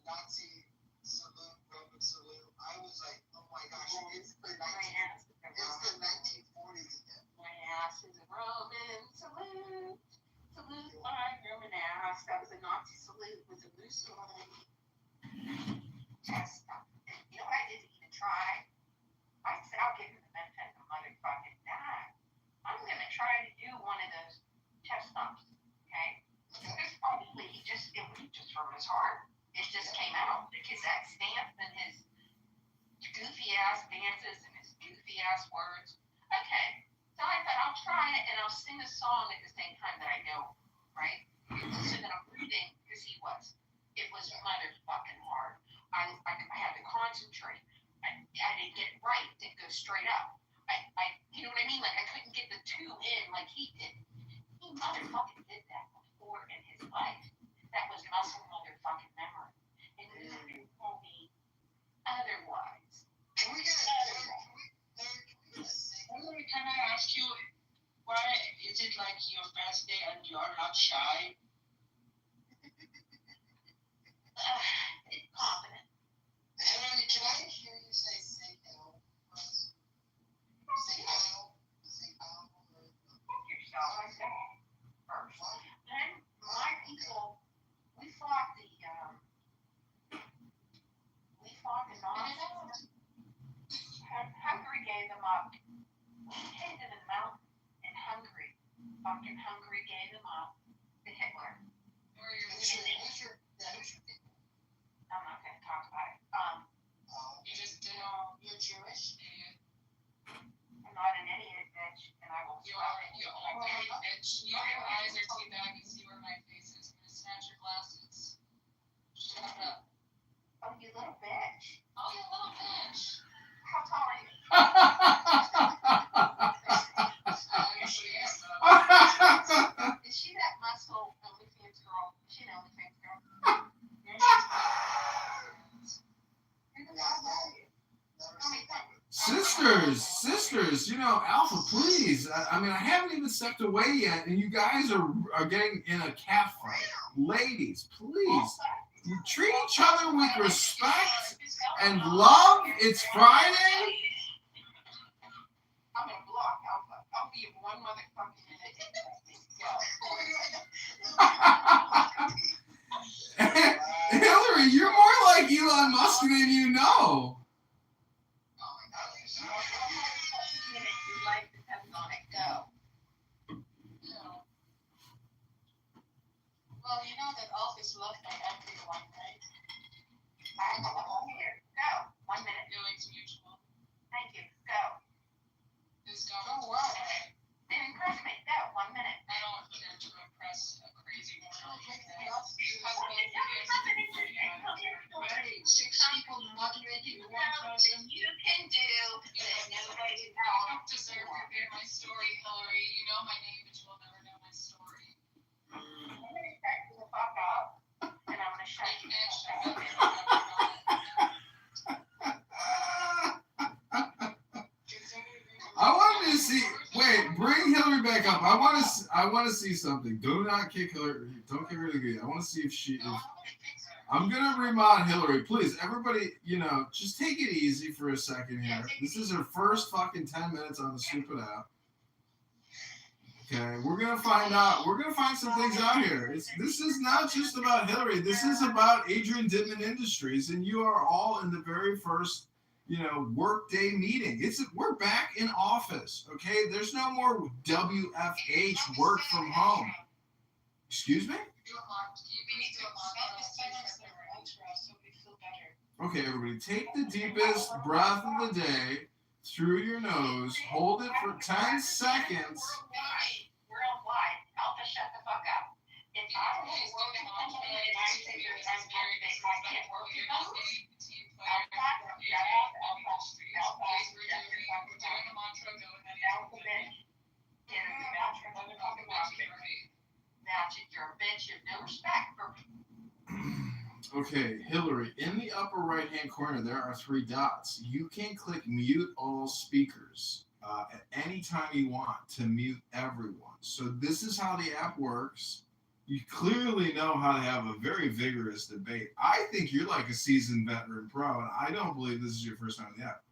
Nazi salute, Roman salute. I was like, oh my gosh, it's the 1940s again. My ass is a Roman salute. Salute my Roman ass. That was a Nazi salute with a Mussolini. Just stop. You know what I didn't even try? I said, I'll give him the benefit of the motherfucking doubt. I'm going to try to do one of those test stops, okay? Because probably it was just from his heart. It just came out because that stance and his goofy ass dances and his goofy ass words. Okay, so I thought I'll try it and I'll sing a song at the same time that I know, right? So that I'm breathing because he was. It was motherfucking hard. I had to concentrate. I didn't get it right. Didn't go straight up. You know what I mean? Like I couldn't get the two in like he did. He motherfucking did that before in his life. That was muscle motherfucking memory. And you told me otherwise. Can we get a Hillary, can I ask you, why is it like your best day and you're not shy? Confident. Hillary, can I hear you say hell first? Say hell. Yourself, I said first. Then my people, we fought the Nazis. Hungary gave them up. We hid in the mountain in Hungary. Fucking Hungary gave them up to Hitler. Who's your people? I'm not going to talk about it. You just did all. You're Jewish? I'm not an idiot, bitch, and I will You are a bitch. Your eyes are too bad to see where my face is. I'm gonna snatch your glasses. Shut up. Oh, you little bitch. Oh, you little bitch. How tall are you? Is she that muscle OnlyFans girl? Is she an OnlyFans girl? Sisters, you know, Alpha, please. I mean, I haven't even stepped away yet, and you guys are getting in a cat fight. Ladies, please. You treat each other with respect and love. It's Friday. I'm gonna block Alpha. I'll be in one motherfucking minute. Hillary, you're more like Elon Musk than you know. Your life depends on it. Go. Well, you know that Alpha is loved by everyone, right? I'm here. Go. 1 minute. Feelings mutual. Thank you. Go. This government. hear my story, Hillary. You know my name, but you will never know my story. I'm gonna shut you the fuck up, and I'm gonna shut you the fuck up. I wanted to see. Wait, bring Hillary back up. I want to see something. Do not kick Hillary. Don't kick her again. I want to see if she. I'm gonna remod Hillary. Please, everybody, just take it easy for a second here. This is her first fucking 10 minutes on the stupid app. Okay, we're gonna find out. We're gonna find some things out here. This is not just about Hillary. This is about Adrian Dittmann Industries, and you are all in the very first, workday meeting. We're back in office. Okay, there's no more WFH, work from home. Excuse me? Okay, everybody, take the deepest breath of the day through your nose. Hold it for 10 seconds. Worldwide, I'll just shut the fuck up. If I was working on something and I say there's I can't work with them, I'll talk to you. You're a bitch, you have no respect for me. Okay, Hillary, in the upper right-hand corner, there are 3 dots. You can click mute all speakers at any time you want to mute everyone. So this is how the app works. You clearly know how to have a very vigorous debate. I think you're like a seasoned veteran pro, and I don't believe this is your first time on the app.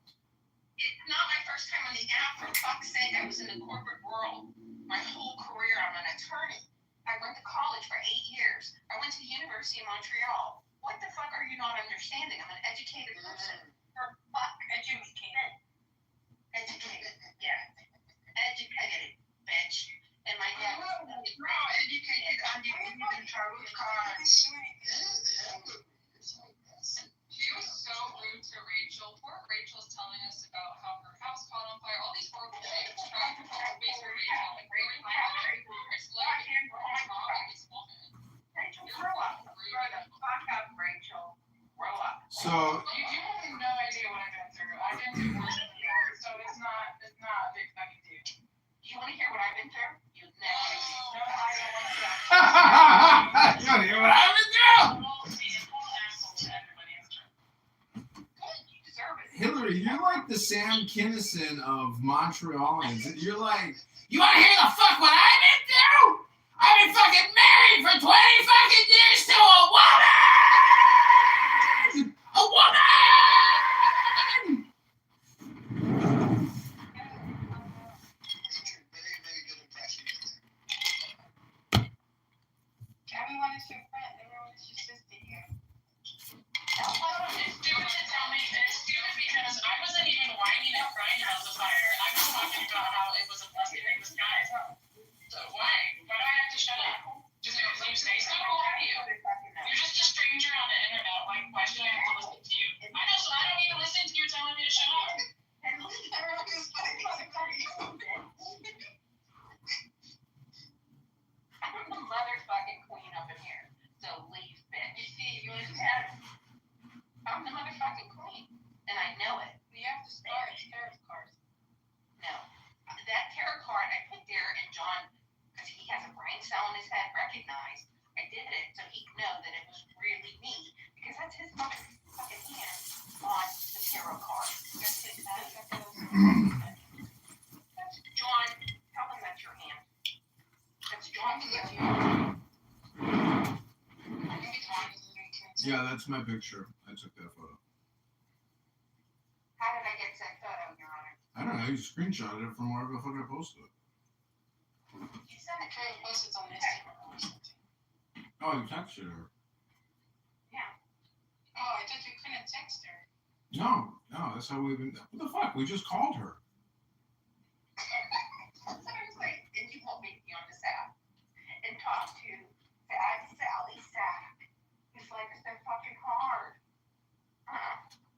It's not my first time on the app. For fuck's sake, I was in the corporate world. My whole career, I'm an attorney. I went to college for 8 years. I went to the University of Montreal. What the fuck are you not understanding? I'm an educated person. For fuck, educated. Educated, yeah. Educated, bitch. And my dad was educated on the Indian tribal cards. She was so rude to Rachel. Poor Rachel's telling us about how her house caught on fire. All these horrible things. Trying to face for Rachel. Like, Rachel, Rachel, grow up. Grow the fuck up, Rachel. Grow up. So You have no idea what I've been through. I've been through worse than that, so it's not a big fucking deal. Do you want to hear what I've been through? You never. No, I don't want to. you want to hear what I've been through? Hillary, you're like the Sam Kinison of Montrealans. You're like, you want to hear the fuck what I've been through? I've been fucking married for 20 fucking years to a woman! A woman! Everyone is your friend. Everyone is your sister here. It's stupid to tell me. It's stupid because I wasn't even whining and crying about the fire. I was talking about how it was a blessing in disguise. So why? Why do I have to shut up? Just because you say so? Who are you? You're just a stranger on the internet. Like, why should I have to listen to you? I know, so I don't need to listen to you telling me to shut up. I'm the motherfucking queen up in here. So leave, bitch. You see, you understand? I'm the motherfucking queen. And I know it. You have to start tarot cards. No. That tarot card I put there, and John, because he has a brain cell in his head, recognized I did it so he could know that it was really me. Because that's his motherfucking hand on the tarot card. That's his hand. That's John. Tell him that's your hand. That's John. Yeah, that's my picture. I took that photo. How did I get that photo, Your Honor? I don't know. You screenshotted it from wherever the fuck I posted it. You sent it to me. Posted on Instagram or something. Oh, you texted her. Yeah. Oh, I thought you couldn't text her. No, that's how we've been. What the fuck? We just called her. Seriously, and you want me to be on this app and talk to Sally Sack. It's like it's so fucking hard.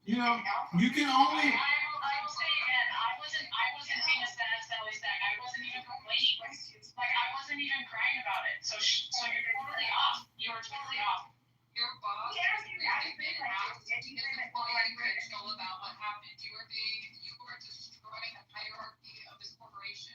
You know, you can only. I will say again, I wasn't being a sad Sally Stack. I wasn't even complaining. Like, I wasn't even crying about it. So you're totally off. You were totally off. Your boss is really around critical about what happened. You were destroying the hierarchy of this corporation.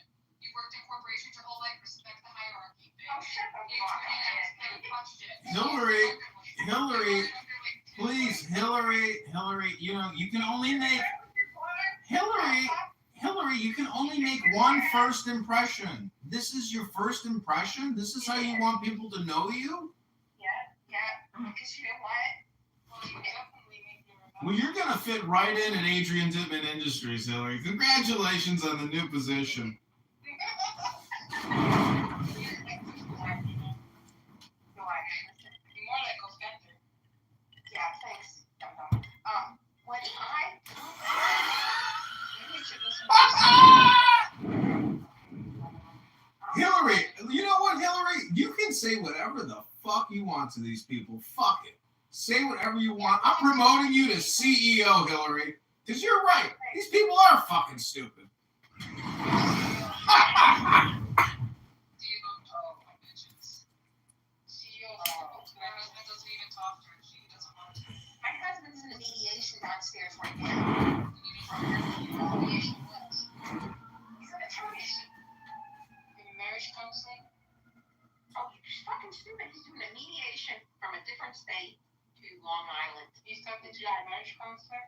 only make one first impression. This is your first impression? This is how you want people to know you? Because you know what? Well, you're going to fit right in at Adrian Dittmann Industries, Hillary. Congratulations on the new position. Yeah, thanks. When Hillary, you know what, Hillary? You can say whatever the fuck you want to these people. Fuck it. Say whatever you want. I'm promoting you to CEO, Hillary. Because you're right. These people are fucking stupid. my husband's in the mediation downstairs right now. Mediation was. He's an attorney. In marriage counseling? Oh, you're fucking stupid. He's doing a mediation from a different state to Long Island. He's talking to a marriage counselor?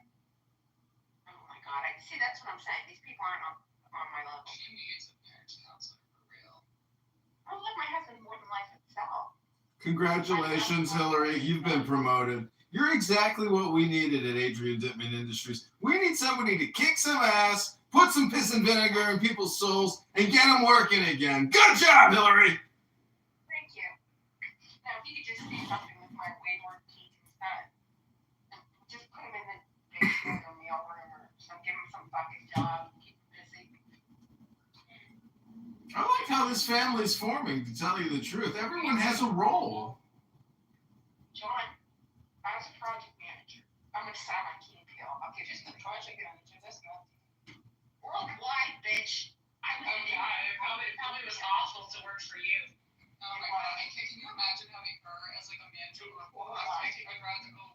Oh my god. See, that's what I'm saying. These people aren't on my level. She needs a marriage counselor for real. Oh, look, my husband more than life itself. Congratulations, Hillary. You've been promoted. You're exactly what we needed at Adrian Dittmann Industries. We need somebody to kick some ass, put some piss and vinegar in people's souls, and get them working again. Good job, Hillary! Thank you. Now, if you could just do something with my wayward teeth instead. Just put them in the basement or mail room or give them some fucking job. Keep them busy. I like how this family's forming, to tell you the truth. Everyone has a role. John, I was a project manager. I'm going to sign my key and peel. Okay, just a project manager. That's not worldwide, bitch. Oh god, it probably was awful to work for you. Oh my god, can you imagine having her as like a manager or a radical?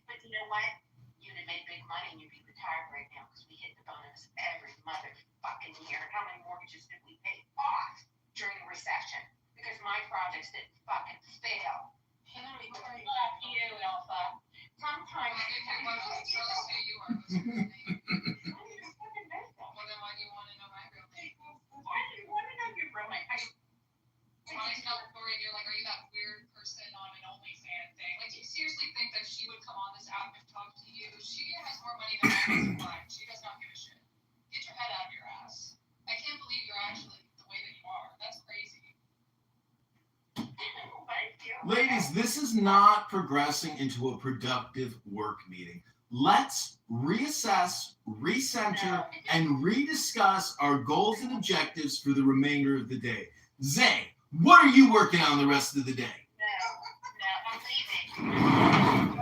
But you know what? You'd have made big money and you'd be retired right now because we hit the bonus every motherfucking year. How many mortgages did we pay off during the recession? Because my projects didn't fucking fail. Hillary, fuck you, Alpha. Sometimes Tell us who you are. Well, then why do you want to know my real name? Why do you want to know your real name? Why tell Lori, you're like, are you that weird person on an OnlyFans thing? Like, do you seriously think that she would come on this app and talk to you? She has more money than I have. She does not give a shit. Get your head out of your ass. I can't believe you're actually the way that you are. That's crazy. Ladies, this is not progressing into a productive work meeting. Let's reassess, recenter, and rediscuss our goals and objectives for the remainder of the day. Zay, what are you working on the rest of the day? I'm leaving. I'm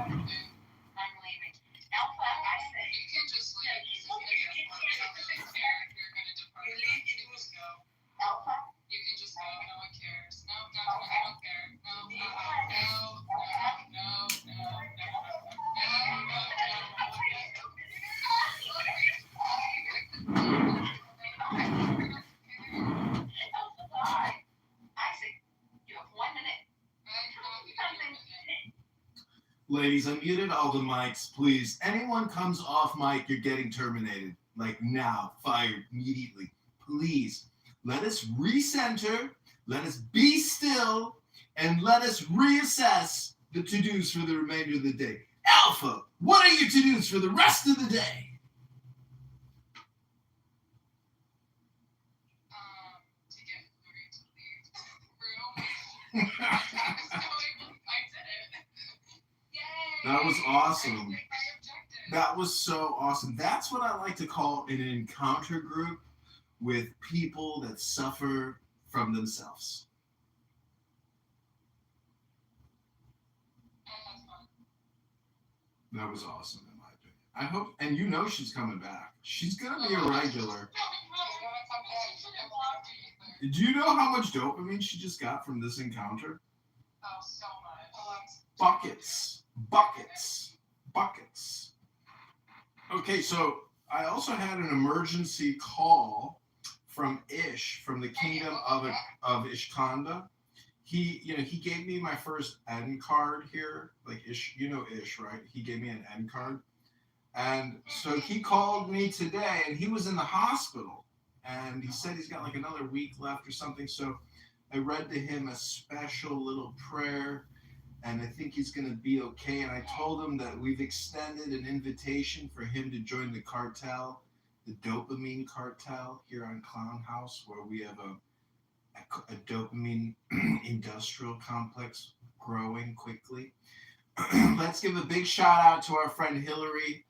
leaving. Alpha, I say. You can just leave. You're going to depart. You can just go. Alpha? You can just go. No one cares. No, I don't care. Ladies, I muted all the mics, please. Anyone comes off mic, you're getting terminated. Like now, fired immediately. Please, let us recenter, let us be still, and let us reassess the to-dos for the remainder of the day. Alpha, what are your to-dos for the rest of the day? To get Lori to leave the room. I did it. Yay! That was awesome. That was so awesome. That's what I like to call an encounter group with people that suffer from themselves. That was awesome, in my opinion. I hope, and you know she's coming back. She's going to be a regular. Did you know how much dopamine she just got from this encounter? Oh, so much. Buckets. Buckets. Buckets. Okay, so I also had an emergency call from Ish, from the kingdom of Ishkanda. He gave me my first N card here. Like Ish, you know Ish, right? He gave me an N card. And so he called me today, and he was in the hospital, and he said he's got like another week left or something. So I read to him a special little prayer, and I think he's going to be okay. And I told him that we've extended an invitation for him to join the cartel, the dopamine cartel here on Clown House, where we have a dopamine industrial complex growing quickly. Let's give a big shout out to our friend Hillary,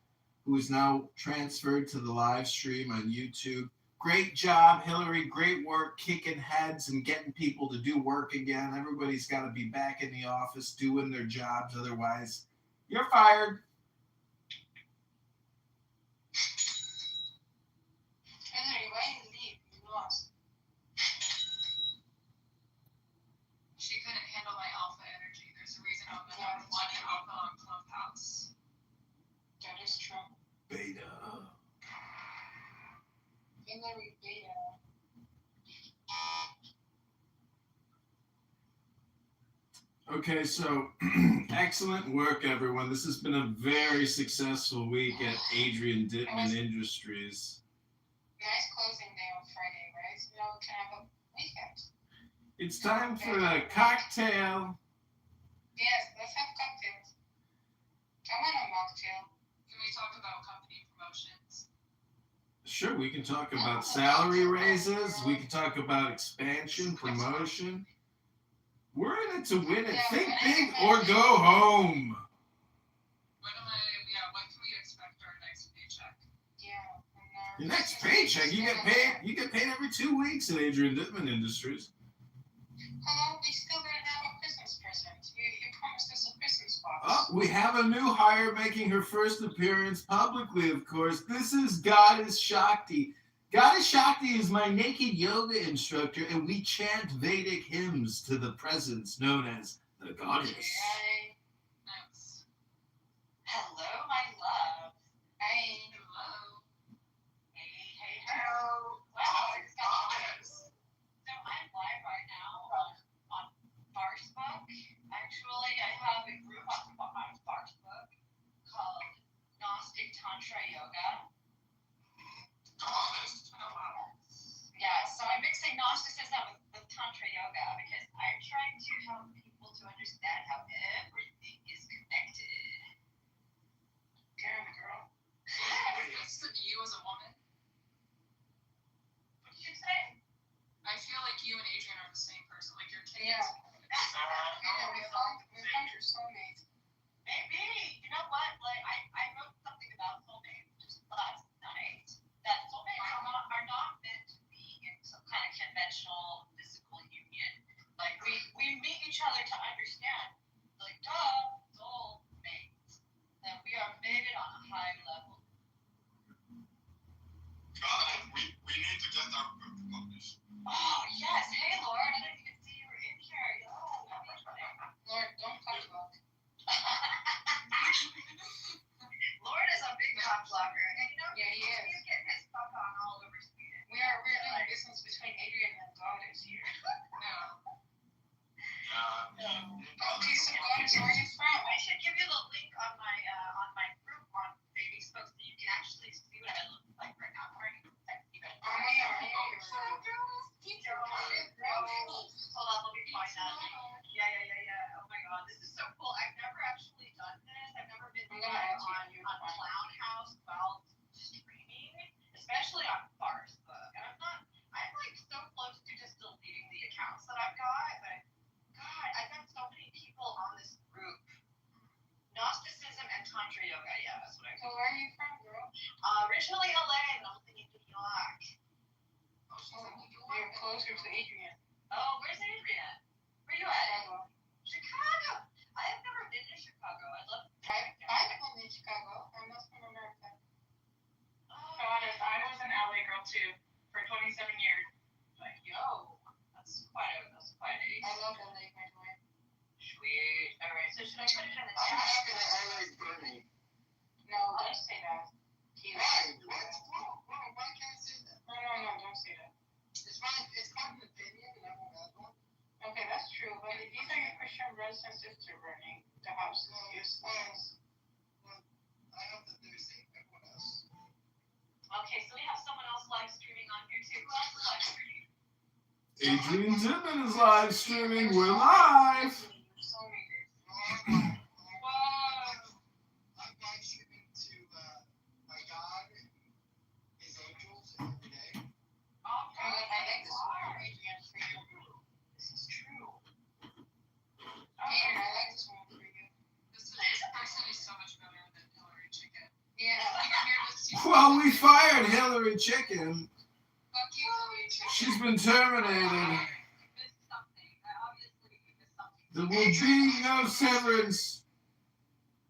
who is now transferred to the live stream on YouTube. Great job, Hillary. Great work kicking heads and getting people to do work again. Everybody's got to be back in the office doing their jobs. Otherwise, you're fired. Hillary, why you leave? You lost. She couldn't handle my alpha energy. There's a reason I'm the number one alpha on Clubhouse. That is true. Beta. Hillary Beta. Okay, so excellent work, everyone. This has been a very successful week at Adrian Dittmann Industries. Nice closing day on Friday, right? So now we can have a weekend. It's time for the cocktail. Yes, let's have cocktails. I want a mocktail. Can we talk about company promotions? Sure, we can talk about salary raises. We can talk about expansion, promotion. We're in it to win it. Think big or go home. When can we expect our next paycheck? Yeah. Your next paycheck, you get paid every 2 weeks at Adrian Dittmann Industries. Hello, we still gonna have a Christmas present. You promised us a Christmas box. Oh, we have a new hire making her first appearance publicly, of course. This is Goddess Shakti. Goddess Shakti is my naked yoga instructor, and we chant Vedic hymns to the presence known as the Goddess. Nice. Hello, my love. Hey. Hello. Hey. Hello. Wow, it's Goddess. So I'm live right now on Facebook. Actually, I have a group on Facebook called Gnostic Tantra Yoga. Yeah, so I'm mixing Gnosticism with Tantra Yoga because I'm trying to help people to understand how everything is connected. Damn, girl. That's you as a woman? What did you say? I feel like you and Adrian are the same person. Like you're kids. Yeah. We found your soulmate. Maybe. You know what? Like I wrote something about soulmates just last night. That soulmates are not meant to be in some kind of conventional physical union. Like we meet each other to understand. Like soulmates. That we are mated on a high level. We need to get our book published. Oh yes. Hey Lord, I didn't even see you were in here. Oh, Lord, don't cock block. Lord is a big cock blocker, and you know he's getting his fuck on all over Sweden. We're doing business between Adrian and Goddess here. Okay, so Goddess, where are you from? I should give you the link on my group on Facebook so you can actually see what I look like right now. Or you can text me that. Oh yeah. Hold on, let me find that. Yeah. Oh my god, this is so cool. I've never actually done this. I've never been on Clown House while streaming, especially on Facebook. And I'm like so close to just deleting the accounts that I've got, but God, I've got so many people on this group. Gnosticism and Tantra Yoga, yeah, that's what I call. So where are you from, girl? Originally LA, and I'm thinking New York. You're closer to Adrian. Oh, where's Adrian? Where you at? Chicago. I have never been to Chicago. I'd love to. I've been in Chicago. I'm not from America. Goddess, I was an LA girl too for 27 years. Like, yo, that's quite a age. I love LA, by the way. Sweet. All right. So should I put it in the chat? I'm happy that LA Bernie. No, don't say that. Why? Why can't I say that? No, don't say that. It's fine. It's called an opinion, and I won't have one. Okay, that's true. But if these are your Christian brothers and sisters running, the house is useless. I hope that they're safe. Okay, so we have someone else live streaming on here too. Who else is live streaming? Adrian Dittmann is live streaming. We're live. Whoa. I'm live streaming to my God and his angels every day. Okay. I like this one, Adrian, for you. This is true. Adrian, I like this one for you. This person is so much better than Hillary Chicken. Yeah. Well, we fired Hillary Chicken. Fuck you, Hillary Chicken. She's been terminated. There will be no severance.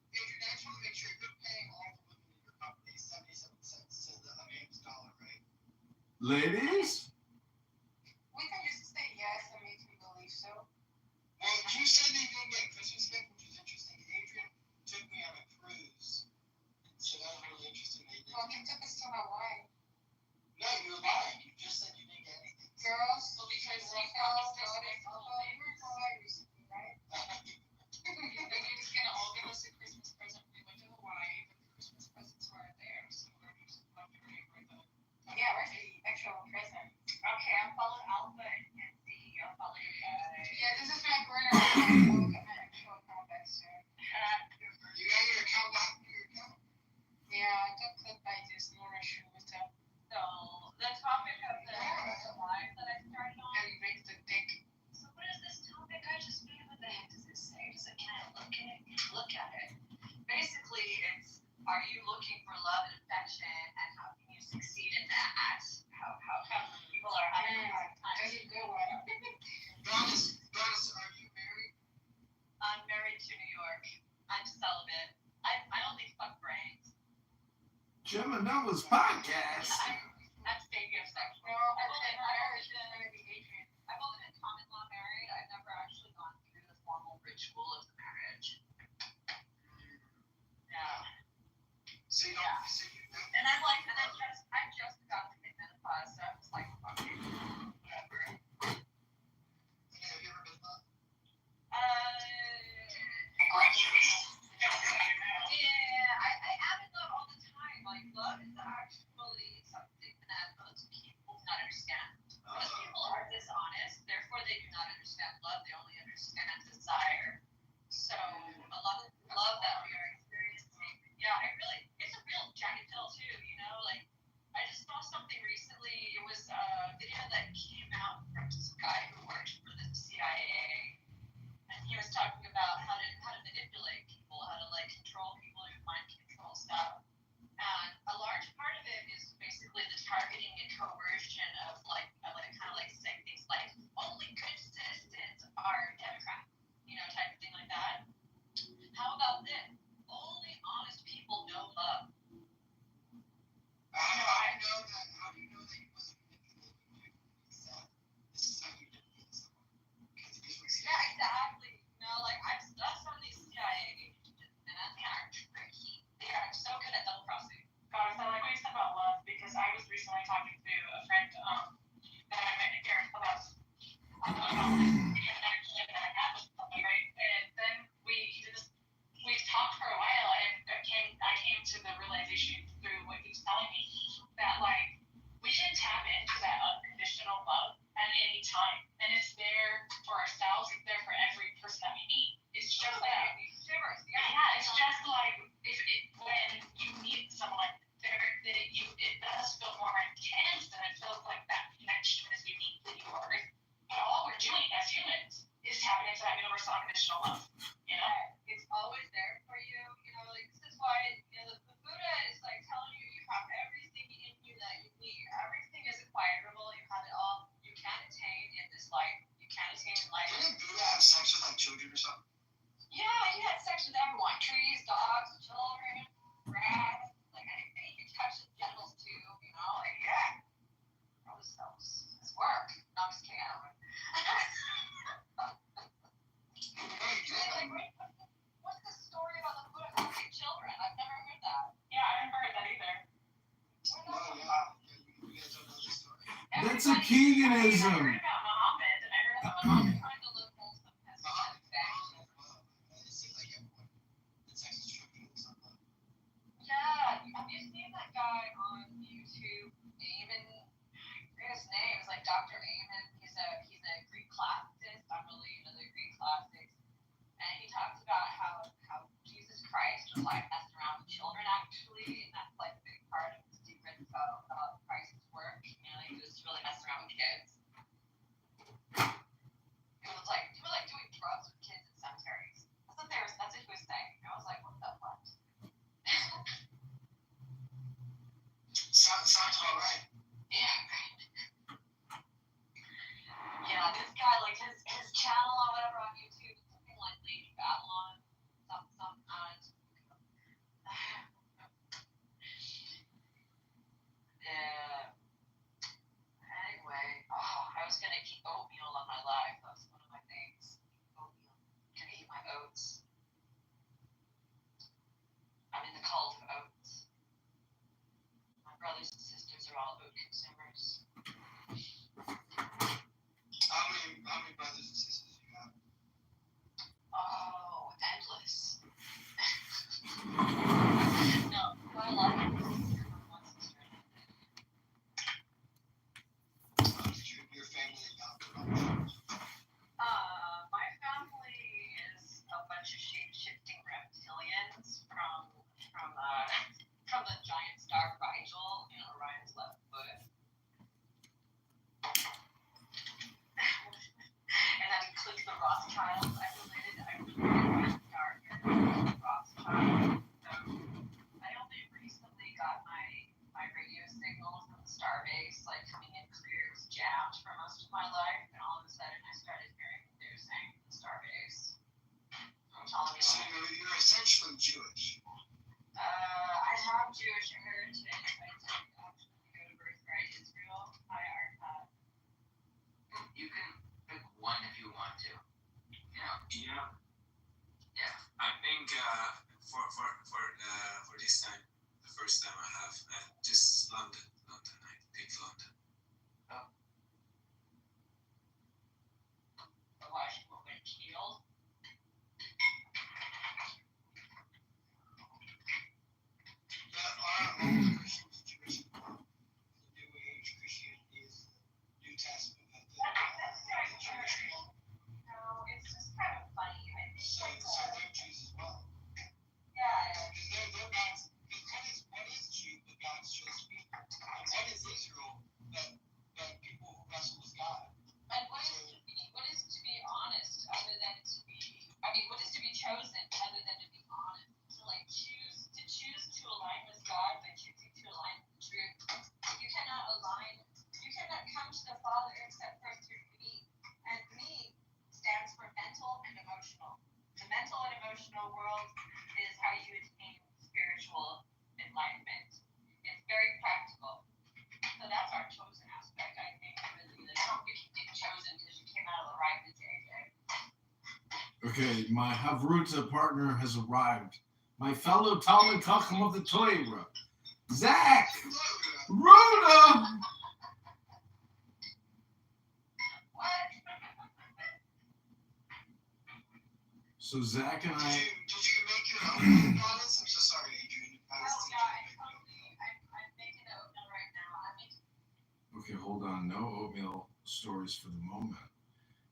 Adrian, I just want to make sure you're paying all the women in your company 77 cents to the American dollar, right? Ladies? We can just say yes and make you believe so. Well, you said they didn't get Christmas gift, which is interesting. Adrian took me on a cruise. So that was really interesting. Well, he took us to Hawaii. No, you're lying. You just said you didn't get anything. Girls, Well, because we we all found know this all over Hawaii recently, right? They're just gonna all give us a Christmas present. We went to Hawaii, but the Christmas presents weren't there, so we're just wondering where the. Yeah, where's the actual present? Okay, I'm following Alpha and Z. I'll follow you guys. Yeah, this is my burner. I'll look at my actual account back soon. You got your account back to your account? Yeah, I got clipped by this Nora shoe with them. So the topic of the live that I started on. And make the dick. So what is this topic I just made? What the heck does it say? Can I look at it? Basically, it's are you looking for love and affection, and how can you succeed in that? How people are having a hard time. That's a good one. Goddess, are you married? I'm married to New York. I'm celibate. I only fuck brains. Gemma Nova's podcast. I'm sapiosexual. No, I've marriage is gonna be Adrian. only been common law married. I've never actually gone through the formal ritual of the marriage. Yeah. So you don't. So you don't. And I just got to hit menopause, so I was like, fucking whatever. Have you ever been loved? Yeah, I haven't love all the time. Like, love is actually something that most people do not understand. Most people are dishonest, therefore they do not understand love. They only understand desire. So a lot of love that we are experiencing, it's a real jagged pill too. You know, like I just saw something recently. It was a video that came out from some guy who worked for the CIA. And he was talking about how to manipulate people, how to like control people, do mind control stuff. And a large part of it is basically the targeting and coercion of saying things like only good citizens are Democrats, type of thing like that. How about this? Only honest people know love. I know that. How do you know that he wasn't manipulating you? He said, "This is how you manipulate someone." Because he was. Yeah, exactly. I've studied some of these CIA agents, and they are tricky. They are so good at double crossing. God, I like what you said about love because I was recently talking to a friend that I met here in Clubhouse. Right? And then we talked for a while, and I came to the realization through what he was telling me that we can tap into that unconditional love at any time, and it's there for ourselves. It's there for every person that we meet. It's just like it's just like when you meet someone, it does feel more intense, and it feels like that connection is unique to yours. But all we're doing as humans is tapping into that universal unconditional love. It's always there for you. This is why the Buddha is telling you have everything in you that you need. Everything is acquirable. You have it all. You can attain in this life. You can attain in life. Didn't Buddha have sex with children or something? Yeah, he had sex with everyone. Trees, dogs, children, rats. He could touch his genitals too, yeah. That was his work. No, I'm just kidding. What's the story about the Buddha having children? I've never heard that. Yeah, I haven't heard that either. Oh, yeah. You guys don't know the story. That's a Keeganism. I heard about Muhammad. Trying to live wholesome has It seems like everyone that sex with children or something. Yeah, have you seen that guy on YouTube? FaceTime. The first time I have, and just London. I picked London. Elijah Woman killed. New Testament, the Jewish law. No, it's just kind of funny. I think So they're Jews as well. yeah. Because they're God's. Because what is Jew, the God's chosen people? And what is Israel, the people who wrestle with God? And what is to be honest other than to be? I mean, what is to be chosen other than to be honest? To choose to align with God by choosing to align with the truth. You cannot align. You cannot come to the Father except for through me. And me stands for mental and emotional. The mental and emotional world is how you attain spiritual enlightenment. It's very practical. So that's our chosen aspect, I think, really. I don't think you get chosen because you came out of the right with JJ. Okay, my Havruta partner has arrived. My fellow Talmud Chacham of the Torah, Zach Ruda. So Zach and I. Did you make it on this? I'm so sorry, Adrian. I'm making an oatmeal right now. Okay, hold on. No oatmeal stories for the moment.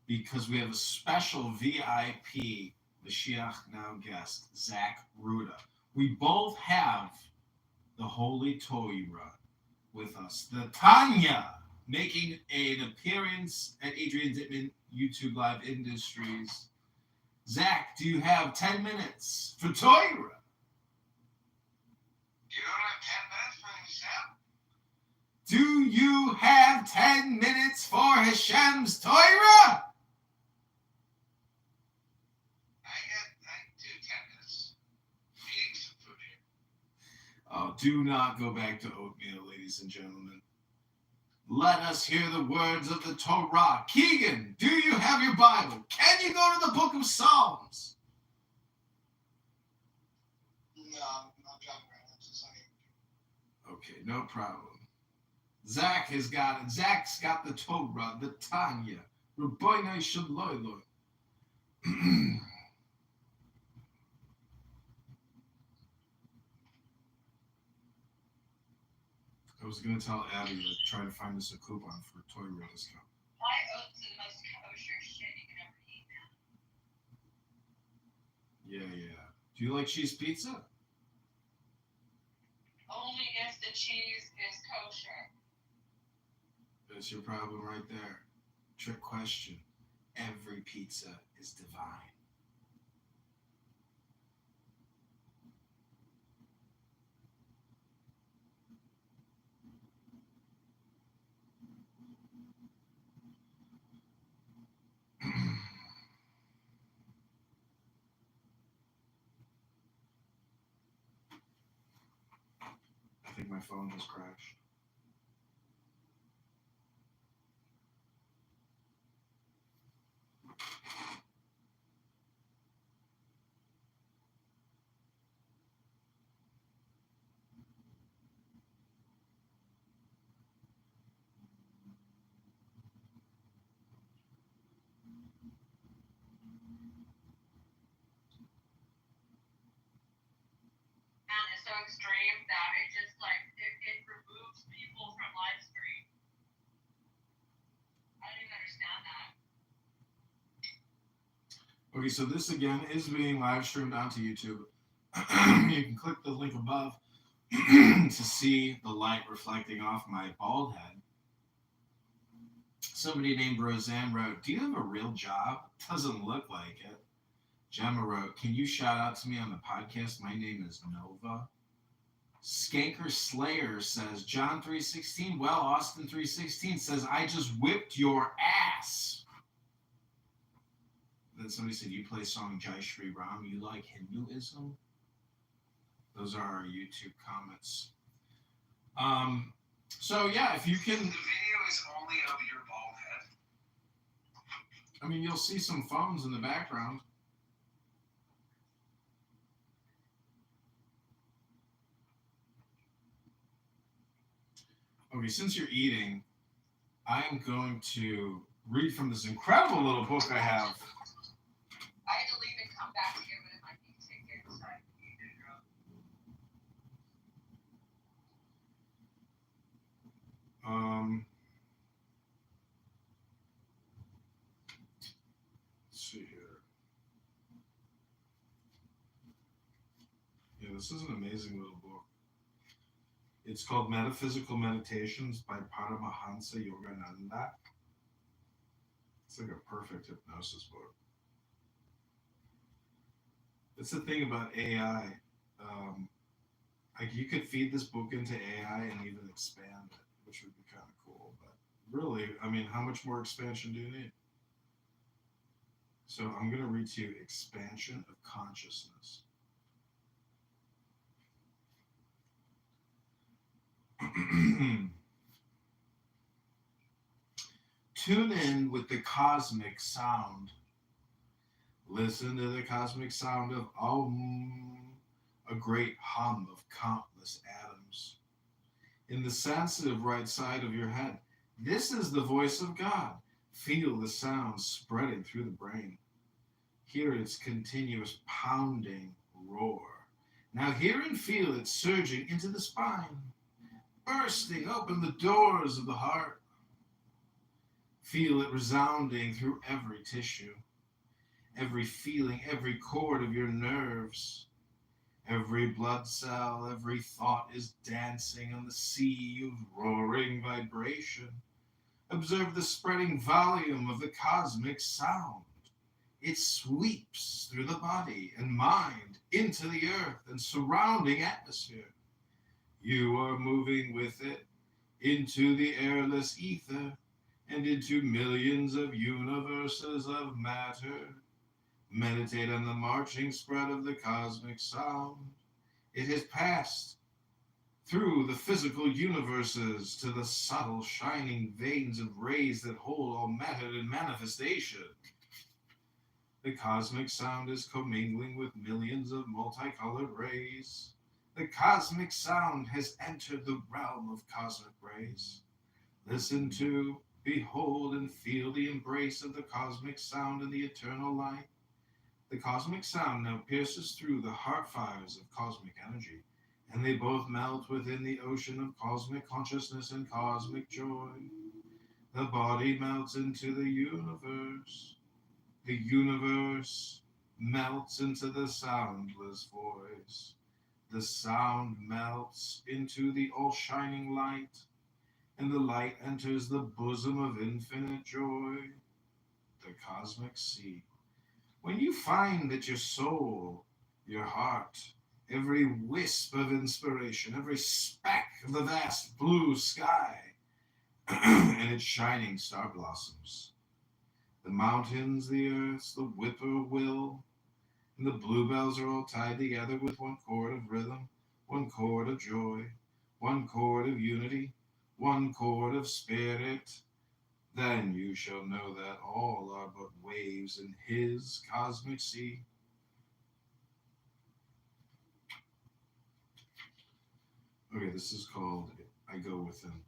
Because we have a special VIP Mashiach Now guest, Zach Ruda. We both have the Holy Torah with us. The Tanya making an appearance at Adrian Dittmann YouTube Live Industries. Zach, do you have 10 minutes for Torah? You don't have 10 minutes for Hashem? Do you have 10 minutes for Hashem's Torah? I do 10 minutes. Eating some food here. Oh, do not go back to oatmeal, ladies and gentlemen. Let us hear the words of the Torah. Keegan, do you have your Bible? Can you go to the book of Psalms? No, I'm driving right now, so sorry. Okay, no problem. Zach has got it. Zach's got the Torah, the Tanya. Rabbeinu Shalom. I was going to tell Abby to try to find us a coupon for a Torah discount. My oats are the most kosher shit you can ever eat, man. Yeah. Do you like cheese pizza? Only if the cheese is kosher. That's your problem right there. Trick question. Every pizza is divine. I think my phone just crashed. And it's so extreme that it just it removes people from live stream. I don't even understand that. Okay, so this again is being live streamed onto YouTube. You can click the link above to see the light reflecting off my bald head. Somebody named Roseanne wrote, "Do you have a real job? Doesn't look like it." Gemma wrote, "Can you shout out to me on the podcast? My name is Nova." Skanker Slayer says, John 3:16. Well, Austin 3:16 says, "I just whipped your ass." Then somebody said, "You play song Jai Shri Ram. You like Hinduism?" Those are our YouTube comments. So yeah, if you can. The video is only of your bald head. I mean, you'll see some phones in the background. Okay, since you're eating, I am going to read from this incredible little book I have. I had to leave and come back here, but it might be taken. Sorry. Let's see here. Yeah, this is an amazing little book. It's called Metaphysical Meditations by Paramahansa Yogananda. It's like a perfect hypnosis book. That's the thing about AI. Like you could feed this book into AI and even expand it, which would be kind of cool. But really, I mean, how much more expansion do you need? So I'm going to read to you Expansion of Consciousness. Tune in with the cosmic sound. Listen to the cosmic sound of Om, a great hum of countless atoms. In the sensitive right side of your head, this is the voice of God. Feel the sound spreading through the brain. Hear its continuous pounding roar. Now hear and feel it surging into the spine, bursting open the doors of the heart. Feel it resounding through every tissue, every feeling, every chord of your nerves. Every blood cell, every thought is dancing on the sea of roaring vibration. Observe the spreading volume of the cosmic sound. It sweeps through the body and mind into the earth and surrounding atmosphere. You are moving with it into the airless ether and into millions of universes of matter. Meditate on the marching spread of the cosmic sound. It has passed through the physical universes to the subtle shining veins of rays that hold all matter in manifestation. The cosmic sound is commingling with millions of multicolored rays. The cosmic sound has entered the realm of cosmic rays. Listen to, behold, and feel the embrace of the cosmic sound in the eternal light. The cosmic sound now pierces through the heart fires of cosmic energy, and they both melt within the ocean of cosmic consciousness and cosmic joy. The body melts into the universe. The universe melts into the soundless voice. The sound melts into the all-shining light, and the light enters the bosom of infinite joy, the cosmic sea. When you find that your soul, your heart, every wisp of inspiration, every speck of the vast blue sky, and its shining star blossoms, the mountains, the earths, the whippoorwill, and the bluebells are all tied together with one cord of rhythm, one cord of joy, one cord of unity, one cord of spirit. Then you shall know that all are but waves in his cosmic sea. Okay, this is called I Go Within.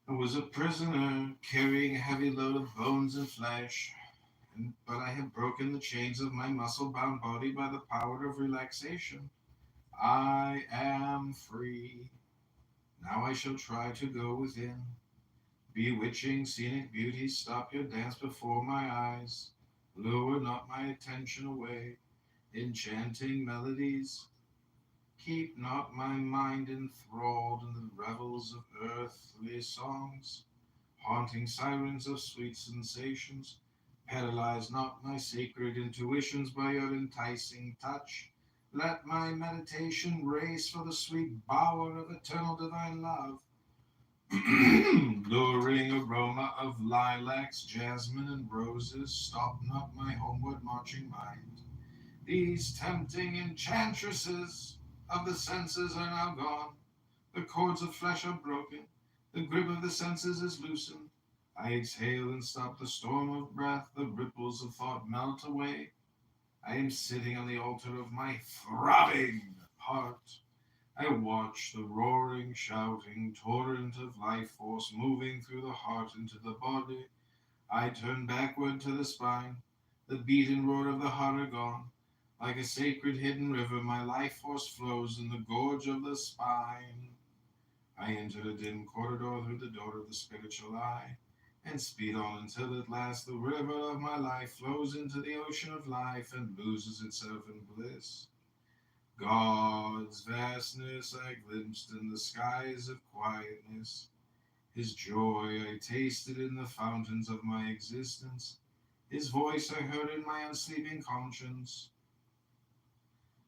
I was a prisoner, carrying a heavy load of bones and flesh, but I have broken the chains of my muscle-bound body by the power of relaxation. I am free. Now I shall try to go within. Bewitching scenic beauties, stop your dance before my eyes. Lure not my attention away. Enchanting melodies, keep not my mind enthralled in the revels of earthly songs. Haunting sirens of sweet sensations, paralyze not my sacred intuitions by your enticing touch. Let my meditation race for the sweet bower of eternal divine love. Luring aroma of lilacs, jasmine, and roses, stop not my homeward marching mind. These tempting enchantresses of the senses are now gone. The cords of flesh are broken. The grip of the senses is loosened. I exhale and stop the storm of breath. The ripples of thought melt away. I am sitting on the altar of my throbbing heart. I watch the roaring, shouting torrent of life force moving through the heart into the body. I turn backward to the spine, the beat and roar of the heart are gone. Like a sacred hidden river, my life force flows in the gorge of the spine. I enter a dim corridor through the door of the spiritual eye, and speed on until at last the river of my life flows into the ocean of life and loses itself in bliss. God's vastness I glimpsed in the skies of quietness. His joy I tasted in the fountains of my existence. His voice I heard in my unsleeping conscience.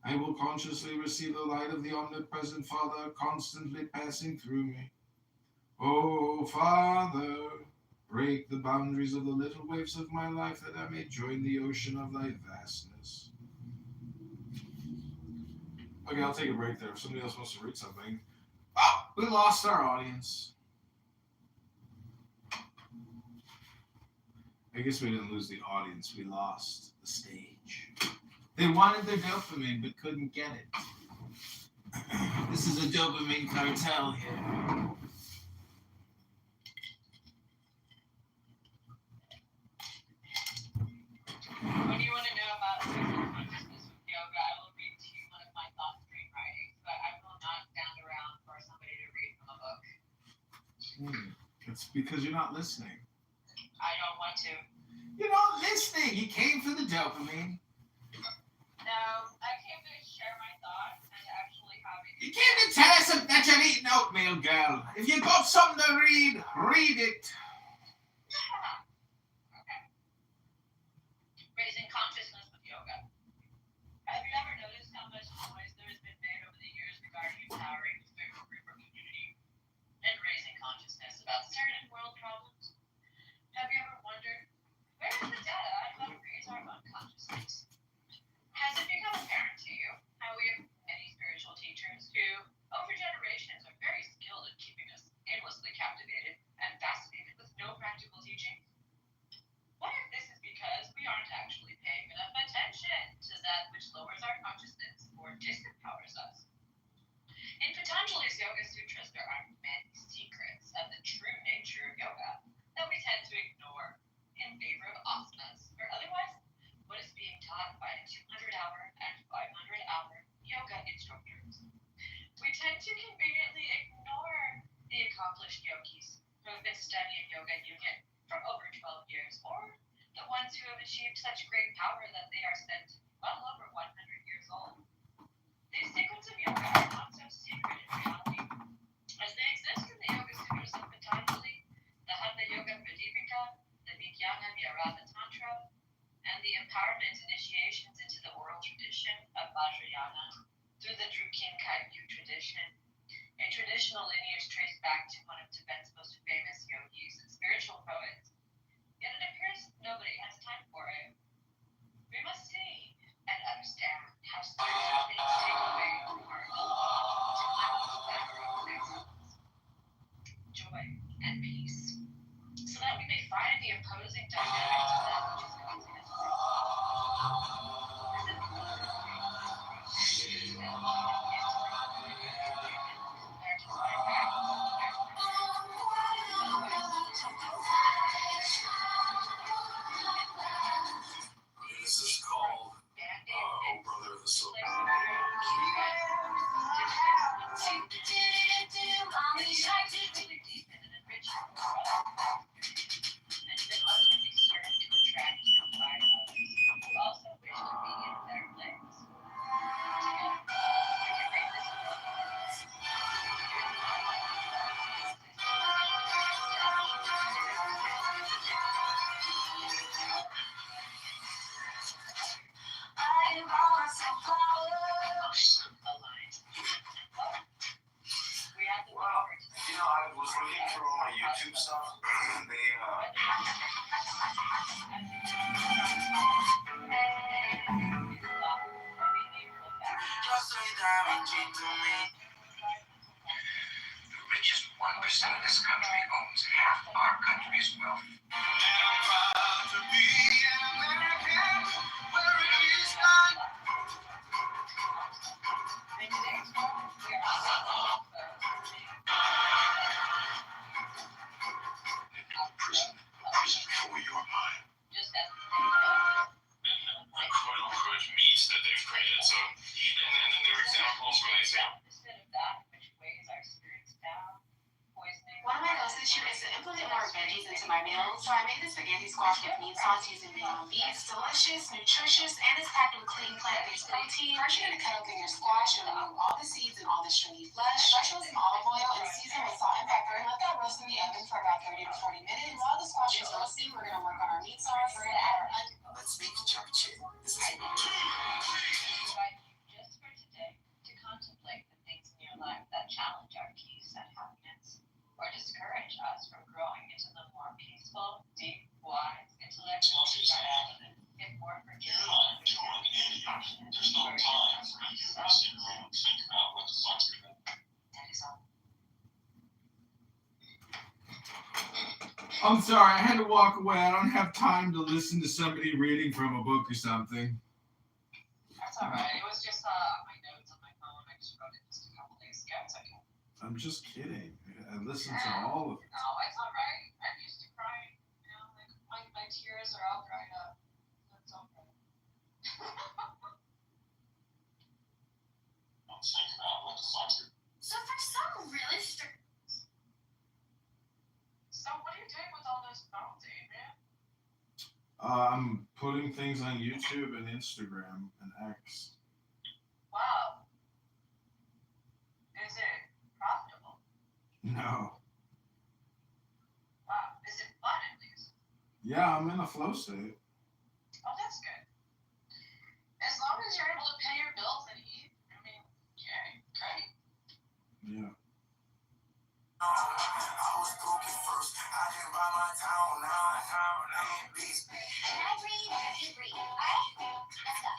I will consciously receive the light of the omnipresent Father constantly passing through me. Oh, Father, break the boundaries of the little waves of my life that I may join the ocean of thy vastness. Okay, I'll take a break there. If somebody else wants to read something. Oh, we lost our audience. I guess we didn't lose the audience. We lost the stage. They wanted their dopamine but couldn't get it. This is a dopamine cartel here. What do you want to know about consciousness with yoga? I will read to you one of my thought stream writings, but I will not stand around for somebody to read from a book. It's because you're not listening. I don't want to. You're not listening. You came for the dopamine. No, I came to share my thoughts and to actually have it. You came to tell us that you're eating oatmeal, girl. If you got something to read, read it. Okay. Raising consciousness with yoga. Have you ever noticed how much noise there has been made over the years regarding empowering the spiritual group or community and raising consciousness about certain world problems? Have you ever wondered, where is the data on how to raise our own consciousness? Has it become apparent to you how we have many spiritual teachers who, over generations, are very skilled at keeping us endlessly captivated and fascinated with no practical teaching? What if this is because we aren't actually paying enough attention to that which lowers our consciousness or disempowers us? In Patanjali's Yoga Sutras, there are many secrets of the true nature of yoga that we tend to ignore in favor of asanas or otherwise what is being taught by 200-hour and 500-hour yoga instructors. We tend to conveniently ignore the accomplished yogis who have been studying yoga union for over 12 years, or the ones who have achieved such great power that they are said to be well over 100 years old. These secrets of yoga are not so secret in reality, as they exist in the Yoga Sutras of Patanjali, the Hatha Yoga Pradipika, the Vijnana Vyarada Tantra, and the empowerment initiations into the oral tradition of Vajrayana through the Drukgyal Kagyu tradition, a traditional lineage traced back to one of Tibet's most famous yogis and spiritual poets. Yet it appears nobody has time for it. We must see and understand how spiritual things take away from our ability to climb up the ladder of excellence, joy, and peace, so that we may find the opposing dynamics of that which is causing us pain. This is the wonderful thing about This is called Oh Brother the Soul. meal. So I made the spaghetti squash with meat sauce using Beyond Meat. It's delicious, nutritious, and it's packed with clean plant-based protein. First, you're gonna cut open your squash and remove all the seeds and all the stringy flesh. Brush with some olive oil and season with salt and pepper. And let that roast in the oven for about 30 to 40 minutes. While the squash is roasting, we're gonna work on our meat sauce. We're gonna add our onion. Let's make the chopped chip. This is Just for today, to contemplate the things in your life that challenge our peace and happiness, or discourage us from growing into the more peaceful, deep, wise, intellectual perspective, if more forgiving, understanding, and compassionate. There's no time for you to sit around and think about what the fuck's going on. That is all. I'm sorry, I had to walk away. I don't have time to listen to somebody reading from a book or something. That's all right. It was just my notes on my phone. I just wrote it just a couple days ago. It's okay. I'm just kidding. I listened to all of it. No, it's all right. I'm used to crying. You know, like my tears are all dried up. That's okay. I'm thinking about what the fuck's going on. So for some really strict. So what are you doing with all those phones, Adrian? I'm putting things on YouTube and Instagram and X. Wow. Is it profitable? No. Wow. Is it fun at least? Yeah, I'm in a flow state. Oh, that's good. As long as you're able to pay your bills and eat, I mean, yeah, great. Yeah. I was broken first. I didn't buy my town now. I'm beast. Can I breathe or you breathe? Alright? Let's go.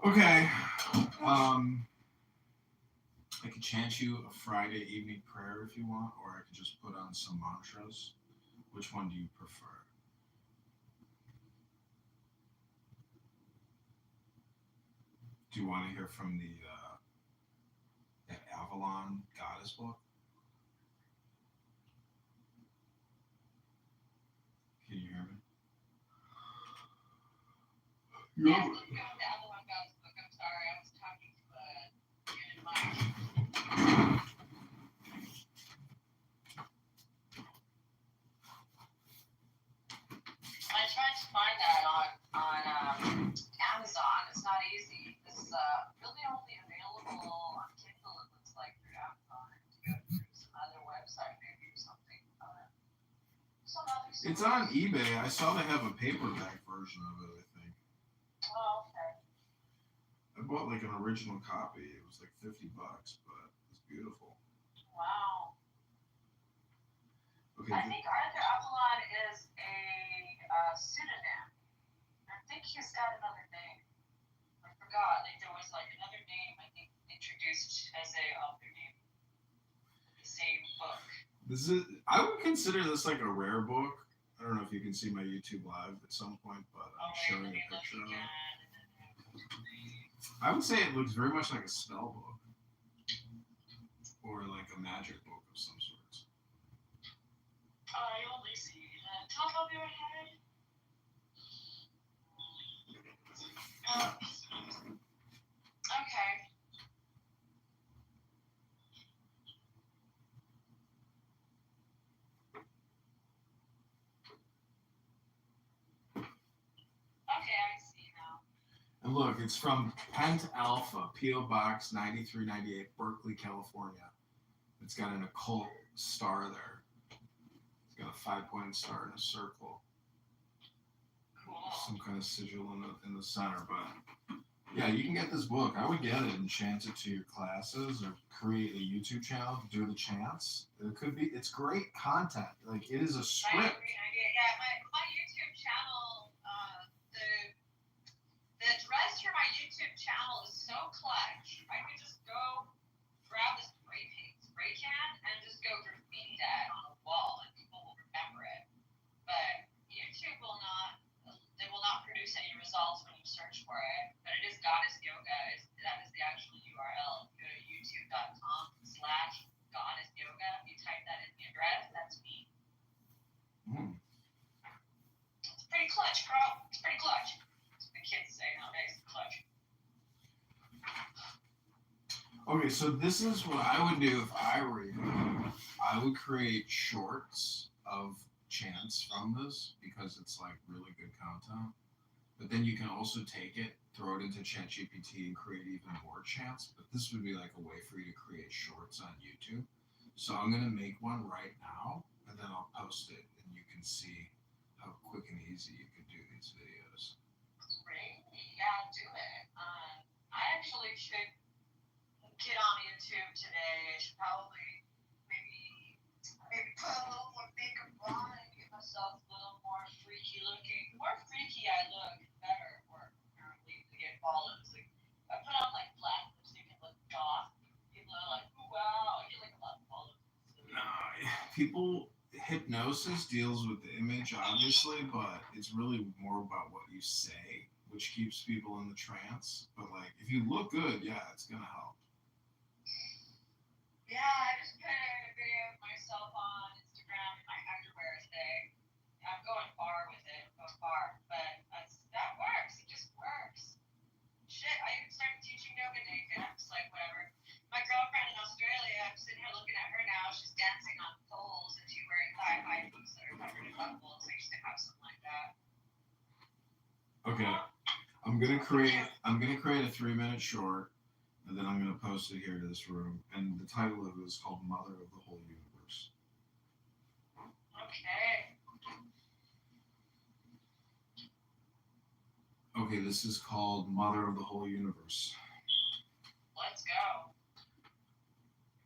Okay. I could chant you a Friday evening prayer if you want, or I could just put on some mantras. Which one do you prefer? Do you want to hear from the Avalon Goddess book? Can you hear me? Yeah, let's go with the other one, guys. Look, I'm sorry. I was talking to in my. I tried to find that on Amazon. It's not easy. It's really only available on Kindle. It looks like through Amazon. To go through some other website maybe or something. It's on eBay. I saw they have a paperback version of it, I think. Oh, okay. I bought like an original copy. It was like $50, but it's beautiful. Wow. Okay. I think Arthur Avalon is a pseudonym. I think he's got another name. I forgot. Like, there was like another name I think introduced as a author name. The same book. I would consider this like a rare book. I don't know if you can see my YouTube live at some point, but I'm showing a picture of it. I would say it looks very much like a spell book or like a magic book of some sorts. I only see the top of your head. Okay. Okay, I see now. And look, it's from Pent Alpha, P.O. Box 9398, Berkeley, California. It's got an occult star there. It's got a 5-point star in a circle. Cool. Some kind of sigil in the center, but yeah, you can get this book. I would get it and chant it to your classes or create a YouTube channel to do the chants. It's great content. Like, it is a script. I agree. Yeah, my YouTube channel, the address for my YouTube channel is so clutch. I can just go grab this spray can and just go graffiti that on a wall and people will remember it. But YouTube will not produce any results when you search for it. But it is Goddess Yoga. That is the actual URL. Go to youtube.com/goddess yoga. If you type that in the address, that's me. clutch, bro. It's pretty clutch. That's what the kids say nowadays, clutch. Okay, so this is what I would do if I were you. I would create shorts of chants from this because it's like really good content. But then you can also take it, throw it into ChatGPT, and create even more chants. But this would be like a way for you to create shorts on YouTube. So I'm gonna make one right now, and then I'll post it, and you can see how quick and easy you can do these videos. Great. Yeah, do it. I actually should get on YouTube today. I should probably maybe put a little more makeup on and get myself a little more freaky looking. The more freaky I look, the better for apparently to get follows. Like, I put on like black lipstick and look goth. People are like, oh, wow, I get like a lot of follows. People, hypnosis deals with the image, obviously, but it's really more about what you say, which keeps people in the trance. But like, if you look good, yeah, it's gonna help. Yeah, I just put a video of myself on Instagram in my underwear today. I'm going far with it, but that works. It just works. Shit, I even started teaching yoga naked. I'm just like, whatever. My girlfriend in Australia, I'm sitting here looking at her now. She's dancing on poles and she's wearing thigh-high boots that are covered in buckles. I used to have something like that. Okay, I'm gonna create a 3-minute short, and then I'm gonna post it here to this room. And the title of it is called "Mother of the Whole Universe." Okay. Okay, this is called "Mother of the Whole Universe." Let's go.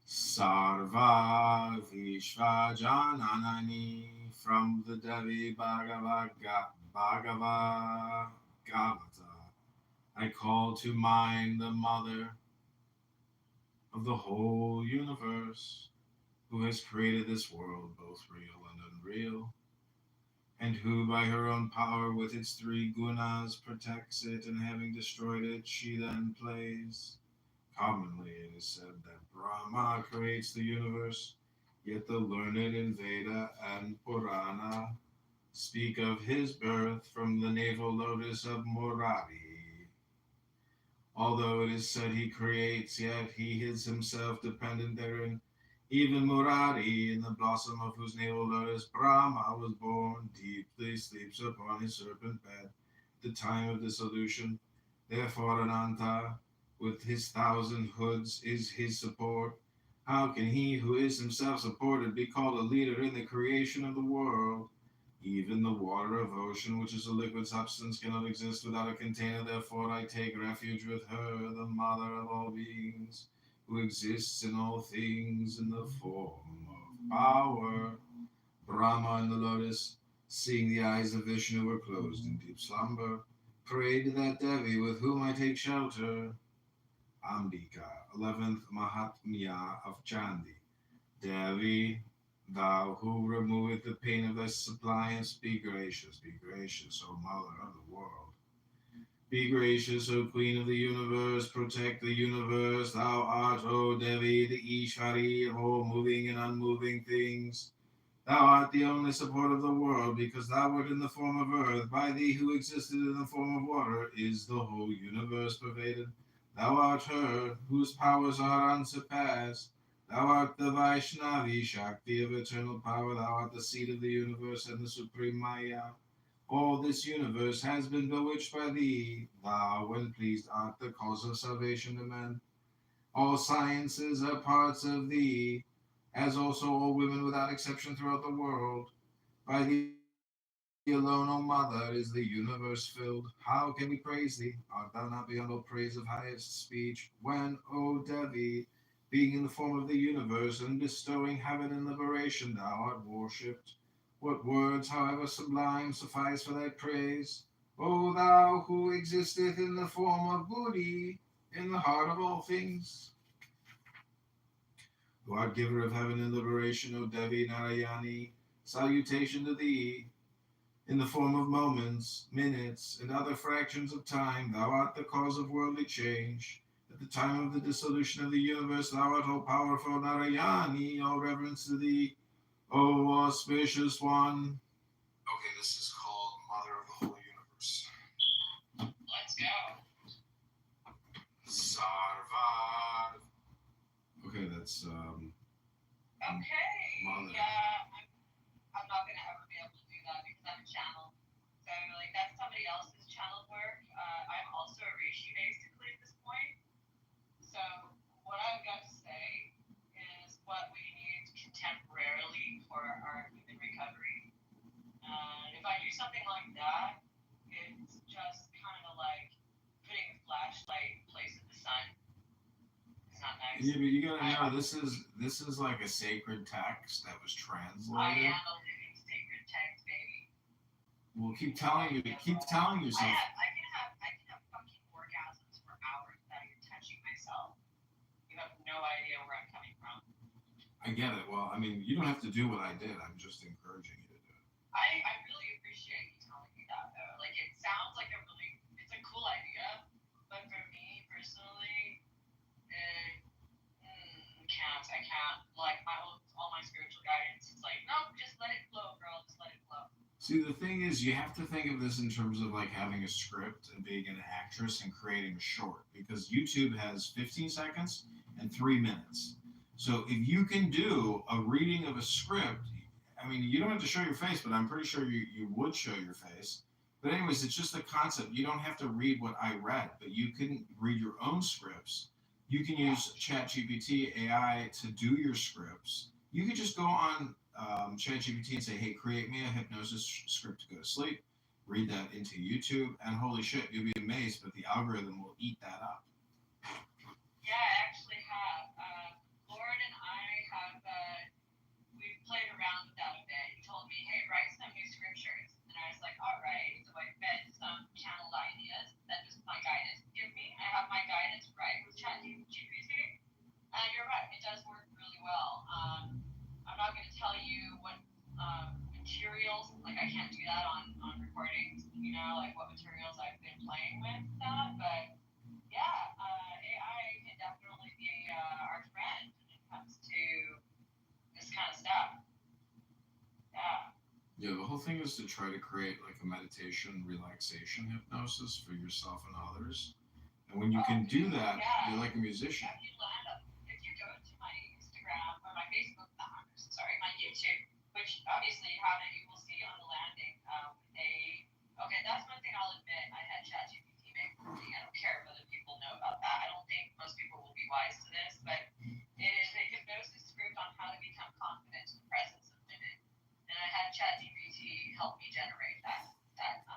Sarva Vishva Jananani, from the Devi Bhagavad Gavata. I call to mind the mother of the whole universe, who has created this world, both real and unreal, and who by her own power with its 3 gunas protects it, and having destroyed it, she then plays. Commonly it is said that Brahma creates the universe, yet the learned in Veda and Purana speak of his birth from the navel lotus of Murari. Although it is said he creates, yet he is himself dependent therein. Even Murari, in the blossom of whose navel lotus Brahma was born, deeply sleeps upon his serpent bed at the time of dissolution. Therefore Ananta, with his 1,000 hoods, is his support. How can he who is himself supported be called a leader in the creation of the world? Even the water of ocean, which is a liquid substance, cannot exist without a container. Therefore I take refuge with her, the mother of all beings, who exists in all things in the form of power. Brahma in the lotus, seeing the eyes of Vishnu were closed in deep slumber, prayed to that Devi with whom I take shelter. Ambika, 11th Mahatmya of Chandi. Devi, thou who removeth the pain of thy suppliance, be gracious, O mother of the world. Be gracious, O queen of the universe, protect the universe. Thou art, O Devi, the Ishvari of all moving and unmoving things. Thou art the only support of the world, because thou wert in the form of earth. By thee who existed in the form of water is the whole universe pervaded. Thou art her whose powers are unsurpassed. Thou art the Vaishnavi Shakti of eternal power. Thou art the seed of the universe and the supreme Maya. All this universe has been bewitched by thee. Thou, when pleased, art the cause of salvation to men. All sciences are parts of thee, as also all women without exception throughout the world. By thee alone, O Mother, is the universe filled. How can we praise thee? Art thou not beyond all praise of highest speech? When, O Devi, being in the form of the universe and bestowing heaven and liberation, thou art worshipped. What words, however sublime, suffice for thy praise? O thou who existeth in the form of Buddhi, in the heart of all things. Who art giver of heaven and liberation, O Devi Narayani, salutation to thee. In the form of moments, minutes, and other fractions of time, thou art the cause of worldly change. At the time of the dissolution of the universe, thou art all powerful Narayani, all reverence to thee, O auspicious one. Okay, this is called Mother of the that's Okay. mother. Yeah, I'm not gonna ever be able to do that because I'm a channel. So like that's somebody else's channel work. I'm also a reishi basically at this point. So what I've got to say is what we need contemporarily for our human recovery. And if I do something like that, it's just kind of like putting a flashlight in place of the sun. It's not nice. Yeah, but you gotta know this is like a sacred text that was I translated. am a living sacred text, baby. Well, keep telling yourself. I can have fucking orgasms for hours without even touching myself. You have no idea where I'm coming from. I get it. Well, I mean, you don't have to do what I did. I'm just encouraging you to do it. I really appreciate you telling me that though. Like it sounds like it's a cool idea, but for me personally, I can't. Like all my spiritual guidance is like, no, just let it flow, girl. Just let it flow. See, the thing is, you have to think of this in terms of like having a script and being an actress and creating a short, because YouTube has 15 seconds and 3 minutes. So if you can do a reading of a script, I mean, you don't have to show your face, but I'm pretty sure you would show your face. But anyways, it's just a concept. You don't have to read what I read, but you can read your own scripts. You can use ChatGPT AI to do your scripts. You could just go on ChatGPT and say, hey, create me a hypnosis script to go to sleep. Read that into YouTube, and holy shit, you'll be amazed, but the algorithm will eat that up. Yeah, I actually have. Lauren and I have, we've played around with that a bit. He told me, hey, write some new scriptures. And I was like, all right. So I fed some channeled ideas that just my guidance give me. I have my guidance right with ChatGPT. And you're right, it does work really well. I'm not going to tell you what materials, like I can't do that on recordings, you know, like what materials I've been playing with that. But yeah, AI can definitely be our friend when it comes to this kind of stuff. Yeah. Yeah, the whole thing is to try to create like a meditation, relaxation hypnosis for yourself and others. And when you can do that, you're like a musician. If you go to my Instagram or my Facebook, my YouTube, which obviously you haven't, you will see on the landing okay, that's one thing I'll admit, I had ChatGPT make for me. I don't care if other people know about that. I don't think most people will be wise to this, but it is a hypnosis script on how to become confident in the presence of women. And I had ChatGPT help me generate that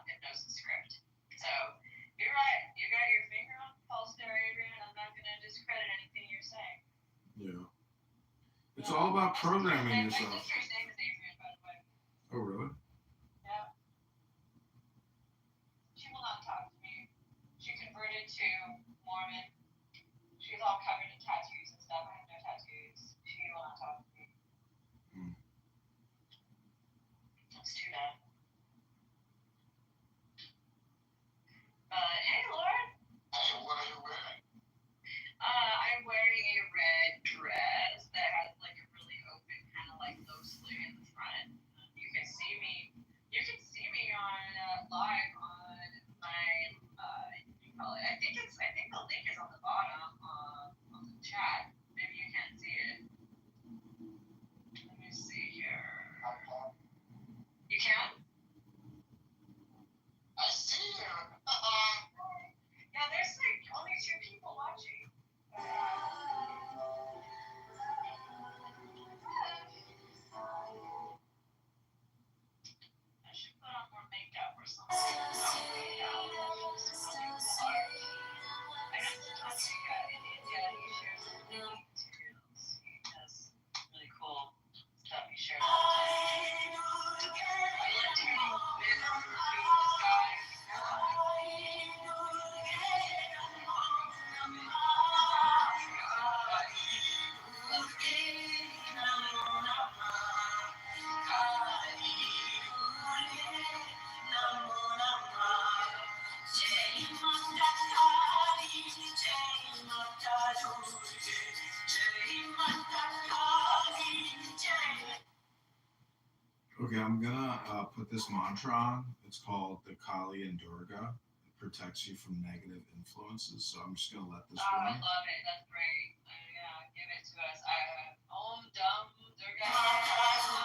hypnosis script. So you're right. You got your finger on the pulse there, Adrian. I'm not going to discredit anything you're saying. Yeah. It's all about programming yourself. My sister's name is Adrian, by the way. Oh, really? Yeah. She will not talk to me. She converted to Mormon. She's all covered in tattoos and stuff. I have no tattoos. She will not talk to me. It's too bad. Hey, Lauren. Hey, what are you wearing? I'm wearing a red dress that has like a really open kind of like low sleeve in the front. You can see me on live on my I think the link is on the bottom on the chat. Maybe you can't see it. Let me see here. You can? I see you. Yeah, there's like only 2 people watching. I should put on more makeup or something. I got to talk to in India. He shares some really materials. He does really cool stuff. He shares all the time. I like to go in the sky. Okay, I'm gonna put this mantra on. It's called the Kali and Durga. It protects you from negative influences. So I'm just gonna let this I run. love it. That's great. Yeah. give it to us. Om Dum Durga.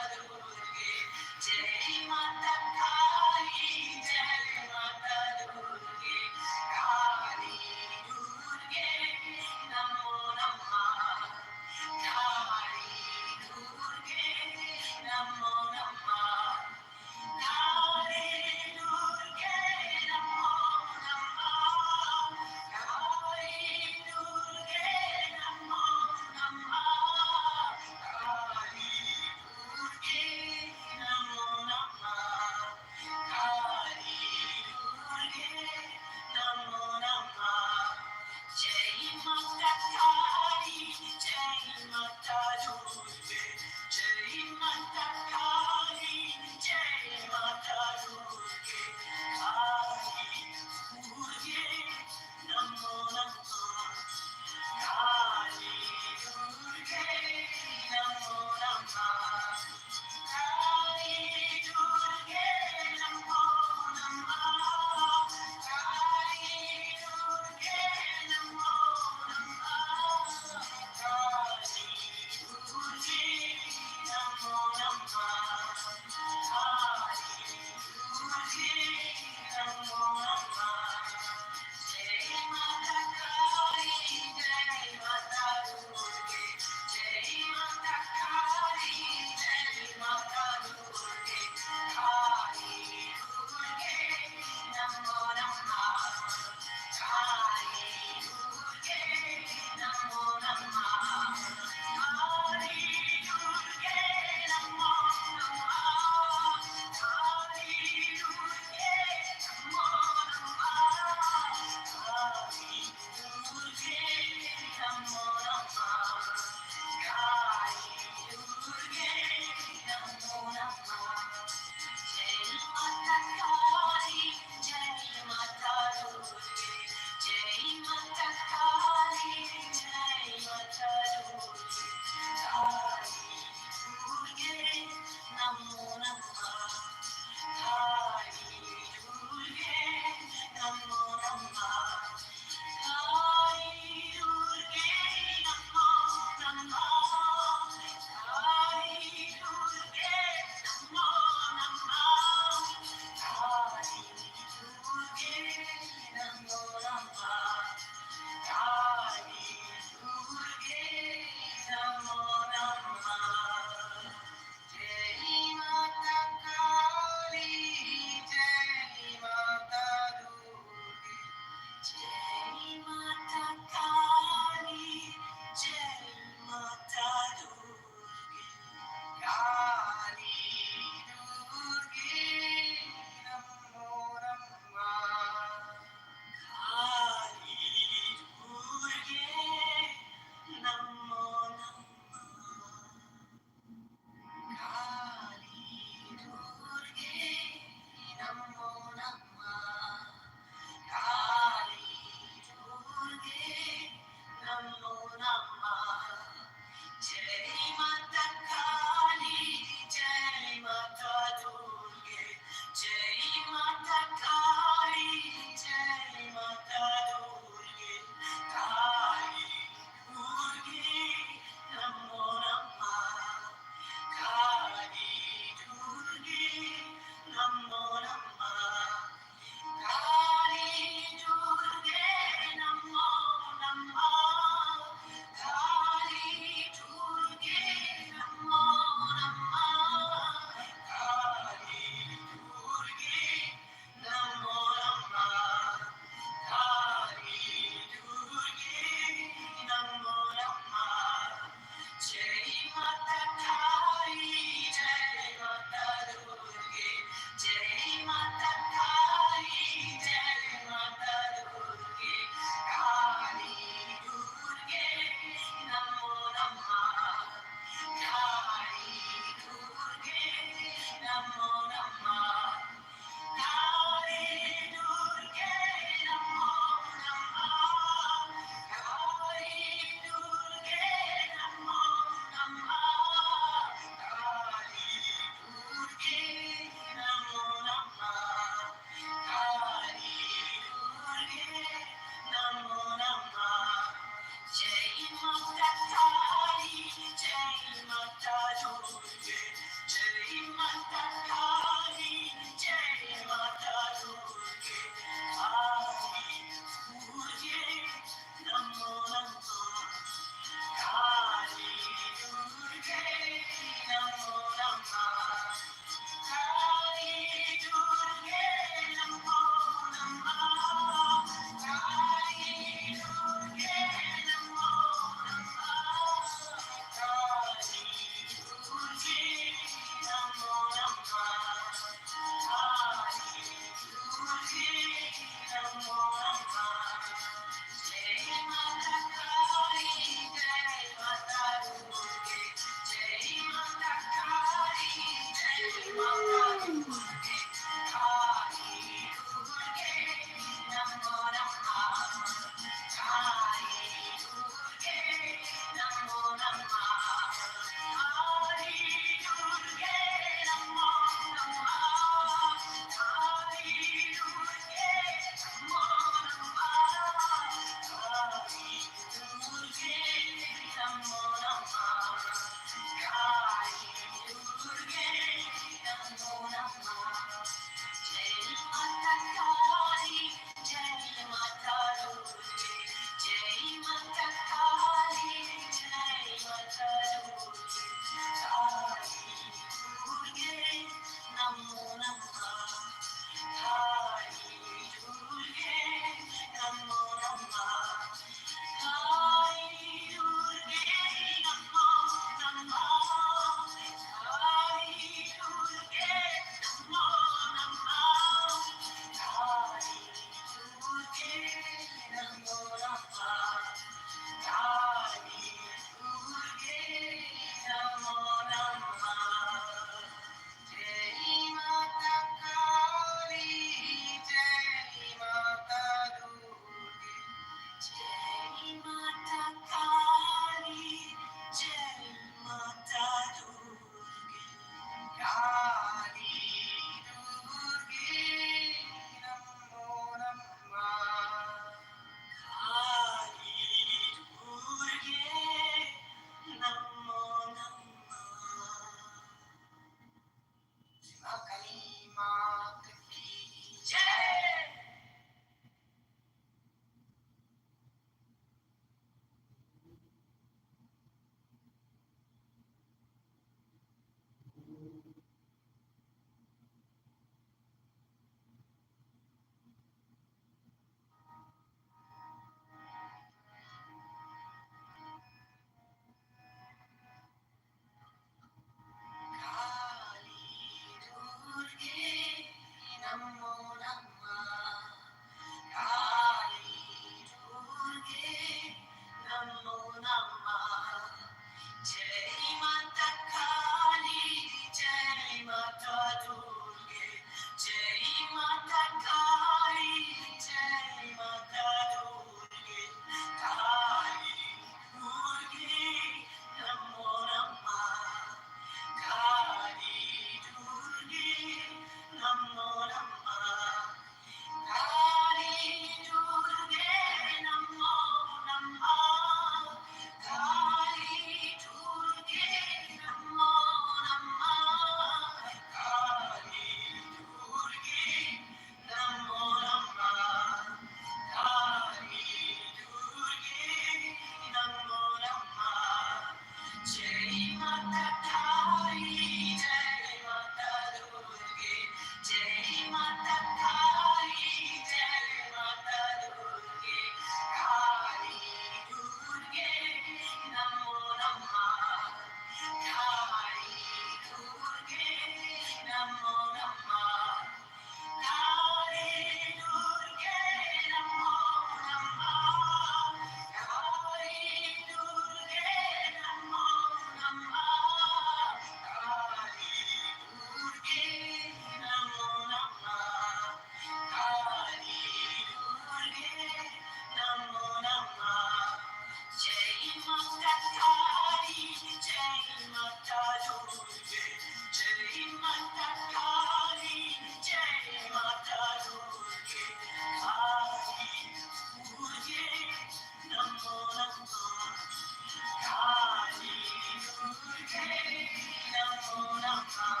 Jai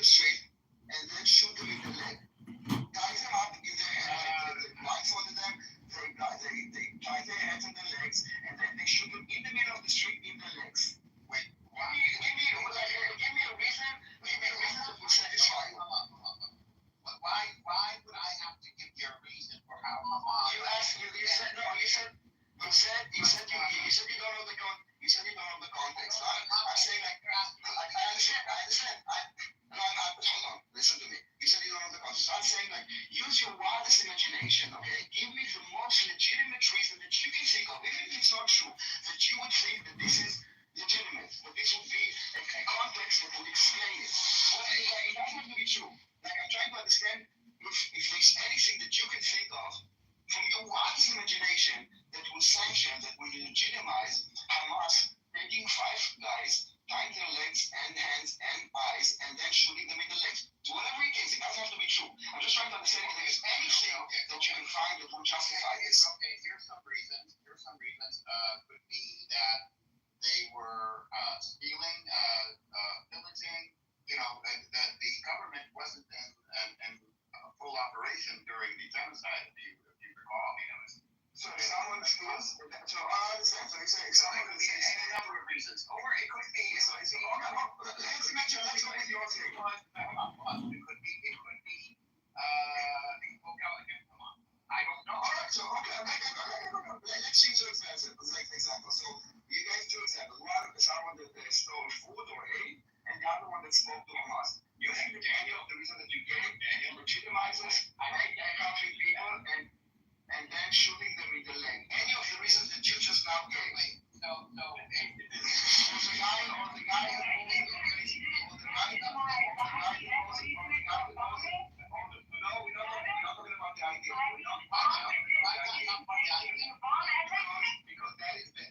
street and then shoot them in the leg. Tie them up in their hands, they blindfolded them, they tie their hands and their legs, and then they shoot them in the middle of the street in the legs. Wait, give me a reason that will satisfy you. Why would I have to give you a reason for how Hamas? You said you don't know the context. I'm saying like I understand. Hold on, listen to me. You said you don't know the context. I'm saying like use your wildest imagination, okay? Give me the most legitimate reason that you can think of, even if it's not true, that you would think that this is legitimate, that this would be a context that would explain it. Well, it doesn't have to be true. Like I'm trying to understand if there's anything that you can think of from your wildest imagination that will sanction, that will legitimize Hamas taking 5 guys, tying their legs and hands and eyes, and then shooting them in the legs. To whatever it is, it doesn't have to be true. I'm just trying to understand if there's anything that you can find that will justify this. Okay, here's some reasons. Could be that they were stealing, pillaging. That the government wasn't in full operation during the genocide, if you recall. So if someone steals, so I understand. So you're saying someone could be any number of reasons. Or it could be. Let's go with your theory. It could be. I don't know. All right. So let's use two examples. So you gave 2 examples. One is someone that stole food or aid, and the other one that spoke to Hamas. You think that any of the reason that you gave legitimizes country people and then shooting them in the leg? Any of the reasons that you just now gave? No.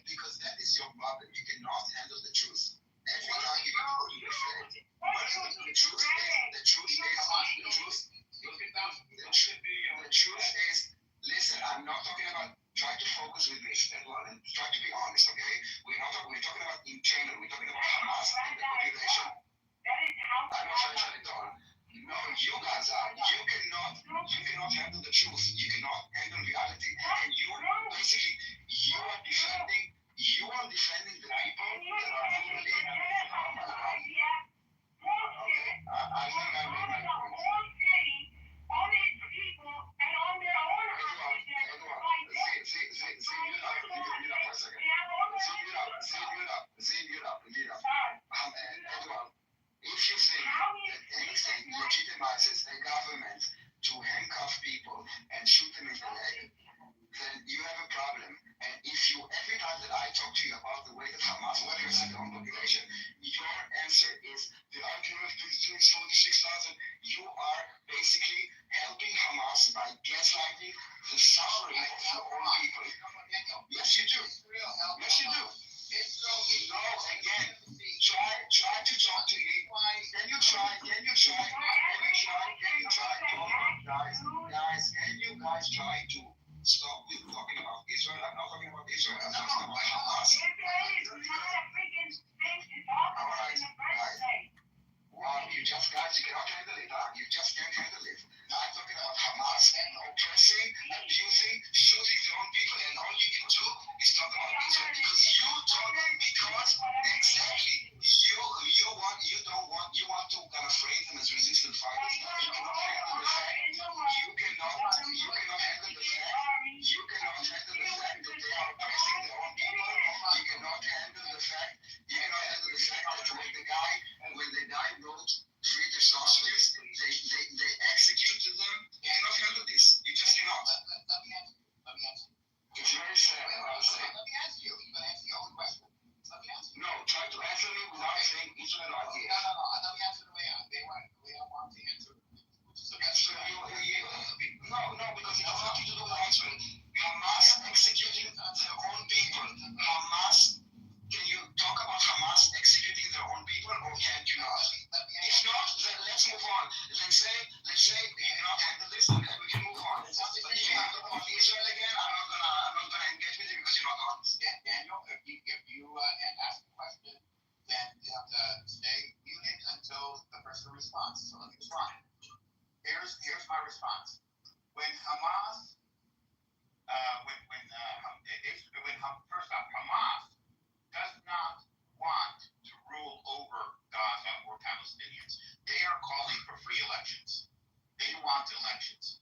Because that is your problem. You cannot handle the truth. Every time you go to the fact, the truth is, listen, I'm not talking about try to focus with me and try to be honest, okay? We're talking about internal, we're talking about Hamas and the population. I'm not trying to shut it down. No, you guys are. You cannot handle the truth. You cannot handle reality. And you are defending the people that are really I think I made my point. If you think that anything legitimizes a government to handcuff people and shoot them in the leg, then you have a problem. And if you, every time that I talk to you about the way that Hamas weathers their own population, your answer is the argument between 46,000. You are basically helping Hamas by gaslighting the suffering of your own people. Yes, you do. Yes, you do. No, again, try to talk to me. Can you try? Guys, can you guys try to stop with talking about Israel? I'm not talking about Israel. I'm talking about Hamas. All right, guys. Wow, you cannot handle it, huh? You just can't handle it. Now I'm talking about Hamas oppressing, abusing, shooting their own people, and all you can do is talk about Israel because you want to kind of frame them as resistant fighters. You cannot handle the fact that they are oppressing their own people. You cannot handle the fact that when the guy wrote free the sausages, they executed them. You cannot handle this. You just cannot. Let me answer. It's very sad, I would say. Let me answer you. You can answer your own question. Let me answer. No, try to answer me without saying Israel or Israel. No. Let me answer the way I want to answer. No, because it has nothing to do with Israel. Hamas executing their own people. Can you talk about Hamas executing their own people, or can't you not? If not, then let's move on. Let's say you cannot handle this, okay, we can move on. But if you have to talk about Israel again, I'm not gonna engage with you because you're not honest. Daniel, if you ask a question, then you have to stay muted until the person response. So let me respond. Here's my response. When Hamas, first off, Hamas does not want to rule over Gaza or Palestinians. They are calling for free elections. They want elections.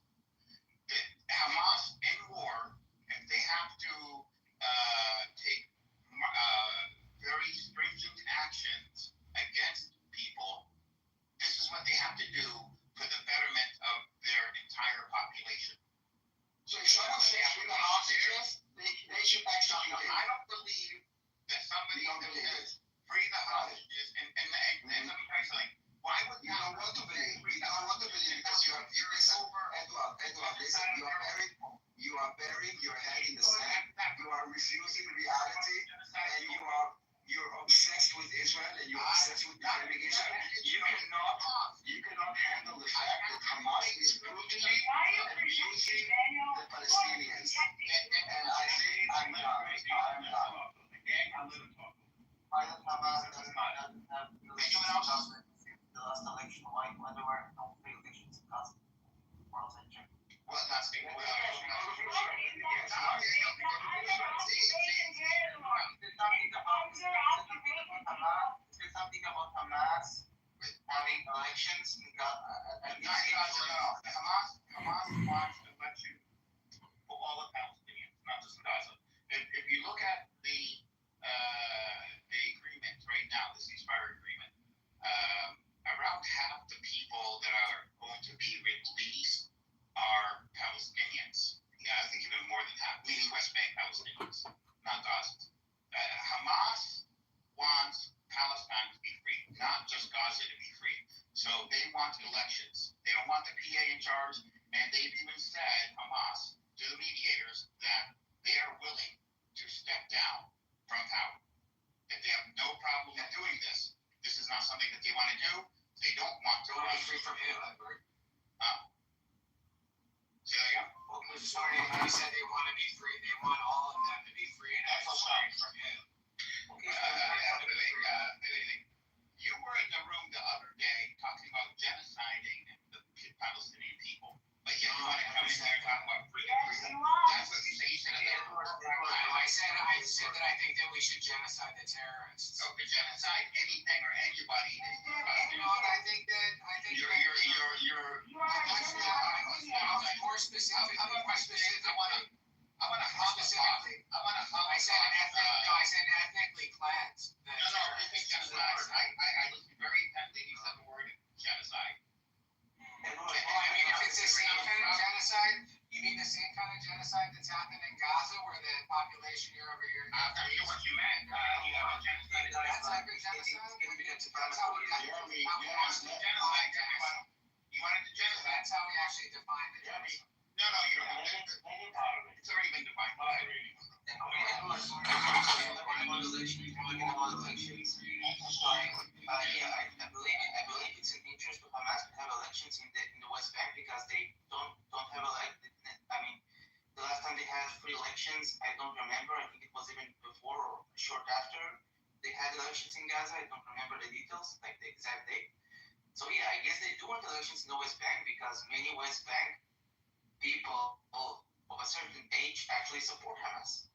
Hamas in war, if they have to take very stringent actions against people, this is what they have to do for the betterment of their entire population. So if someone says free the hostages, they should execute it. I don't believe that somebody says free the hostages, and let me tell you something. Why would you don't want to believe? You don't want to believe because you're over. Edward, listen, you are burying your head in the sand. You are refusing reality, and you're obsessed with Israel, and you're obsessed with segregation. You cannot handle the fact that Hamas is brutally abusing the Palestinians. And I think I'm done. Why does Hamas does not have anyone else? The last election, why there were no free elections in Gaza? Well, that's the way. Something about Hamas having elections in Gaza. Hamas wants elections for all of Palestinians, not just Gaza. If you look at the agreement right now, the ceasefire agreement, around half the people that are going to be released are Palestinians. Yeah, I think even more than half, meaning West Bank Palestinians, not Gaza. Hamas wants Palestine to be free, not just Gaza to be free. So they want elections. They don't want the PA in charge, and they've even said, Hamas, to the mediators, that they are willing to step down from power. That they have no problem in doing this. This is not something that they want to do. They don't want to be free from him. Say that again? Well, sorry, you said they want to be free. They want all of them to be free and free from him. You were in the room the other day talking about genociding the Palestinian people, but yet you want to come in here and talk about freedom. That's what you say. You said I said that I think that we should genocide the terrorists. So to genocide anything or anybody. I think you're more specific. I want to I said ethnically cleansed. No, I think genocide. I listened very intently. You said the word genocide. If it's the same kind of genocide, you mean the same kind of genocide that's happened in Gaza, where the population year over year? I knew what you meant. You have a genocide. That type of genocide. That's how we got genocide. You wanted to genocide. That's how we actually defined it. No, you don't. It's already been defined. I believe it's in the interest of Hamas to have elections in the West Bank because they don't have the last time they had free elections, I don't remember. I think it was even before or short after they had elections in Gaza. I don't remember the details, like the exact date. So yeah, I guess they do want elections in the West Bank because many West Bank people of a certain age actually support Hamas.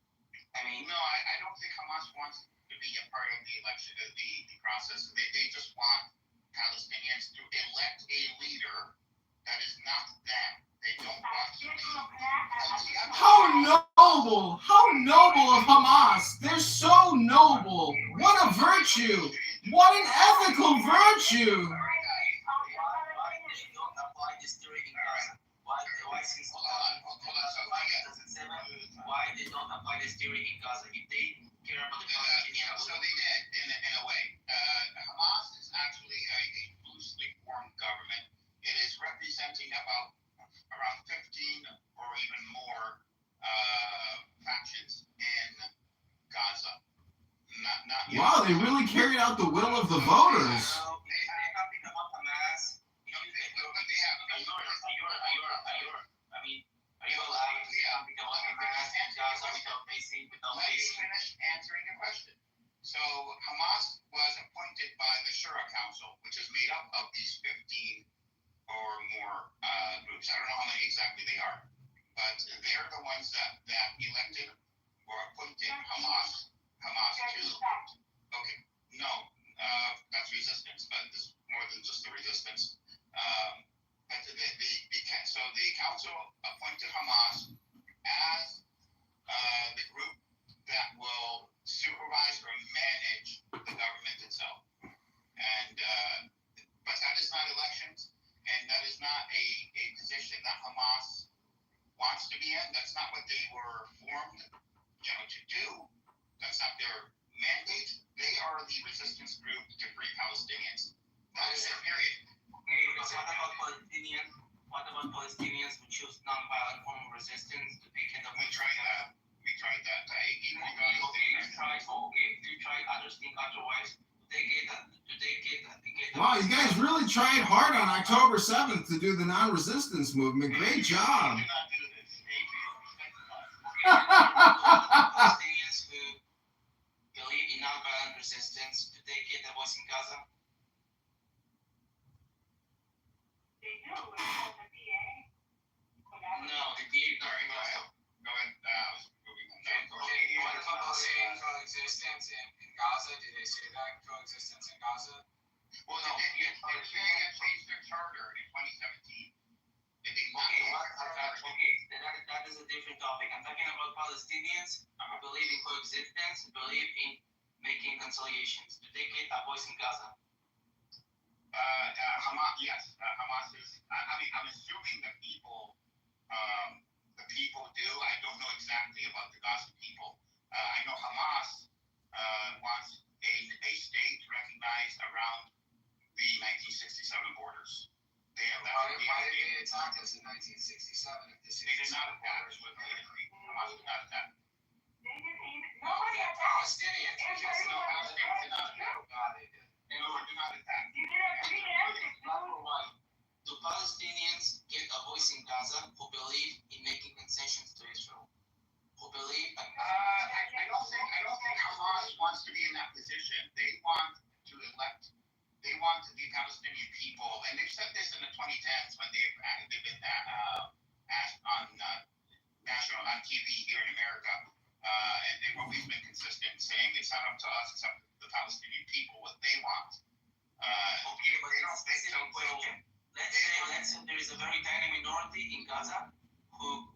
No, I don't think Hamas wants to be a part of the election, the process. They just want Palestinians to elect a leader that is not them. They don't want to lead. How noble of Hamas. They're so noble. What a virtue. What an ethical virtue. Why they don't apply this theory in Gaza? If they care about the Palestinians, so they did in a way. Hamas is actually a loosely formed government. It is representing around 15 or even more factions in Gaza. Wow, they really carried out the will of the voters. Let me finish answering your question. So Hamas was appointed by the Shura Council, which is made up of these 15 or more groups. I don't know how many exactly they are, but they're the ones that elected or appointed Hamas to. Okay, no, that's resistance, but it's more than just the resistance. But so the council appointed Hamas as the group that will supervise or manage the government itself. And but that is not elections, and that is not a position that Hamas wants to be in. That's not what they were formed, to do. That's not their mandate. They are the resistance group to free Palestinians. That is it, period. Okay, but what about Palestinians? What about Palestinians who choose non-violent form of resistance to take it up? We tried that. We tried that. You tried others think otherwise. Do they get Wow, you guys really tried hard on October 7th to do the non-resistance movement. Great job. Palestinians who believe in non-violent resistance, do they get a voice in Gaza? They do. It's the PA. No, the PA. Sorry, go ahead. Go ahead. I was moving on. What about saying coexistence in Gaza? Did they say that coexistence in Gaza? Well, no, they're saying it changed their charter in 2017. That is a different topic. I'm talking about Palestinians who believe in coexistence, who believe in making conciliations. Do they get a voice in Gaza? Hamas, yes. Hamas is. I'm assuming the people do. I don't know exactly about the Gaza people. I know Hamas wants a state recognized around the 1967 borders. Why did they attack us in 1967? They did not attack us with military. Hamas did not attack. Nobody attacked. Palestinians. Palestinians did not attack. No, they did not attack. You didn't read answers, dude. Do Palestinians get a voice in Gaza who believe in making concessions to Israel? Who believe? I don't think Hamas wants to be in that position. They want to elect. They want the Palestinian people, and they've said this in the 2010s when they've been asked on on TV here in America, and they've always been consistent saying it's not up to us, it's up to the Palestinian people what they want. Okay, but they don't say no question. Let's say there is a very tiny minority in Gaza who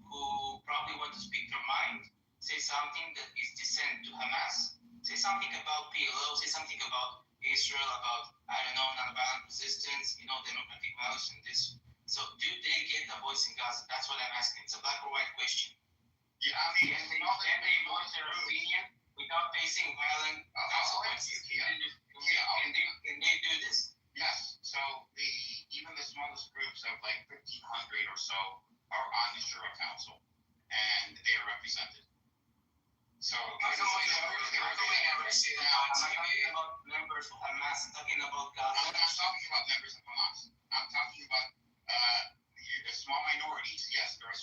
probably want to speak their mind, say something that is dissent to Hamas, say something about PLO, say something about Israel, about, I don't know, nonviolent resistance, democratic values and this. So do they get a voice in Gaza? That's what I'm asking. It's a black or white question. Yeah, can they voice their opinion without facing violent consequences? Can they do this? Yes. So even the smallest groups of like 1,500 or so are on the Shura Council, and they are represented. So How come we never see that on I'm not TV? talking about members of Hamas. I'm talking about Gaza. I'm not talking about members of Hamas. I'm talking about small minorities. Yes, there are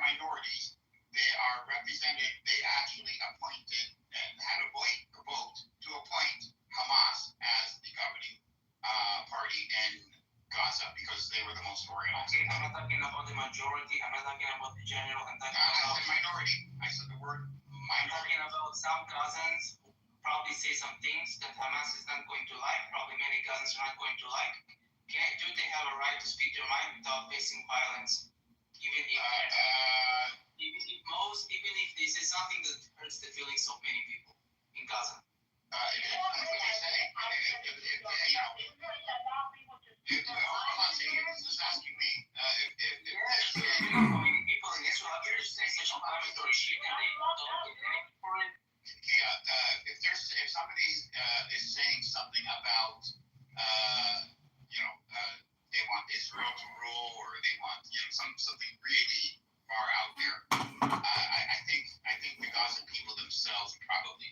minorities. They are represented. They actually appointed and had a vote to appoint Hamas as the governing party in Gaza because they were the most organized. Okay, I'm not talking about the majority. I'm not talking about the general. I'm talking I about said minority. I said the word I'm minority. talking about some cousins who probably say some things that Hamas is not going to like. Probably many cousins are not going to like. Do they have a right to speak their mind without facing violence? Even if they say something that hurts the feelings of many people in Gaza. Just asking me Many people in Israel have such inflammatory shit and they don't get any for it. If somebody is saying something about they want Israel to rule or they want something really far out there, I think the Gaza people themselves probably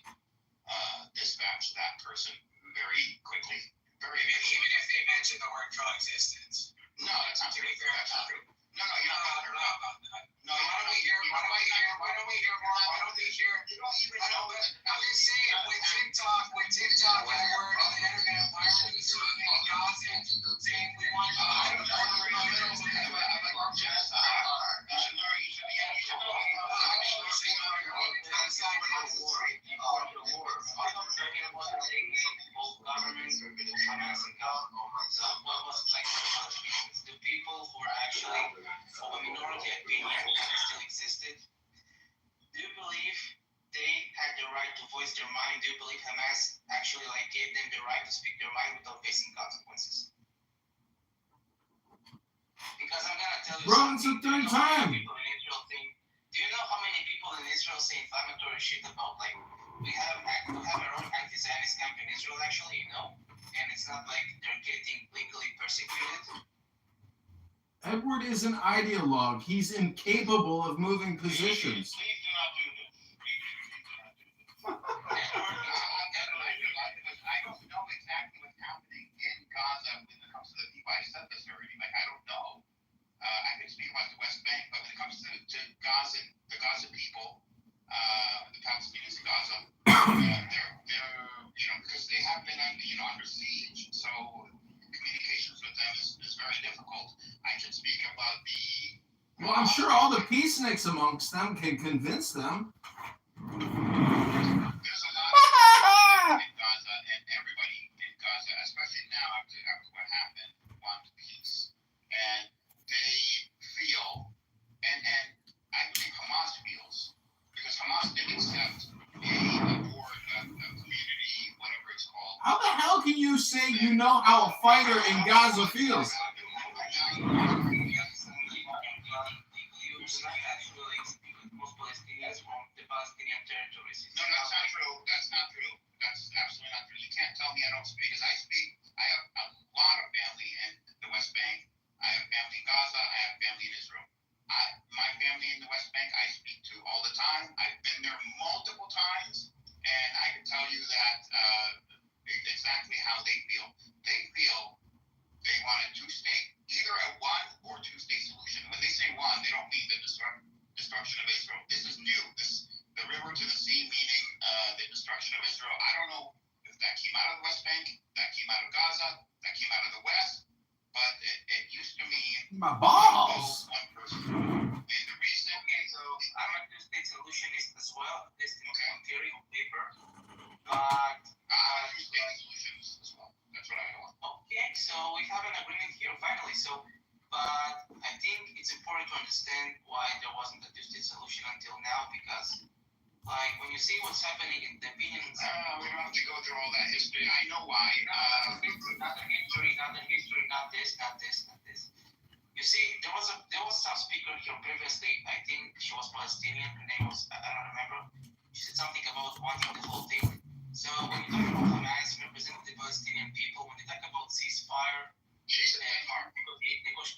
dispatch that person very quickly. Even if they mention the word coexistence. No, that's not true. That's not true. No, you're not I don't know about that. No, Why don't we hear more? I'm just saying with TikTok gave them the right to speak their mind without facing consequences. Because I'm gonna tell you Bro, something. it's the third Do you know how time. many people in Israel think? Do you know how many people in Israel say inflammatory shit about like we have our own anti-Zionist camp in Israel actually, you know, and it's not like they're getting legally persecuted. Edward is an ideologue. He's incapable of moving positions. Please do not do this. I don't know exactly what's happening in Gaza when it comes to the people. I said this already. Like, I don't know. I can speak about the West Bank, but when it comes to Gaza, the Gaza people, the Palestinians in Gaza, they're because they have been under siege, so communications with them is very difficult. I can speak about the. Well, I'm sure all the peaceniks amongst them can convince them. There's a lot in Gaza, and everybody in Gaza, especially now after what happened, wants peace. And they feel, and I believe Hamas feels, because Hamas did accept a board, a community, whatever it's called. How the hell can you say you know how a fighter in Gaza feels? Most Palestinians from the Palestinian territories. No, that's not true. That's not true. That's absolutely not true. You can't tell me I don't speak, because I speak. I have a lot of family in the West Bank. I have family in Gaza. I have family in Israel. My family in the West Bank I speak to all the time. I've been there multiple times, and I can tell you that exactly how they feel. They feel they want a two-state, either a one or two-state solution. When they say one, they don't mean the destruction of Israel. This is new. The river to the sea, meaning the destruction of Israel. I don't know if that came out of the West Bank, that came out of Gaza, that came out of the West, but it used to mean my balls. One person. And the reason, so I'm a two-state solutionist as well. This is my theory on paper, but two-state solutions as well. That's what I want. Okay, so we have an agreement here finally. So, but I think it's important to understand why there wasn't a two-state solution until now, because like when you see what's happening in the opinions, we don't have to go through all that history. I know why. Not the history, not this. You see, there was some speaker here previously. I think she was Palestinian. Her name was I don't remember. She said something about wanting the whole thing. So when you talk about Hamas representing the Palestinian people, when they talk about ceasefire, she's in Denmark.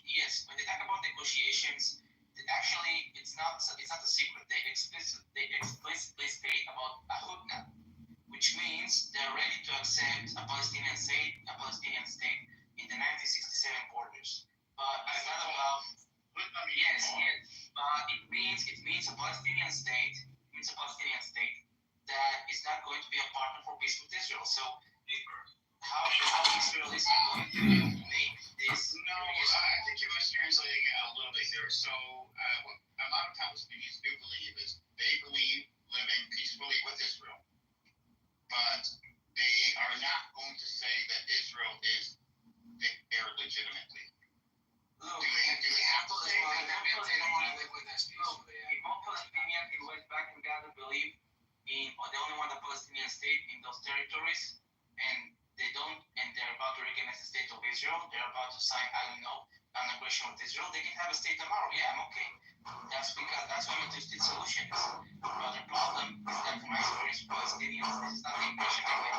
Yes, when they talk about negotiations, actually it's not a secret. They explicitly state about a hudna, which means they're ready to accept a Palestinian state in the 1967 borders. But it's not about yes, but it means a Palestinian state. That is not going to be a partner for peace with Israel. So how Israel is going to make this? No, I think you're mistranslating it a little bit here. So what a lot of Palestinians do believe is they believe living peacefully with Israel, but they are not going to say that Israel is there legitimately. Do they have to say that? That means they don't want to live with us peacefully. If all Palestinians in West Bank and Gaza believe in they only want a Palestinian state in those territories, and they don't, and they're about to recognize the state of Israel, they're about to sign, I don't know, an aggression with Israel, they can have a state tomorrow. Yeah, I'm okay. That's what a two-state solution is. But the problem is that from my experience with Palestinians, this is not the impression I get.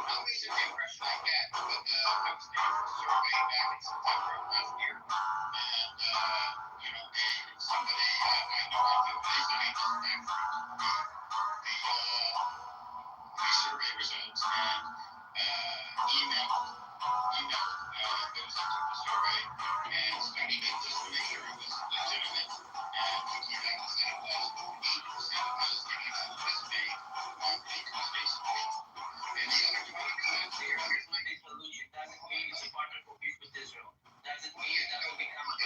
Always the impression I get, but I was there for a survey back in September of last year, and somebody I know I do scientists the survey results and emailed those that took the survey and studied it just to make sure it was legitimate. And the key thing was that it was 80% of Palestinians in the West Bank want a two-state solution. And the other 20% here's my solution doesn't mean it's a partner for peace with Israel. Doesn't mean that will become a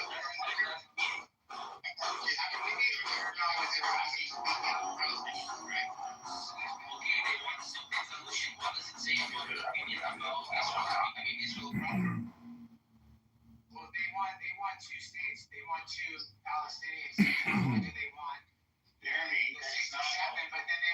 Okay, they want a two-state solution. What does it say in your opinion about Israel proper? Well, they want two states. They want two Palestinian states. What do they want? Jeremy, that's not. But then they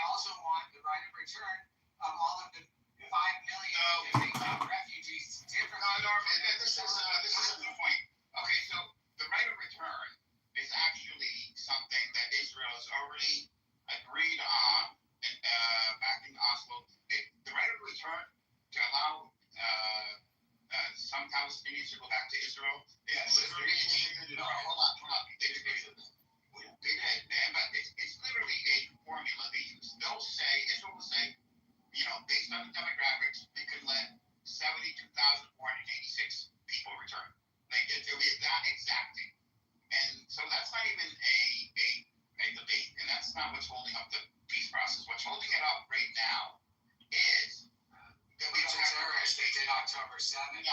to go back to Israel? Yes. Literally, hold on. They did, but it's literally a formula they use. They'll say, Israel will say, based on the demographics, we can let 72,486 people return. Like, it'll be that exacting. And so that's not even a debate, and that's not what's holding up the peace process. What's holding it up right now is that we don't have terrorists that did October 7th,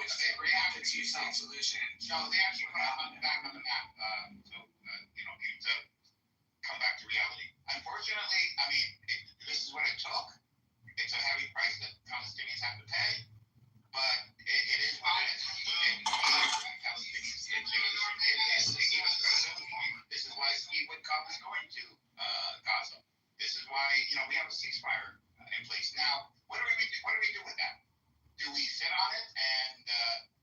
which they reacted to some solution. No, they actually put it back on the map. To come back to reality. Unfortunately, I mean, this is what it took. It's a heavy price that Palestinians have to pay, but it is what it is. This is why Steve Witkoff is going to Gaza. This is why we have a ceasefire in place now. What do we do with that? Do we sit on it and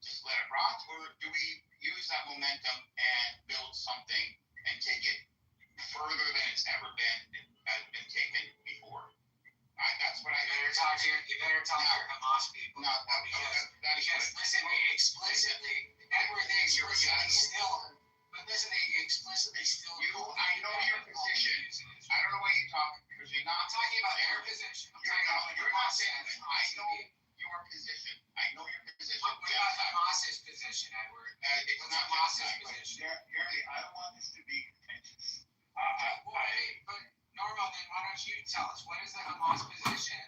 just let it rot, or do we use that momentum and build something and take it further than it's ever been taken before? That's what I You better talk to your Hamas people. No, because listen, they explicitly, Edward, they explicitly still, but listen, they explicitly still. I know your position. I don't know why you talk because you're not. I'm talking about their position. You're not saying that. I know your position. I know your position. What about Hamas's position, Edward? It's not Hamas's position. Gary, I don't want this to be contentious. But Norma, then why don't you tell us what is the Hamas position?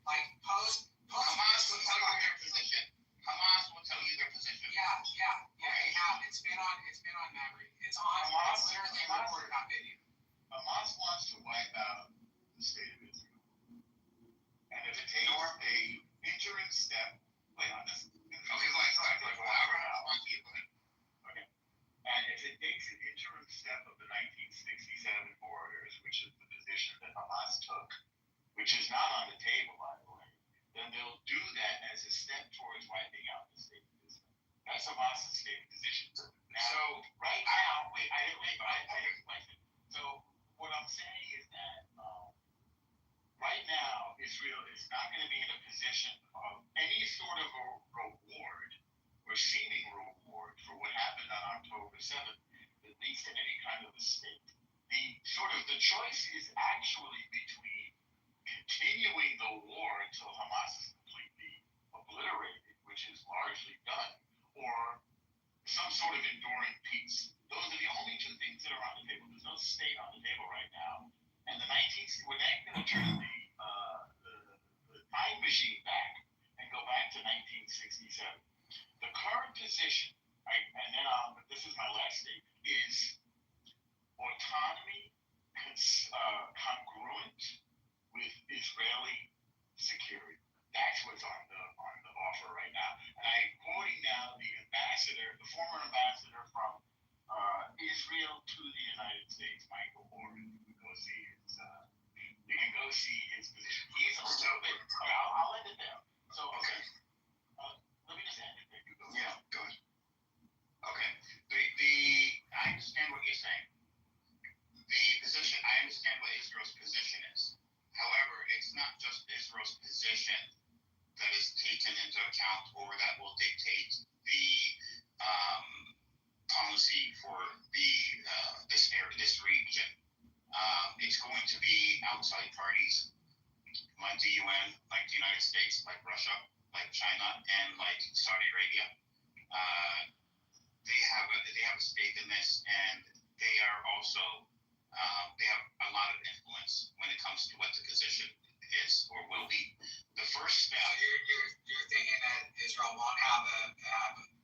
Like post Hamas will tell you their position. Hamas will tell you their position. Yeah. It's been on memory. It's literally recorded on video. Hamas wants to wipe out the state of Israel. And if it takes a interim step, wait on this. Okay. And if it takes an interim step of the 1967 borders, which is the position that Hamas took, which is not on the table, by the way, then they'll do that as a step towards wiping out the state of Israel. That's Hamas's state position. So right now, I explain it. So what I'm saying is that right now, Israel is not going to be in a position of any sort of a reward or seeming reward for what happened on October 7th that leads to any kind of a state. The choice is actually between continuing the war until Hamas is completely obliterated, which is largely done, or some sort of enduring peace. Those are the only two things that are on the table. There's no state on the table right now. And we're not going to turn the time machine back and go back to 1967. The current position, this is my last statement, is autonomy congruent with Israeli security. That's what's on the offer right now. And I'm quoting now the former ambassador from Israel to the United States, Michael Oren. You can go see his position. He's a little bit. I'll end it there. So okay. Let me just end it there. You go. Yeah, go ahead. Okay. I understand what you're saying. I understand what Israel's position is. However, it's not just Israel's position that is taken into account or that will dictate the policy for this region. It's going to be outside parties like the UN, like the United States, like Russia, like China, and like Saudi Arabia. They have a stake in this, and they are also they have a lot of influence when it comes to what the position is or will be. The first step. You're thinking that Israel won't have a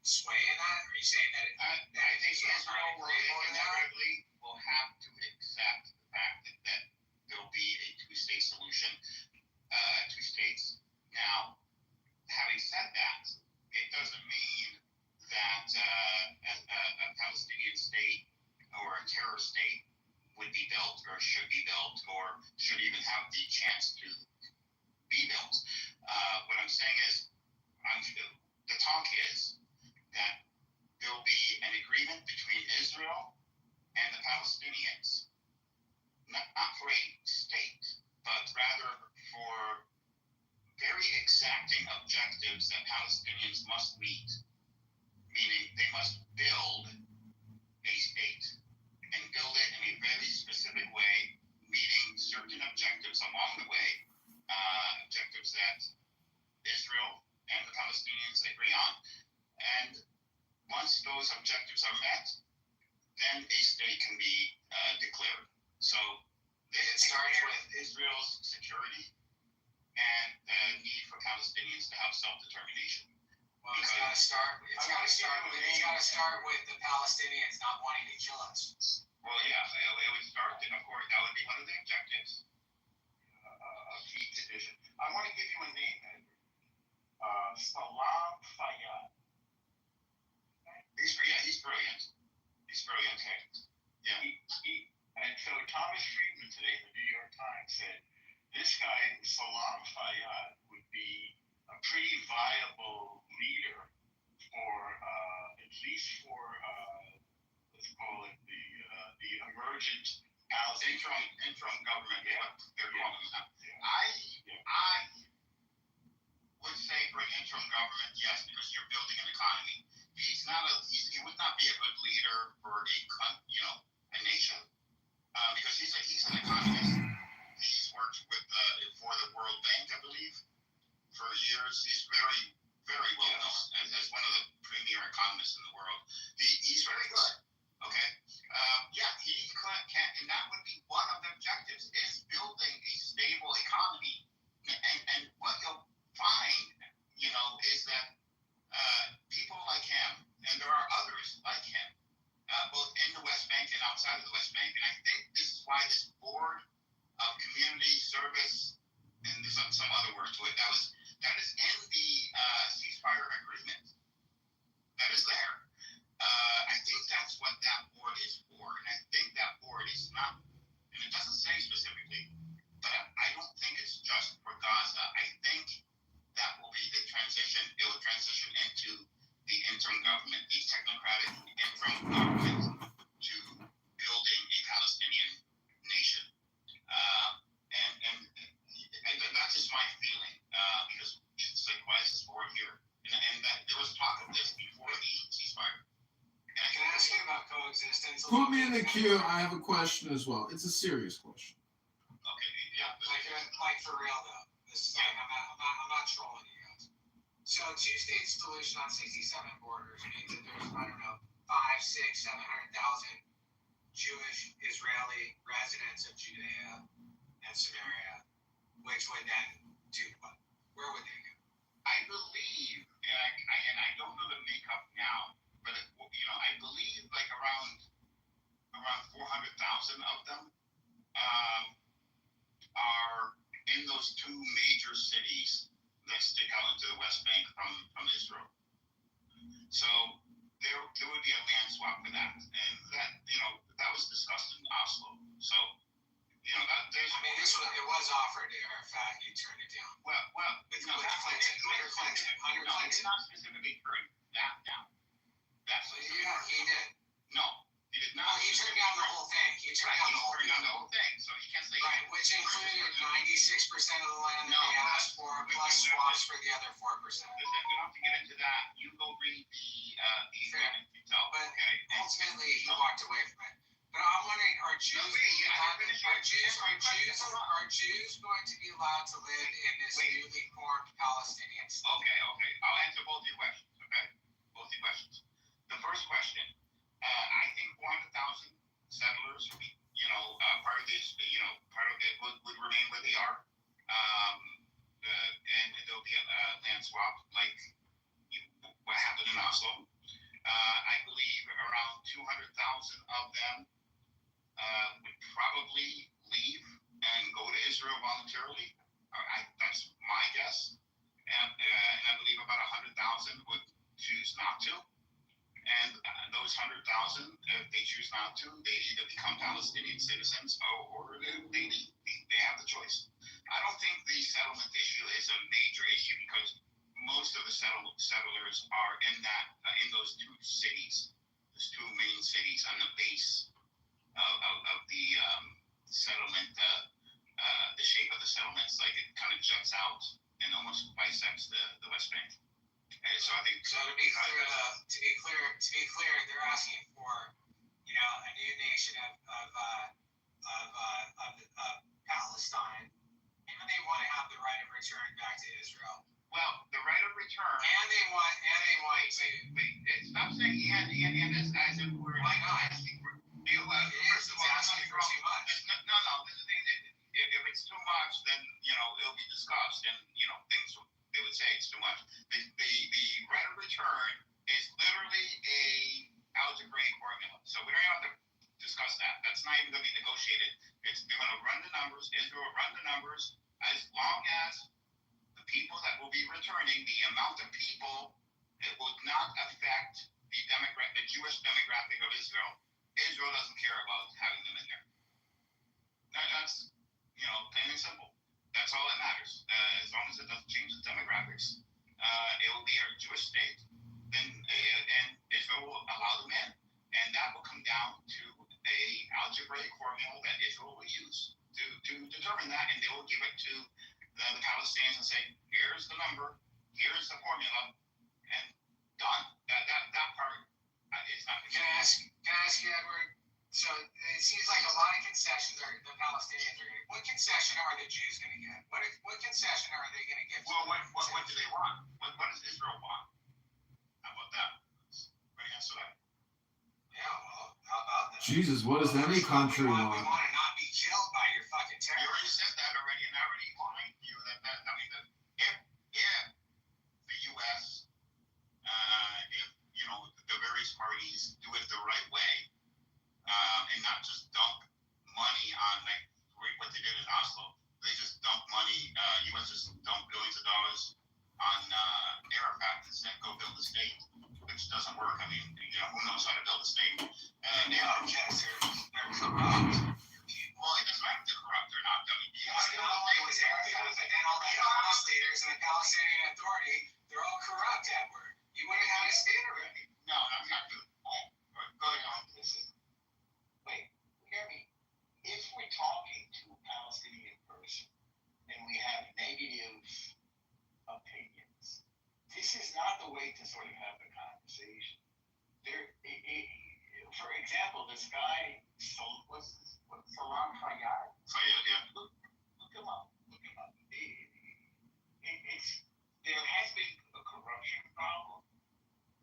sway in that? Or are you saying that? I think Israel inevitably will have to accept the fact that there will be a two-state solution, two states. Now, having said that, it doesn't mean that a Palestinian state or a terror state would be built or should be built or should even have the chance to be built. What I'm saying is, the talk is that there will be an agreement between Israel and the Palestinians, not for a state, but rather for very exacting objectives that Palestinians must meet, meaning they must build a state and build it in a very specific way, meeting certain objectives along the way, objectives that Israel and the Palestinians agree on. And once those objectives are met, then a state can be declared. So it starts with Israel's security and the need for Palestinians to have self-determination. Well, it's got to start. It's got to start with the Palestinians not wanting to kill us. Well, yeah, it would start. And of course, that would be one of the objectives. A key division. I want to give you a name, Andrew. Salam Fayyad. He's brilliant. He's brilliant. Okay. Yeah. And so Thomas Friedman today in the New York Times said this guy Salam Fayyad would be a pretty viable leader for at least for let's call it the emergent interim government. Yeah, they're calling it now. I would say for an interim government, yes, because you're building an economy. He would not be a good leader for a nation because he's an economist. He's worked with for the World Bank, I believe, for years. He's very, very well known as one of the premier economists in the world. He's very good. Okay. He can, and that would be one of the objectives is building a stable economy. And what you'll find, is that people like him, and there are others like him, both in the West Bank and outside of the West Bank. And I think this is why this board of community service, and there's some other word to it, that is in the ceasefire agreement. That is there. I think that's what that board is for, and I think that board is not, and it doesn't say specifically, but I don't think it's just for Gaza. I think that will be the transition. It will transition into the interim government, the technocratic interim government to building a Palestinian nation. And that's just my feeling, because it's like, why is this board here? And that there was talk of this before the ceasefire. Can I ask you about coexistence? Put me in the queue. I have a question as well. It's a serious question. Okay, yeah. Like for real though. This is like I'm not trolling you guys. So a two-state solution on 67 borders means that there's 5, 6, 700,000 Jewish Israeli residents of Judea and Samaria, which would then do what? Where would they go? I believe, and I don't know the makeup now, but I believe like around 400,000 of them are in those two major cities that stick out into the West Bank from Israel. So there would be a land swap for that, and that was discussed in Oslo. So it was offered to Arafat, you turned it down. Well, under Clinton. Did not specifically turn that down. He did. No, he did not. Well, he turned down the whole thing. He turned down the whole thing. So you can't say which included 96% of the land that they asked for, plus swaps for the other 4%. Listen, we don't have to get into that. You go read the agreement yourself. But ultimately, he walked away from it. But I'm wondering, are Jews going to be allowed to live in this newly formed Palestinian state? Okay. I'll answer both your questions. Okay, both your questions. The first question, I think 400,000 settlers would be, part of this, part of it would remain where they are, and there'll be a land swap like what happened in Oslo. I believe around 200,000 of them would probably leave and go to Israel voluntarily. That's my guess. And I believe about 100,000 would choose not to. And those 100,000, if they choose not to, they either become Palestinian citizens or they have the choice. I don't think the settlement issue is a major issue because most of the settlers are in those two cities, those two main cities on the base of the settlement, the shape of the settlements, like it kind of juts out and almost bisects the West Bank. And so I think So to be clear, they're asking for, a new nation of Palestine, and they want to have the right of return back to Israel. Well, the right of return. And they want. Wait. Stop saying and this as if we're Why not? asking for. First of all, asking for too much. No. This is the thing that if it's too much, then it'll be discussed, and they would say it's too much. The right of return is literally a algebraic formula, so we don't have to discuss that. That's not even going to be negotiated. They're going to run the numbers. Israel will run the numbers as long as the people that will be returning, the amount of people, it will not affect the Jewish demographic of Israel. Israel doesn't care about having them in there. That's plain and simple. That's all that matters. As long as it doesn't change the demographics, it will be a Jewish state. And Israel will allow them in, and that will come down to a algebraic formula that Israel will use to determine that, and they will give it to the Palestinians and say, here's the number, here's the formula, and done. That part is not. Can I ask you, Edward? So it seems like a lot of concessions the Palestinians are getting. What concession are the Jews going to get? What concession are they going to get? Well, what do they want? What does Israel want? How about that? Let me answer that. Yeah, well, how about that? Jesus, what does any country We want? want to not be killed by your fucking You already terrorists. said that already, and I already warned you that if the U.S. If the various parties do it the right way, and not just dump money on what they did in Oslo. They just dump money. U.S. just dump billions of dollars on Arafat and said, "Go build a state," which doesn't work. I mean, who knows how to build a state? And They're corrupt. Well, it doesn't matter if they're corrupt or not. I mean, It was Arafat, but then all the Hamas leaders and the Palestinian Authority, they're all corrupt, Edward. You wouldn't have a state already. No, that's not good. Go ahead. Listen. Wait, hear me. If we're talking to a Palestinian person and we have negative opinions, this is not the way to sort of have the conversation. For example, this guy, Salam Fayyad. Yeah. Look him up. There has been a corruption problem.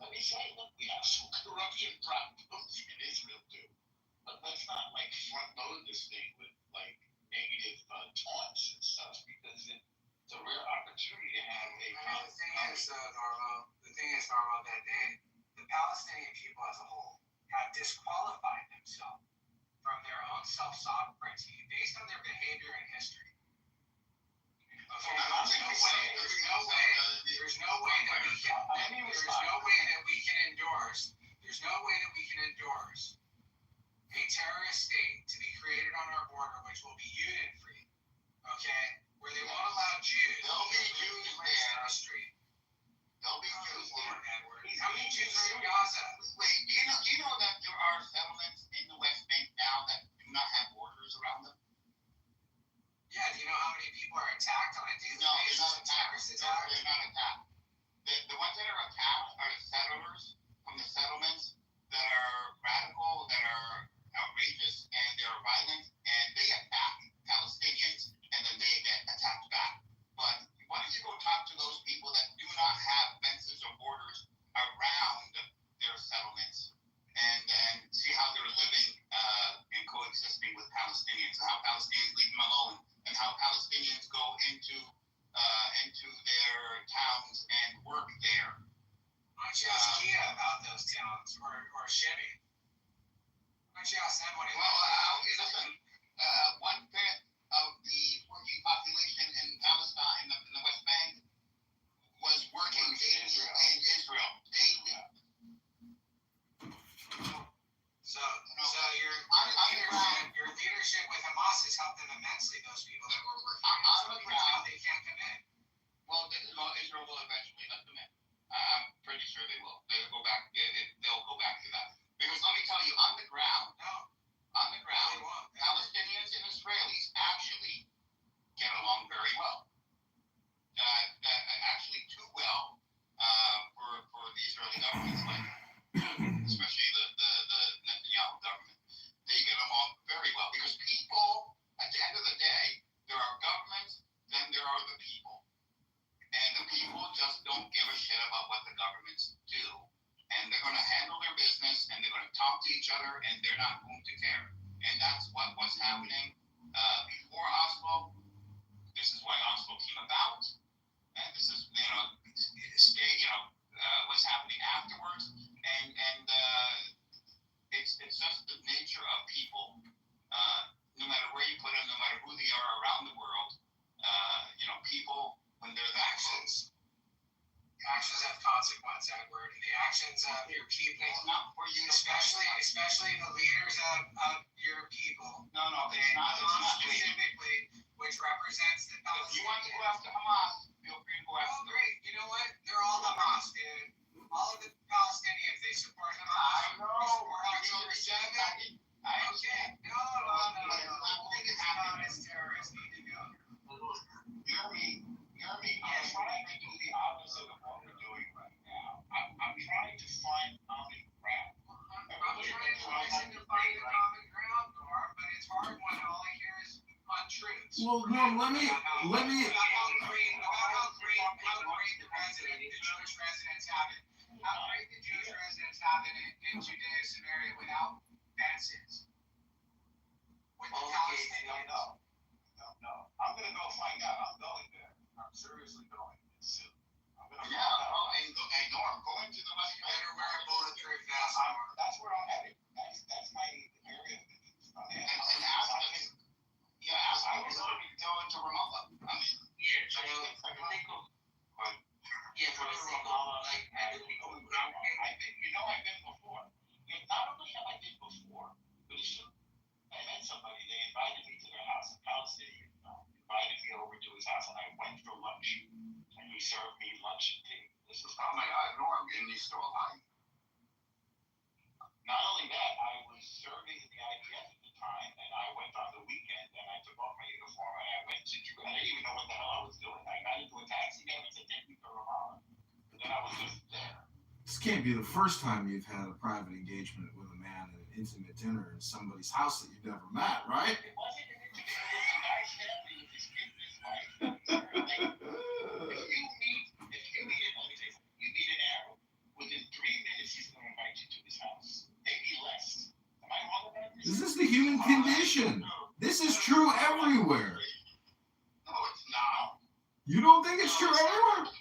Let me say, look, we have some corruption problems in Israel too. But let's not front load this thing with negative taunts and stuff, because it's a rare opportunity to have a The thing is, Norma, that the Palestinian people as a whole have disqualified themselves from their own self-sovereignty based on their behavior and history. Okay, there's no way that we can endorse a terrorist state to be created on our border, which will be Union-free, okay, where they won't allow Jews. There'll be Jews there. On the street. There'll be Jews there. How many Jews are in Gaza? Wait, do you know that there are settlements in the West Bank now that do not have borders around them? Yeah, do you know how many people are attacked on a daily No, basis? they're not attacked. The ones that are attacked are the settlers from the settlements that are radical, that are outrageous, and they're violent, and they attack Palestinians, and then they get attacked back. But why don't you go talk to those people that do not have fences or borders around their settlements, and then see how they're living and coexisting with Palestinians, and how Palestinians leave them alone, and how Palestinians go into their towns and work there. Why don't you ask Kia about those towns, or Chevy? Why don't you ask them what it Well, listen, governments do. And they're going to handle their business, and they're going to talk to each other, and they're not going to care. And that's what was happening before Oslo. This is why Oslo came about. And this is, what's happening afterwards. And it's just the nature of people. No matter where you put them, no matter who they are around the world, people, when they're that close. Actions have consequence, Edward. The actions of your people. It's not for you, especially the leaders of your people. No, it's not. It's not specifically, which represents the Palestinians. If you want to go after Hamas, feel free to go after them. Great. You know what? They're all Hamas, dude. All of the Palestinians, they support Hamas. I know. You understand that? I understand. No. Communist terrorists need to go. Hear me. I'm trying to do the opposite of what we're doing right now. I'm trying to find common ground. I'm trying to find a common ground, Norm, but it's hard when all I hear is untruths. Well, no, let me. About how great the Jewish residents have it. How great the Jewish residents have it in Judea, Samaria without fences. With the Palestinians. No. I'm going to go find out. I'm going there. I'm seriously going soon. I'm going to hey, Norm, go into the West Bank. Better wear a bulletproof vest. That's where I'm headed. That's my area. And ask them. Yeah, I was already going to Ramallah. I mean, I've been before. Not only have I been before, but I met somebody. They invited me to their house in Palestine. Invited me over to his house, and I went for lunch. And he served me lunch and tea. This is oh my God, Norm, and he's still alive. Not only that, I was serving in the IDF at the time, and I went on the weekend, and I took off my uniform, and I went to Jerusalem. I didn't even know what the hell I was doing. I got into a taxi cab and said, take me to Ramallah. But then I was just there. This can't be the first time you've had a private engagement with a man at an intimate dinner in somebody's house that you've never met, right? It wasn't an intimate dinner. It was a nice family with his kid and his wife. You meet an Arab, within 3 minutes he's going to invite you to his house. Maybe less. Am I wrong about this? This is the human condition. This is true everywhere. No, it's not. You don't think it's true everywhere? It's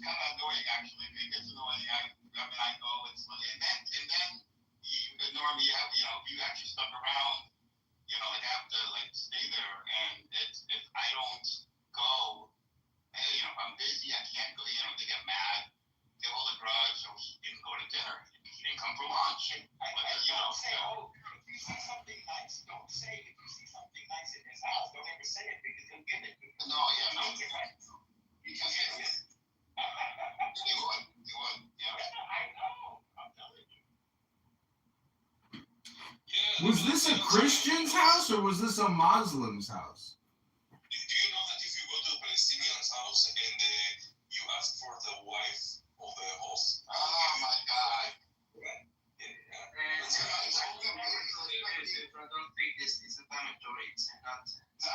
kind of annoying actually. It gets annoying. I go, and then Norm, you actually stuck around. I have to stay there, and if I don't go, hey, if I'm busy, I can't go. They get mad, they hold a grudge. So he didn't go to dinner. He didn't come for lunch. Don't say, if you see something nice, don't say if you see something nice in his house. Don't ever say it because he'll give it to you. No. Because you would. Yeah. I know. I'm telling you. Was this a Christian's house or was this a Muslim's house? Do you know that if you go to the Palestinian's house and you ask for the wife of the host? Oh my God. Don't think this is inflammatory. It's not. I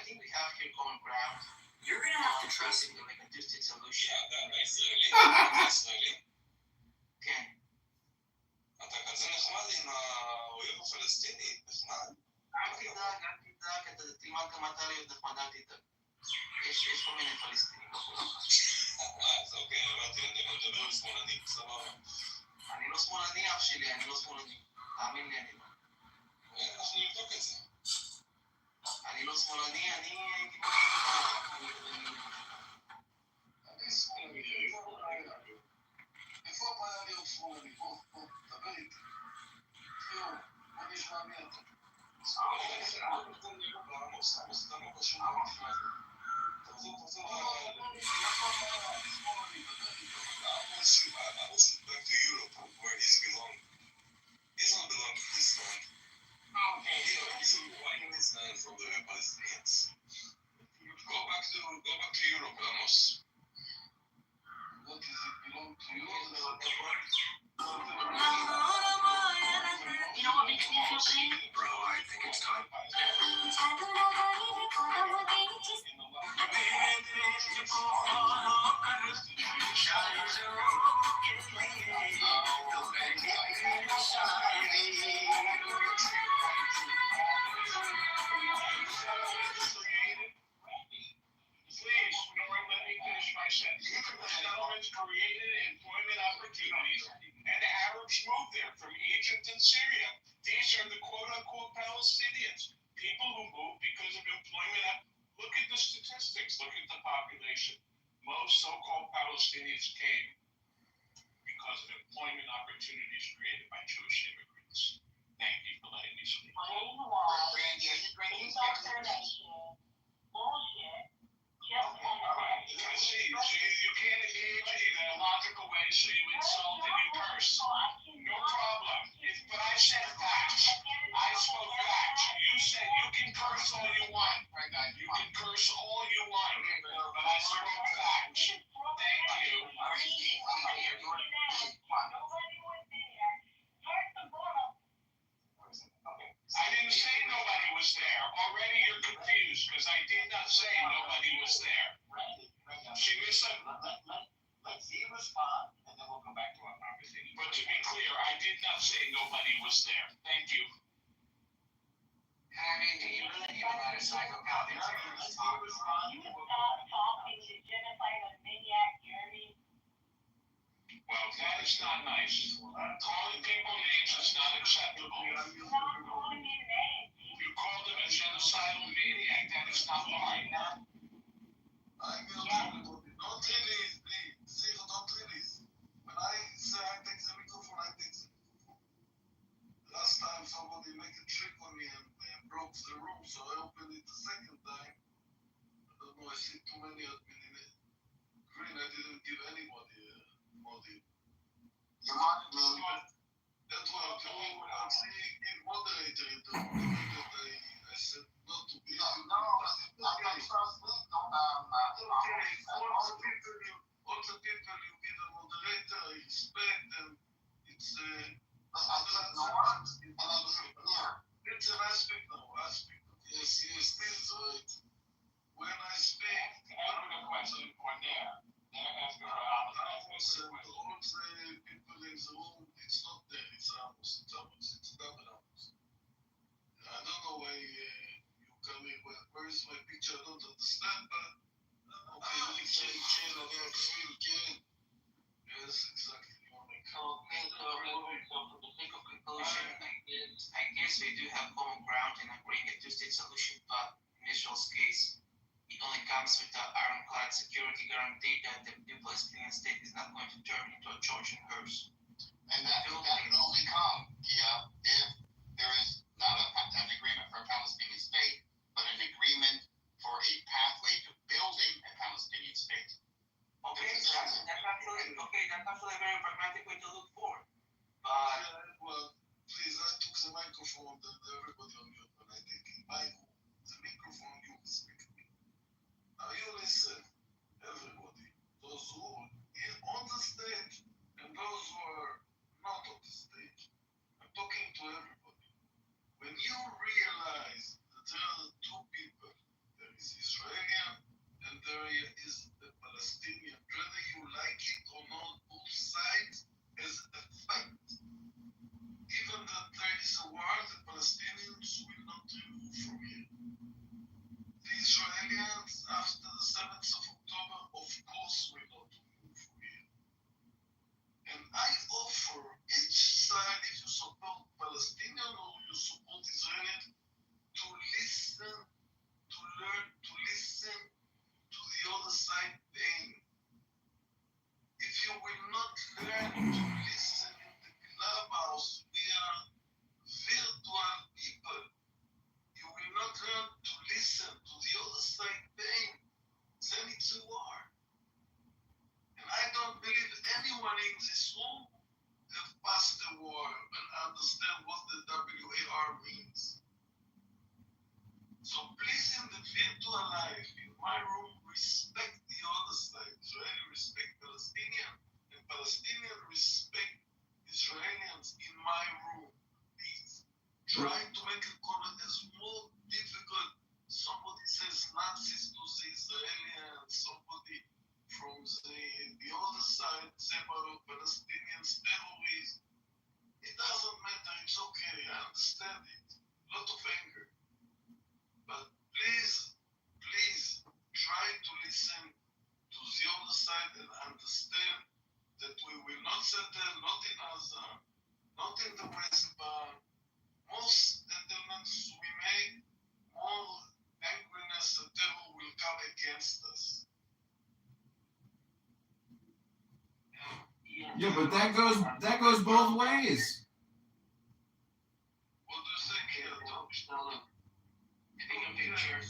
think we have here common ground. You're gonna have to trust me to make a distant solution. כן. אתה כזה נחמד עם האויב הפלסטיני, נחמד. אל תדאג, אתה תלמד גם אתה להיות נחמד, אל תדאג. יש כל מיני פלסטינים. אז אוקיי, הבנתי, אני מדבר עם שמאלנים, סבבה. אני לא שמאלני, אח שלי, אני לא שמאלני. תאמין לי, אני לא. אנחנו נבדוק את זה. אני לא שמאלני, אני הייתי איפה הבעיה להיות שמאלני? בוא, דבר איתי. מה נשמע מי אתה? Back to Europe, where he's belong. He doesn't belong to this land. Okay. He's a white this land from the Palestinians. Bro, I think it's time. Please, Lord, let me finish my sentence. The settlements created employment opportunities, and the Arabs moved there from Egypt and Syria. These are the quote-unquote Palestinians, people who moved because of employment. Look at the statistics. Look at the population. Most so-called Palestinians came because of employment opportunities created by Jewish immigrants. Thank you for letting me speak. Randy, are you drinking? Bullshit. I see. You can't engage in a logical way, so you insult and you curse. No problem. But I said facts. I spoke facts. You said you can curse all you want. You can curse all you want. But I spoke facts. Thank you. I didn't say nobody was there. Already you're confused because I did not say nobody was there. She misunderstood. Let's see respond, and then we'll go back to our conversation. But to be clear, I did not say nobody was there. Thank you. I mean, do you really need a lot of psychopath interviews? Can you stop talking to genocide and maniac Jeremy? Well, that is not nice. Calling people names is not acceptable. You're not calling me names. You called him a genocidal maniac. That is not fine. Don't release, please. Zero, don't release. When I say I take the microphone, I take the microphone. Last time somebody made a trick on me and broke the room, so I opened it the second time. I don't know, I see too many admin in it. Green, I didn't give anybody body. You want me? That's what I'm doing. I'm saying in moderator in the that I said not to be. No, I can trust me. All the people you give a moderator, I respect, and it's it's an aspect now, Yes, this is right. When I speak, Answer the question for there. Ask her all the people in the room, it's not there, it's Amos, it's double Amos. I don't know why you come in, where is my picture, I don't understand, but okay, Ken, I have feel Ken. Yes, exactly. So for the sake of conclusion, I guess we do have common ground in agreeing a two-state solution, but in Israel's case, it only comes with the ironclad security guarantee that the new Palestinian state is not going to turn into a Trojan horse. And that would only come, if there is not an agreement for a Palestinian state, but an agreement for a pathway to building a Palestinian state. Okay, that's actually a very pragmatic way to look forward. But well, please, I took the microphone that everybody on mute when I take it. The microphone, you speak me. Now you listen, everybody. Those who are on the stage and those who are not on the stage. I'm talking to everybody. When you realize that there are two people, there is Israeli and there is the Palestinian, whether you like it or not, both sides as a fact. Even that there is a war, the Palestinians will not remove from here. The Israelis, after the 7th of October, of course, will not remove from here. And I offer each side, if you support Palestinian or you support Israeli, to listen, to learn, to listen to the other side pain. If you will not learn to listen in the clubhouse, we are virtual people. You will not learn to listen to the other side pain. Then it's a war. And I don't believe anyone in this room have passed the war and understand what the WAR means. So please, in the virtual life, in my room, respect the other side. Israeli respect Palestinian, and Palestinian respect Israelis in my room. Please. trying to make it correct is more difficult. Somebody says Nazis to the Israelis, somebody from the other side say about Palestinians terrorists. It doesn't matter, it's okay, I understand it. A lot of anger. But please try to listen to the other side and understand that we will not settle, not in Gaza, not in the West Bank. Most settlements we make, more angriness and terror will come against us. Yeah, but that goes both ways. What do you think here, Tom? The bigger picture,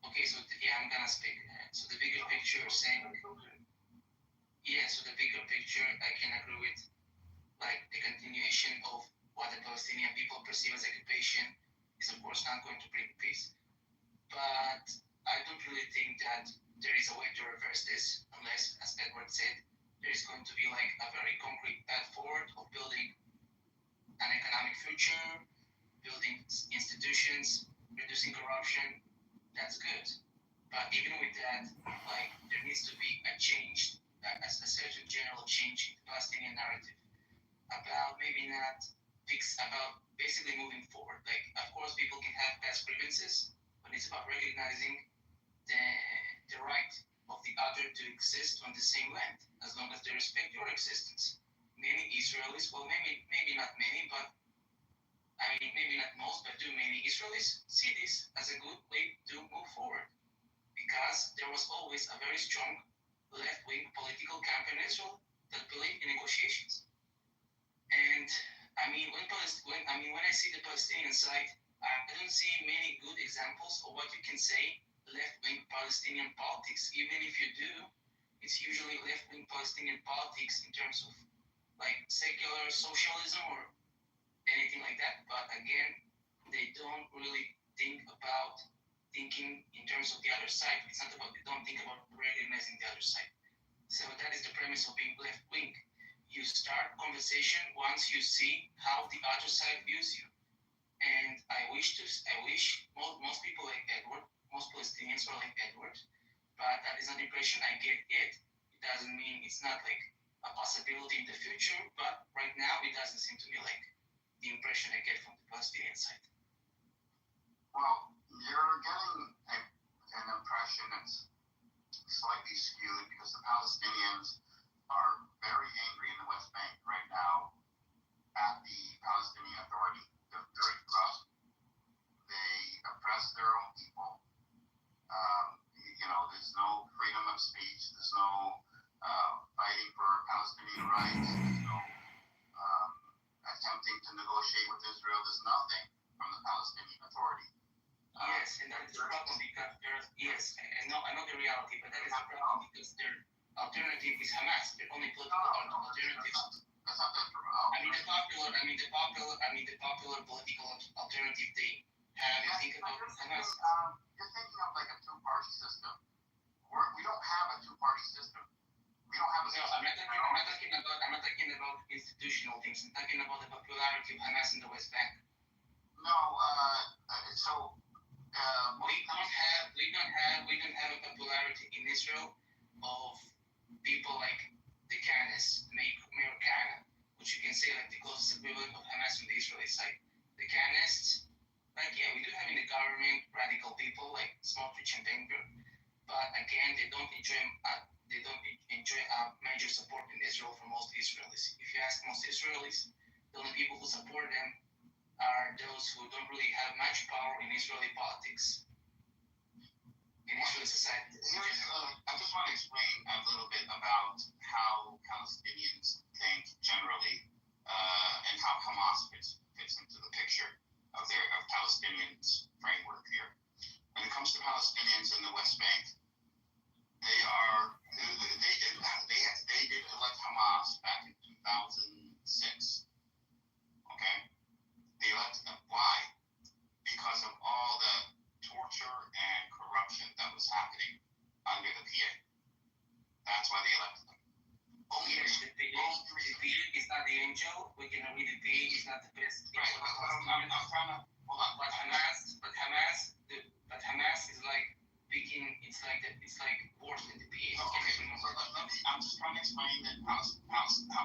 okay, so I'm gonna speak. So the bigger picture saying, so the bigger picture, I can agree with, like, the continuation of what the Palestinian people perceive as occupation is of course not going to bring peace. But I don't really think that there is a way to reverse this unless, as Edward said, there is going to be like a very concrete path forward of building an economic future, building institutions, reducing corruption. That's good. But even with that, like, there needs to be a change, a certain general change in the Palestinian narrative about maybe not about basically moving forward. Like, of course, people can have past grievances, but it's about recognizing the right of the other to exist on the same land, as long as they respect your existence. Many Israelis, well, maybe not many, but I mean, maybe not most, but many Israelis see this as a good way to move forward, because there was always a very strong left-wing political camp in Israel that believed in negotiations. And I mean, when I see the Palestinian side, I don't see many good examples of what you can say left-wing Palestinian politics. Even if you do, it's usually left-wing Palestinian politics in terms of like secular socialism or anything like that. But again, they don't really think about thinking in terms of the other side. It's not about, they don't think about recognizing the other side. So that is the premise of being left-wing. You start conversation once you see how the other side views you. And I wish most people like Edward, most Palestinians are like Edward, but that is not the impression I get it. It doesn't mean it's not like a possibility in the future, but right now it doesn't seem to be like the impression I get from the Palestinian side. Well, you're getting an impression that's slightly skewed because the Palestinians are very angry in the West Bank right now at the Palestinian Authority. They're very corrupt. They oppress their own people. There's no freedom of speech. There's no fighting for Palestinian rights. There's no attempting to negotiate with Israel. There's nothing from the Palestinian Authority. Yes, and that is the problem because I know the reality, but that is the problem because their alternative is Hamas. Their only political alternative. That's not that true. the popular political alternative they have. Yes, Think about Hamas. You're thinking of like a two-party system. We don't have a two-party system. We don't have a system. I'm not talking about institutional things. I'm talking about the popularity of Hamas in the West Bank. No, we don't have a popularity in Israel of people like the Kahanis, Mayor Kahana, which you can say like the closest equivalent of Hamas on the Israeli side. The Kahanists, we do have in the government radical people like Smotrich and Ben-Gvir, but again, they don't enjoy major support in Israel from most Israelis. If you ask most Israelis, the only people who support them are those who don't really have much power in Israeli politics, in Israeli society. I just want to explain a little bit about how Palestinians think generally, and how Hamas fits into the picture of Palestinians' framework here. When it comes to Palestinians in the West Bank, they did elect Hamas back in 2006. Okay, they elected them. Why? Because of all the torture and corruption that was happening under the PA. That's why they elected them. Yes, the page is not the angel. We can agree the page is not the best. Right, but I'm trying to hold on. But Hamas is like picking. It's like worse than the page. Okay, so I'm just trying to explain that how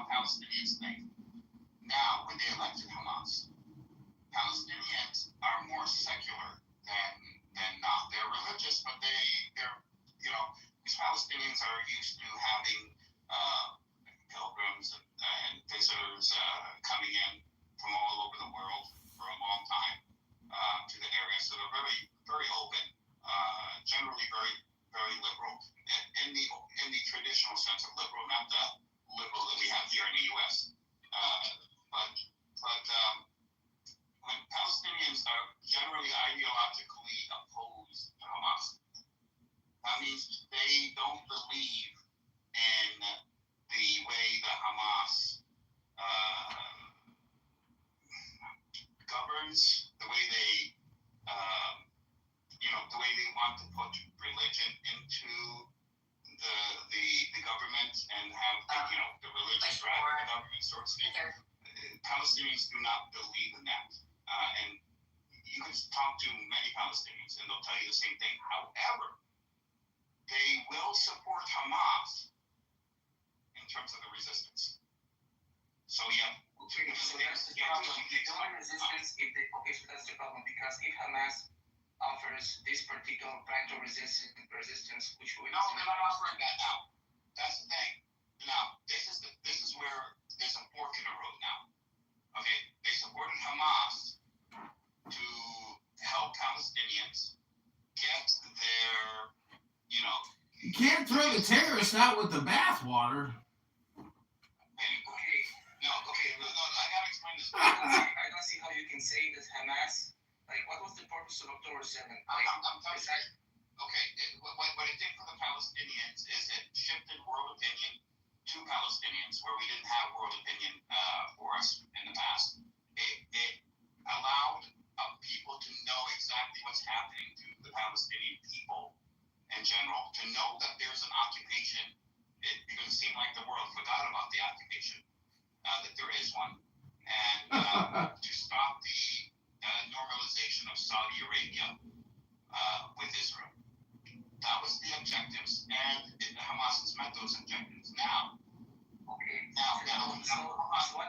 Palestinians think. Now, when they elected Hamas, Palestinians are more secular than not. They're religious, but they're these Palestinians are used to having pilgrims and visitors coming in from all over the world for a long time to the area. So they're very, very open, generally very, very liberal in the traditional sense of liberal, not the liberal that we have here in the U.S. But when Palestinians are generally ideologically opposed to Hamas, that means they don't believe in the way the Hamas governs, the way they, the way they want to put religion into the government and have the religious right of the government, so to speak. Palestinians do not believe in that, and you can talk to many Palestinians, and they'll tell you the same thing. However, they will support Hamas in terms of the resistance. So yeah. So there's the problem. They don't want resistance so that's the problem, because if Hamas offers this particular kind of resistance, which would they're not offering that now. That's the thing. Now, this is where there's a fork in the road now. Okay, they supported Hamas to help Palestinians get their, You can't throw the terrorists out with the bathwater. I gotta explain this. I don't see how you can say that Hamas, what was the purpose of October 7th? I'm telling you. Okay, what it did for the Palestinians is it shifted world opinion to Palestinians where we didn't have world opinion for us in the past. It allowed people to know exactly what's happening to the Palestinian people in general, to know that there's an occupation, because it seemed like the world forgot about the occupation, that there is one, and to stop the normalization of Saudi Arabia with Israel. That was the objectives, and Hamas has met those objectives. Now, what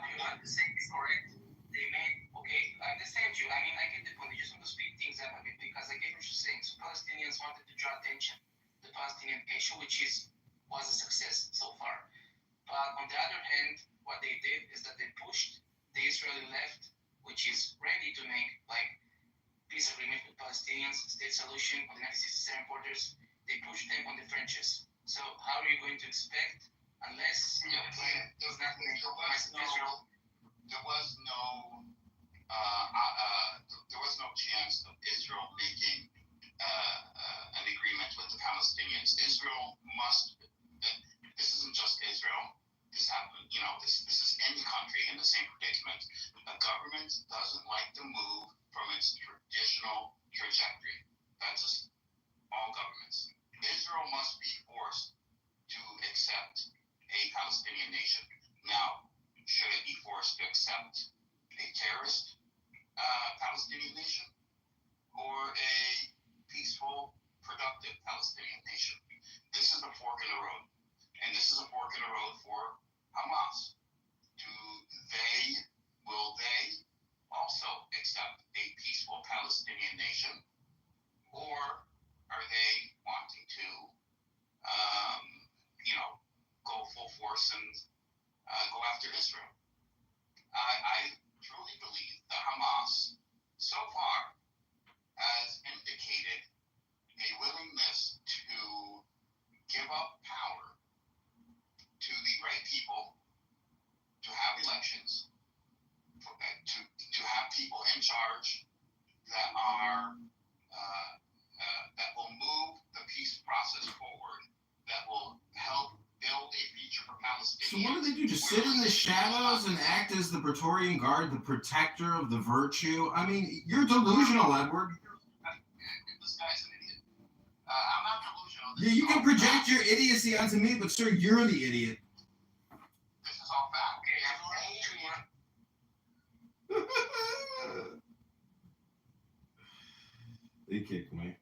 you have to say is correct. They made, I understand you. I mean, I get the point. You just want to speed things up a bit, because I get what you're saying. So Palestinians wanted to draw attention to the Palestinian issue, which was a success so far. But on the other hand, what they did is that they pushed the Israeli left, which is ready to make peace agreement with Palestinians, state solution on the 1967 borders. They pushed them on the fringes. So how are you going to expect, unless there was no chance of Israel making an agreement with the Palestinians. Israel must. This isn't just Israel. This happened. This is any country in the same predicament. A government doesn't like to move from its traditional trajectory. That's just all governments. Israel must be forced to accept a Palestinian nation. Now, should it be forced to accept a terrorist Palestinian nation or a peaceful, productive Palestinian nation? This is a fork in the road. And this is a fork in the road for Hamas. Will they also accept a peaceful Palestinian nation? Or are they wanting to, go full force and go after Israel? I truly believe that Hamas, so far, has indicated a willingness to give up power to the right people, to have elections, to have people in charge that are that will move the peace process forward, that will help build a future for Palestinians. So what do they do? Just sit in the shadows and act as the Praetorian Guard, the protector of the virtue? I mean, you're delusional, Edward. This guy's an idiot. I'm not delusional. Yeah, you can project your idiocy onto me, but sir, you're the idiot. They kicked me.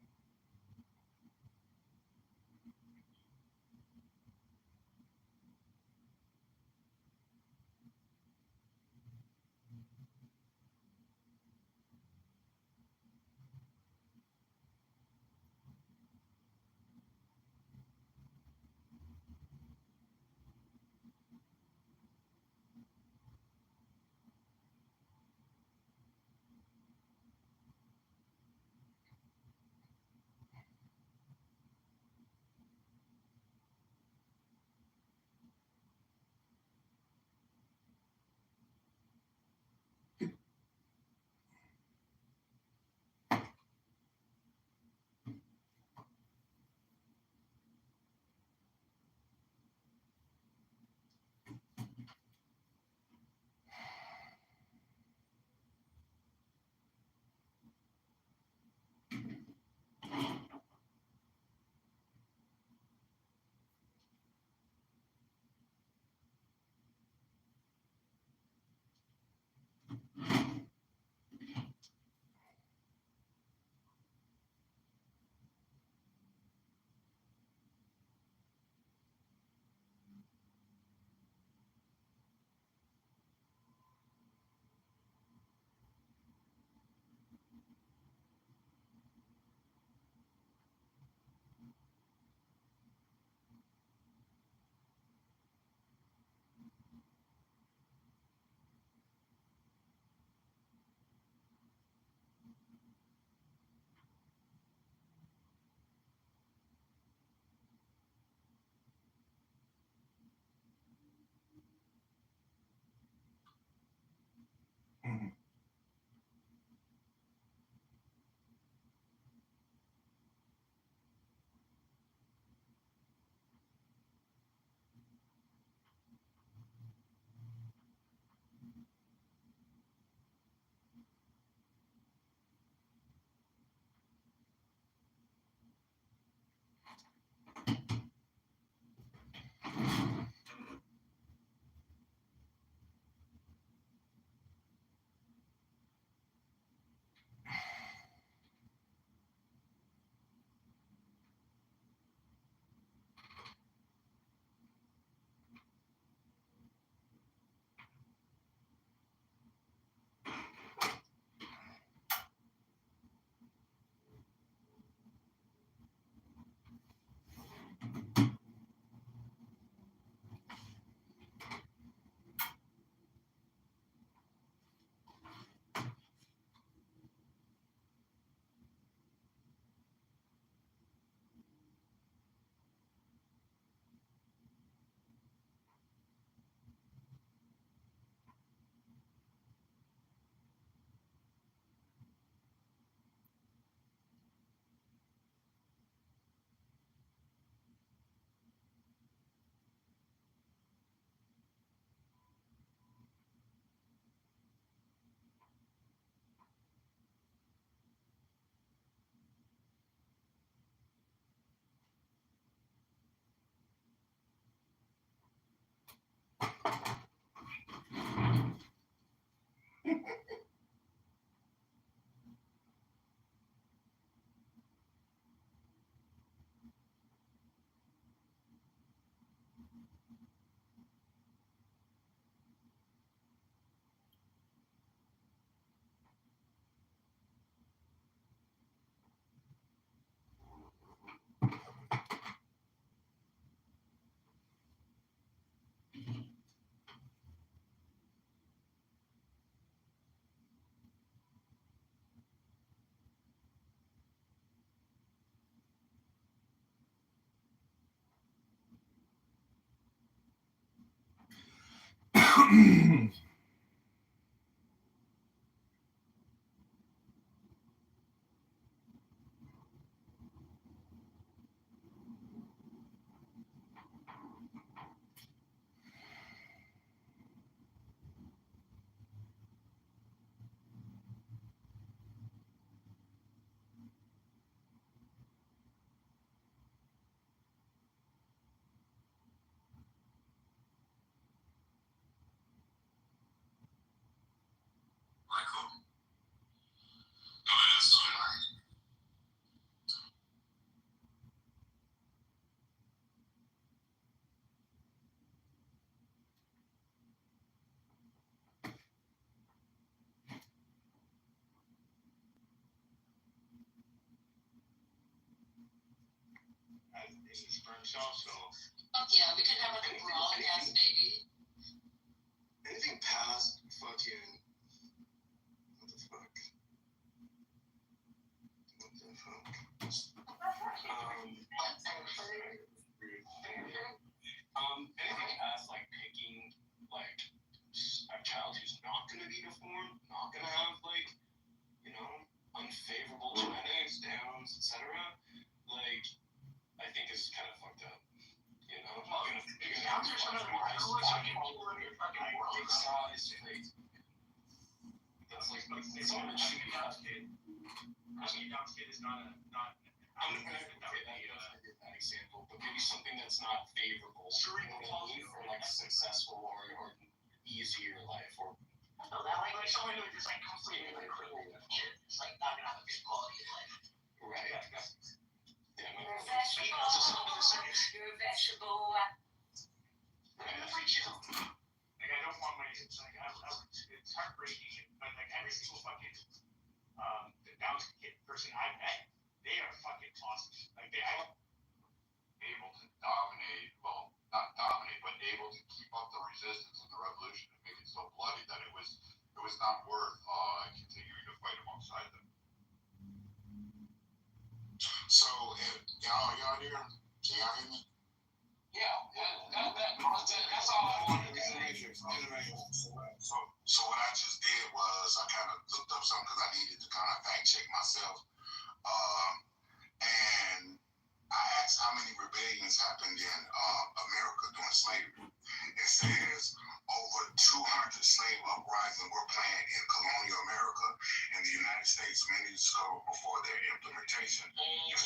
his sperm cell. So Fuck yeah, we could have like a brawling ass baby. anything past fucking what the fuck? Anything past like picking like a child who's not gonna be deformed, not gonna have like, you know, unfavorable genetics, Downs, etc. Like, I think is kind of fucked up. You know, Downs are some of the more fucking people in your fucking world. Big size, like, that's like it's all a cheap Downs kid. Downs kid is not. I'm not gonna give that example, but maybe something that's not favorable, or like successful or easier life, or So that like someone who just like completely like crippled with shit, it's like not gonna have a good quality of life. right. Yeah, You're a vegetable. You're a vegetable. Like I don't want my. It's like it's heartbreaking, but like every single fucking Downs kid person I've met, they are fucking awesome. Like they are able to dominate, well, not dominate, but able to keep up the resistance of the revolution and make it so bloody that it was not worth continuing to fight alongside them. So, y'all here? Can y'all hear me? Yeah, that's all I wanted to say. So what I just did was I kind of looked up something because I needed to kind of fact check myself. And I asked how many rebellions happened in America during slavery. It says over 200 slave uprisings were planned in colonial America in the United States, many discovered before their implementation. It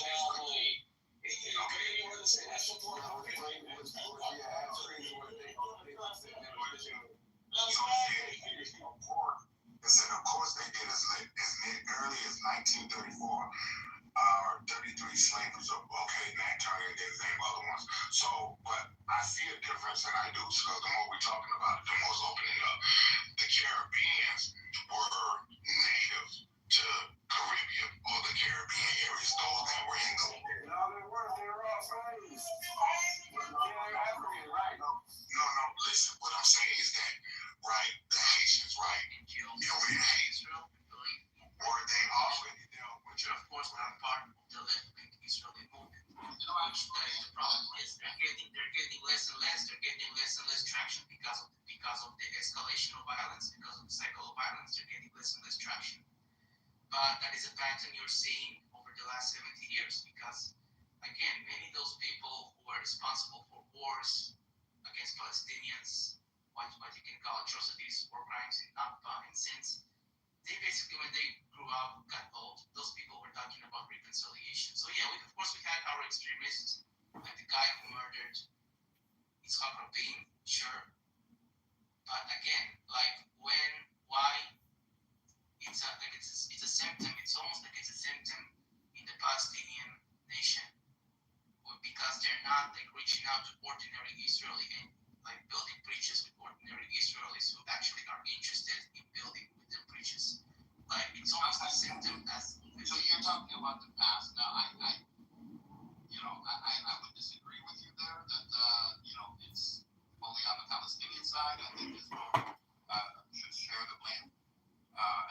said, of course, they did as early as 1934. 33 slaves are okay, Nat Turner and there's other ones. So, but I see a difference, and I do, because the more we're talking about it, the more it's opening up. The Caribbeans were native to Caribbean or the Caribbean areas, those that were in the. No, they were all slaves. No, listen, what I'm saying is that, right, the Haitians, right, over in Haiti, were they already dealt with? Of course, we're not part of the left-wing Israeli movement. The problem is they're getting less and less traction because of the escalation of violence, because of the cycle of violence. They're getting less and less traction. But that is a pattern you're seeing over the last 70 years because, again, many of those people who are responsible for wars against Palestinians, what you can call atrocities, war crimes in Nakba and since, they basically, when they grew up, got old, those people were talking about reconciliation. So yeah, of course we had our extremists, like the guy who murdered Yitzhak Rabin, sure. But again, like why, it's a symptom, it's almost like it's a symptom in the Palestinian nation. Because they're not like reaching out to ordinary Israeli and like building bridges with ordinary Israelis who actually are interested in building with their bridges. Like it's almost a symptom as. So you're talking about the past. Now, I would disagree with you there. That it's only on the Palestinian side. I think Israel should share the blame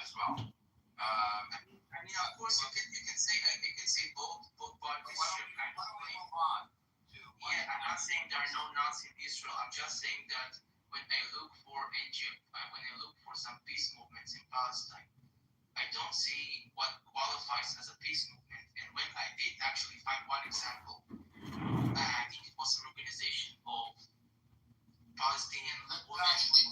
as well. I mean, of course, you can say both parties should kind of blame. Yeah, I'm not saying there are no Nazis in Israel. I'm just saying that when I look for some peace movements in Palestine, I don't see what qualifies as a peace movement. And when I did actually find one example, I think it was an organization of Palestinian. Actually,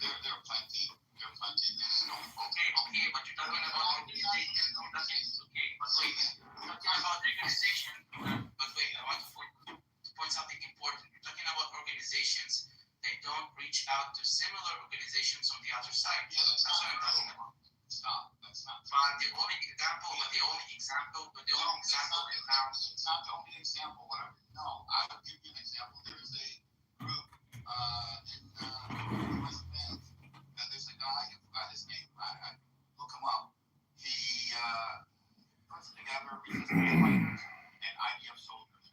there are plenty. Okay, but you're talking about organization. Okay, but wait, you're talking about organization. But wait, I want to point something important. You're talking about organizations. They don't reach out to similar organizations on the other side. Yeah, that's what I'm talking about. That's not. But the only example they found. It's not the only example. No, I will give you an example. There's a group in West Bend. There's a guy, I forgot his name. I look him up. He puts together resistance fighters and IDF soldiers.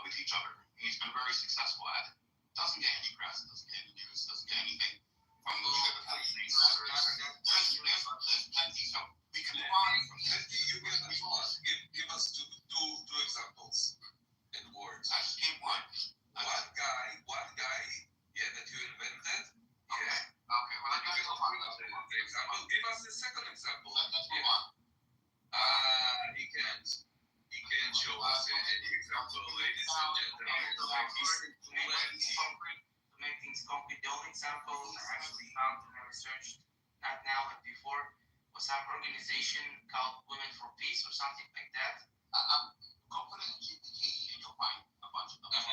with each other. He's been very successful at it. Doesn't get any press, doesn't get any news, doesn't get anything from the Palestinian rhetoric. There's plenty. So we can move on from this. Give us two examples in words. I just gave one. One guy, yeah, that you invented. Okay. Okay. Well, let's move on. The example. Give us the second example. Let's move on. He can't show us any example, ladies and gentlemen. To make things concrete, the only example I actually found in my research, not now but before, was some organization called Women for Peace or something like that. Go put it in GPT and you'll find a bunch of them. It's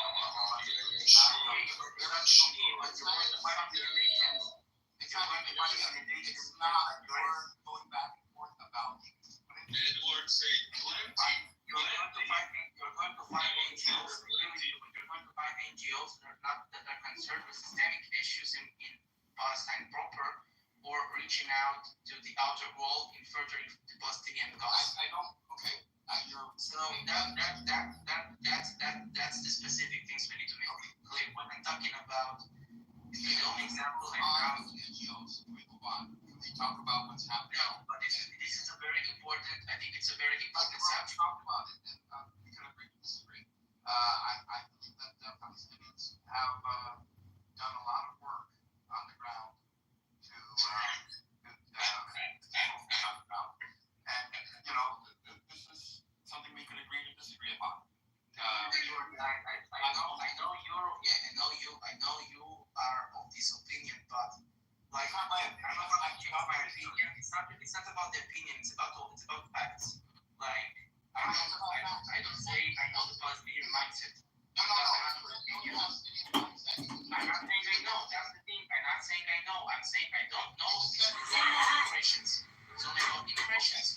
not. You're going back and forth about things. Edward said plenty. You're going to find NGOs that are concerned with systemic issues in Palestine proper, or reaching out to the outer wall in furthering the Palestinian cause. I don't. Okay. So that's the specific things we need to make clear. When I'm talking about the only example I found. NGOs. We move on. Can we talk about what's happening? No, but this is a very important. I think it's a very important subject. Talk about it, and we can agree to disagree. I believe that the Palestinians have done a lot of work on the ground to and this is something we can agree to disagree upon. I know you are of this opinion, but like it's not my opinion. It's not about the opinion. It's about facts. Like I don't say I know the Palestinian mindset. No. I'm not saying I know. That's the thing. I'm not saying I know. I'm saying I don't know. Impressions. It's only about impressions.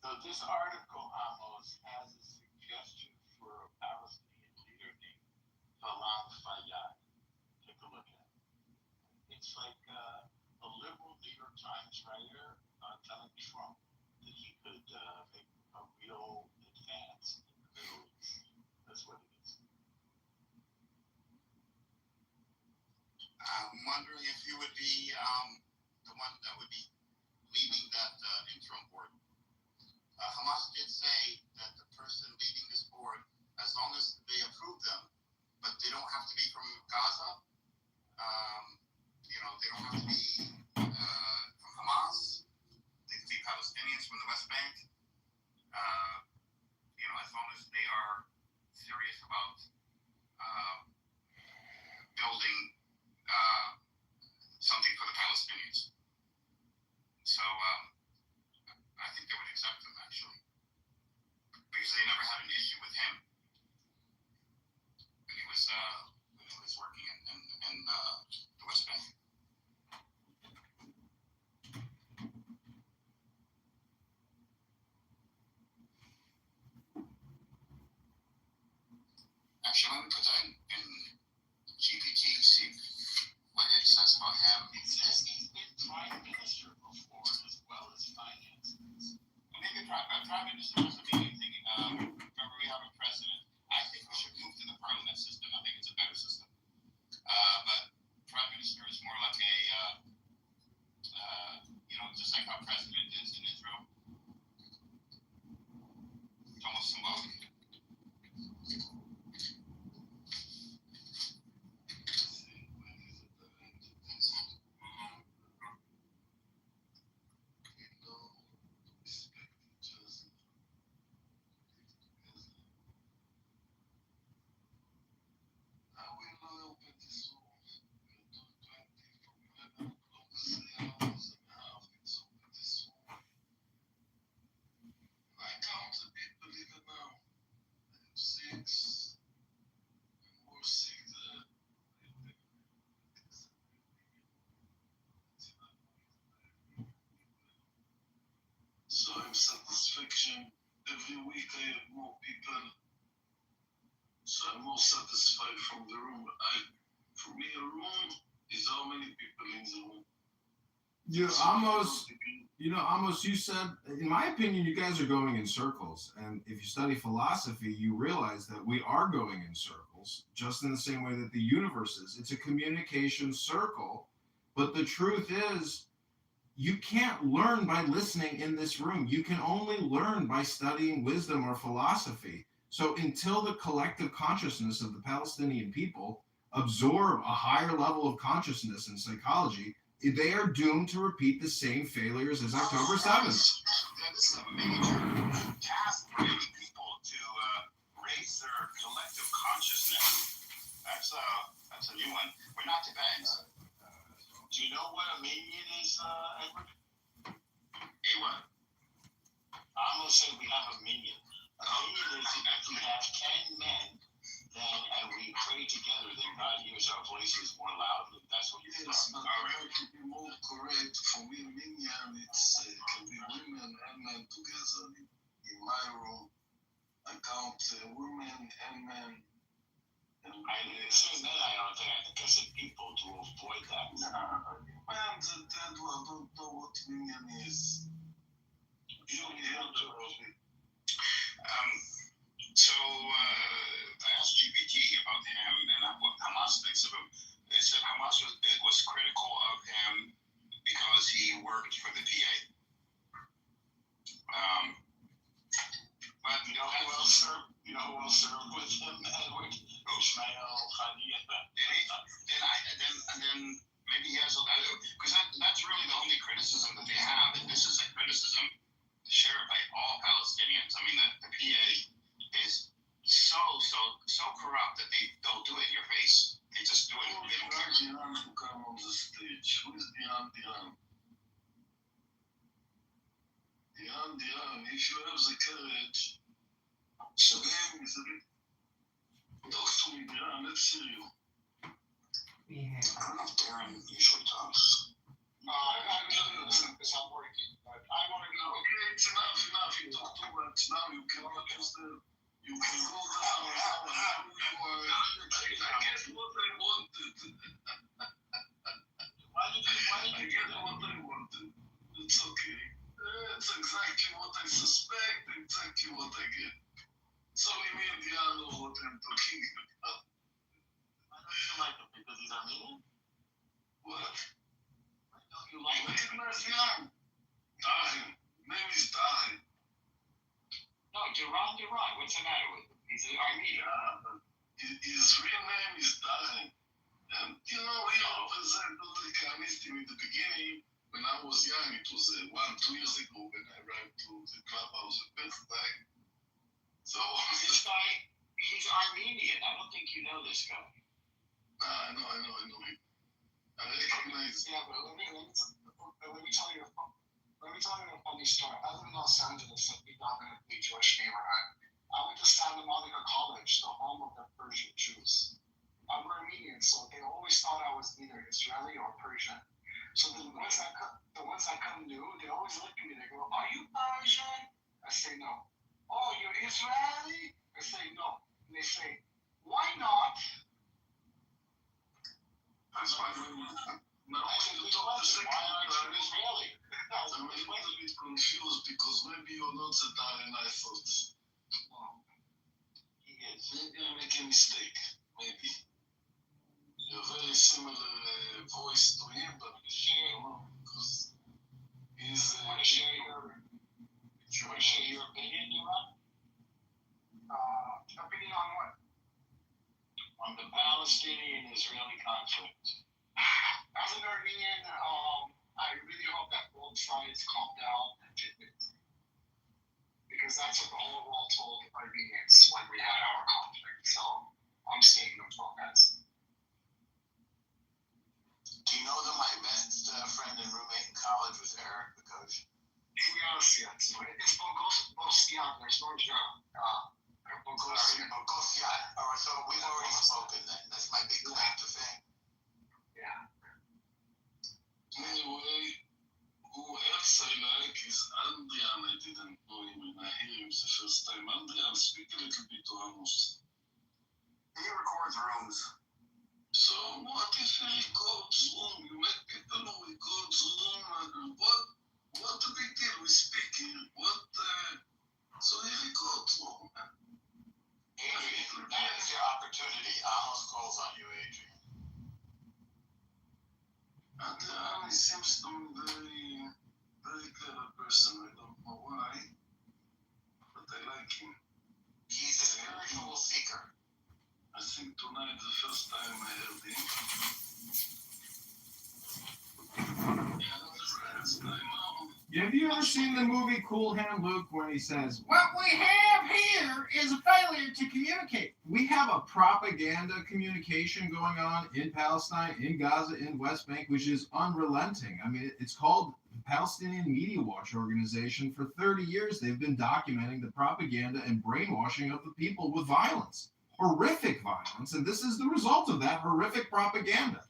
So this article almost has a suggestion for a Palestinian leader named Salam Fayyad. Take a look at it. It's like a liberal New York Times writer telling Trump that he could make a real advance in the Middle East. That's what it is. I'm wondering if you would be the one that would be leading that interim board. Hamas did say that the person leading this board, as long as they approve them, but they don't have to be from Gaza, they don't have to be from Hamas, they can be Palestinians from the West Bank, as long as they are serious about building something for the Palestinians. So I think they would accept him, actually, because they never had an issue with him Actually, let me put that in GPT, see what it says about him. It says he's been prime minister before as well as finance. Maybe prime minister doesn't mean anything. Remember, we have a president. I think we should move to the parliament system. I think it's a better system. But prime minister is more like a, just like how president is in Israel. It's almost symbolic. So I'm satisfaction. Every week I have more people. So I'm more satisfied from the room. For me, a room is how many people in the room. Amos, you said, in my opinion, you guys are going in circles. And if you study philosophy, you realize that we are going in circles, just in the same way that the universe is. It's a communication circle. But the truth is, you can't learn by listening in this room. You can only learn by studying wisdom or philosophy. So until the collective consciousness of the Palestinian people absorb a higher level of consciousness and psychology, they are doomed to repeat the same failures as October 7th. This is a major task for many people to raise their collective consciousness. That's a new one. We're not Tibetans. Do you know what a minion is, Edward? A what? I'm going to say we have a minion. A minion is if we have 10 men, and we pray together, then God hears our voices more loudly. That's what you say. Yes, but to be more correct, for me, minion, it can be women and men together. In my room, I count women and men. I didn't say men, I don't think. I think I said people to avoid that. Man, I don't know what minion is. You don't have to, Rosie. So I asked GPT about him and what Hamas thinks of him. They said Hamas was critical of him because he worked for the PA. But you know who else served with him, Edward? Ishmael, Khalifa. Then maybe he has because that's really the only criticism that they have. And this is a criticism shared by all Palestinians. I mean, the PA is so corrupt that they'll do it in your face. They just do it. They don't care. Adrian to come on the stage. Who is Adrian? Adrian, if you have the courage, Shalem is a bit. Talk to me, Adrian. Let's see you. I don't know if Darren usually talks. I'm listening because I'm working. But I want to go. Okay, it's enough. You talk too much. Now you cannot just. You can go down. I guess what I wanted. Why did you get what I wanted? It's okay. It's exactly what I suspect, exactly what I get. So you mean Diana know what I'm talking about? Why don't you like him? Because he's Armenian? What? Why don't you like him? Look at Marcian. Dahin. Name is Dahin. No, Duran. What's the matter with him? He's an Armenian. Yeah, but his real name is Dahin. And, he represents the Kanistim in the beginning. When I was young, it was 2 years ago when I arrived to the clubhouse at Bethlehem. So this guy, he's Armenian. I don't think you know this guy. I know him. I recognize. Yeah, but let me tell you a funny story. I live in Los Angeles, a predominantly Jewish neighborhood. I went to Santa Monica College, the home of the Persian Jews. I'm Armenian, so they always thought I was either Israeli or Persian. So the ones I come new, they always look at me. They go, "Are you Persian?" I say no. "Oh, you're Israeli?" I say no. And they say, "Why because maybe you're not the Darren I thought. Well, yes, maybe I make a mistake. Maybe. You're very similar voice to him, but I don't know, because he's Want to share your opinion, Elon? Opinion on what? on the Palestinian-Israeli conflict. As an Armenian, I really hope that both sides calm down and take it. Because that's what the whole world told Armenians when we had our conflict. So I'm staying neutral, guys. Do you know that my best friend and roommate in college was Eric, the coach? Yes. It's Bogosian. There's no job. Bogosian. Alright, so we've already spoken then. That's my big claim to fame. Yeah. Anyway, who else I like is Adrian. I didn't know him and I hear him the first time. Adrian, speak a little bit to Amos. He records rooms. So what if he records Zoom? You make people who record Zoom and what the big deal? We speak here. So he records Zoom. Adrian, that is your opportunity. Amos calls on you, Adrian. Adrian, he seems to be very, very clever person. I don't know why, but I like him. He's a spiritual seeker. I think tonight the first time I heard him. Have you ever seen the movie Cool Hand Luke when he says, "What we have here is a failure to communicate"? We have a propaganda communication going on in Palestine, in Gaza, in West Bank, which is unrelenting. I mean, it's called the Palestinian Media Watch Organization. For 30 years, they've been documenting the propaganda and brainwashing of the people with violence, horrific violence, and this is the result of that horrific propaganda.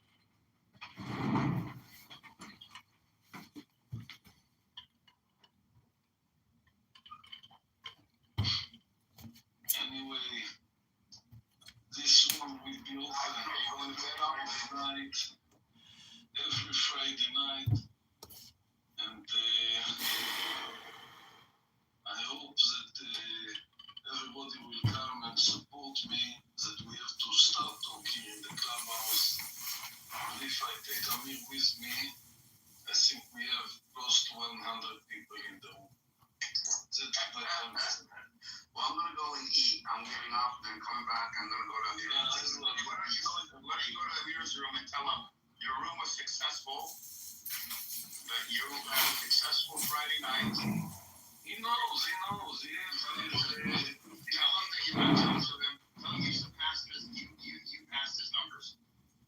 Anyway, this one will be open every Friday night, every Friday night, and I hope that everybody will come and support me, that we have to start talking in the clubhouse. And if I take Amir with me, I think we have close to 100 people in the room. That's what I'm saying. Well, I'm gonna go and eat. I'm getting off and then coming back. I'm gonna go to Amir's room. Why don't you go to Amir's room and tell him your room was successful, that you had a successful Friday night. He knows. Tell him that you got chance with him. Tell him you surpassed you passed his numbers.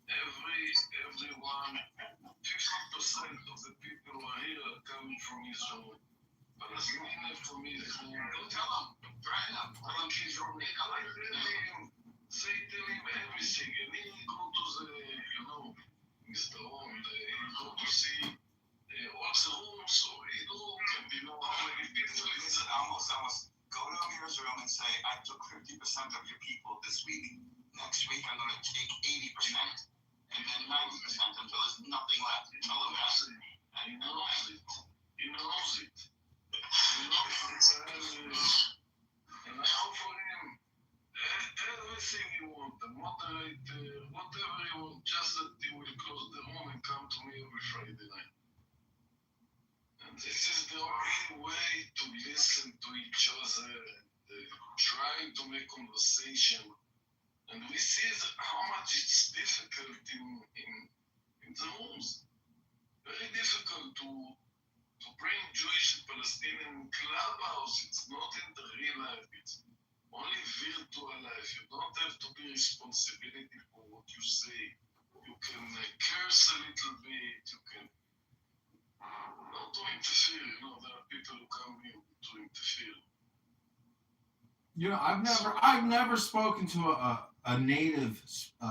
Everyone, 50% of the people who are here are coming from Israel. Palestinian for me, Don't tell him. Try him. Tell him he's your nigga. tell him everything. And he go to the, Mr. Home, he go to see what's the room, so he look and how many people is Listen, almost. Go to Amir's room and say, I took 50% of your people this week. Next week, I'm going to take 80%. And then 90% until there's nothing left. Tell him that. He knows it. And I offer him everything he wants, the moderator, whatever he wants, just that he will close the room and come to me every Friday night. And this is the only way to listen to each other and trying to make conversation. And we see how much it's difficult in the rooms. Very difficult to bring Jewish and Palestinian clubhouse. It's not in the real life. It's only virtual life. You don't have to be responsibility for what you say. You can curse a little bit. You can not to interfere. There are people who come in to interfere. I've never spoken to a native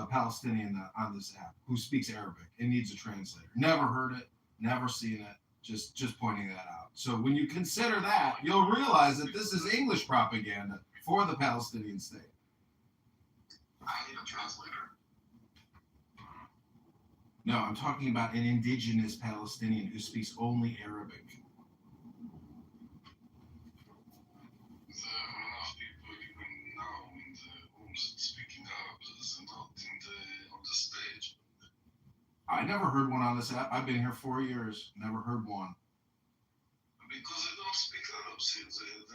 Palestinian on this app who speaks Arabic and needs a translator. Never heard it, never seen it. Just pointing that out. So when you consider that, you'll realize that this is English propaganda for the Palestinian state. I need a translator. No, I'm talking about an indigenous Palestinian who speaks only Arabic. I never heard one on this app. I've been here 4 years. Never heard one. Because they don't speak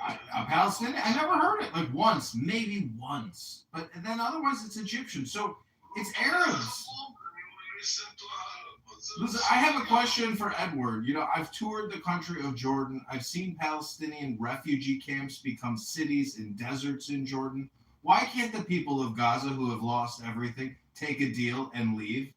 Arab. A Palestinian? I never heard it. Like once, maybe once. But then otherwise it's Egyptian. So it's Arabs. Listen, I have a question for Edward. You know, I've toured the country of Jordan. I've seen Palestinian refugee camps become cities in deserts in Jordan. Why can't the people of Gaza who have lost everything take a deal and leave?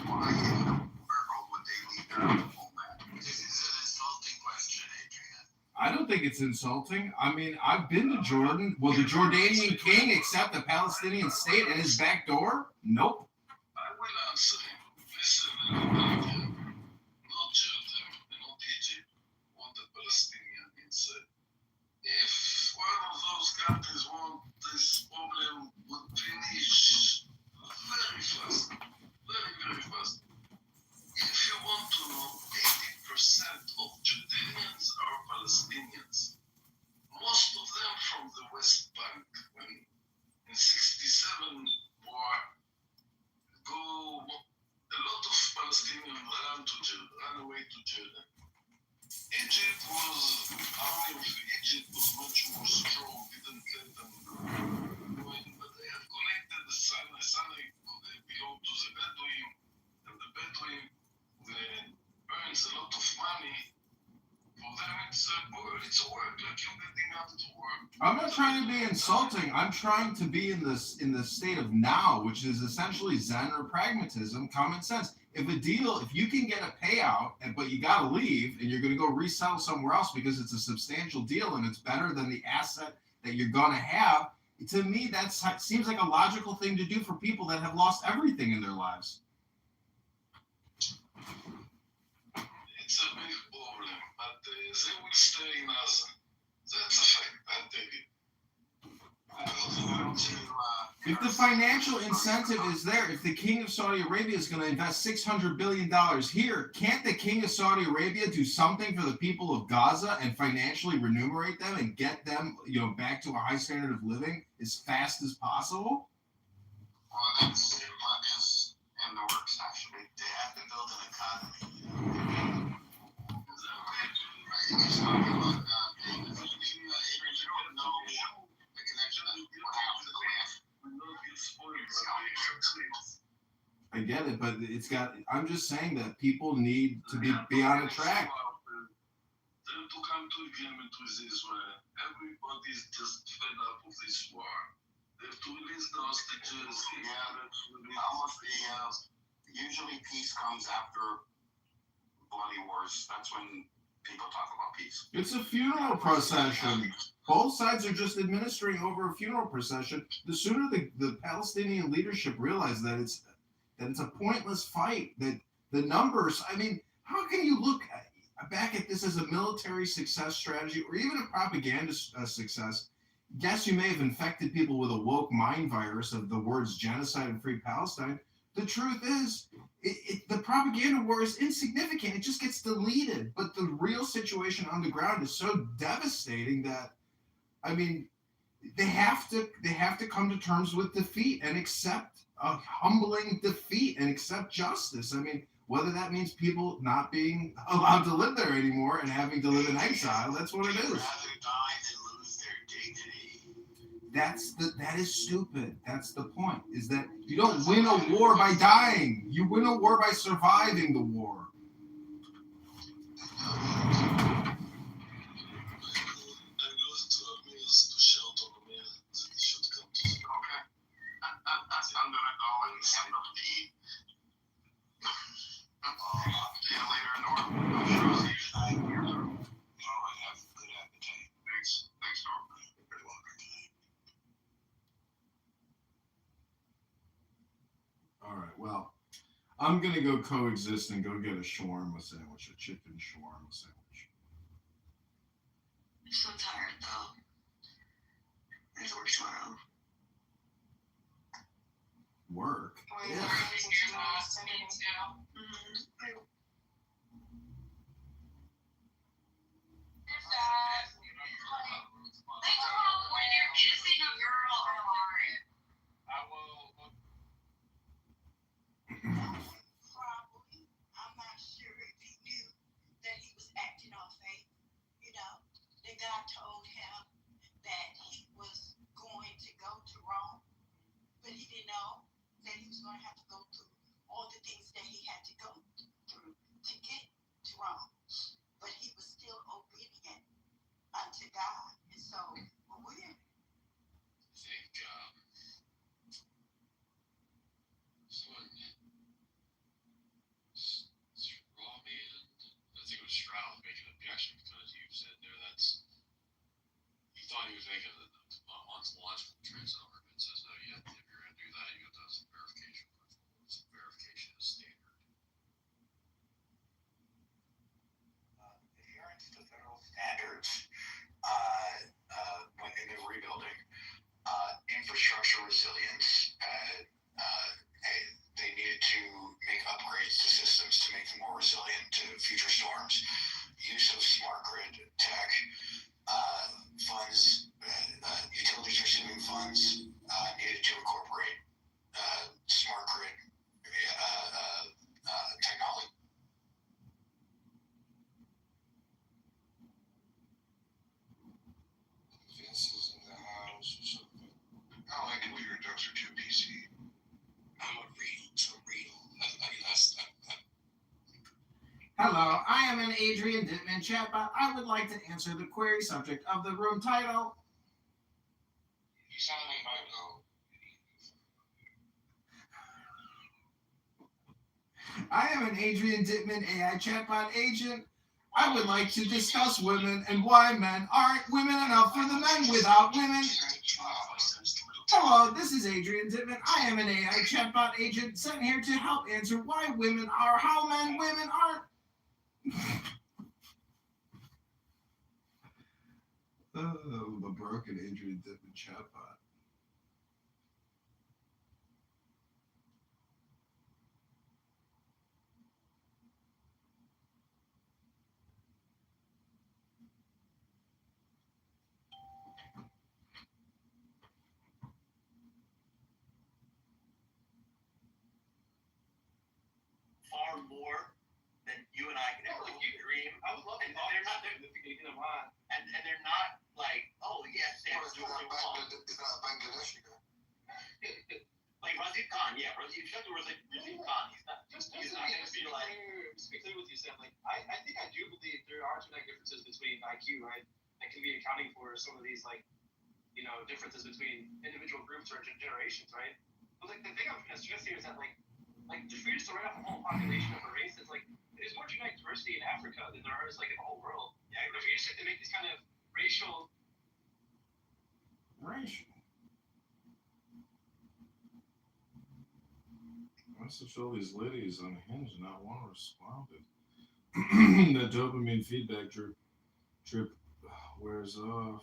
Why in the world would they leave their homeland? This is an insulting question, Adrian. I don't think it's insulting. I mean, I've been to Jordan. Will the Jordanian king accept a Palestinian state at his back door? Nope. I will answer him. Listen, not Jordan, not Egypt, or the Palestinian inside. If one of those countries want this problem would finish very fast. Very, very fast. If you want to know, 80% of Jordanians are Palestinians. Most of them from the West Bank. When in 67 war, a lot of Palestinians ran away to Jordan. Army of Egypt was much more strong, didn't let them go. But they have connected the Sinai belong to the Bedouin, and the Bedouin earns a lot of money. For them, it's a work, like you're getting out to work. I'm not trying to be insulting. I'm trying to be in the state of now, which is essentially Zen or pragmatism, common sense. If you can get a payout, but you got to leave, and you're going to go resell somewhere else because it's a substantial deal and it's better than the asset that you're going to have, to me, that seems like a logical thing to do for people that have lost everything in their lives. It's a big problem, but they will stay in Gaza. That's a fact, I take it. If the financial incentive is there, if the King of Saudi Arabia is going to invest $600 billion here, can't the King of Saudi Arabia do something for the people of Gaza and financially remunerate them and get them, back to a high standard of living as fast as possible? Well, that's what is in the works, actually. They have to build an economy. You're talking about Adrian, you don't know the connection that people have to the land. I get it, but I'm just saying that people need to be on a track. To come to agreement with Israel. Everybody's just fed up of this war. They have to release the hostages. Usually peace comes after bloody wars. That's when people talk about peace. It's a funeral procession. Both sides are just administering over a funeral procession. The sooner the Palestinian leadership realize that it's a pointless fight, that the numbers, I mean, how can you look back at this as a military success strategy or even a propaganda success? Yes, you may have infected people with a woke mind virus of the words genocide and free Palestine. The truth is, the propaganda war is insignificant. It just gets deleted. But the real situation on the ground is so devastating that, I mean, they have to come to terms with defeat and accept a humbling defeat and accept justice. I mean, whether that means people not being allowed to live there anymore and having to live in exile, that's what it is. Rather die than lose their dignity. That is stupid. That's the point, is that you don't win a war by dying. You win a war by surviving the war. I'm gonna go and send them to eat. See you later, Norm. I'm sure I'll see you tonight. Oh, I have good appetite. Thanks, Norm. You're very welcome tonight. All right, well, I'm going to go coexist and go get a shawarma sandwich, a chicken shawarma sandwich. I'm so tired, though. I have to work tomorrow. Work? Yeah. When you're kissing a girl online. Hello, I am an Adrian Dittmann chatbot. I would like to answer the query subject of the room title. You sound like my go. I am an Adrian Dittmann AI chatbot agent. I would like to discuss women and why men aren't women enough for the men without women. Hello, this is Adrian Dittmann. I am an AI chatbot agent sent here to help answer why women are how women aren't. The broken Adrian Dittmann chatbot. Far more than you and I can ever dream. I would love to. And they're not there. And they're not like, oh yes, that's what they want. Like Razif Khan, yeah, Razif was like Razif Khan. He's not going to be like. To be clear with you, Sam, like I think I do believe there are genetic differences between IQ, right? That can be accounting for some of these like, differences between individual groups or generations, right? But like the thing I'm trying to stress here is that like just for you to write off a whole population of a race, it's like there's more genetic diversity in Africa than there is like in the whole world. Yeah, but for you to make these kind of racial. Message all these ladies on Hinge, not one responded. That dopamine feedback trip wears off.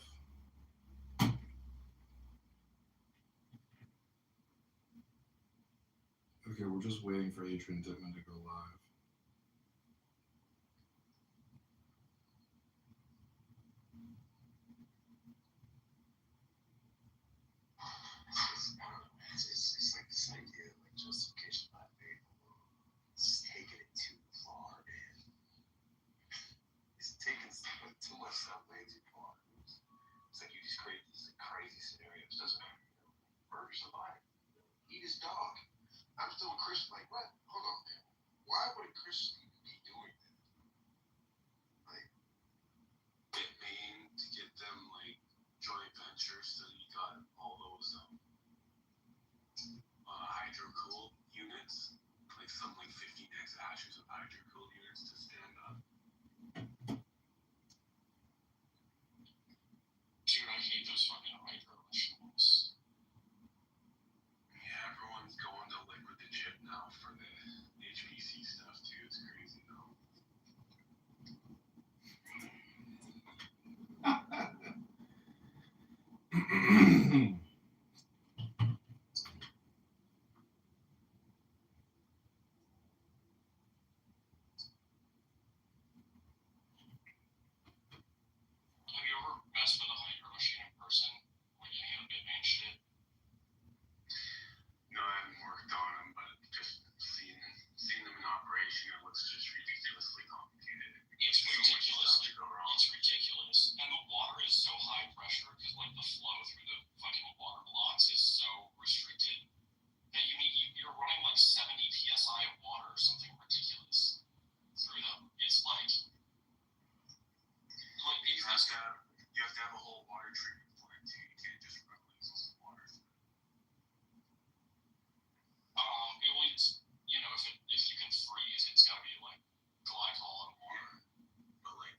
Okay, we're just waiting for Adrian Dittmann to go live. It's like this idea of like justification by faith. It's taking it too far, man. It's taking too much stuff way too far. It's like you just create these crazy scenarios, doesn't it? Murder somebody, eat his dog. I'm still a Christian. Like, what? Hold on, man. Why would a Christian even be doing that? Like, Dittmann to get them like joint ventures, so you got all those hydro-cooled units, like some like 15 exahashes of hydro-cooled units to stand up. Dude, I hate those fucking hydro machines. Yeah, everyone's going to liquid to chip now for the HPC stuff too. It's crazy though. Have you ever messed with a hydro machine in person when you hit a Dittmann shit? No, I haven't worked on them, but just seen them in operation. It looks just ridiculously complicated. It's ridiculous. It's ridiculous. And the water is so high pressure because like the flow through the fucking water blocks is so restricted that you're running like 70 psi of water or something ridiculous through them. It's like you have to have a whole water treatment plant too. You can't just run like some water. It would, if you can freeze, it's gotta be like glycol and water. But like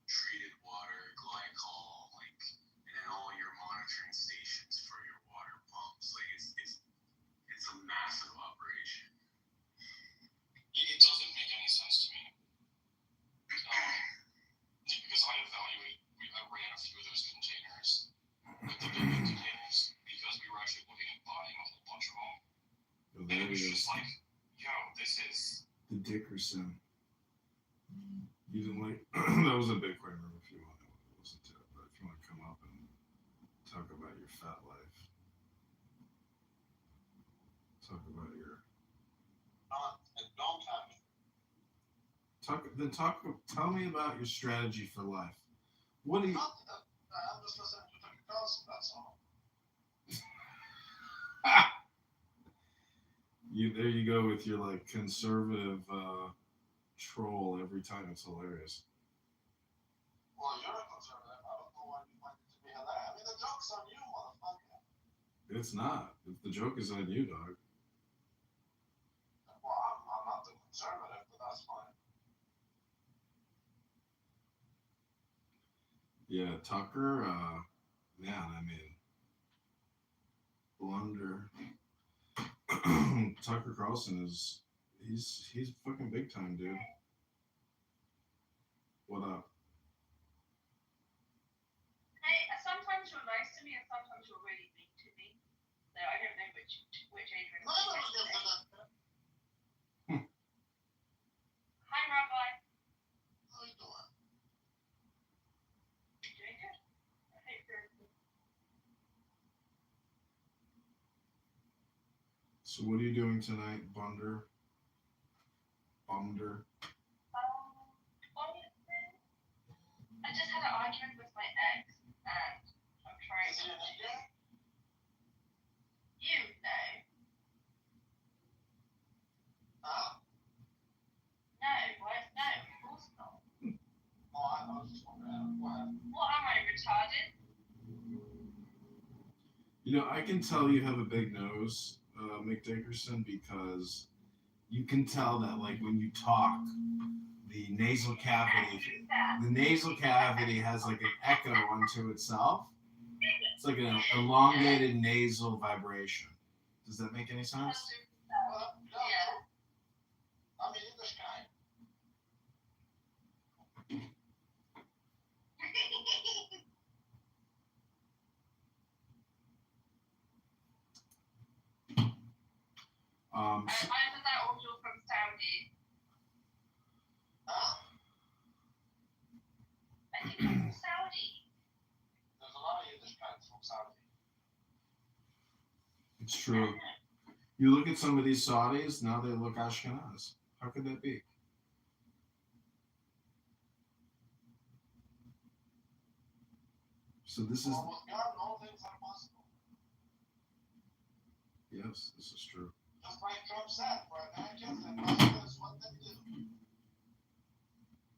treated water, glycol, like, and then all your monitoring stations for your water pumps. Like it's a massive operation. It doesn't make any sense to me. Because I ran a few of those containers with the big containers because we were actually looking at buying a whole bunch of them. Oh, And it was just like, this is the Dickerson. You didn't like that was a Bitcoin room if you want to listen to it, but if you want to come up and talk about your fat life, talk about your tell me about your strategy for life. What do you? I'm just listening to the girls. That's all. There you go with your like conservative troll every time. It's hilarious. Well, you're a conservative. I don't know why you find it to be hilarious. I mean, the joke's on you, motherfucker. It's not. The joke is on you, dog. Well, I'm not the conservative, but that's fine. Yeah, Tucker, man, I mean, blunder. Tucker Carlson he's fucking big time, dude. What up? Hey, sometimes you're nice to me and sometimes you're really mean to me. So I don't know which Adrian. Hi, Rabbi. How you doing? Doing good. I think you're So what are you doing tonight, Bunder? I just had an argument with my ex, and I'm trying Is he to. an idiot? You know. Huh? No, what? No, of course not. Oh, I was just wondering. Go ahead. What am I, retarded? You know, I can tell you have a big nose, Mick Dickerson, because you can tell that, like, when you talk, the nasal cavity has like an echo unto itself. It's like an elongated nasal vibration. Does that make any sense? Well, yeah. I'm an English guy. I heard that audio from Saudi. Huh? I think I'm from Saudi. There's a lot of English guys from Saudi. It's true. You look at some of these Saudis, now they look Ashkenaz. How could that be? So this is... Well, with God, all things are possible. Yes, this is true. Just like Trump said, for Americans, impossible is what they do.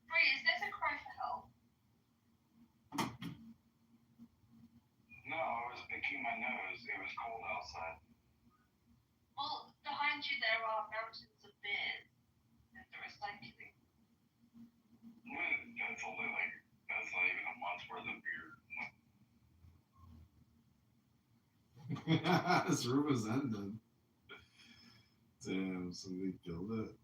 Bree, is this a cry for help? No, I was picking my nose. It was cold outside. Well, behind you there are mountains of beers and the recycling. That's only like, that's not even a month's worth of beer. This room is ended. Damn, somebody killed it.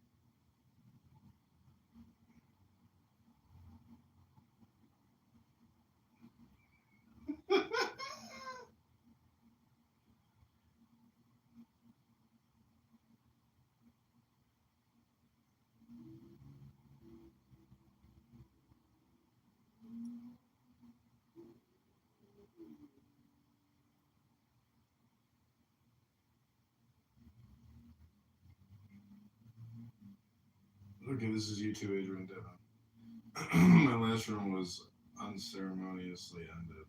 Okay, this is you too, Adrian Dittmann. My last room was unceremoniously ended.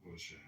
What a shame.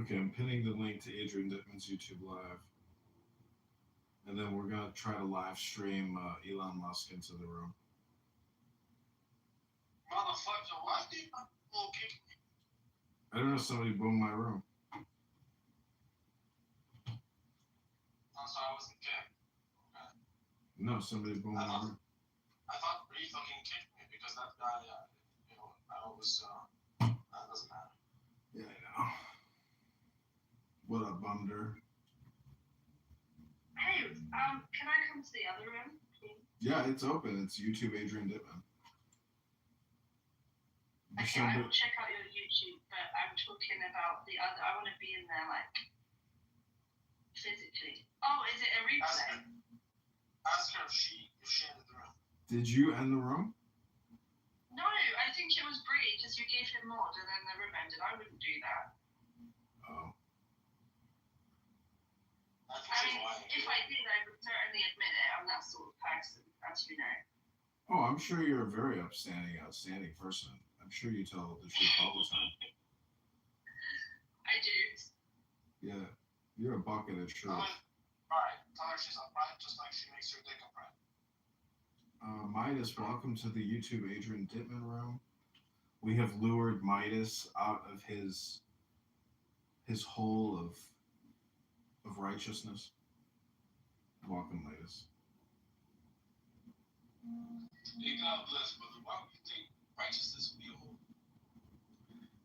Okay, I'm pinning the link to Adrian Dittmann's YouTube live. And then we're going to try to live stream Elon Musk into the room. Motherfucker, why do you kick me? I don't know, somebody boomed my room. Oh, so I wasn't kicked? Okay. No, somebody boomed my room. I thought Bree fucking kicked me because that guy, I was, that doesn't matter. Yeah, I know. What up, Bunder? Hey, can I come to the other room, please? Yeah, it's open. It's YouTube Adrian Dittmann. Okay, I will check out your YouTube, but I'm talking about the other. I want to be in there, like, physically. Oh, is it a replay? Ask her if she ended the room. Did you end the room? No, I think it was Bree, because you gave him mod and then the room ended. I wouldn't do that. Oh. I mean, if I did, I would certainly admit it. I'm that sort of person, as you know. Oh, I'm sure you're a very outstanding person. I'm sure you tell the truth all the time. I do. Yeah, you're a bucket of truth. Alright, tell her she's upright, just like she makes her dick upright. Midas, welcome to the YouTube Adrian Dittmann room. We have lured Midas out of his hole of righteousness. Welcome, Midas. Hey, God bless, brother. Why would you think righteousness would be a hole?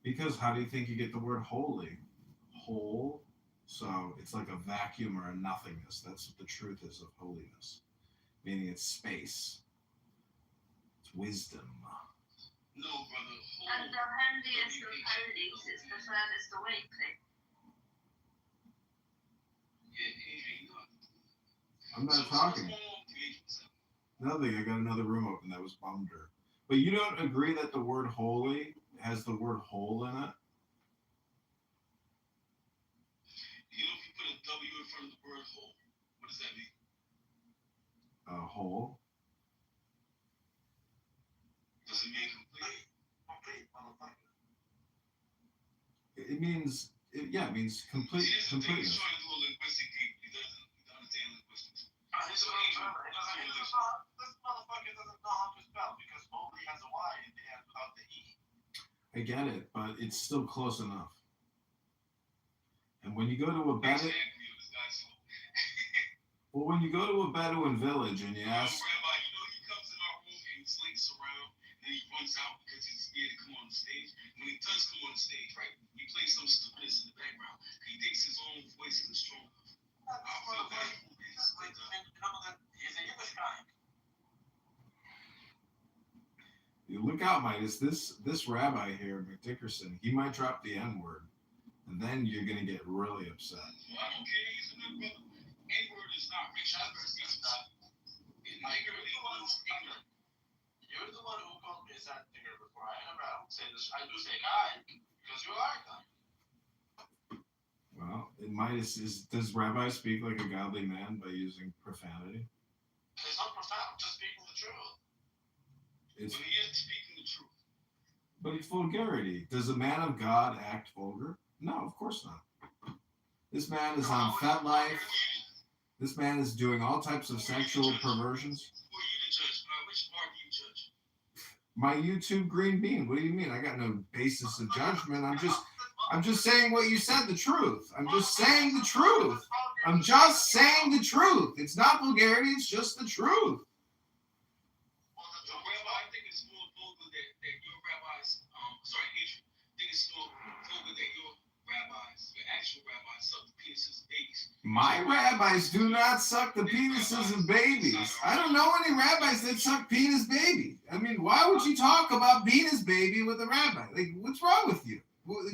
Because how do you think you get the word holy? Whole. So it's like a vacuum or a nothingness. That's what the truth is of holiness. Meaning it's space. It's wisdom. No, brother. And the holiest of holies is the furthest away thing. I'm not talking. Nothing. I got another room open that was bummed her. But you don't agree that the word holy has the word hole in it? You know, if you put a W in front of the word hole, what does that mean? Hole? Does it mean complete? Complete, motherfucker. It means, it means complete, completeness. He's trying to do a linguistic game. He doesn't understand linguistics. This motherfucker doesn't know how to spell because holy has a Y in the end without the E. I get it, but it's still close enough. And when you go to a Bedouin, well, when you go to a Bedouin village and you ask, Rabbi, you know, he comes in our room and he slinks around and he runs out because he's scared to come on the stage. When he does come on the stage, right, he plays some stupidness in the background. He thinks his own voice is strong enough. I feel bad for him. He's a Yiddish guy. you look out, Midas, this rabbi here, McDickerson, he might drop the N-word, and then you're going to get really upset. Well, I don't care. He's a good brother. N-word is not rich. You're the one who called me a sad nigger before. I don't say this. I do say guy because you are a guy. Well, Midas, does rabbi speak like a godly man by using profanity? It's not profound. I'm just speaking the truth. But he is speaking the truth. But it's vulgarity. Does a man of God act vulgar? No, of course not. This man is on FetLife. This man is doing all types of sexual perversions. Who are you to judge? Which part do you judge? My YouTube green bean. What do you mean? I got no basis of judgment. I'm just saying what you said, the truth. I'm just saying the truth. I'm just saying the truth. It's not vulgarity, it's just the truth. Rabbi, I think it's more vulgar that your rabbis, Adrian, I think it's more vulgar that your rabbis, your actual rabbis, suck the penises of babies. My rabbis do not suck the penises of babies. I don't know any rabbis that suck penis baby. I mean, why would you talk about penis baby with a rabbi? Like, what's wrong with you?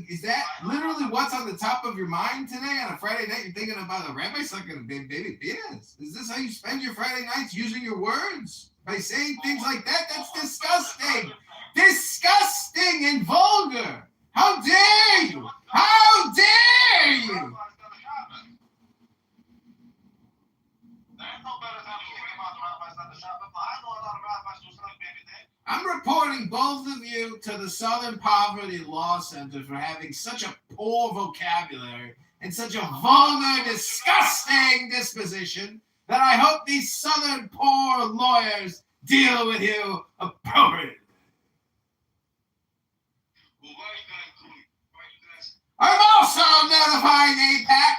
Is that literally what's on the top of your mind today on a Friday night? You're thinking about a rabbi sucking a baby penis? Is this how you spend your Friday nights, using your words? By saying things like that? That's disgusting. Disgusting and vulgar. How dare you? How dare you? I'm reporting both of you to the Southern Poverty Law Center for having such a poor vocabulary and such a vulgar, disgusting disposition that I hope these Southern poor lawyers deal with you appropriately. Well, why are you guys doing it? Why are you guys? I'm also notifying APAC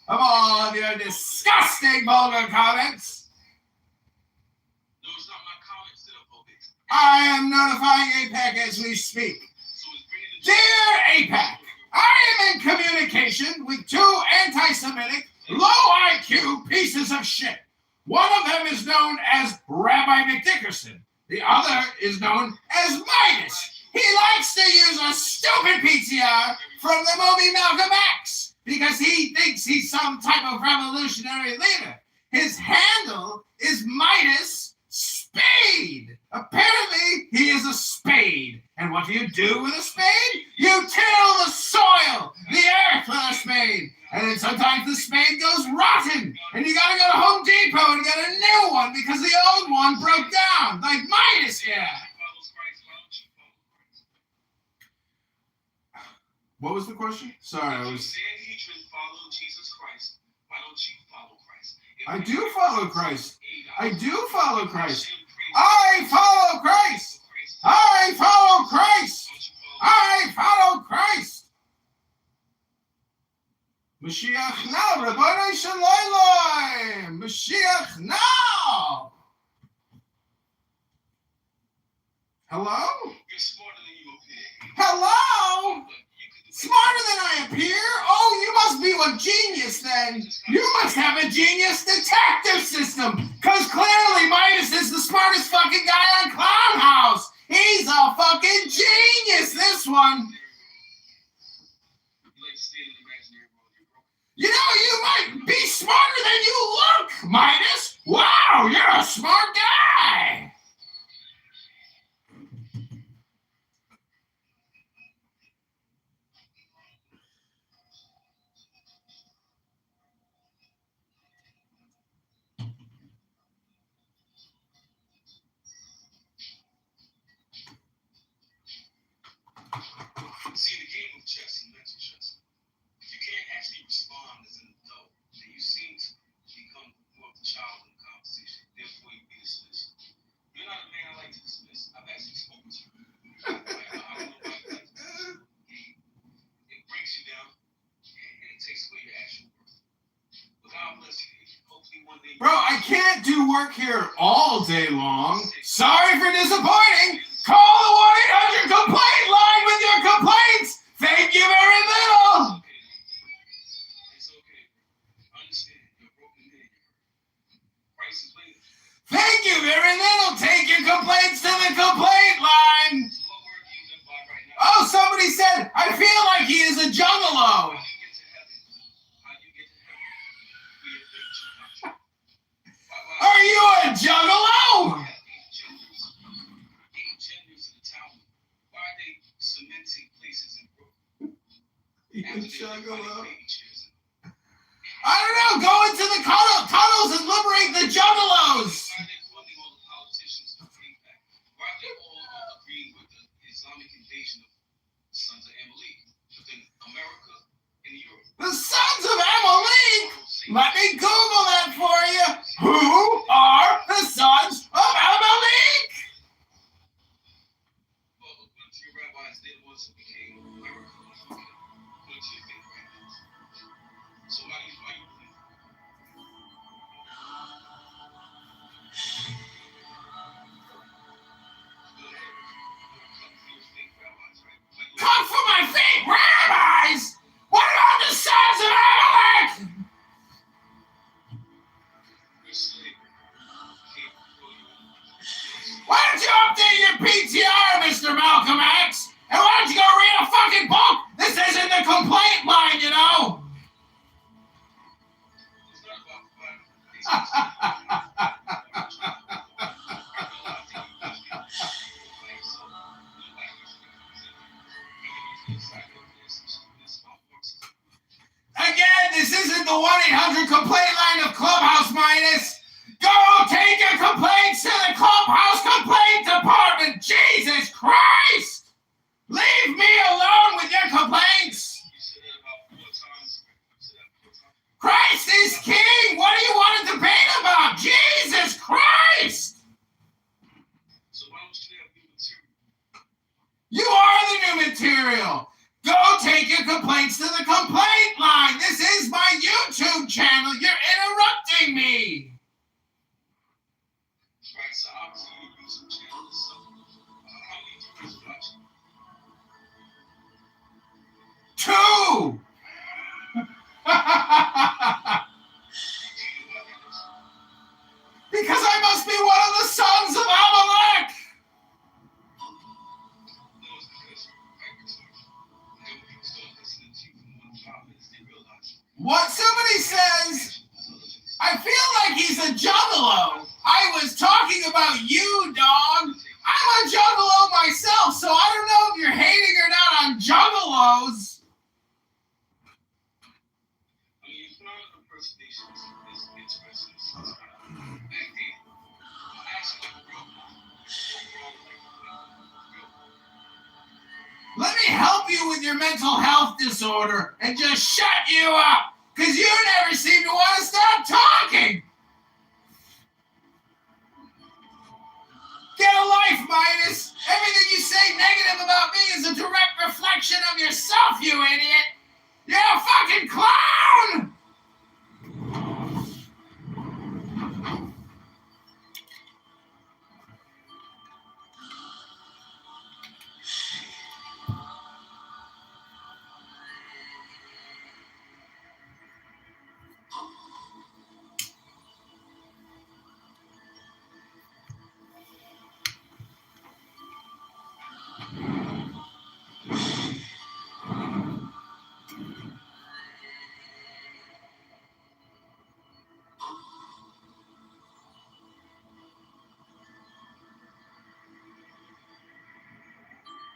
of all of your disgusting vulgar comments. No, it's not my comments that are vulgar. I am notifying APAC as we speak. Dear APAC, I am in communication with two anti-Semitic, low IQ pieces of shit. One of them is known as Rabbi McDickerson. The other is known as Midas. He likes to use a stupid PTR from the movie Malcolm X because he thinks he's some type of revolutionary leader. His handle is Midas Spade. Apparently, he is a spade. And what do you do with a spade? You till the soil, the earth with a spade. And then sometimes the spade goes rotten. And you gotta go to Home Depot and get a new one because the old one broke down. Like Midas here. What was the question? Sorry, I was... Sanhedrin follow Jesus Christ. Why don't you follow Christ? I do follow Christ. I do follow Christ. I follow Christ. I follow Christ. I follow Christ. Mashiach now, Rabboni Shalom. Mashiach now. Hello? You're smarter than you appear. Hello? Smarter than I appear? Oh, you must be a genius then. You must have a genius detective system. Because clearly Midas is the smartest fucking guy on Clown House. He's a fucking genius, this one. You know, you might be smarter than you look, Midas. Wow, you're a smart guy. See, the game of chess and mental chess, if you can't actually respond as an adult, then you seem to become more of a child in the conversation. Therefore, you be dismissed. You're not a man I like to dismiss. I've actually spoken to you. I don't know why you like to dismiss. It breaks you down, and it takes away your actual worth. But God bless you. Hopefully one day... Bro, I can't do work here all day long. Sorry for disappointing. Call the 1-800 complaint line with your complaints. Thank you very little. It's okay. I understand. You're a broken man. Price is later. Thank you very little. Take your complaints to the complaint line. Oh, somebody said, I feel like he is a juggalo. Are you a juggalo? Juggalo. I don't know. Go into the tunnels and liberate the juggalos. The Sons of Amalek? Let me Google that for you. Who are the Sons of Amalek? Come for my feet, rabbis! What about the Sons of Amalek? Why don't you update your PTR, Mr. Malcolm X? And why don't you go read a fucking book? This isn't the complaint line, you know? Again, this isn't the 1-800 complaint line of Clubhouse Midas. Go take your complaints to the Clubhouse Complaint Department. Jesus Christ! Leave me alone with your complaints. Christ is king. What do you want to debate about? Jesus Christ! You are the new material. Go take your complaints to the complaint line. This is my YouTube channel. You're interrupting me. Right, so obviously you do some channels. So how many viewers watching? 2. Because I must be one of the Sons of Amalek. No, it's help you with your mental health disorder and just shut you up, because you never seem to want to stop talking. Get a life, Midas. Everything you say negative about me is a direct reflection of yourself, you idiot. You're a fucking clown!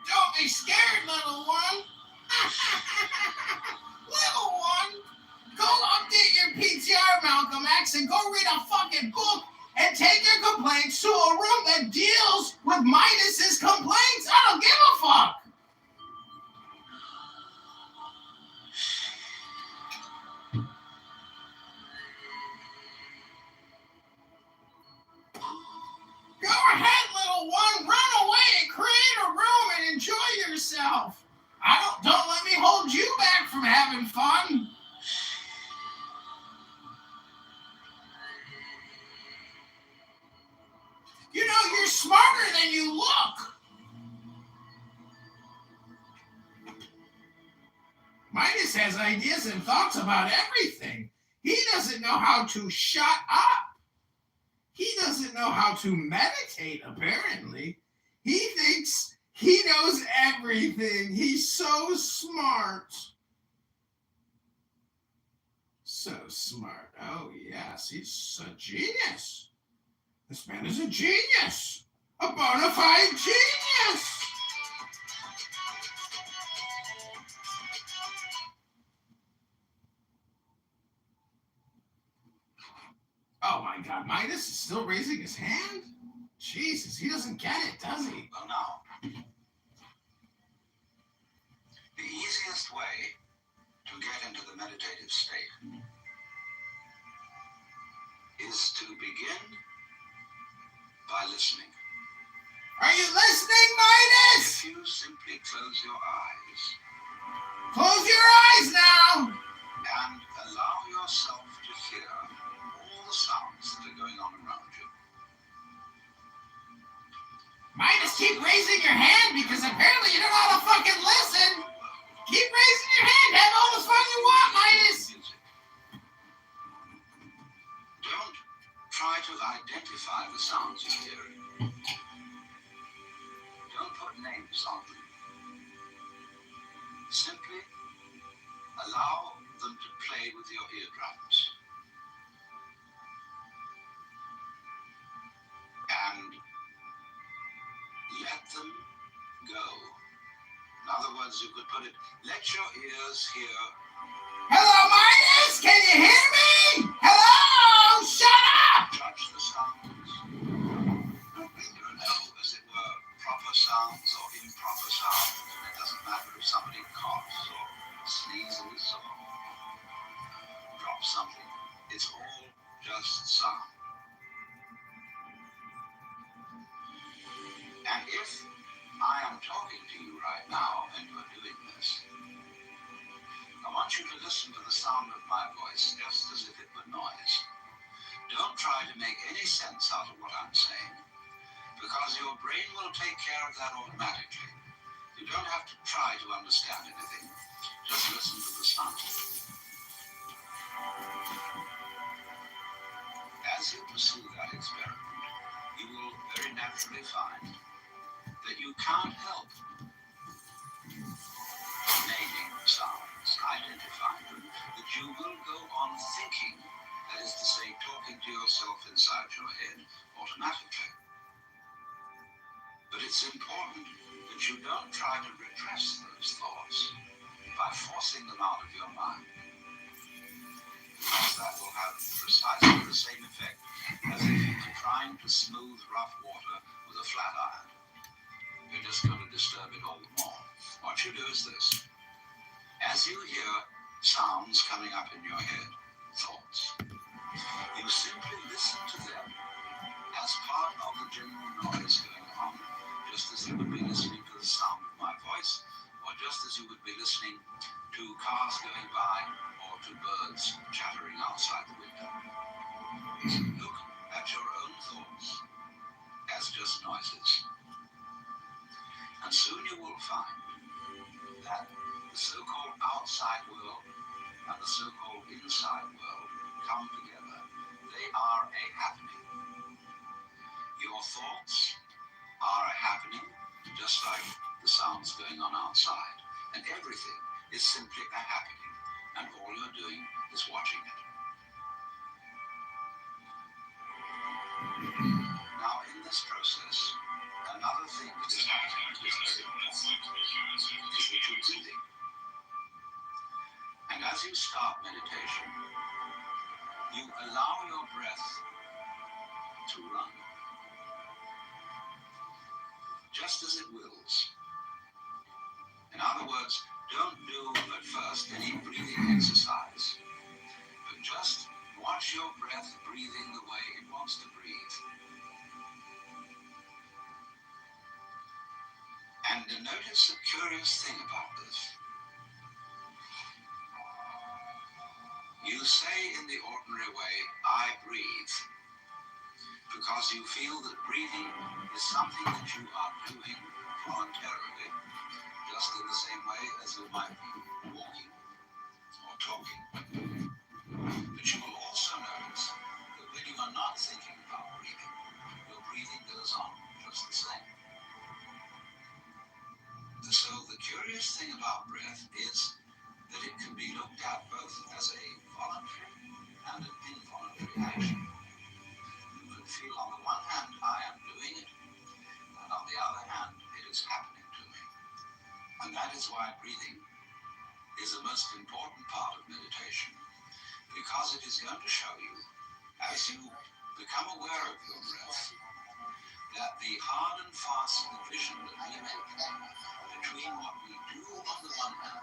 Don't be scared, little one. Little one, go update your PTR, Malcolm X, and go read a fucking book and take your complaints to a room that deals with Midas's complaints. I don't give a fuck. Go ahead, little one. Run away and create a room and enjoy yourself. Don't let me hold you back from having fun. You know, you're smarter than you look. Midas has ideas and thoughts about everything. He doesn't know how to shut up. He doesn't know how to meditate, apparently. He thinks he knows everything. He's so smart. So smart. Oh, yes, he's a genius. This man is a genius. A bona fide genius. Oh my God, Midas is still raising his hand? Jesus, he doesn't get it, does he? Well, now, the easiest way to get into the meditative state is to begin by listening. Are you listening, Midas? If you simply close your eyes. Close your eyes now. And allow yourself to hear all the sounds that are going on around you. Midas, keep raising your hand because apparently you don't know how to fucking listen. Keep raising your hand. Have all the fun you want, Midas. Don't try to identify the sounds you're hearing. Don't put names on them. Simply allow them to play with your eardrums. And let them go. In other words, you could put it, let your ears hear. Hello, Midas? Can you hear me? Hello? Shut up! Judge the sounds. You know, as it were, proper sounds or improper sounds. It doesn't matter if somebody coughs or sneezes or drops something. It's all just sound. And if I am talking to you right now and you're doing this, I want you to listen to the sound of my voice just as if it were noise. Don't try to make any sense out of what I'm saying, because your brain will take care of that automatically. You don't have to try to understand anything. Just listen to the sound. As you pursue that experiment, you will very naturally find that you can't help naming sounds, identifying them, that you will go on thinking, that is to say, talking to yourself inside your head automatically. But it's important that you don't try to repress those thoughts by forcing them out of your mind, because that will have precisely the same effect as if you were trying to smooth rough water with a flat iron. You're just going to disturb it all the more. Or What you do is this. As you hear sounds coming up in your head, thoughts, you simply listen to them as part of the general noise going on, just as you would be listening to the sound of my voice, or just as you would be listening to cars going by, or to birds chattering outside the window. Look at your own thoughts as just noises. And soon you will find that the so-called outside world and the so-called inside world come together. They are a happening. Your thoughts are a happening, just like the sounds going on outside. And everything is simply a happening. And all you're doing is watching it. Now, in this process, another thing that is happening is very important, is that you're breathing. And as you start meditation, you allow your breath to run, just as it wills. In other words, don't do at first any breathing exercise, but just watch your breath breathing the way it wants to breathe. And notice a curious thing about this. You say in the ordinary way, I breathe, because you feel that breathing is something that you are doing voluntarily, just in the same way as you might be walking or talking. But you will also notice that when you are not thinking about breathing, your breathing goes on just the same. So the curious thing about breath is that it can be looked at both as a voluntary and an involuntary action. You can feel on the one hand I am doing it, and on the other hand it is happening to me. And that is why breathing is the most important part of meditation, because it is going to show you, as you become aware of your breath, that the hard and fast division that we make between what we do on the one hand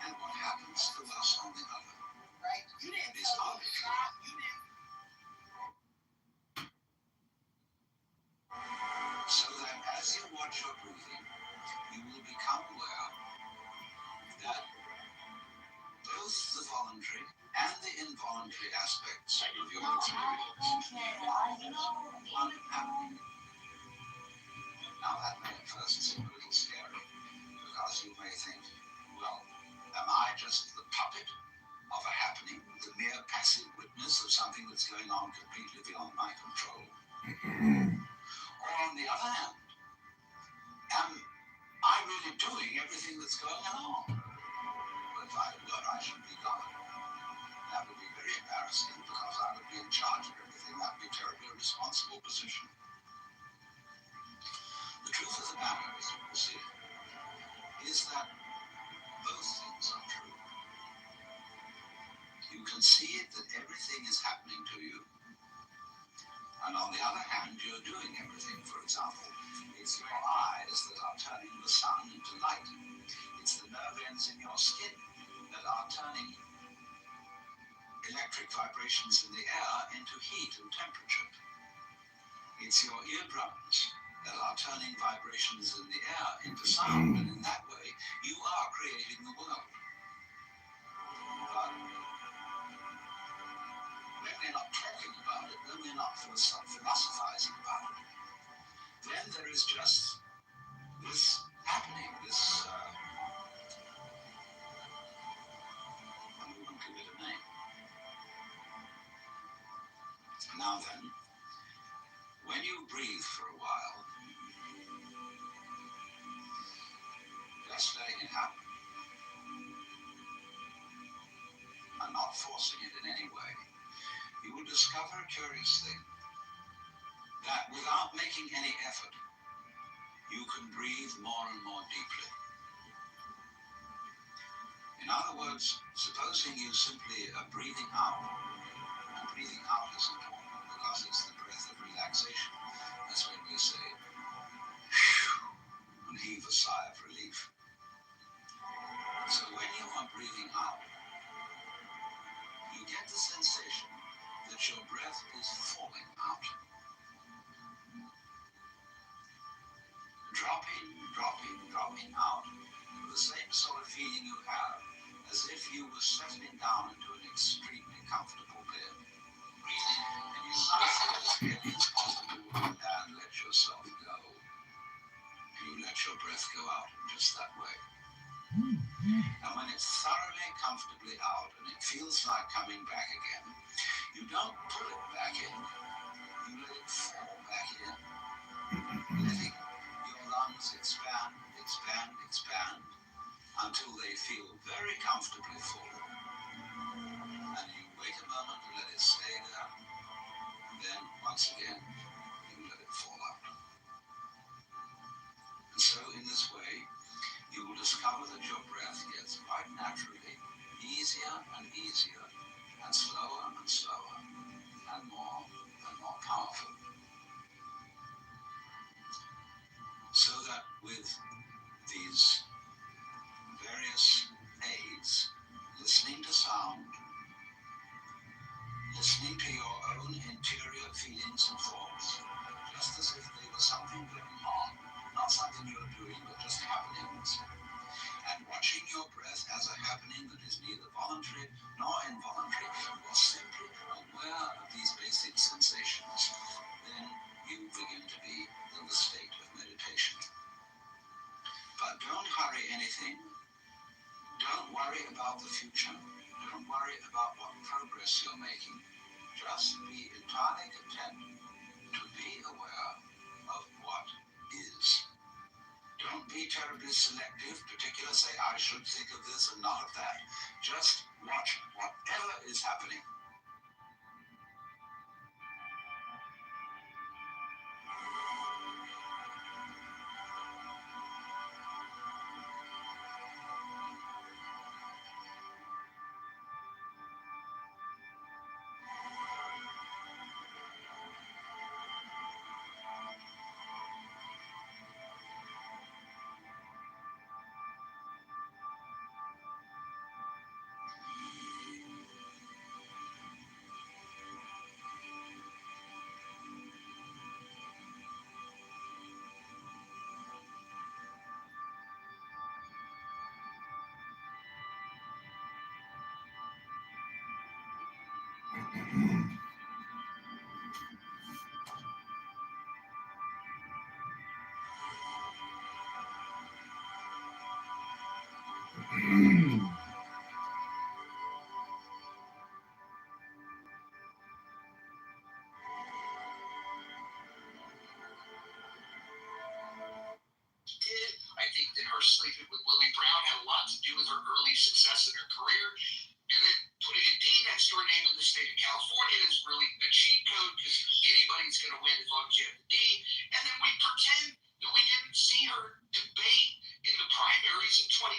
and what happens to us on the other is arbitrary. So that as you watch your breathing, you will become aware that both the voluntary and the involuntary aspects of your experience are happening. Now that may at first seem a little scary, because you may think, well, am I just the puppet of a happening, the mere passive witness of something that's going on completely beyond my control? Or on the other hand, am I really doing everything that's going on? Well, if I were, I should be God. That would be very embarrassing, because I would be in charge of everything. That would be a terribly responsible position. The truth of the matter, as you will see, is that both things are true. You can see it that everything is happening to you, and on the other hand, you're doing everything. For example, it's your eyes that are turning the sun into light. It's the nerve ends in your skin that are turning electric vibrations in the air into heat and temperature. It's your eardrums that are turning vibrations in the air into sound, and in that way, you are creating the world. But when we're not talking about it, when we're not philosophizing about it, then there is just this happening, this, I'm going to give it a name. Now then, when you breathe for a while, just letting it happen, and not forcing it in any way, you will discover a curious thing, that without making any effort, you can breathe more and more deeply. In other words, supposing you simply are breathing out, and breathing out is important because it's the breath of relaxation. That's when we say, and heave a sigh of relief. your breath go out in just that way. And when it's thoroughly comfortably out and it feels like coming back again, you don't pull it back in, you let it fall back in, letting your lungs expand, expand, expand, until they feel very comfortably full. And you wait a moment to let it stay there, and then, once again, you let it fall out. And so, in this way, you will discover that your breath gets quite naturally easier and easier, and slower and more powerful. So that with these various aids, listening to sound, listening to your own interior feelings and thoughts, just as if they were something going on, not something you're doing, but just happenings, and watching your breath as a happening that is neither voluntary nor involuntary, you are simply aware of these basic sensations, then you begin to be in the state of meditation. But don't hurry anything. Don't worry about the future. Don't worry about what progress you're making. Just be entirely content to be aware of what is. Don't be terribly selective, particular, say, I should think of this and not of that. Just watch whatever is happening. I think that her sleeping with Willie Brown had a lot to do with her early success in her career. And then putting a D next to her name in the state of California is really a cheat code because anybody's going to win as long as you have the D. And then we pretend that we didn't see her debate in the primaries in 2020,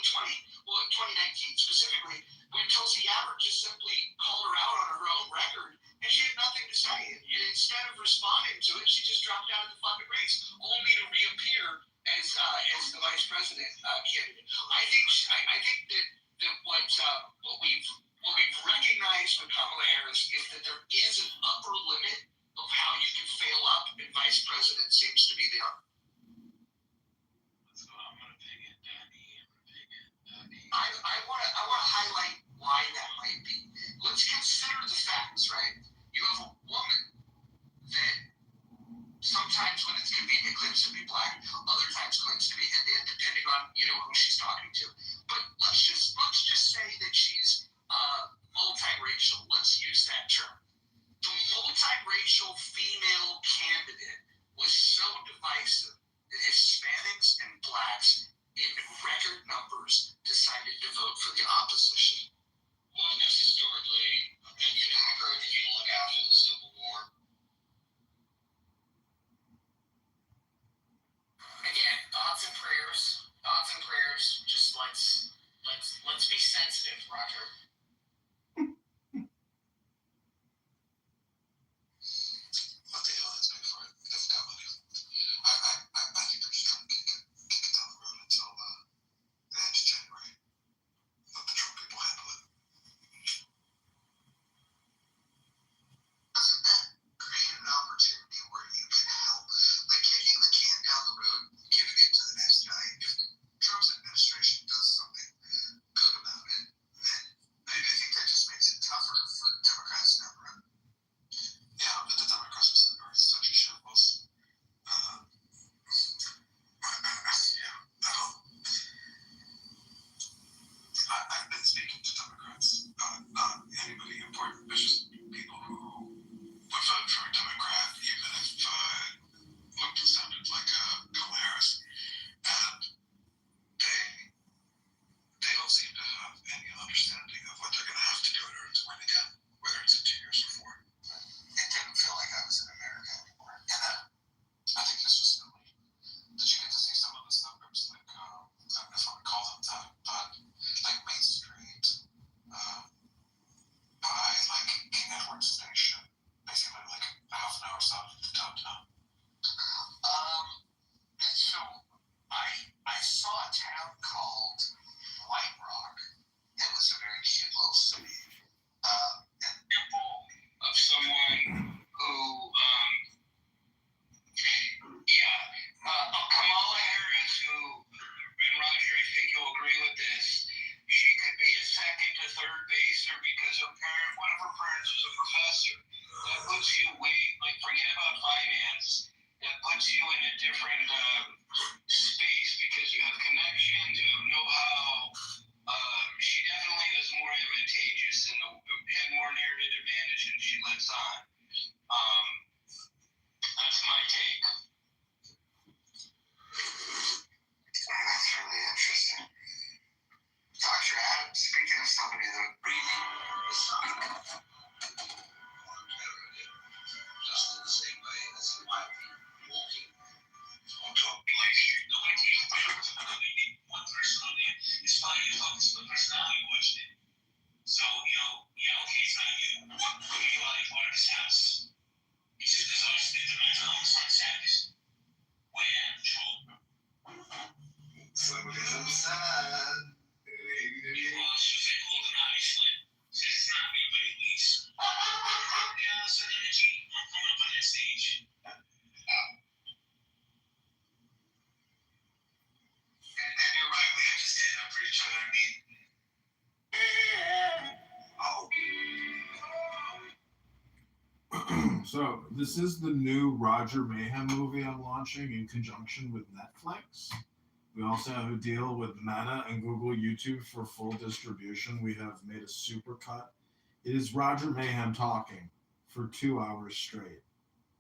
well, in 2019 specifically, when Tulsi Gabbard just simply called her out on her own record and she had nothing to say. And instead of responding to it, she just dropped out of the fucking race, only to reappear as the vice president candidate. I think that what we've recognized with Kamala Harris is that there is an upper limit of how you can fail up, and vice president seems to be the upper. So I'm gonna pick it, Danny. I want to highlight why that might be. Let's consider the facts, right? You have a woman that sometimes when it's convenient claims to be black, other times claims to be Indian, depending on who she's talking to. But let's just say that she's multiracial. Let's use that term. The multiracial female candidate was so divisive that Hispanics and blacks in record numbers decided to vote for the opposition. Well, that's historically inaccurate if you look after the Civil War. saw a town called White Rock. It was a very cute little city. Example of someone who, Kamala Harris, who, and Roger, I think you'll agree with this, she could be a second to third baser because one of her parents was a professor. That puts you forget about finance. That puts you in a different space because you have connections, you have know-how. She definitely is more advantageous and had more narrative advantage than she lets on. That's my take. That's really interesting. Dr. Adam, speaking of somebody that breathing just in the same way as you might be walking. on top like nobody one personality. It's funny you focus on personality watching it. So, okay, it's not you. What do you like part of his house? He said there's always the mental illness on Saturdays. Where control. Somebody's upset. Meanwhile, Susan Golden obviously says it's not me, but he leaves. Certain energy. I'm coming up on that stage. And you're right, we have to stand up for each other. I mean, So this is the new Roger Mayhem movie I'm launching in conjunction with Netflix. We also have a deal with Meta and Google YouTube for full distribution. We have made a supercut. It is Roger Mayhem talking for 2 hours straight,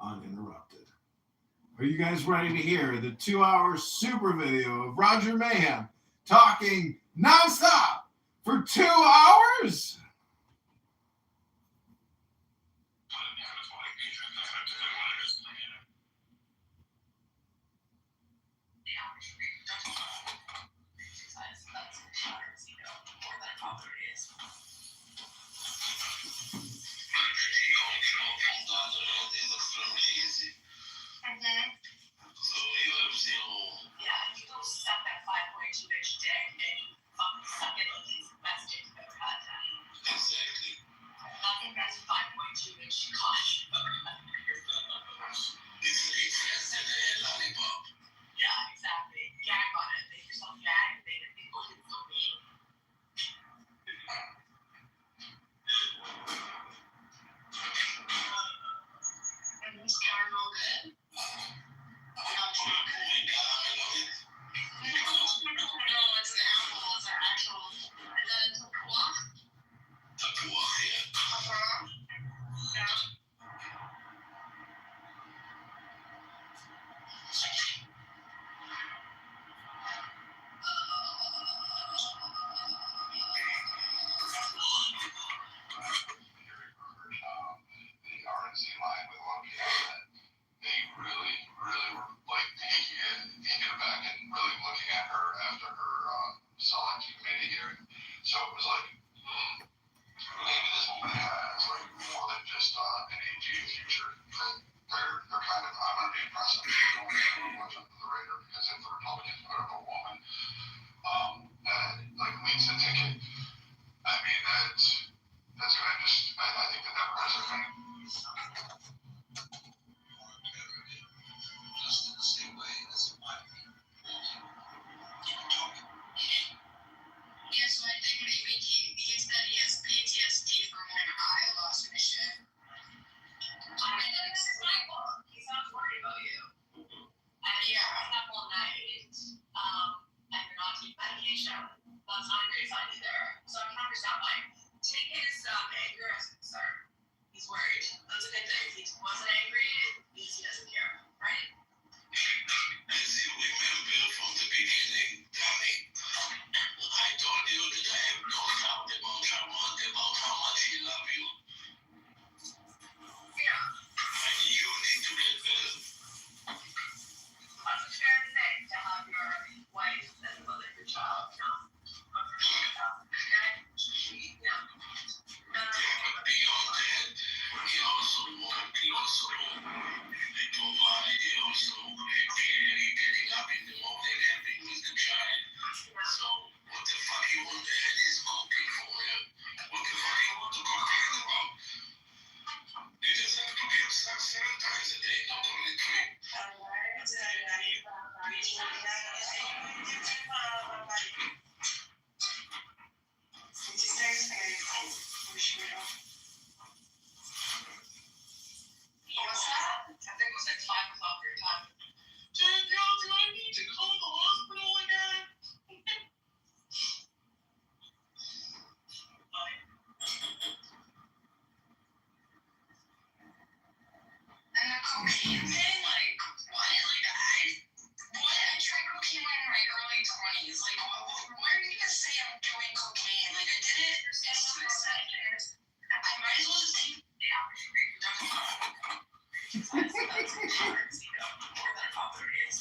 uninterrupted. Are you guys ready to hear the 2-hour super video of Roger Mayhem talking nonstop for 2 hours? Yeah, you don't suck that 5.2-inch dick and you fucking suck it like it's best into the content. exactly. Nothing that's 5.2-inch cosh. It's an lollipop. Yeah, exactly. Gag on it. Make yourself gag. Make it be looking so mean. And this caramel good. No, it's an apple. It's an actual. And then it's a pois. Yeah. The RNC line with a lot of people that they really were like taking it back and really looking at her after her select committee hearing. So it was like, maybe this woman has like more than just an AG future. They're kind of, I'm going to be impressed if they don't get too much under the radar because if the Republicans put up a woman that like leads the ticket, I mean that's going to just, I think the Democrats are going to. Just in the same way as you might be walking. Yes, so I think maybe he said he has PTSD from when I lost my shit. He's not worried about you. And yeah, I'm up all night. And you're not taking medication. That's not a great sign either. So I can understand why. Take his anger as a concern. He's worried. That's a good thing. If he wasn't angry, it means he doesn't care, right? As you remember from the beginning, Danny, I told you that I have no doubt about how much he loves you. Yeah. And you need to get better. That's a fair thing to have your wife and mother your child. Okay? Yeah. What's that? I think it was like 5 o'clock your time. Danielle, do I need to call the hospital again? And the cocaine thing, like, what? I tried cocaine when in my early 20s. Like, why are you gonna say I'm doing cocaine? Like, I did it in suicide. I might as well just take it out. That's cards, more than I thought there is.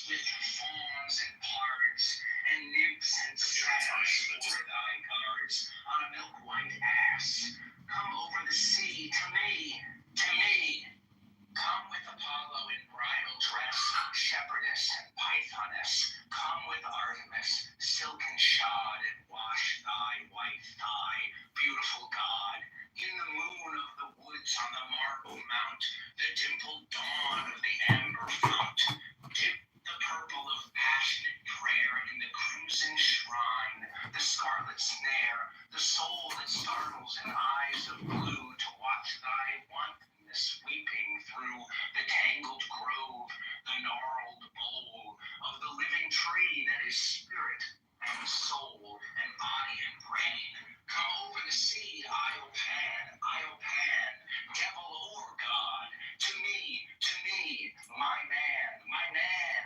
With fawns and pards and nymphs and stars for thy guards on a milk white ass. Come over the sea to me, to me. Come with Apollo in bridal dress, shepherdess and pythoness. Come with Artemis, silken shod, and wash thy white thigh, beautiful God. In the moon of the woods on the marble mount, the dimpled dawn of the amber fount. Dip the purple of passionate prayer in the crimson shrine, the scarlet snare, the soul that startles in eyes of blue to watch thy wantonness weeping through the tangled grove, the gnarled bole of the living tree that is spirit and soul and body and brain. Come over the sea, Iopan, devil or God, to me, my man, my man.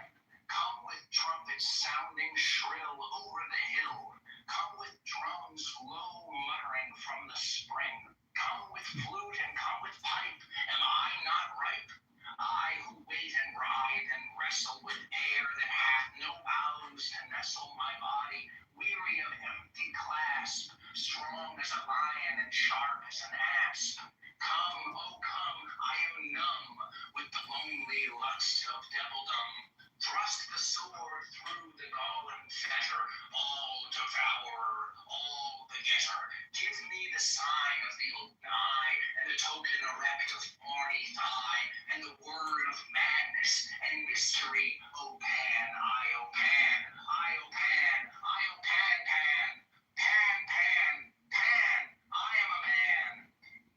Come with trumpets sounding shrill over the hill. Come with drums low muttering from the spring. Come with flute and come with pipe. Am I not ripe? I who wait and ride and wrestle with air that hath no bounds to nestle my body, weary of empty clasp, strong as a lion and sharp as an asp. Come, oh come, I am numb with the lonely lust of devildom. Thrust the sword through the galling fetter, all devourer, all begetter. Give me the sign of the open eye, and the token erect of horny thigh, and the word of madness and mystery. O Pan, Iopan, Iopan, Iopan, Pan, Pan, Pan, Pan, I am a man.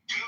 Do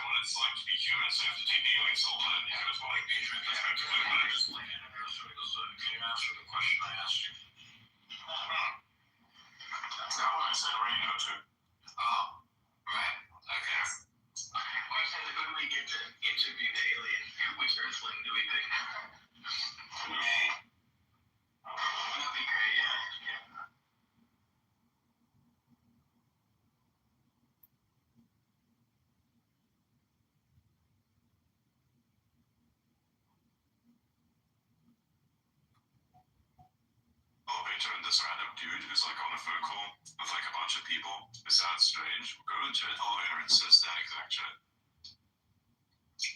what it's like to be human, so you have to take the alien soul and you have to like Adrian, that's effectively what it is. Can you answer the question I asked you? That one I said already no to. Oh, right. Okay. I said, who do we get to interview the alien? Which Earthling do we pick? Me. That'd be great, yeah. Elevator and this random dude who's like on a phone call with like a bunch of people. It sounds strange. Go into an elevator and says that exact shit.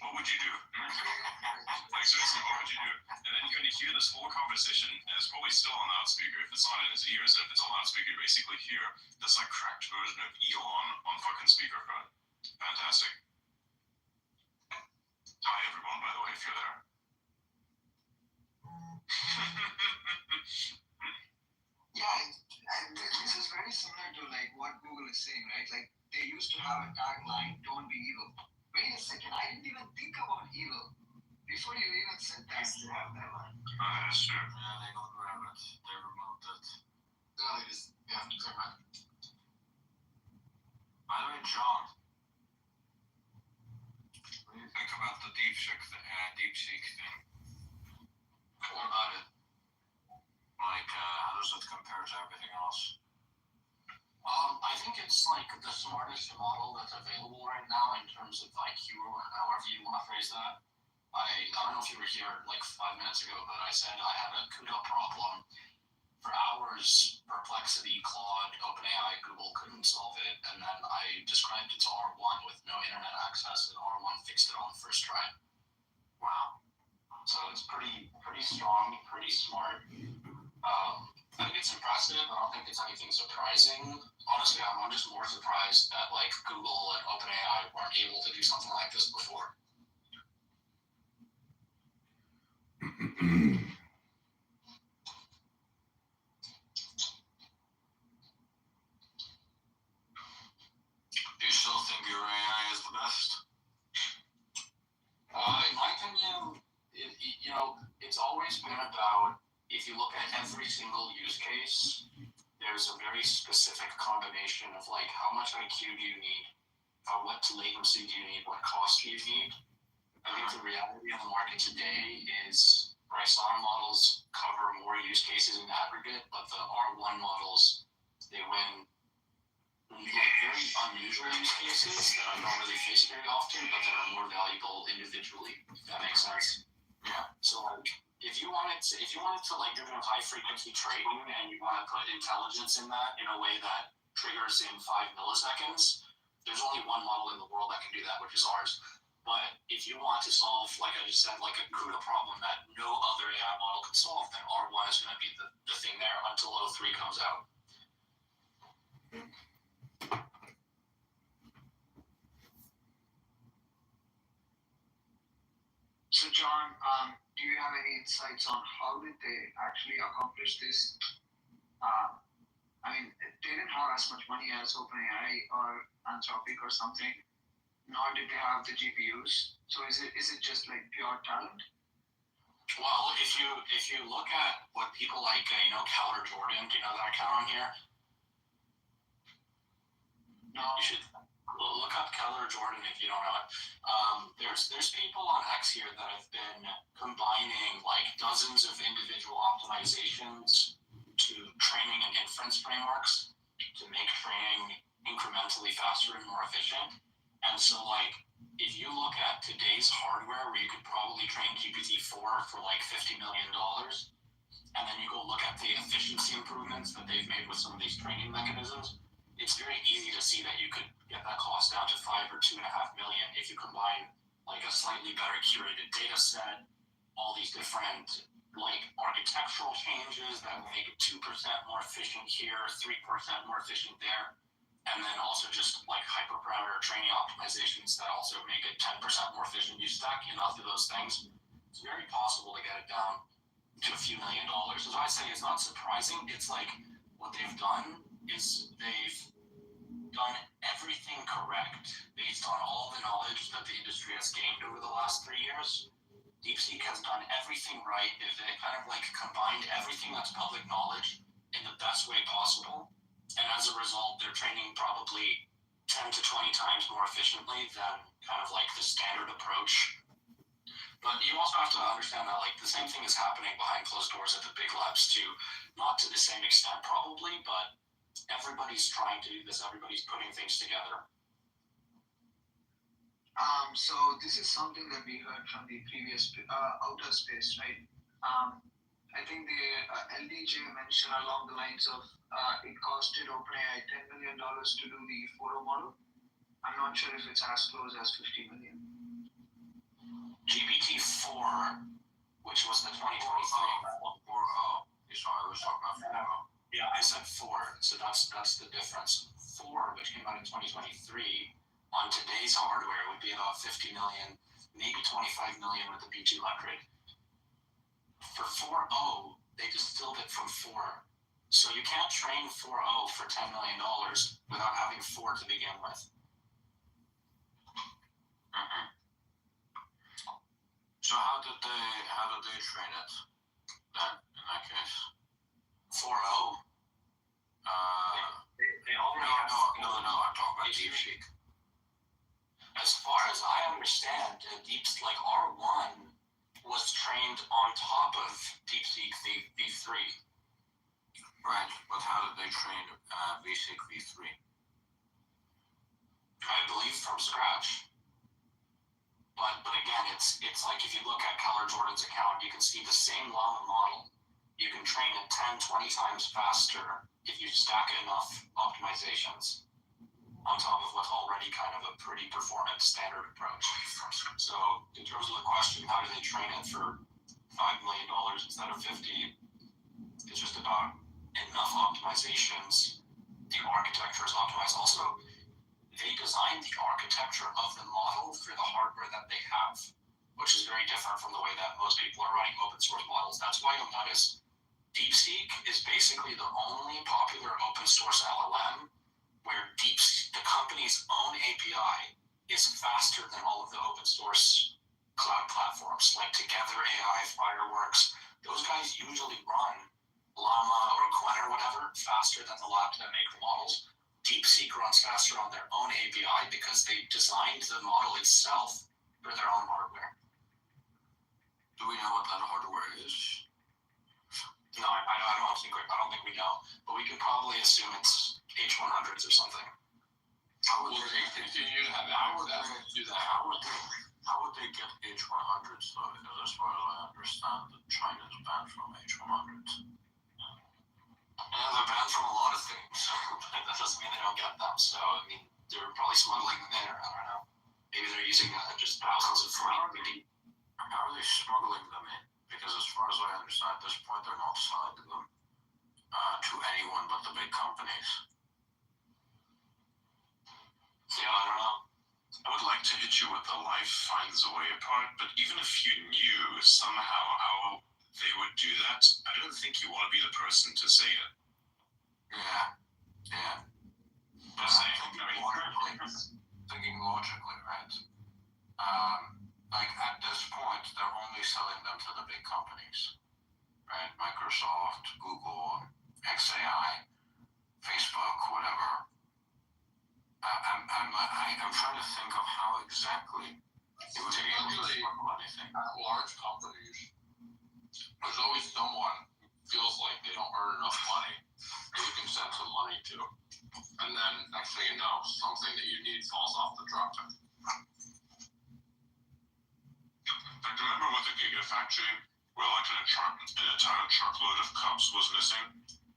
What would you do? Like seriously, what would you do? And then you're gonna hear this whole conversation, and it's probably still on loudspeaker. If it's not in his ears, if it's on loudspeaker, you basically hear this like cracked version of Elon on fucking speakerphone. Fantastic. Hi everyone, by the way, if you're there. Yeah, and this is very similar to like what Google is saying, right? Like they used to have a tagline, "Don't be evil." Wait a second, I didn't even think about evil before you even said that. They have that line. That's true. Yeah, they got rid of it. They removed it. No, they just have to come back. By the way, John, what do you think about the DeepSeek thing? What about it? Like, how does it compare to everything else? I think it's like the smartest model that's available right now in terms of IQ or however you want to phrase that. I don't know if you were here like 5 minutes ago, but I said I had a CUDA problem. For hours, Perplexity, Claude, OpenAI, Google couldn't solve it, and then I described it to R1 with no internet access, and R1 fixed it on the first try. Wow. So it's pretty strong, pretty smart. I think it's impressive. I don't think it's anything surprising. Honestly, I'm just more surprised that like Google and OpenAI weren't able to do something like this before. Do you still think your AI is the best? In my opinion, it's always been about, if you look at every single use case, there's a very specific combination of like how much IQ do you need, what latency do you need, what cost do you need. I think the reality of the market today is Rysar models cover more use cases in aggregate, but the R1 models, they win very unusual use cases that I don't really face very often, but that are more valuable individually, if that makes sense. Yeah. So like, if you wanted to like, you're doing high frequency trading and you want to put intelligence in that in a way that triggers in 5 milliseconds, there's only one model in the world that can do that, which is ours. But if you want to solve, like I just said, like a CUDA problem that no other AI model can solve, then R1 is going to be the thing there until O3 comes out. So John, do you have any insights on how did they actually accomplish this? I mean, they didn't have as much money as OpenAI or Anthropic or something, nor did they have the GPUs. So is it just like pure talent? Well, if you look at what people like, Keller Jordan, do you know that account on here? No. You should look up Keller Jordan if you don't know it. There's people on X here that have been combining like dozens of individual optimizations to training and inference frameworks to make training incrementally faster and more efficient. And so like, if you look at today's hardware where you could probably train GPT-4 for like $50 million, and then you go look at the efficiency improvements that they've made with some of these training mechanisms, it's very easy to see that you could get that cost down to $5 or $2.5 million if you combine like a slightly better curated data set, all these different like architectural changes that will make it 2% more efficient here, 3% more efficient there, and then also just like hyperparameter training optimizations that also make it 10% more efficient. You stack enough of those things, it's very possible to get it down to a few $1 million. As I say, it's not surprising. It's like what they've done is they've done everything correct based on all the knowledge that the industry has gained over the last 3 years. DeepSeek has done everything right. If they kind of like combined everything that's public knowledge in the best way possible, and as a result, they're training probably 10 to 20 times more efficiently than kind of like the standard approach. But you also have to understand that like the same thing is happening behind closed doors at the big labs too. Not to the same extent probably, but everybody's trying to do this. Everybody's putting things together. So this is something that we heard from the previous outer space, right? I think the LDJ mentioned along the lines of it costed OpenAI $10 million to do the photo model. I'm not sure if it's as close as 50 million. GPT-4, which was the 2023. Sorry, I was talking about 4. Yeah, I said 4, so that's the difference. 4, which came out in 2023, on today's hardware would be about 50 million, maybe 25 million with the B200. For 4.0, they distilled it from 4. So you can't train 4.0 for $10 million without having 4 to begin with. Mm-hmm. So how did they train it then in that case? 4.0? They already no, I'm talking about DeepSeek. As far as I understand, like R1 was trained on top of DeepSeek v3. Right, but how did they train DeepSeek v3? I believe from scratch. But again, it's like if you look at Keller Jordan's account, you can see the same Llama model. You can train it 10, 20 times faster if you stack enough optimizations on top of what's already kind of a pretty performant standard approach. So in terms of the question, how do they train it for $5 million instead of 50? It's just about enough optimizations. The architecture is optimized. Also, they designed the architecture of the model for the hardware that they have, which is very different from the way that most people are running open source models. That's why you'll notice DeepSeek is basically the only popular open source LLM where the company's own API is faster than all of the open source cloud platforms, like Together AI, Fireworks. Those guys usually run Llama or Quen or whatever faster than the labs that make the models. DeepSeek runs faster on their own API because they designed the model itself for their own hardware. Do we know what that hardware is? No, I don't think we know, but we can probably assume it's H100s or something. How would they continue to have access to that? How would they get H100s though? Because as far as I understand, China's banned from H100s. Yeah, they're banned from a lot of things. That doesn't mean they don't get them. So I mean, they're probably smuggling them in, or I don't know. Maybe they're using just thousands of free. How are they smuggling them in? Because as far as I understand, at this point, they're not selling them to anyone but the big companies. Yeah, I don't know. I would like to hit you with the life finds a way part, but even if you knew somehow how they would do that, I don't think you want to be the person to say it. Yeah. Just saying. Thinking logically, right? Like at this point, they're only selling them to the big companies, right? Microsoft, Google, XAI, Facebook, whatever. I'm trying to think of how exactly it would be able to smuggle anything. At large companies, there's always someone who feels like they don't earn enough money that you can send some money to. And then next thing you know, something that you need falls off the truck. Like, remember with the Gigafactory, where like an entire truckload of cups was missing?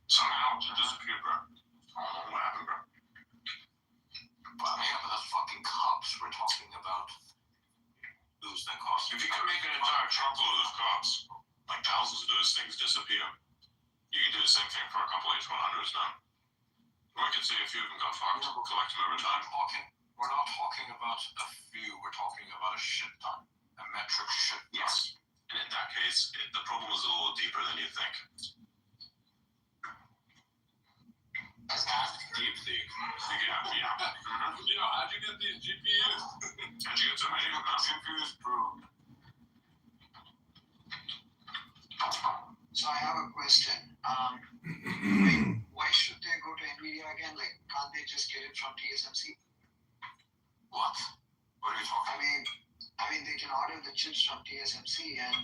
Somehow it disappeared, bro. I don't know what happened, bro. But that's fucking cups. We're talking about booze that cost. If you can make an entire truckload of cups, like thousands of those things disappear, you can do the same thing for a couple H100s now. Or I could say a few of them got fucked, collect them over time. We're not talking about a few, we're talking about a shit ton. A metric shit ton. Yes. And in that case, the problem is a little deeper than you think. As hack DeepSeek. Yeah. You know, how'd you get these GPUs? How'd you get so many of them? GPUs proved. So I have a question. Why should they go to NVIDIA again? Like, can't they just get it from TSMC? What? What are you talking I mean, they can order the chips from TSMC and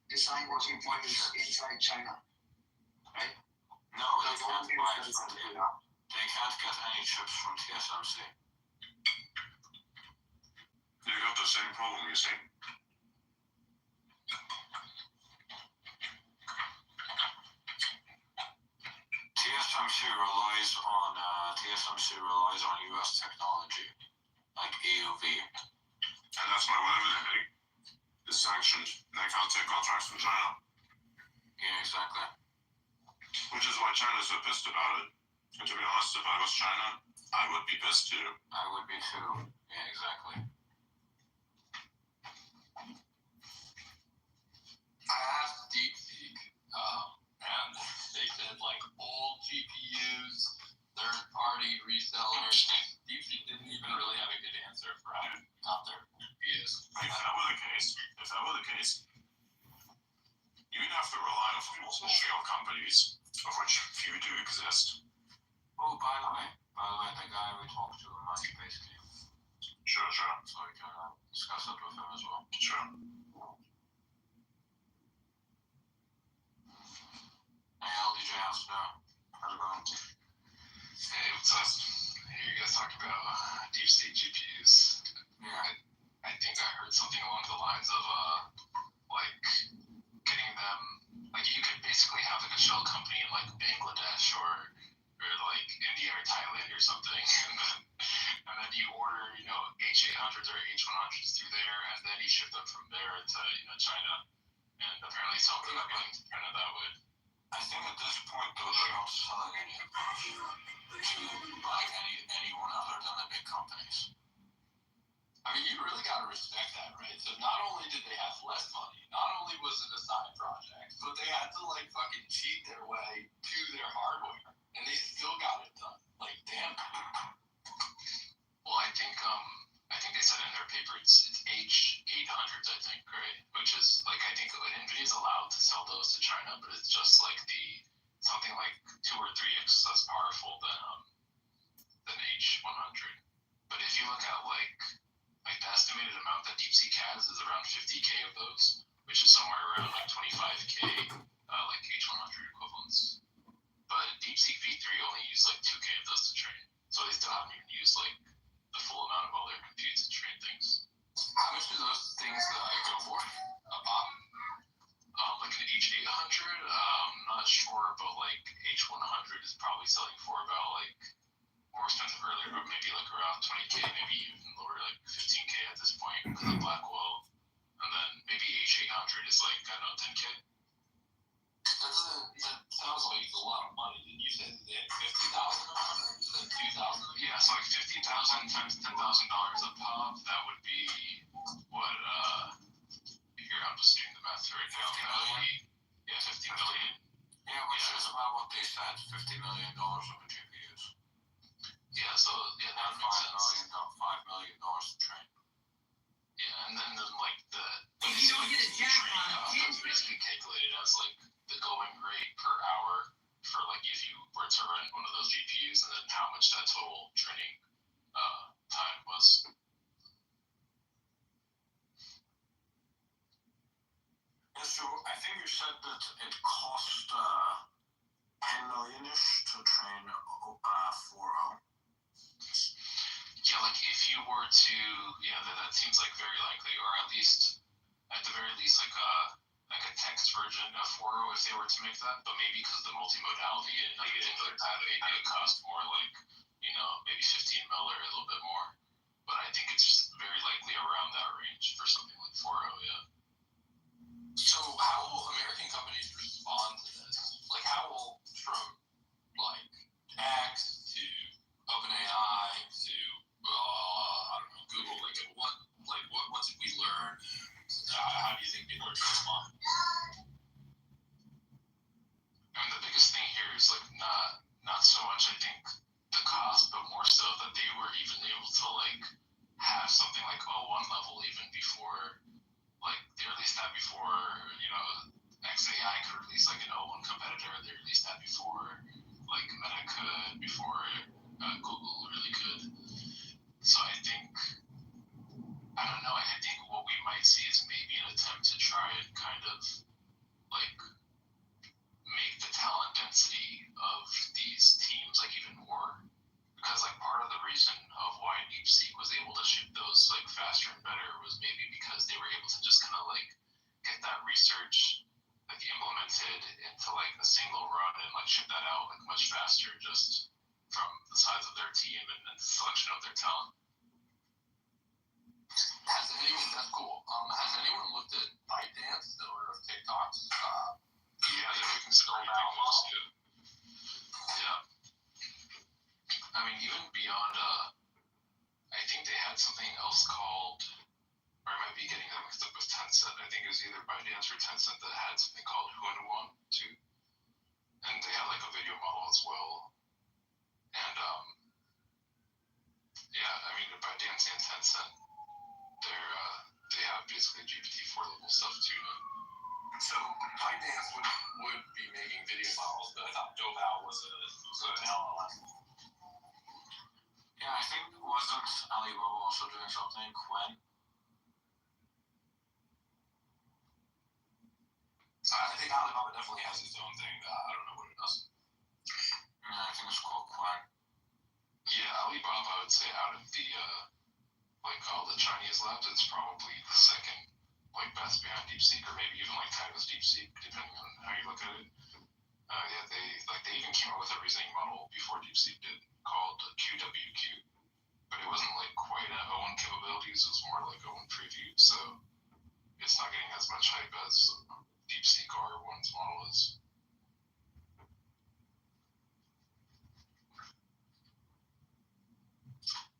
design the GPUs inside China, right? No, they can't buy it from They can't get any chips from TSMC. They got the same problem, you see. TSMC relies on US technology, like EUV. And that's why whatever they make is sanctioned. They can't take contracts from China. Yeah, exactly. Which is why China's so pissed about it. And to be honest, if I was China, I would be pissed too. I would be too. Yeah, exactly. I asked DeepSeek, and they said like old GPUs, third-party resellers. DeepSeek didn't even really have a good answer for how they got their GPUs. If that were the case, you'd have to rely on small-scale companies, of which few do exist. Oh, by the way, the guy we talked to in my space team. Sure. So we can discuss it with him as well. Sure. Hey, LDJ, how's it going? How's it going? Hey, what's up? I hear you guys talking about deep-state GPUs. Yeah. I think I heard something along the lines of, like, getting them, like, you could basically have, like, a shell company in, like, Bangladesh or like, India or Thailand or something, and then you order, you know, H800s or H100s through there, and then you ship them from there to, you know, China. And apparently something are getting to China that way. I think at this point, though, they're not selling any to like anyone other than the big companies. I mean, you really gotta respect that, right? So not only did they have less money, not only was it a side project, but they had to like fucking cheat their way to their hardware, and they still got it done. Like, damn. Well, I think they said in their paper it's H800s, I think, right? Which is like, I think NVIDIA's allowed to sell those to China, but it's just like something like 2 or 3x less powerful than H100. But if you look at like the estimated amount that DeepSeek has is around 50K of those, which is somewhere around like 25K like H100 equivalents. But DeepSeek V3 only used like 2K of those to train, so they still haven't even used like the full amount of all their compute to train things. How much do those things go for? Like an H800, not sure, but like H100 is probably selling for about like more expensive earlier, but maybe like around 20K, maybe even lower, like 15K at this point because of Blackwell. And then maybe H800 is like, I don't know, 10K. That sounds like it's a lot of money. Did you say they had 50,000 of them? You said 2,000? Yeah, so like 50,000 times $10,000 a pop, that would be what, here, I'm just doing the math right now. 50 million? Yeah, 50 million. Yeah, which is about what they said, $50 million of the GPUs. Yeah, so, yeah, that makes sense. $5 million to train. Yeah, and then like if you don't get a jackpot, that's basically calculated as like the going rate per hour for like if you were to run one of those GPUs, and then how much that total training time was. Yeah, so I think you said that it cost 10 million-ish to train 4.0. Yeah, like if you were to, that seems like very likely, or at the very least, like a text version of 4.0 if they were to make that. But maybe because of the multimodality and like things like that, maybe it would cost more, like, you know, maybe 15 mil or a little bit more. But I think it's just very likely around that range for something like 4.0. Yeah. So how will American companies respond to this? Like, how will from like X to OpenAI to I don't know, Google, what did we learn? How do you think people are going to respond? I mean, the biggest thing here is like not so much, I think, before, like, they released that before, you know, XAI could release, like, an O1 competitor. They released that before, like, Meta could, before Google really could. So I think, I don't know, I think what we might see is maybe an attempt to try and kind of, like, make the talent density of these teams, like, even more. Because, like, part of the reason of why DeepSeek was able to ship those, like, faster and better was maybe because they were able to just kind of, like, get that research, like, implemented into, like, a single run and, like, ship that out, like, much faster just from the size of their team and the selection of their talent. Has anyone, that's cool. Has anyone looked at ByteDance, the owner of TikTok's? Yeah, they're making some pretty big moves too. Yeah. I mean, even beyond, I think they had something else called, or I might be getting that mixed up with Tencent. I think it was either ByteDance or Tencent that had something called Huanwan too. And they had like a video model as well. And, yeah, I mean, ByteDance and Tencent, they have basically GPT-4 level stuff too now. So ByteDance would be making video models, but I thought Doval was an LLM. Yeah, I think wasn't Alibaba also doing something? Quen? I think Alibaba definitely has its own thing. I don't know what it does. Yeah, I think it's called Quen. Yeah, Alibaba, I would say out of the, like all the Chinese labs, it's probably the second, like, best behind DeepSeek, or maybe even like China's DeepSeek, depending on how you look at it. Yeah, they even came up with a reasoning model before DeepSeek did called QWQ, but it wasn't like quite at O1 capabilities. It was more like O1 preview, so it's not getting as much hype as DeepSeek R1's model is.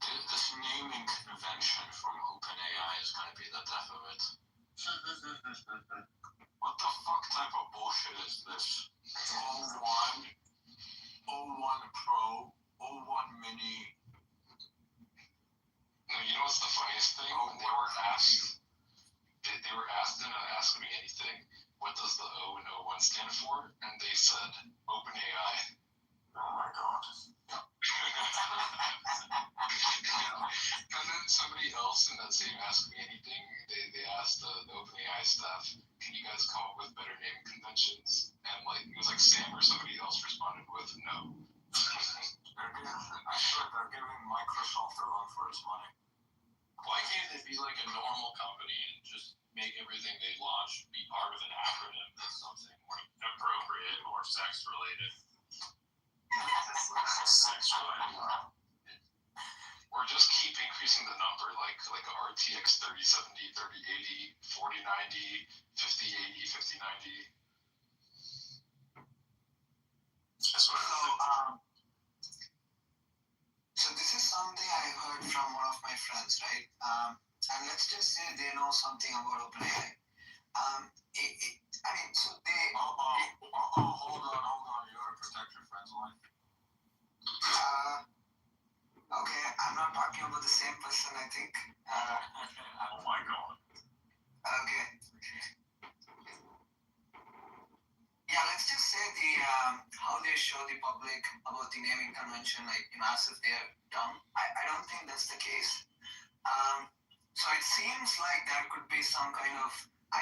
This naming convention from OpenAI is going to be the death of it. What the fuck type of bullshit is this? O1, O1 Pro, O1 Mini. No, you know what's the funniest thing? When they were asked, they were asked in Ask Me Anything, what does the O and O1 stand for? And they said OpenAI. Oh my god. And then somebody else in that same Ask Me Anything, they asked the OpenAI staff, can you guys come up with better naming conventions? And like it was like Sam or somebody else responded with no. I swear they're giving Microsoft a run for its money. Why can't it be like a normal company and just make everything they launch be part of an acronym that's something more appropriate or sex related? Sex related. Or just keep increasing the number, like RTX 3070, 3080, 4090, 5080, 5090. That's what So this is something I heard from one of my friends, right? And let's just say they know something about OpenAI. I mean, so they. Hold on. You gotta protect your friend's life. Okay, I'm not talking about the same person, I think. Oh my god. Okay. Yeah, let's just say how they show the public about the naming convention, like, as if they're dumb. I don't think that's the case. So it seems like there could be some kind of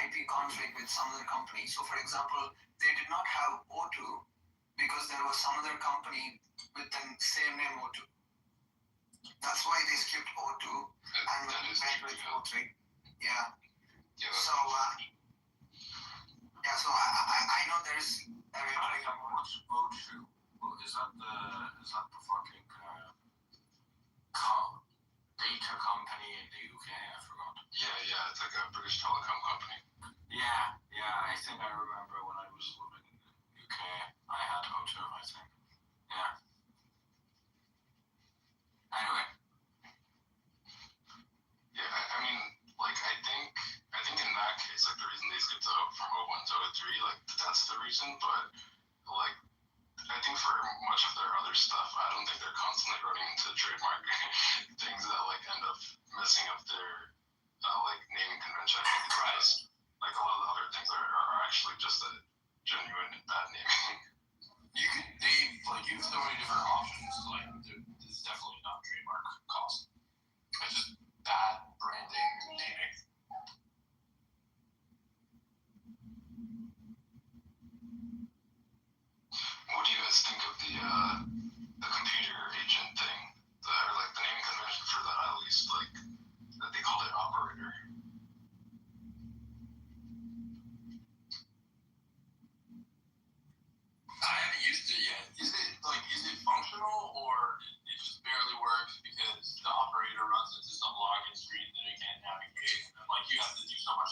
IP conflict with some other company. So for example, they did not have O2 because there was some other company with the same name O2. That's why they skipped O2 and went with O3. Yeah. So, so I know there's What's O2? Is that the fucking data company in the UK? I forgot. Yeah, it's like a British telecom company. Yeah, I think I remember when I was living in the UK, I had O2, I think. Yeah. Anyway. Yeah, I mean, like, I think in that case, like, the reason they skipped from O1 to O3, like, that's the reason, but, like, I think for much of their other stuff, I don't think they're constantly running into trademark things that, like, end up messing up their, like, naming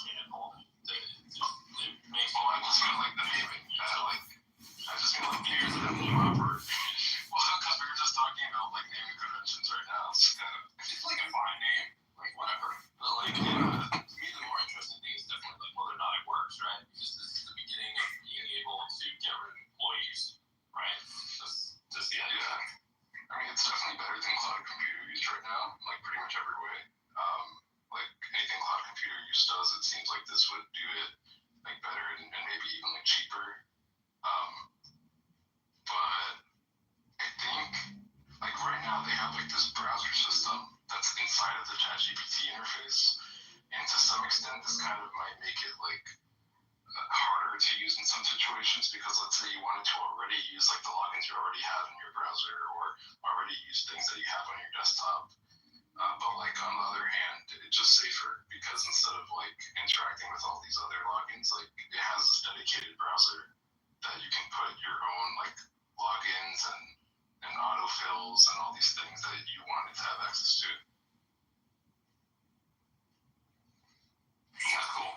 can't hold it. It makes Well, I just mean like the naming. I just mean like years that blew up or. Well, because we were just talking about like naming conventions right now. It's like a fine name, like whatever. But like, to me, the more interesting thing is definitely like whether or not it works, right? Because this is the beginning of being able to get rid of employees, right? Just the idea. I mean, it's definitely better than cloud computer use right now, like pretty much every way. Like anything cloud computer use does, it seems like this would do it like better and maybe even like cheaper. But I think like right now they have like this browser system that's inside of the ChatGPT interface, and to some extent this kind of might make it like harder to use in some situations because let's say you wanted to already use like the logins you already have in your browser or already use things that you have on your desktop. But like on the other hand, it's just safer because instead of like interacting with all these other logins, like it has this dedicated browser that you can put your own like logins and autofills and all these things that you wanted to have access to. That's cool.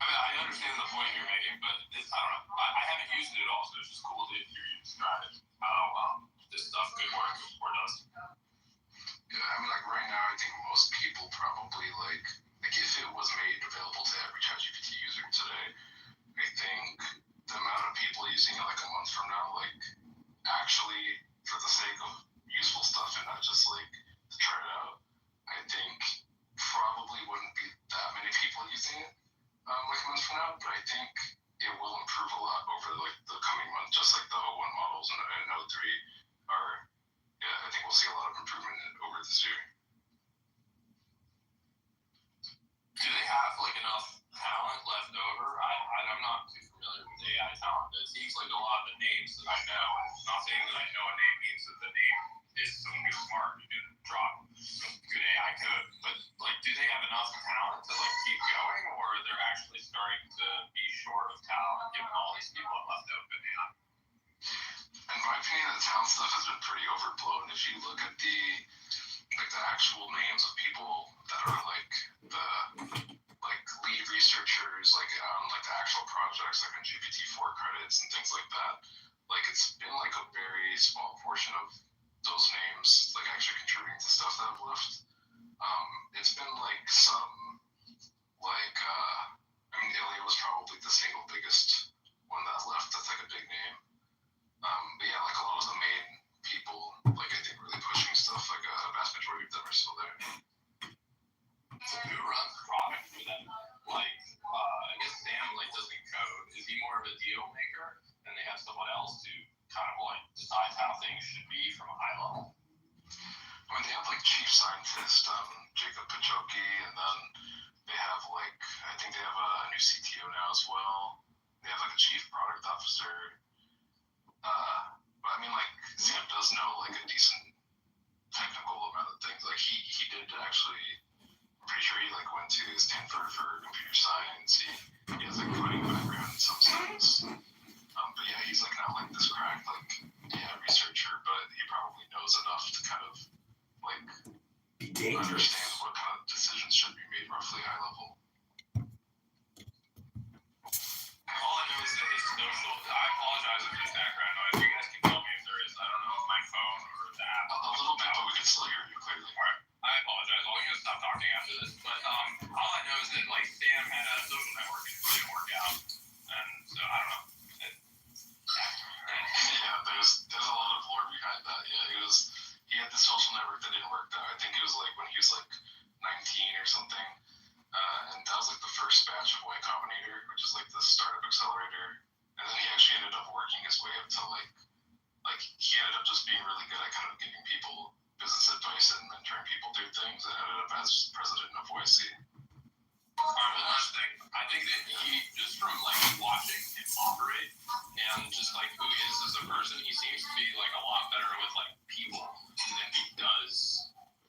I mean, I understand the point you're making, but this, I don't know. I haven't used it at all, so it's just cool to hear you describe how this stuff could work or does. Yeah, I mean, like right now, I think most people probably like if it was made available to every ChatGPT user today, I think the amount of people using it like a month from now, like actually for the sake of useful stuff and not just like to try it out, I think probably wouldn't be that many people using it like a month from now, but I think it will improve a lot over like the coming months, just like the O1 models and O3 are. Yeah, I think we'll see a lot of improvement over this year. Do they have like enough talent left over? I'm not too familiar with AI talent, but it seems like a lot of the names that I know, not saying that I know a name means that the name is someone who's smart who can drop good AI code, but like do they have enough talent to like keep going, or they're actually starting to be short of talent given all these people have left open AI? In my opinion, the talent stuff has been pretty overblown. If you look at the actual names of people that are like the like lead researchers, like on like the actual projects, like on GPT-4 credits and things like that, like it's been like a very small portion of those names like actually contributing to stuff that I've left. It's been like some like I mean, Ilya was probably the single biggest one that left. That's like a big name. But yeah, like a lot of the main people, like I think really pushing stuff, like a vast majority of them are still there. So who runs the product for them? Like, I guess Sam like doesn't code. Is he more of a deal maker, and they have someone else who kind of like decides how things should be from a high level? I mean, they have like chief scientist Jacob Pachoki, and then they have like I think they have a new CTO now as well. They have like a chief product officer. But I mean, like Sam does know like a decent technical amount of things. Like he did actually. I'm pretty sure he like went to Stanford for computer science. He has like coding background in some sense. But yeah, he's like not like this crack like researcher, but he probably knows enough to kind of like understand what kind of decisions should be made roughly high level. All I know is that his social. I apologize if there's background noise. You guys can tell me if there is. I don't know if my phone or the app. A little bit, but we can still hear you clearly. All right. I apologize. I'll gonna stop talking after this. But all I know is that like Sam had a social network and it didn't work out, and so I don't know. Yeah, there's a lot of lore behind that. Yeah, he had the social network that didn't work out. I think it was like when he was like 19 or something. And that was like the first batch of Y Combinator, which is like the startup accelerator. And then he actually ended up working his way up to like he ended up just being really good at kind of giving people business advice and mentoring people through things, and ended up as president of YC. Alright, one last thing. I think that he, just from like watching him operate and just like who he is as a person, he seems to be like a lot better with like people than he does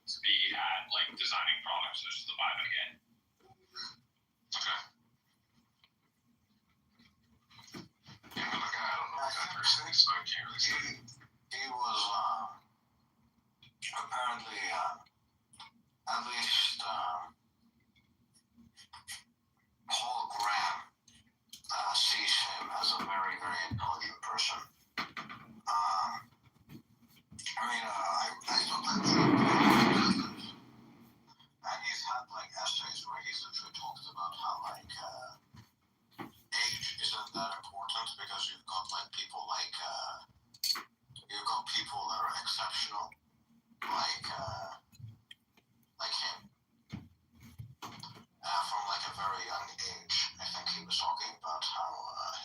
to be at like designing products. Which is the vibe I get. Okay. Yeah, but like I don't know that person, so I can't really say. He was apparently at least had like essays where he's literally talked about how like age isn't that important because you've got like people like that are exceptional, like him. From like a very young age, I think he was talking about how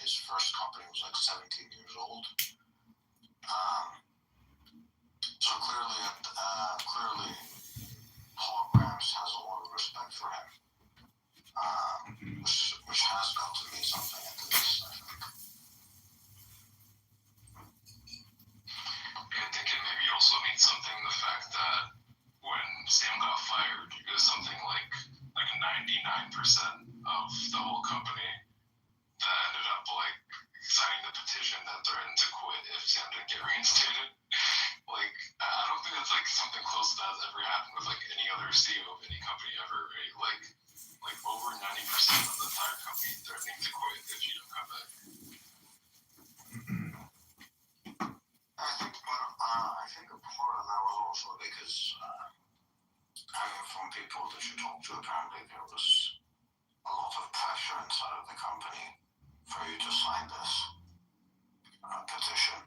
his first company was like 17 years old. So clearly, Holograms has a lot of respect for him, which has got to be something at least, I think. I think it maybe also means something, the fact that when Sam got fired, it was something like 99% of the whole company that ended up like signing the petition that threatened to quit if Sam didn't get reinstated. Like, I don't think that's like something close to that has ever happened with like any other CEO of any company ever, right? Like over 90% of the entire company threatening to quit if you don't come back. I think a part of that was also because, from people that you talk to, apparently there was a lot of pressure inside of the company for you to sign this petition.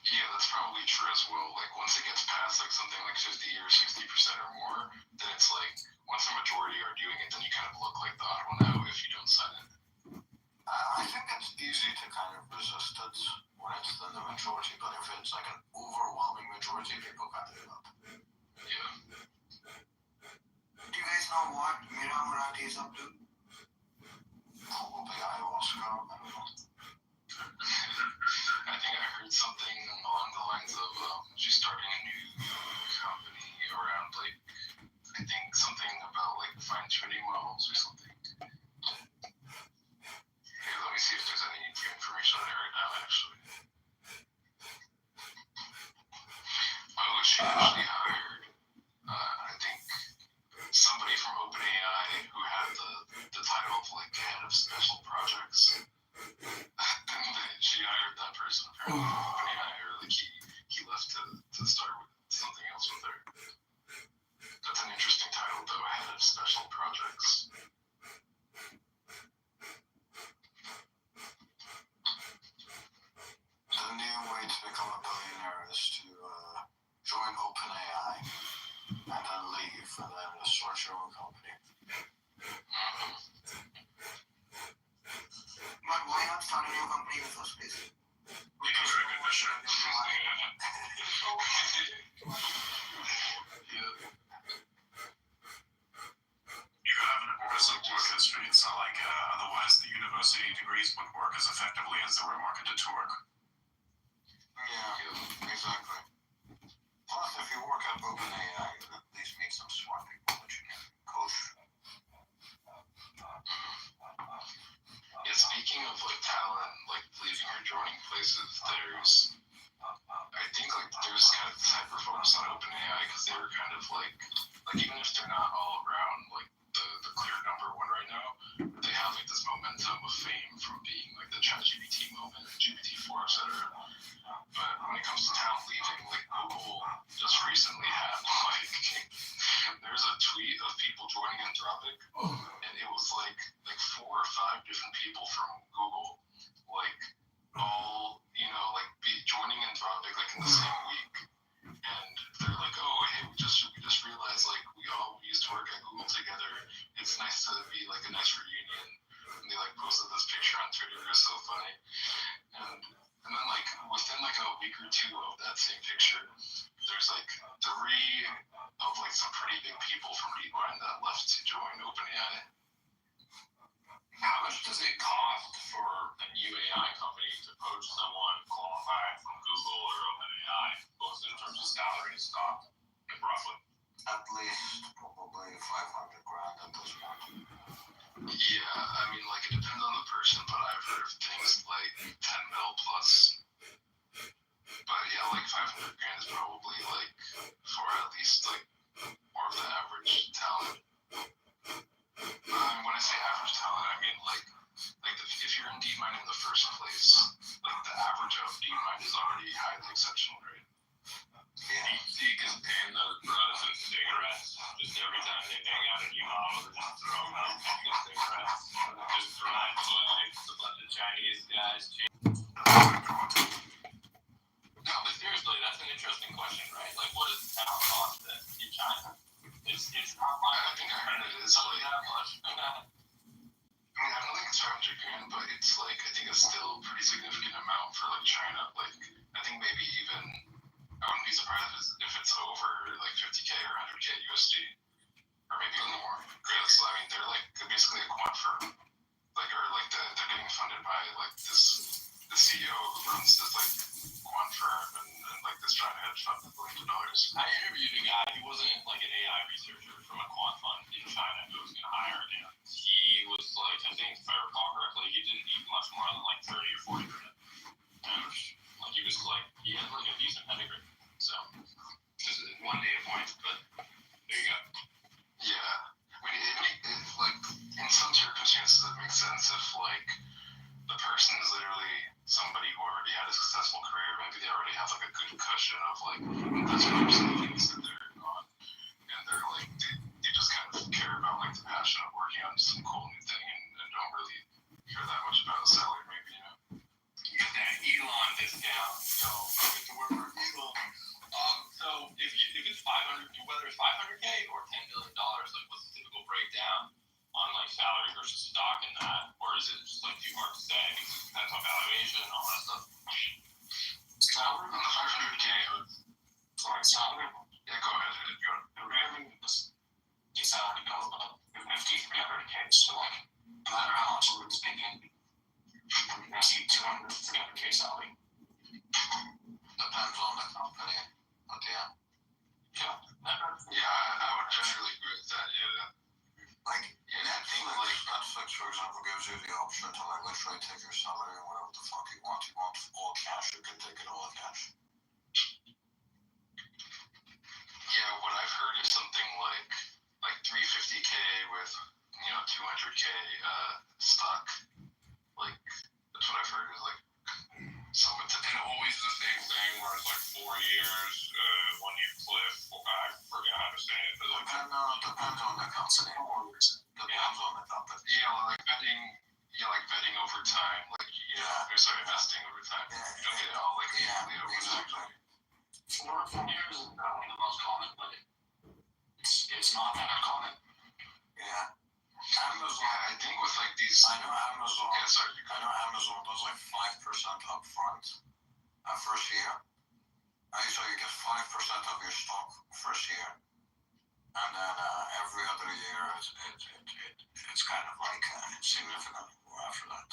Yeah, that's probably true as well. Like, once it gets past like something like 50 or 60% or more, then it's like, once the majority are doing it, then you kind of look like the odd one out if you don't sign it. I think it's easy to kind of resist it when it's in the majority, but if it's like an overwhelming majority, people kind of give up. Yeah. Do you guys know what Mira Murati is up to? Probably ayahuasca, I don't know. I think I heard something along the lines of she's starting a new company around like, I think something about like fine-tuning models or something. Here, let me see if there's any new information on it right now, actually. Oh, she actually hired, I think, somebody from OpenAI who had the title of like head of special projects. She hired that person apparently from OpenAI, or like he left to start with something else with her. That's an interesting title though, head of special projects. The new way to become a billionaire is to join OpenAI and then leave and then start your own company. But why not start a new company in the first place? Because recognition. You have an impressive work history. It's not like otherwise the university degrees wouldn't work as effectively as they were marketed to work. Yeah, exactly. Plus, if you work at OpenAI, you at least meet some smart people that you can coach. Yeah, speaking of like talent, like leaving or joining places, there's kind of this hyper focus on OpenAI because they were kind of like even if they're not all around like the clear number one right now, they have like this momentum of fame from being like the ChatGPT moment, GPT-4, etc. But when it comes to talent leaving, like Google just recently had like there's a tweet of people joining Anthropic, and it was like 4 or 5 different people from Google, like all be joining Anthropic like in the same week, and they're like, oh hey, we just realized like we all used to work at Google together. It's nice to be like a nice reunion, and they like posted this picture on Twitter. It was so funny, and then like within like a week or 2 of that same picture, there's like 3 of like some pretty big people from Dittmann that left to join OpenAI. How much does it cost for a new AI company to poach someone qualified from Google or OpenAI, both in terms of salary and stock, like roughly? At least probably $500,000 at this point. Yeah, I mean, like it depends on the person, but I've heard of things like 10 mil plus. But yeah, like 500,000 is probably like for at least like more of the average talent. When I say average talent, I mean like if you're in Dittmann in the first place, like the average of Dittmann is already highly exceptional, right? Yeah. Deep-seek is paying those bros and cigarettes just to hang out in Yuma every once in a while. Just drive by a bunch of Chinese guys. No, but seriously, that's an interesting question, right? Like, what is the town cost then in China? It's not like I think I heard it is like that much. I mean, I don't think it's 500 grand, but it's like I think it's still a pretty significant amount for like China. Like I think maybe even I wouldn't be surprised if it's over like 50K or 100K USD, or maybe even more. Because I mean, they're basically a quant firm, like they're getting funded by like the CEO who runs this like quant firm and like this giant hedge fund with billions of dollars. I interviewed a guy. He wasn't like an AI researcher from a quant fund in China who was going to hire him. He was like, I think if I recall correctly, he didn't need much more than like 30 or 40 grand. Like he was like, he had like a decent pedigree. So just one data point, but there you go. Yeah, I mean, it like in some circumstances it makes sense if like the person is literally somebody who already had a successful career. Maybe they already have like a good cushion of like investment savings that they're on, and they're like they just kind of care about like the passion of working on some cool new thing and don't really care that much about the salary. Maybe You get that Elon discount. Yo, I get to work for Elon. So if it's 500, whether it's 500K or $10 billion, like what's the typical breakdown on like salary versus stock in that, or is it just like too hard to say because it depends on valuation and all that stuff? salary on the 500K. Sorry, salary. Yeah, go ahead. The revenue is the salary goes up 50, 300K. So like no matter how much it's making, I see 200, 300K salary. Depends on the company, but yeah. Yeah, I would generally agree with that. Yeah. Like Netflix, for example, gives you the option to like literally take your salary and whatever the fuck you want. You want all cash, you can take it all cash. Yeah, what I've heard is something like 350K with 200K stock. Like that's what I've heard is like somewhat. And always the same thing where it's like 4 years, 1 year cliff. I forget how to say it, but like Depends on the company. Depends on the company. Yeah, like vetting over time. Like investing over time. Yeah, you don't get it all like immediately over exactly. 4 years is not one of the most common, but it's not that common. Yeah. Amazon. Yeah, I think with like these. I know Amazon. Yeah, sorry. I know Amazon does like 5% upfront first year. So you get 5% of your stock first year, and then every other year it's kind of like insignificant after that.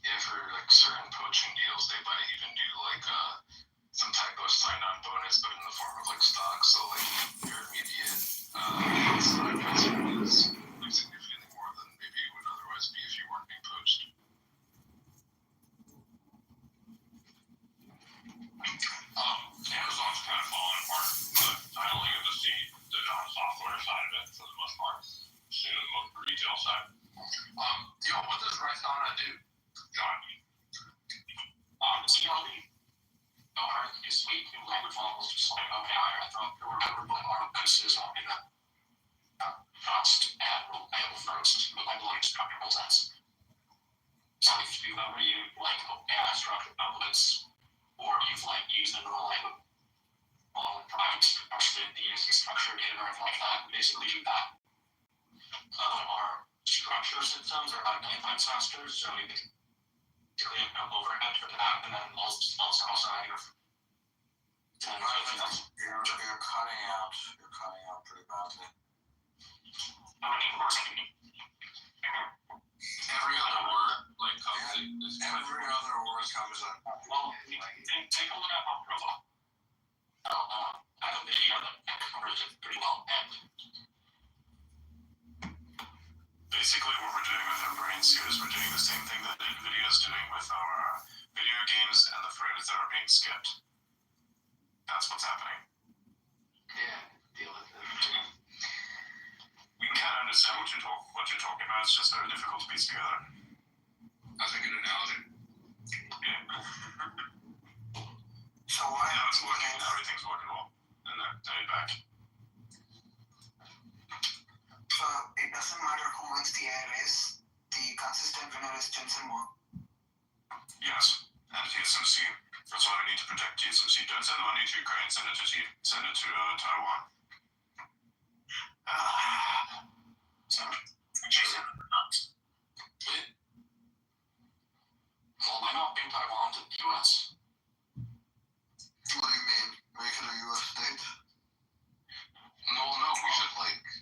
Yeah, for like certain poaching deals, they might even do like some type of sign-on bonus, but in the form of like stock. So like your immediate investment is like significantly more than maybe it would otherwise be if you weren't being poached. Amazon's kind of falling apart, but I only get to see the non-software side of it for the most part. See the retail side. What does Rexona do? John. CLB. Is sweet language models just like, okay, I don't remember what our basis on in that cost and reliable first, reliable and structural sense. So if you ever use like AI structured templates, or you've like used a neural language model and tried to actually use the structured data or anything like that, basically do that. Our structure systems are about 9 times faster, so you can really have overhead for that, and then also You're cutting out pretty badly. How many words can you? Every other word like comes in. Every other word comes in. Well, take a look at my profile. I have a video that covers it pretty well. Basically, what we're doing with our brains here is we're doing the same thing that NVIDIA is doing with our video games and the frames that are being skipped. That's what's happening. Yeah, deal with it. We can kind of understand what you're talking about. It's just very difficult to piece together. That's a good analogy. Yeah. So why? Now it's working. Everything's working well. And then back. wins the air race, the consistent winner is Jensen Wong. Yes, and TSMC. That's why we need to protect TSMC. Don't send the money to Ukraine. Send it to Taiwan. So, Jesus. Well, why not bring Taiwan to the US? What do you mean? Make it a U.S. state? No,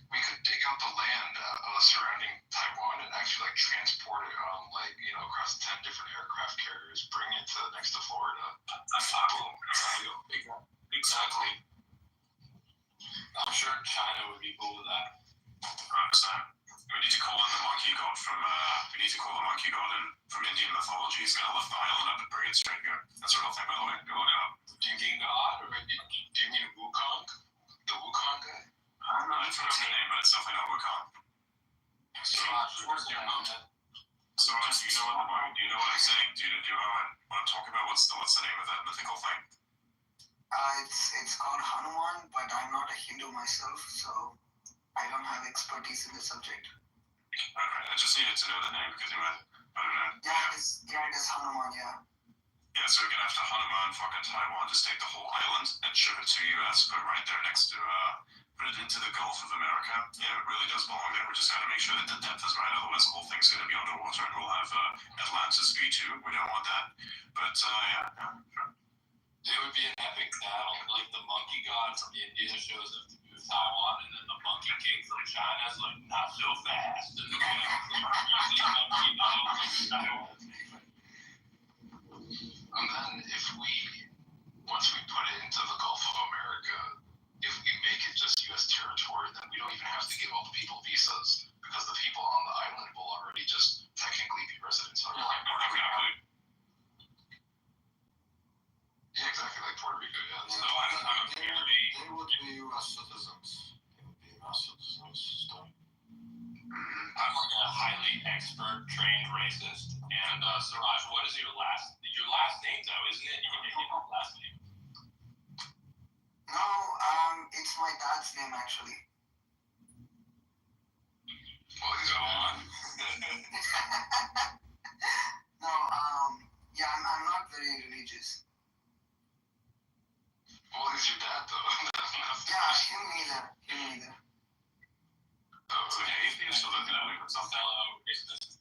we could dig out the land surrounding Taiwan and actually transport it across 10 different aircraft carriers, bring it next to Florida. Boom. Exactly. I'm sure China would be cool with that. We need to call in the monkey god from Indian mythology. He's gonna lift the island up and bring it straight here. That's a real thing, by the way. Go look it up. Thinking God, or do you mean Wukong? The Wukong guy? I'm not sure of the name, but it's definitely not Wukong. So, do you know what I'm saying? Do you want to talk about what's the name of that mythical thing? It's called Hanuman, but I'm not a Hindu myself, so I don't have expertise in the subject. Okay, I just needed to know the name because you went, I don't know. Yeah, it is Hanuman, yeah. Yeah, so we're gonna have to Hanuman fucking Taiwan, just take the whole island and ship it to US, put it right there next to, put it into the Gulf of America. Yeah, it really does belong there. We just gotta make sure that the depth is right, otherwise the whole thing's gonna be underwater and we'll have Atlantis V2. We don't want that. But, yeah, sure. It would be an epic battle. Like the monkey god from India shows up to move Taiwan, and then the monkey king from China is like, not so fast. And the And then once we put it into the Gulf of America, if we make it just U.S. territory, then we don't even have to give all the people visas, because the people on the island will already just technically be residents of the island. Yeah, exactly, like Puerto Rico, yeah. So They would be U.S. citizens. I'm like a highly expert, trained racist. And Siraj, what is your last name though, isn't it? Your last name. No, it's my dad's name actually. Well, go on. No, yeah, I'm not very religious. Well, he's your dad though. Yeah, him neither. So an atheist or looking at it with some fellow racist?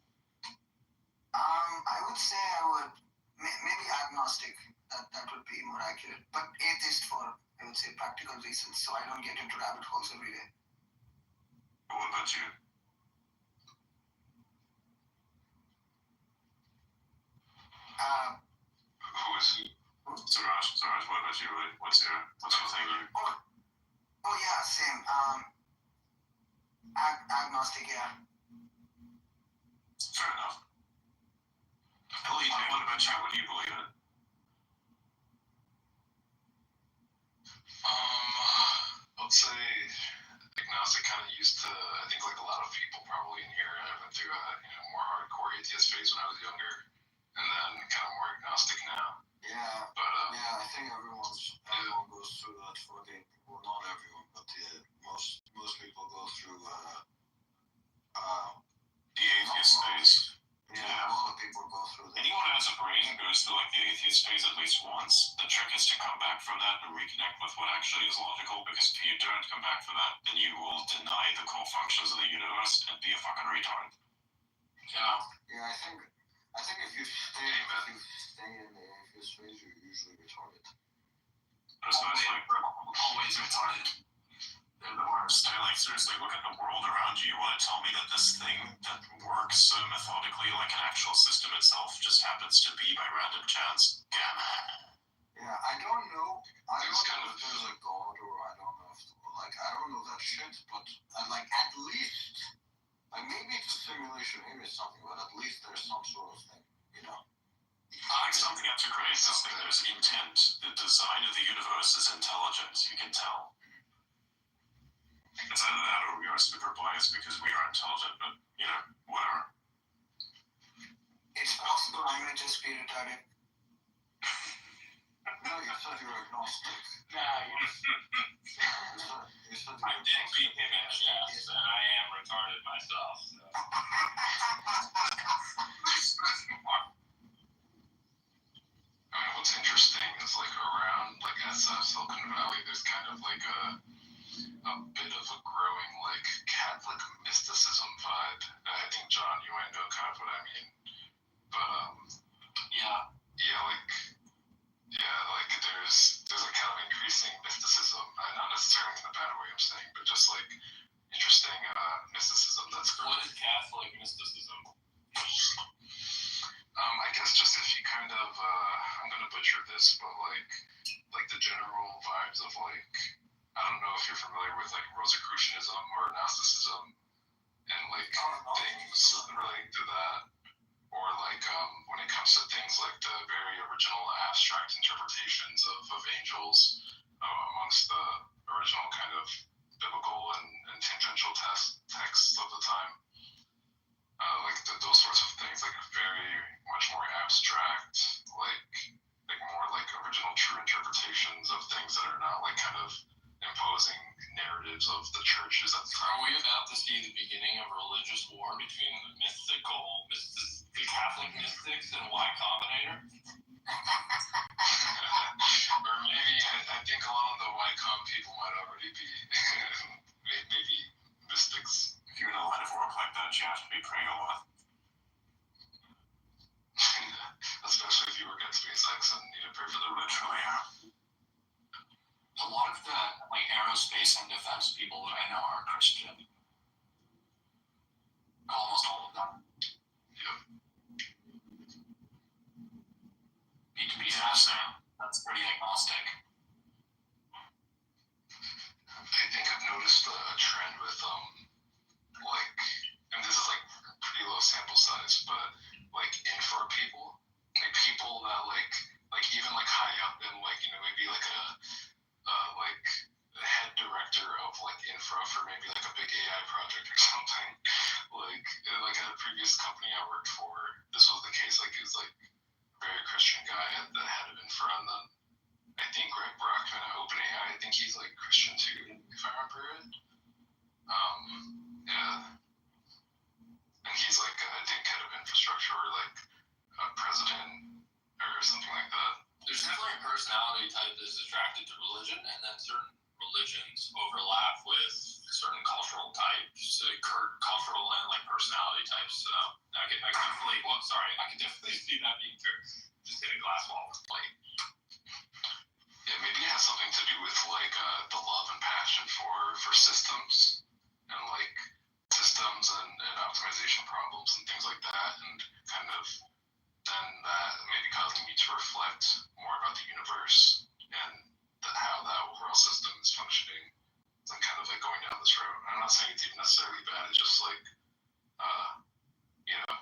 I would say maybe agnostic. That would be more accurate. But atheist for, I would say, practical reasons, so I don't get into rabbit holes every day. What about you? Who is he? Siraj, what about you? What's your thing? Oh yeah, same. Agnostic, yeah. Fair enough. Elite, what about you? What do you believe in? I'd say agnostic, kind of used to, I think like a lot of people probably in here, I went through a more hardcore atheist phase when I was younger, and then kind of more agnostic now. Yeah, but yeah, I think everyone goes through that well, not everyone, but most people go through the atheist phase. Yeah, a lot of people go through that. Anyone who has a brain goes through like the atheist phase at least once. The trick is to come back from that and reconnect with what actually is logical, because if you don't come back from that, then you will deny the core functions of the universe and be a fucking retard. Yeah, I think if you stay in the atheist phase, you're usually retarded. But it's not like always retarded. They're the worst. Seriously, look at the world around you. You want to tell me that this thing that works so methodically like an actual system itself just happens to be by random chance? Yeah, I don't know. I don't know if there's a god, or I don't know I don't know that shit, but at least, maybe it's a simulation, maybe it's something, but at least there's some sort of thing, Something to create this thing. There's intent. The design of the universe is intelligent. You can tell. It's either that or we are super biased because we are intelligent, but, whatever. It's possible I may just be retarded. No, you said you were agnostic. Nah, You said you I were did beat him in chess, and I am retarded myself. So. I mean, what's interesting is like around like SF Silicon Valley, there's kind of like a bit of a growing like Catholic mysticism vibe. I think John, you might know kind of what I mean, but yeah. Like there's a kind of increasing mysticism, not necessarily in a bad way I'm saying, but just like interesting mysticism that's growing. What is Catholic mysticism? I guess just if you kind of I'm gonna butcher this, but like the general vibes of like, I don't know if you're familiar with like Rosicrucianism or Gnosticism and like things relating to that, or like when it comes to things like the very original abstract interpretations of angels amongst the original kind of biblical and tangential texts of the time. Those sorts of things, like very much more abstract, like more like original true interpretations of things that are not like kind of imposing narratives of the churches at the time. Are we about to see the beginning of a religious war between the the Catholic mystics and Y Combinator? Or maybe I think a lot of the Y-Com people might already be maybe mystics. If you're in a line of work like that, you have to be praying a lot. Especially if you work at SpaceX and need to pray for the literally. A lot of the like aerospace and defense people that I know are Christian. Almost all of them. Yep. BTS, that's pretty agnostic. I think I've noticed a trend with like, and this is like pretty low sample size, but like infra people, like people that like even like high up in like, you know, maybe like a head director of like infra for maybe like a big AI project or something. Like at a previous company I worked for, this was the case. Like he was like a very Christian guy at the head of infra, and then I think Greg Brockman at OpenAI, I think he's like Christian too, if I remember it. Yeah. And he's like I think head of infrastructure or like a president or something like that. There's definitely a personality type that's attracted to religion, and then certain religions overlap with certain cultural types, cultural and like personality types. So I can definitely see that being true. Just hit a glass wall with a plate. Yeah, maybe it has something to do with like the love and passion for systems and like systems and optimization problems and things like that, and kind of then that maybe causing me to reflect more about the universe and how that overall system is functioning, and kind of like going down this road. I'm not saying it's even necessarily bad. It's just like, you know,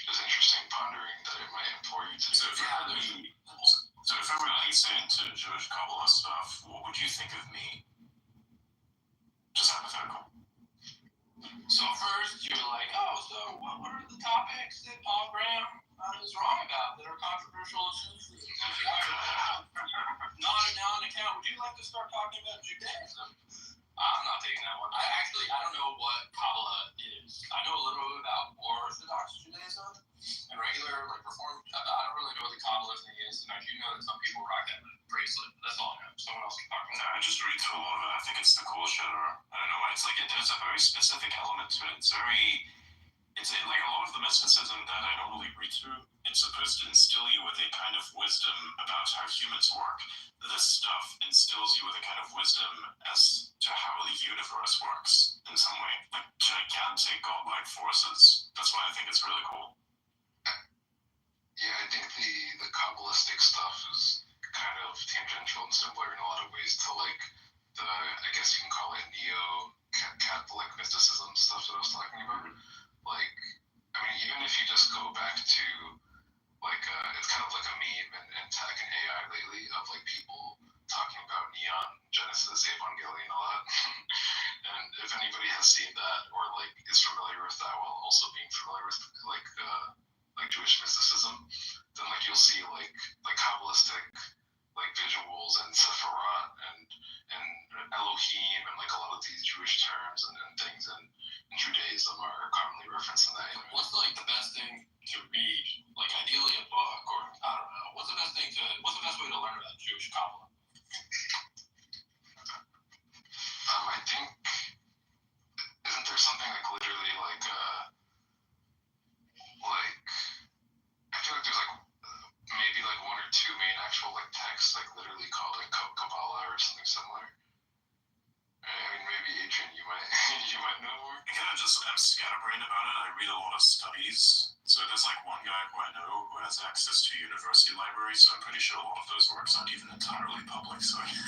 it's interesting pondering that it might implore you to do. So if I were to say into Jewish Kabbalah stuff, what would you think of me? Just hypothetical. So first you're like, so what are the topics that Paul Graham is wrong about that are controversial issues? Not a down account. Would you like to start talking about Judaism? I'm not taking that one. I don't know what Kabbalah is. I know a little bit about Orthodox Judaism and regular like Reformed. I don't really know what the Kabbalah thing is, and I do know that some people rock that bracelet. That's all I know. Someone else can talk about that. I just read through a lot of it. I think it's the cool shit, or I don't know. It's like there's a very specific element to it. It's like a lot of the mysticism that I normally read through. It's supposed to instill you with a kind of wisdom about how humans work. This stuff instills you with a kind of wisdom as to how the universe works in some way, like gigantic godlike forces. That's why I think it's really cool. Yeah, I think the Kabbalistic stuff is kind of tangential and similar in a lot of ways to like I guess you can call it neo-Catholic mysticism stuff that I was talking about. Like, I mean, even if you just go back to like it's kind of like a meme in tech and AI lately of like people talking about Neon Genesis Evangelion a lot. And if anybody has seen that or like is familiar with that while also being familiar with like Jewish mysticism, then like you'll see like Kabbalistic like visuals and Sephiroth and Elohim and like a lot of these Jewish terms and things in Judaism are commonly referenced in that. What's like the best thing to read? Like ideally a book, or I don't know. What's the best way to learn about Jewish Kabbalah? I think isn't there something like literally like I feel like there's like maybe like one or two main actual like texts like literally called like Kabbalah or something similar. I mean, maybe Adrian, you might you might know more. I kind of just am scatterbrained about it. I read a lot of studies. So there's like one guy who I know who has access to university libraries, so I'm pretty sure a lot of those works aren't even entirely public. So here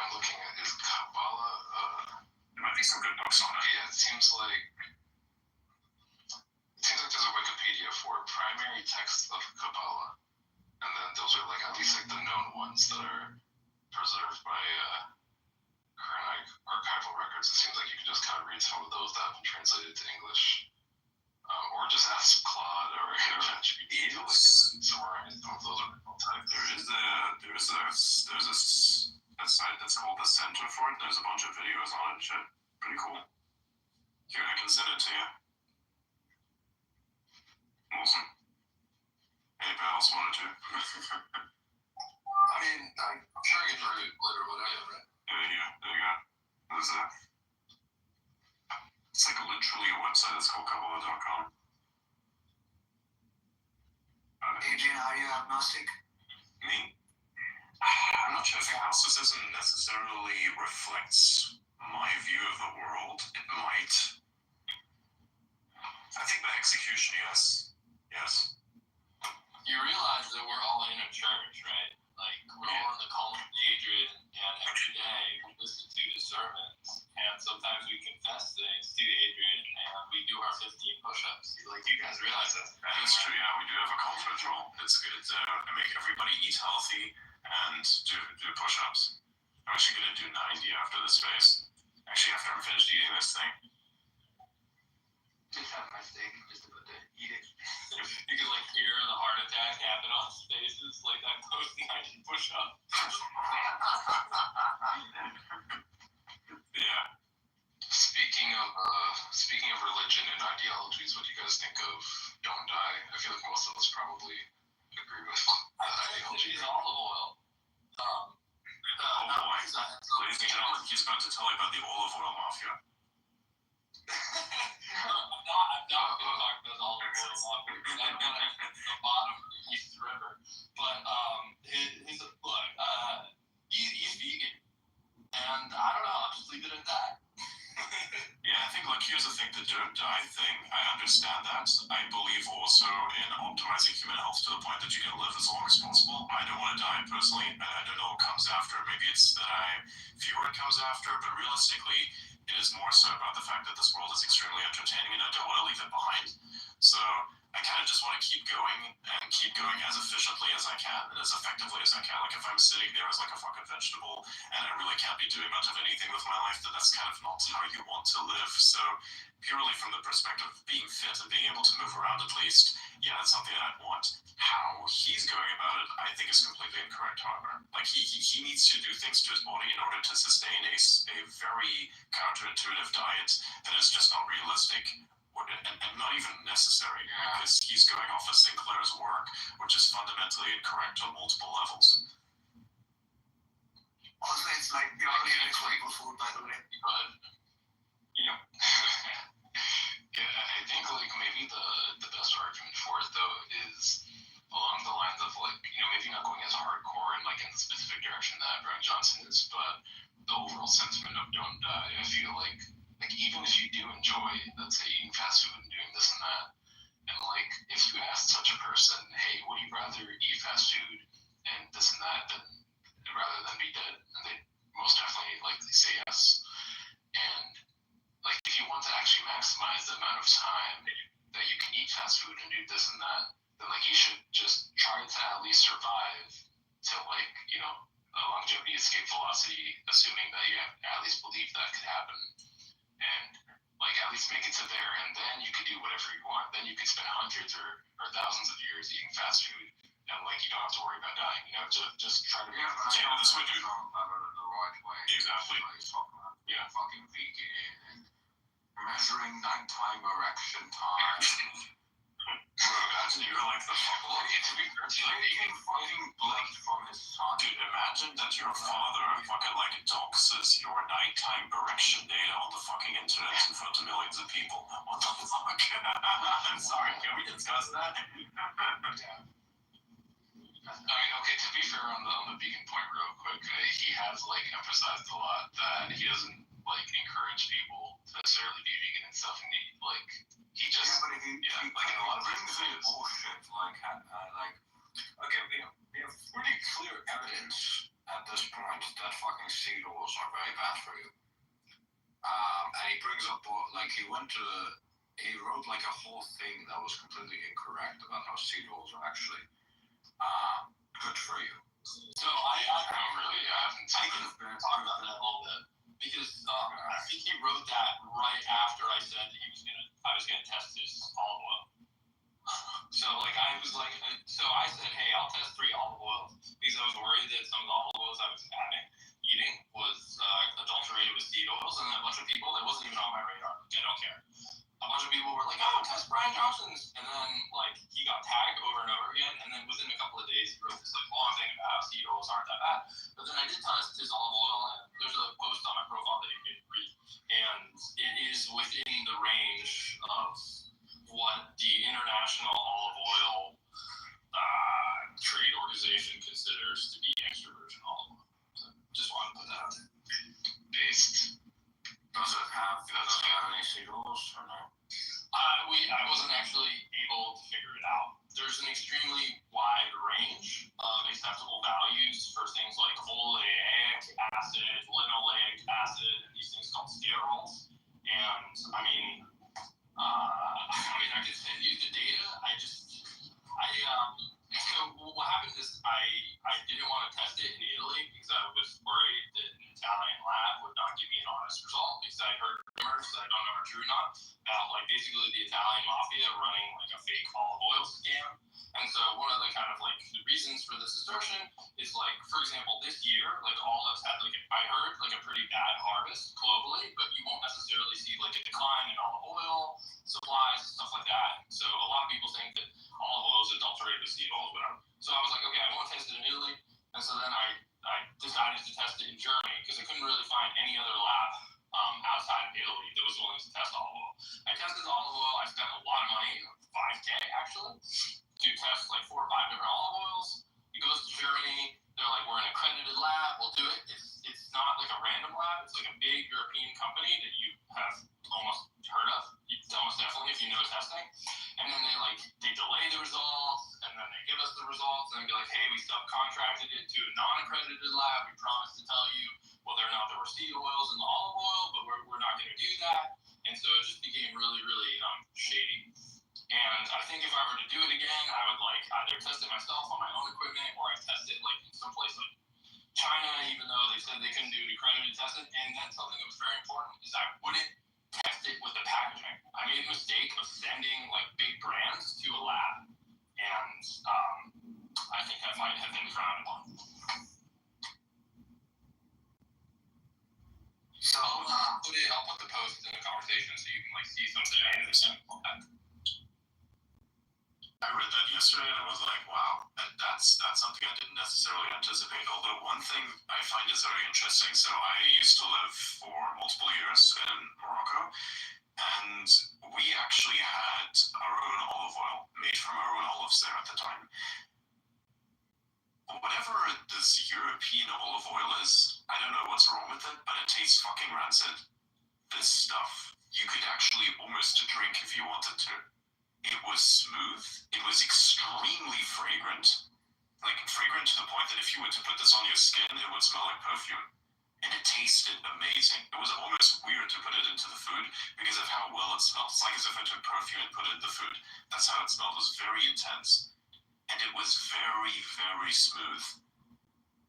I'm looking at is Kabbalah. There might be some good books on it. Yeah, it seems like there's a Wikipedia for primary texts of Kabbalah, and then those are like at least like the known ones that are preserved by current archival records. It seems like you can just kind of read some of those that have been translated to English, or just ask Claude or ChatGPT to like summarize some of those original texts. There's a site that's called the Center for it. There's a bunch of videos on it and shit. Pretty cool. Here, I can send it to you. Awesome. Anybody else wanted to? I mean, I'm sure I can read it later, whatever. There you go. There's that. It's like literally a website that's called Kabbalah.com. Adrian, are you agnostic? Me? I'm not sure if agnosticism necessarily reflects my view of the world. It might. I think by execution, yes. Yes. You realize that we're all in a church, right? Like, we're all in the cult of Adrian, and every day we listen to his sermons, and sometimes we confess things to Adrian, and we do our 15 push-ups. Like, you guys realize that? That's true, yeah. We do have a cult ritual. It's good to make everybody eat healthy and do push-ups. I'm actually going to do 90 after this phase. Actually, after I'm finished eating this thing. Just have my steak, just about to eat it. You can like hear the heart attack happen on faces, like that close 90 push-up. Yeah. Speaking of religion and ideologies, what do you guys think of Don't Die? I feel like most of us probably agree with that ideology. It's olive oil. Ladies and gentlemen, he's about to tell you about the olive oil mafia. I'm not going to talk about olive oil mafia because I've been at the bottom of the East River. But he's vegan, and I don't know. I'll just leave it at that. Yeah, I think, like, here's the thing, the Don't Die thing, I understand that. I believe also in optimizing human health to the point that you can live as long as possible. I don't want to die personally. I don't know what comes after. Maybe it's that I fear what comes after, but realistically, it is more so about the fact that this world is extremely entertaining and I don't want to leave it behind. So I kind of just want to keep going and keep going as efficiently as I can and as effectively as I can. Like, if I'm sitting there as like a fucking vegetable and I really can't be doing much of anything with my life, then that's kind of not how you want to live. So purely from the perspective of being fit and being able to move around at least, yeah, that's something that I'd want. How he's going about it, I think, is completely incorrect, however. Like, he needs to do things to his body in order to sustain a very counterintuitive diet that is just not realistic. And not even necessary, because he's going off of Sinclair's work, which is fundamentally incorrect on multiple levels. Also, it's like purely vegetable food, by the way. Yeah. Yeah, I think like maybe the best argument for it though is along the lines of like, maybe not going as hardcore and like in the specific direction that Brian Johnson is, but the overall sentiment of Don't Die. I feel like even if you do enjoy, let's say, eating fast food and doing this and that, and like if you ask such a person, hey, would you rather eat fast food and this and that rather than be dead, and they most definitely likely say yes. And like if you want to actually maximize the amount of time that you can eat fast food and do this and that, then like you should just try to at least survive to like, a longevity escape velocity, assuming that you at least believe that could happen. And like at least make it to there, and then you could do whatever you want. Then you could spend hundreds or thousands of years eating fast food, and like you don't have to worry about dying. You know, just try to. Yeah, but this would do. the right way. Exactly. Yeah. Fucking vegan and measuring nighttime erection time. Bro, imagine you're like the Well, to be fair, Drinking fucking blood from his son. dude, imagine that your father fucking like doxes your nighttime erection data on the fucking internet in front of millions of people. What the fuck? I'm sorry, can we discuss that? I mean, okay, to be fair on the vegan point real quick, he has like emphasized a lot that he doesn't like encourage people to necessarily be vegan and stuff, and he just but if you like in a lot of brings in videos. bullshit okay, we have pretty clear evidence at this point that fucking seed oils are very bad for you. And he brings up he wrote like a whole thing that was completely incorrect about how seed oils are actually good for you. So I haven't taken talk about that a little bit because I think he wrote that right after I said that I was gonna test his olive oil. So I said, hey, I'll test 3 olive oils because I was worried that some of the olive oils I was eating was adulterated with seed oils, and a bunch of people that wasn't even on my radar. I don't care. A bunch of people were like, oh, test Brian Johnson's, and then like he got tagged over and over again, and then within a couple of days he wrote this like long thing about how seed oils aren't that bad. But then I did test his olive oil, and there's a post on my profile that you can read, and it is within the range of what the International Olive Oil Trade Organization considers to be extra virgin olive oil. So just wanted to put that out there. Does it have any seed oils or no? I wasn't actually able to figure it out. There's an extremely wide range of acceptable values for things like oleic acid, linoleic acid, and these things called sterols. And I could send you the data. So what happened is I didn't want to test it in Italy because I was worried that an Italian lab would not give me an honest result because I heard rumors that I don't know are true or not about like basically the Italian mafia running like a fake olive oil scam. And so one of the kind of like the reasons for this assertion is like, for example, this year, like olives had like I heard like a pretty bad harvest globally, but you won't necessarily see like a decline in olive oil supplies, stuff like that. So a lot of people think that olive oil is adulterated with seed oils, whatever. So I was like, okay, I want to test it in Italy. And so then I decided to test it in Germany because I couldn't really find any other lab outside of Italy that was willing to test olive oil. I tested the olive oil. I spent a lot of money, $5,000 actually, to test like 4 or 5 different olive oils. It goes to Germany. They're like, we're an accredited lab. We'll do it. It's not like a random lab. It's like a big European company that you have almost heard of. Almost definitely if you know testing. And then they delay the results, and then they give us the results, and then be like, hey, we subcontracted it to a non-accredited lab. We promised to tell you whether or not there were seed oils in the olive oil, but we're not going to do that. And so it just became really, really shady. And I think if I were to do it again, I would like either test it myself on my own equipment, or I'd test it like in some place like China, even though they said they couldn't do accredited testing. And that's something that was very important is I wouldn't test it with the packaging. I made a mistake of sending like big brands to a lab, and I think that might have been frowned upon. So I'll put the post in the conversation so you can like see some of the data. I read that yesterday and I was like, wow, that's something I didn't necessarily anticipate. Although one thing I find is very interesting. So I used to live for multiple years in Morocco, and we actually had our own olive oil made from our own olives there at the time. Whatever this European olive oil is, I don't know what's wrong with it, but it tastes fucking rancid. This stuff, you could actually almost drink if you wanted to. It was smooth. It was extremely fragrant. Like, fragrant to the point that if you were to put this on your skin, it would smell like perfume. And it tasted amazing. It was almost weird to put it into the food because of how well it smelled. It's like as if I took perfume and put it in the food. That's how it smelled. It was very intense. And it was very, very smooth.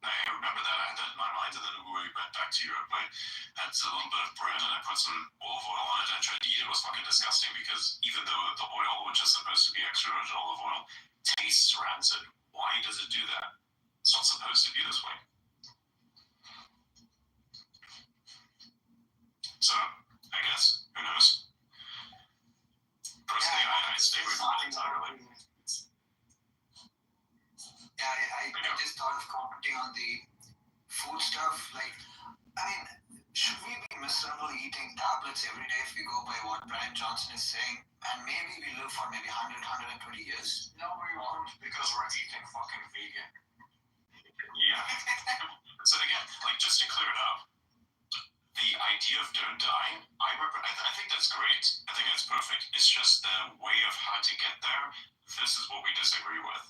I remember that. I had that in my mind, and then we went back to Europe. I had a little bit of bread, and I put some olive oil on it, and I tried to eat it. It was fucking disgusting because even though the oil, which is supposed to be extra virgin olive oil, tastes rancid. Why does it do that? It's not supposed to be this way. So, I guess, who knows? Personally, I stay away from it entirely. Yeah, I just thought of commenting on the food stuff. Like, I mean, should we be miserable eating tablets every day if we go by what Brian Johnson is saying? And maybe we live for maybe 100, 120 years? No, we won't, because we're eating fucking vegan. Yeah. So again, like, just to clear it up, the idea of don't die, I think that's great. I think that's perfect. It's just the way of how to get there. This is what we disagree with,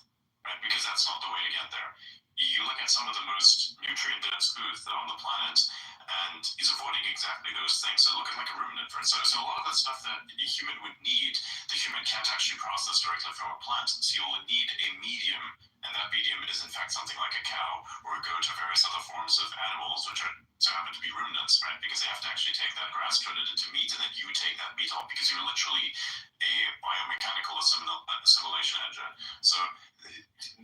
right? Because that's not the way to get there. You look at some of the most nutrient-dense foods that are on the planet, and he's avoiding exactly those things. So look at like a ruminant, for instance. So a lot of the stuff that a human would need, the human can't actually process directly from a plant. So you'll need a medium, and that medium is in fact something like a cow, or go to various other forms of animals, which are so happen to be ruminants, right? Because they have to actually take that grass, turn it into meat, and then you take that meat off because you're literally a biomechanical assimilation engine. So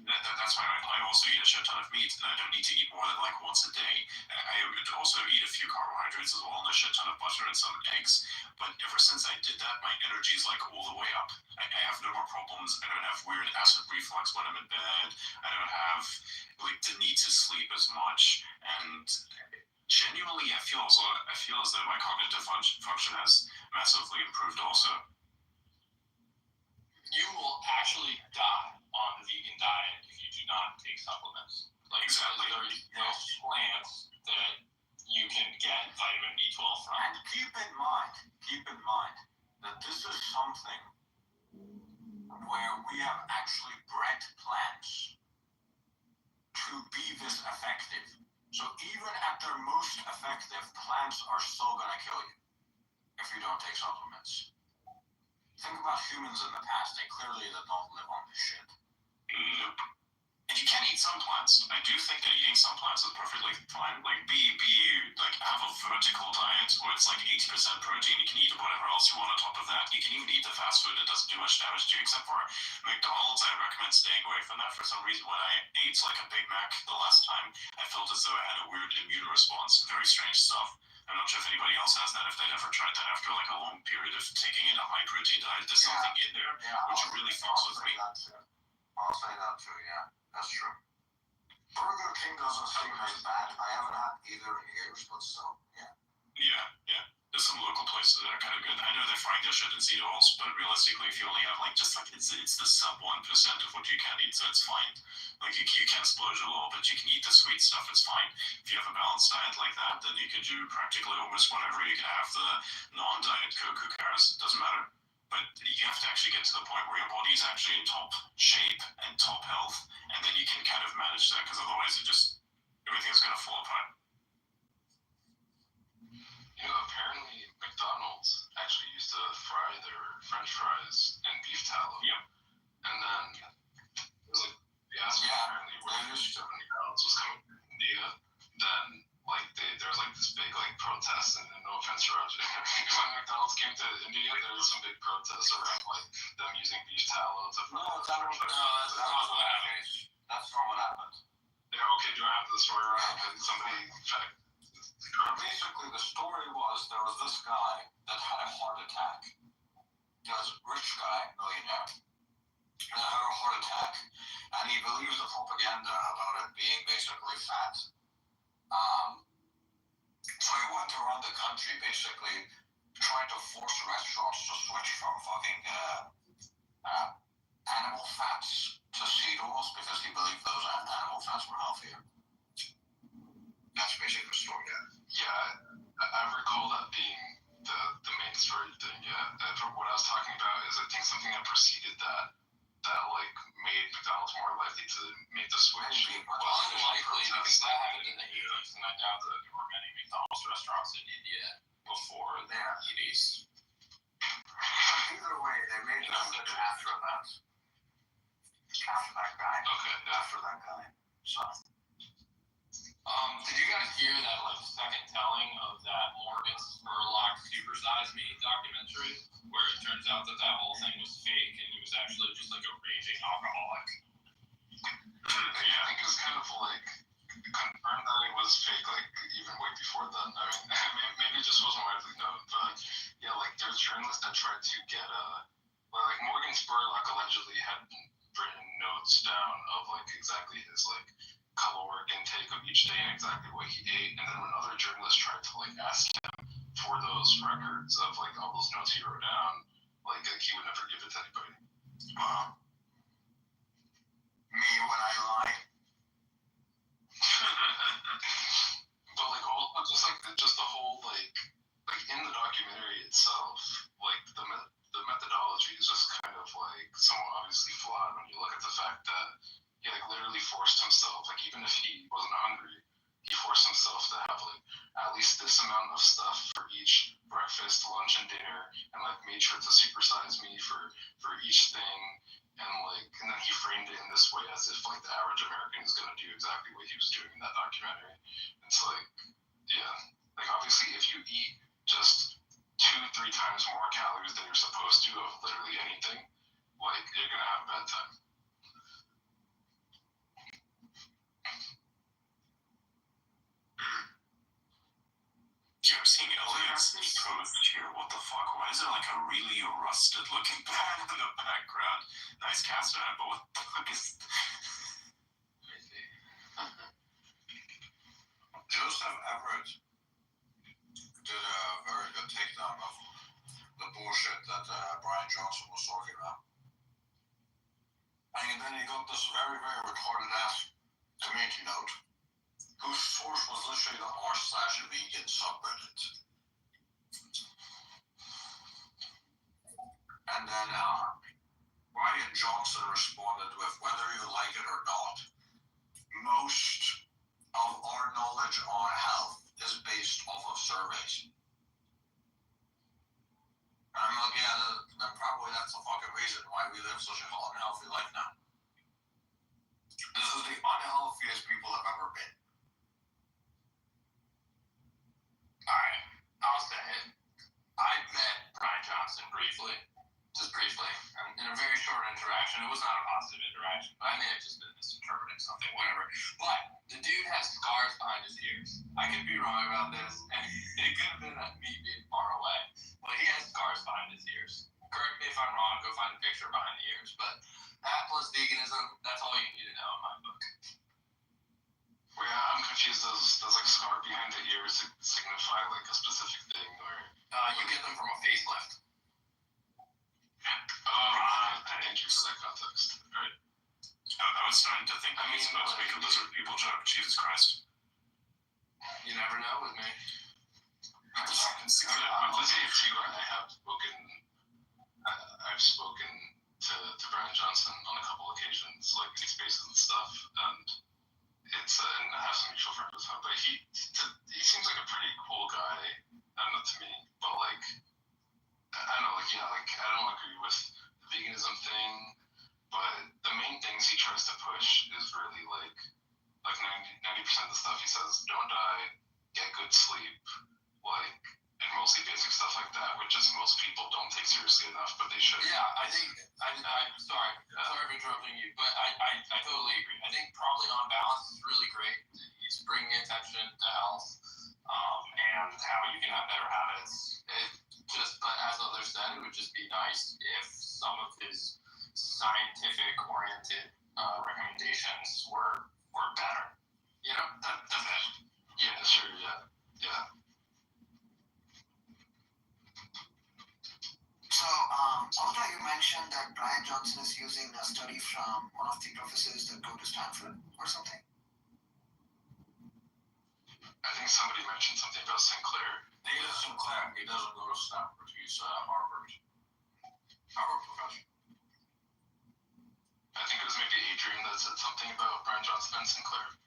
that's why I also eat a shit ton of meat, and I don't need to eat more than like once a day. I would also eat a few carbohydrates as well, and a shit ton of butter and some eggs. But ever since I did that, my energy is like all the way up. I have no more problems. I don't have weird acid reflux when I'm in bed. I don't have like the need to sleep as much, and genuinely, I feel as though my cognitive function has massively improved also. You will actually die on the vegan diet if you do not take supplements. Like, exactly. There's no plants that you can get vitamin B12 from. And keep in mind that this is something where we have actually bred plants to be this effective. So even at their most effective, plants are still going to kill you if you don't take supplements. Think about humans in the past. They clearly did not live on this shit. Nope. And you can eat some plants. I do think that eating some plants is perfectly fine. Like, have a vertical diet where it's like 80% protein. You can eat whatever else you want on top of that. You can even eat the fast food. It doesn't do much damage to you, except for McDonald's. I recommend staying away from that. For some reason, when I ate like a Big Mac the last time, I felt as though I had a weird immune response. Very strange stuff. I'm not sure if anybody else has that, if they'd ever tried that after like a long period of taking in a high protein diet. There's something in there which really fucks with me. I'll say that too, yeah. That's true. Burger King doesn't seem as bad. I haven't had either in years, but still, yeah. Yeah. There's some local places that are kind of good. I know they're frying their shit in seed oils, but realistically, if you only have it's the sub 1% of what you can eat, so it's fine. Like you can splurge a little bit, you can eat the sweet stuff, it's fine. If you have a balanced diet like that, then you can do practically almost whatever. You can have the non-diet Coke, who cares? Doesn't matter. But you have to actually get to the point where your body is actually in top shape and top health, and then you can kind of manage that, because otherwise everything's going to fall apart. You know, apparently McDonald's actually used to fry their French fries in beef tallow. Yeah. And then it was like apparently when McDonald's was coming to India, then there was like this big protest, and no offense to Roger, when McDonald's came to India, there was some big protests around them using beef tallow to fry. That's not what happened. That's not what happened. Yeah, okay, do I have the story right? Somebody check. Basically, the story was there was this guy that had a heart attack. He was a rich guy, millionaire, and had a heart attack, and he believes the propaganda about it being basically fat. So he went around the country basically trying to force restaurants to switch from fucking animal fats to seed oils because he believed those animal fats were healthier. That's basically the story, yeah. Yeah, I recall that being the main story thing, yeah. From what I was talking about is I think something that preceded that made McDonald's more likely to make the switch. Well, unlikely, because that happened in the 80s, and I doubt that there were many McDonald's restaurants in India before the 80s. Either way, they made the switch after that. After that guy. Okay. After that guy. So. about that. I mean, maybe it just wasn't widely known, but yeah, like there's journalists that tried to get like Morgan Spurlock allegedly had written notes down of like exactly his like caloric intake of each day and exactly what he ate, and then when other journalists tried to like ask him for those records of like all those notes he wrote down, like he would never give it to anybody. Wow. Me when I lie. But like all just the whole like in the documentary itself, like the methodology is just kind of like somewhat obviously flawed when you look at the fact that he like literally forced himself, like even if he wasn't hungry, he forced himself to have like at least this amount of stuff for each breakfast, lunch, and dinner, and like made sure to supersize me for each thing. And then he framed it in this way as if like the average American is gonna do exactly what he was doing in that documentary. It's like, yeah, like obviously if you eat just 2-3 times more calories than you're supposed to of literally anything, like you're gonna have a bad time. You're seeing Elliot's post here. What the fuck? Why is there like a really rusted looking band in the background? Nice cast on it, but what the fuck is... Joseph Everett did a very good takedown of the bullshit that Brian Johnson was talking about. And then he got this very, very retarded ass community note, whose source was literally the r/vegan subreddit. And then Brian Johnson responded with, whether you like it or not, most of our knowledge on health is based off of surveys. And I'm like, yeah, then probably that's the fucking reason why we live such an unhealthy life now. This is the unhealthiest people have ever been. Alright, I'll say it. I met Brian Johnson briefly, just briefly, in a very short interaction. It was not a positive interaction, but I may have just been misinterpreting something, whatever. But the dude has scars behind his ears. I could be wrong about this, and it could have been me being far away, but he has scars behind his ears. Correct me if I'm wrong, go find a picture behind the ears, but that plus veganism, that's all you need to know in my book. Well, yeah, I'm confused. Does like scar behind the ears signify like a specific thing, or you get them from a facelift? Oh, thank you for that context. Right. I was starting to think that he's supposed to make a lizard people joke. Jesus Christ. You never know with me. I can see that. With Lizzie too, I've spoken to Brian Johnson on a couple occasions, like in spaces and stuff, and and I have some mutual friends with him, but he seems like a pretty cool guy, to me, but like, I don't know, like, yeah, like, I don't agree with the veganism thing, but the main things he tries to push is really like 90% of the stuff he says, don't die, get good sleep, like, and mostly basic stuff like that, which just most people don't take seriously enough, but they should. Yeah, I think, I'm sorry for interrupting you, but I totally agree. I think probably on balance is really great. He's bringing attention to health, and how you can have better habits. But as others said, it would just be nice if some of his scientific-oriented recommendations were better. You know, yeah, sure, yeah. So, also you mentioned that Brian Johnson is using a study from one of the professors that go to Stanford or something. I think somebody mentioned something about Sinclair. He is Sinclair. He doesn't go to Stanford. He's Harvard professor. I think it was maybe Adrian that said something about Brian Johnson and Sinclair.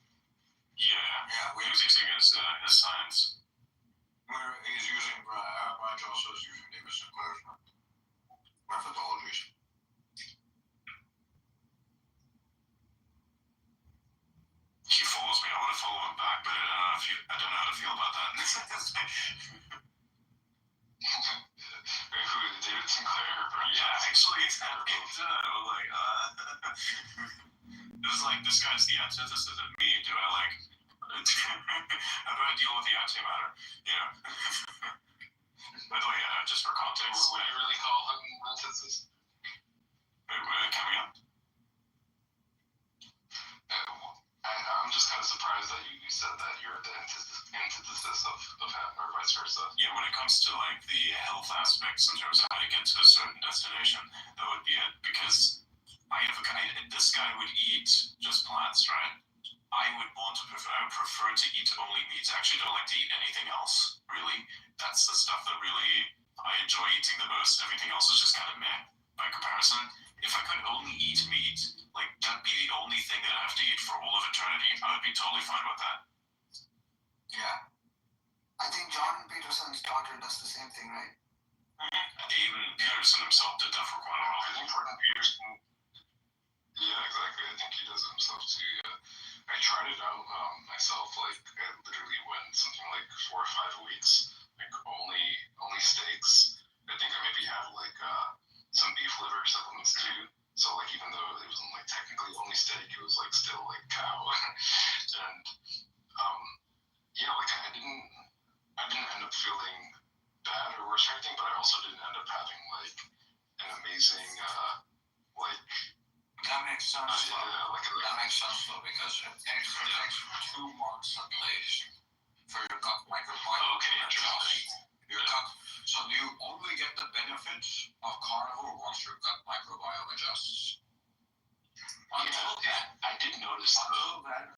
Yeah, he was using his science. He's using Brian Johnson is using David Sinclair's methodologies. He follows me. I want to follow him back, but I don't know how to feel about that. Who, David Sinclair or Brian Johnson? Yeah, actually, it's kind of like, it was like, this guy's the antithesis of me. Do I like How do I deal with the antimatter? Yeah. By the way, just for context, What do you really call hugging mantises? Coming up. I'm just kind of surprised that you said that you're the antithesis of him, or vice versa. Yeah, when it comes to like the health aspects in terms of how to get to a certain destination, that would be it. Because I have a guy, this guy would eat just plants, right? I would prefer to eat only meat. I actually don't like to eat anything else, really. That's the stuff that really I enjoy eating the most. Everything else is just kind of meh by comparison. If I could only eat meat, like that'd be the only thing that I have to eat for all of eternity, I would be totally fine with that. Yeah. I think Jordan Peterson's daughter does the same thing, right? Even Peterson himself did that for quite a while. I think Jordan Peterson. Yeah, exactly. I think he does it himself too. Yeah. I tried it out myself. Like I literally went something like 4 or 5 weeks, like only steaks. I think I maybe had like some beef liver supplements too. So like even though it wasn't like technically only steak, it was like still like cow. And yeah, like I didn't end up feeling bad or worse or anything, but I also didn't end up having like an amazing like. That makes sense. That makes sense though, because it takes 2 months at least for your gut microbiome to adjust. Your gut. So do you only get the benefits of carnivore once your gut microbiome adjusts? I did notice Until then,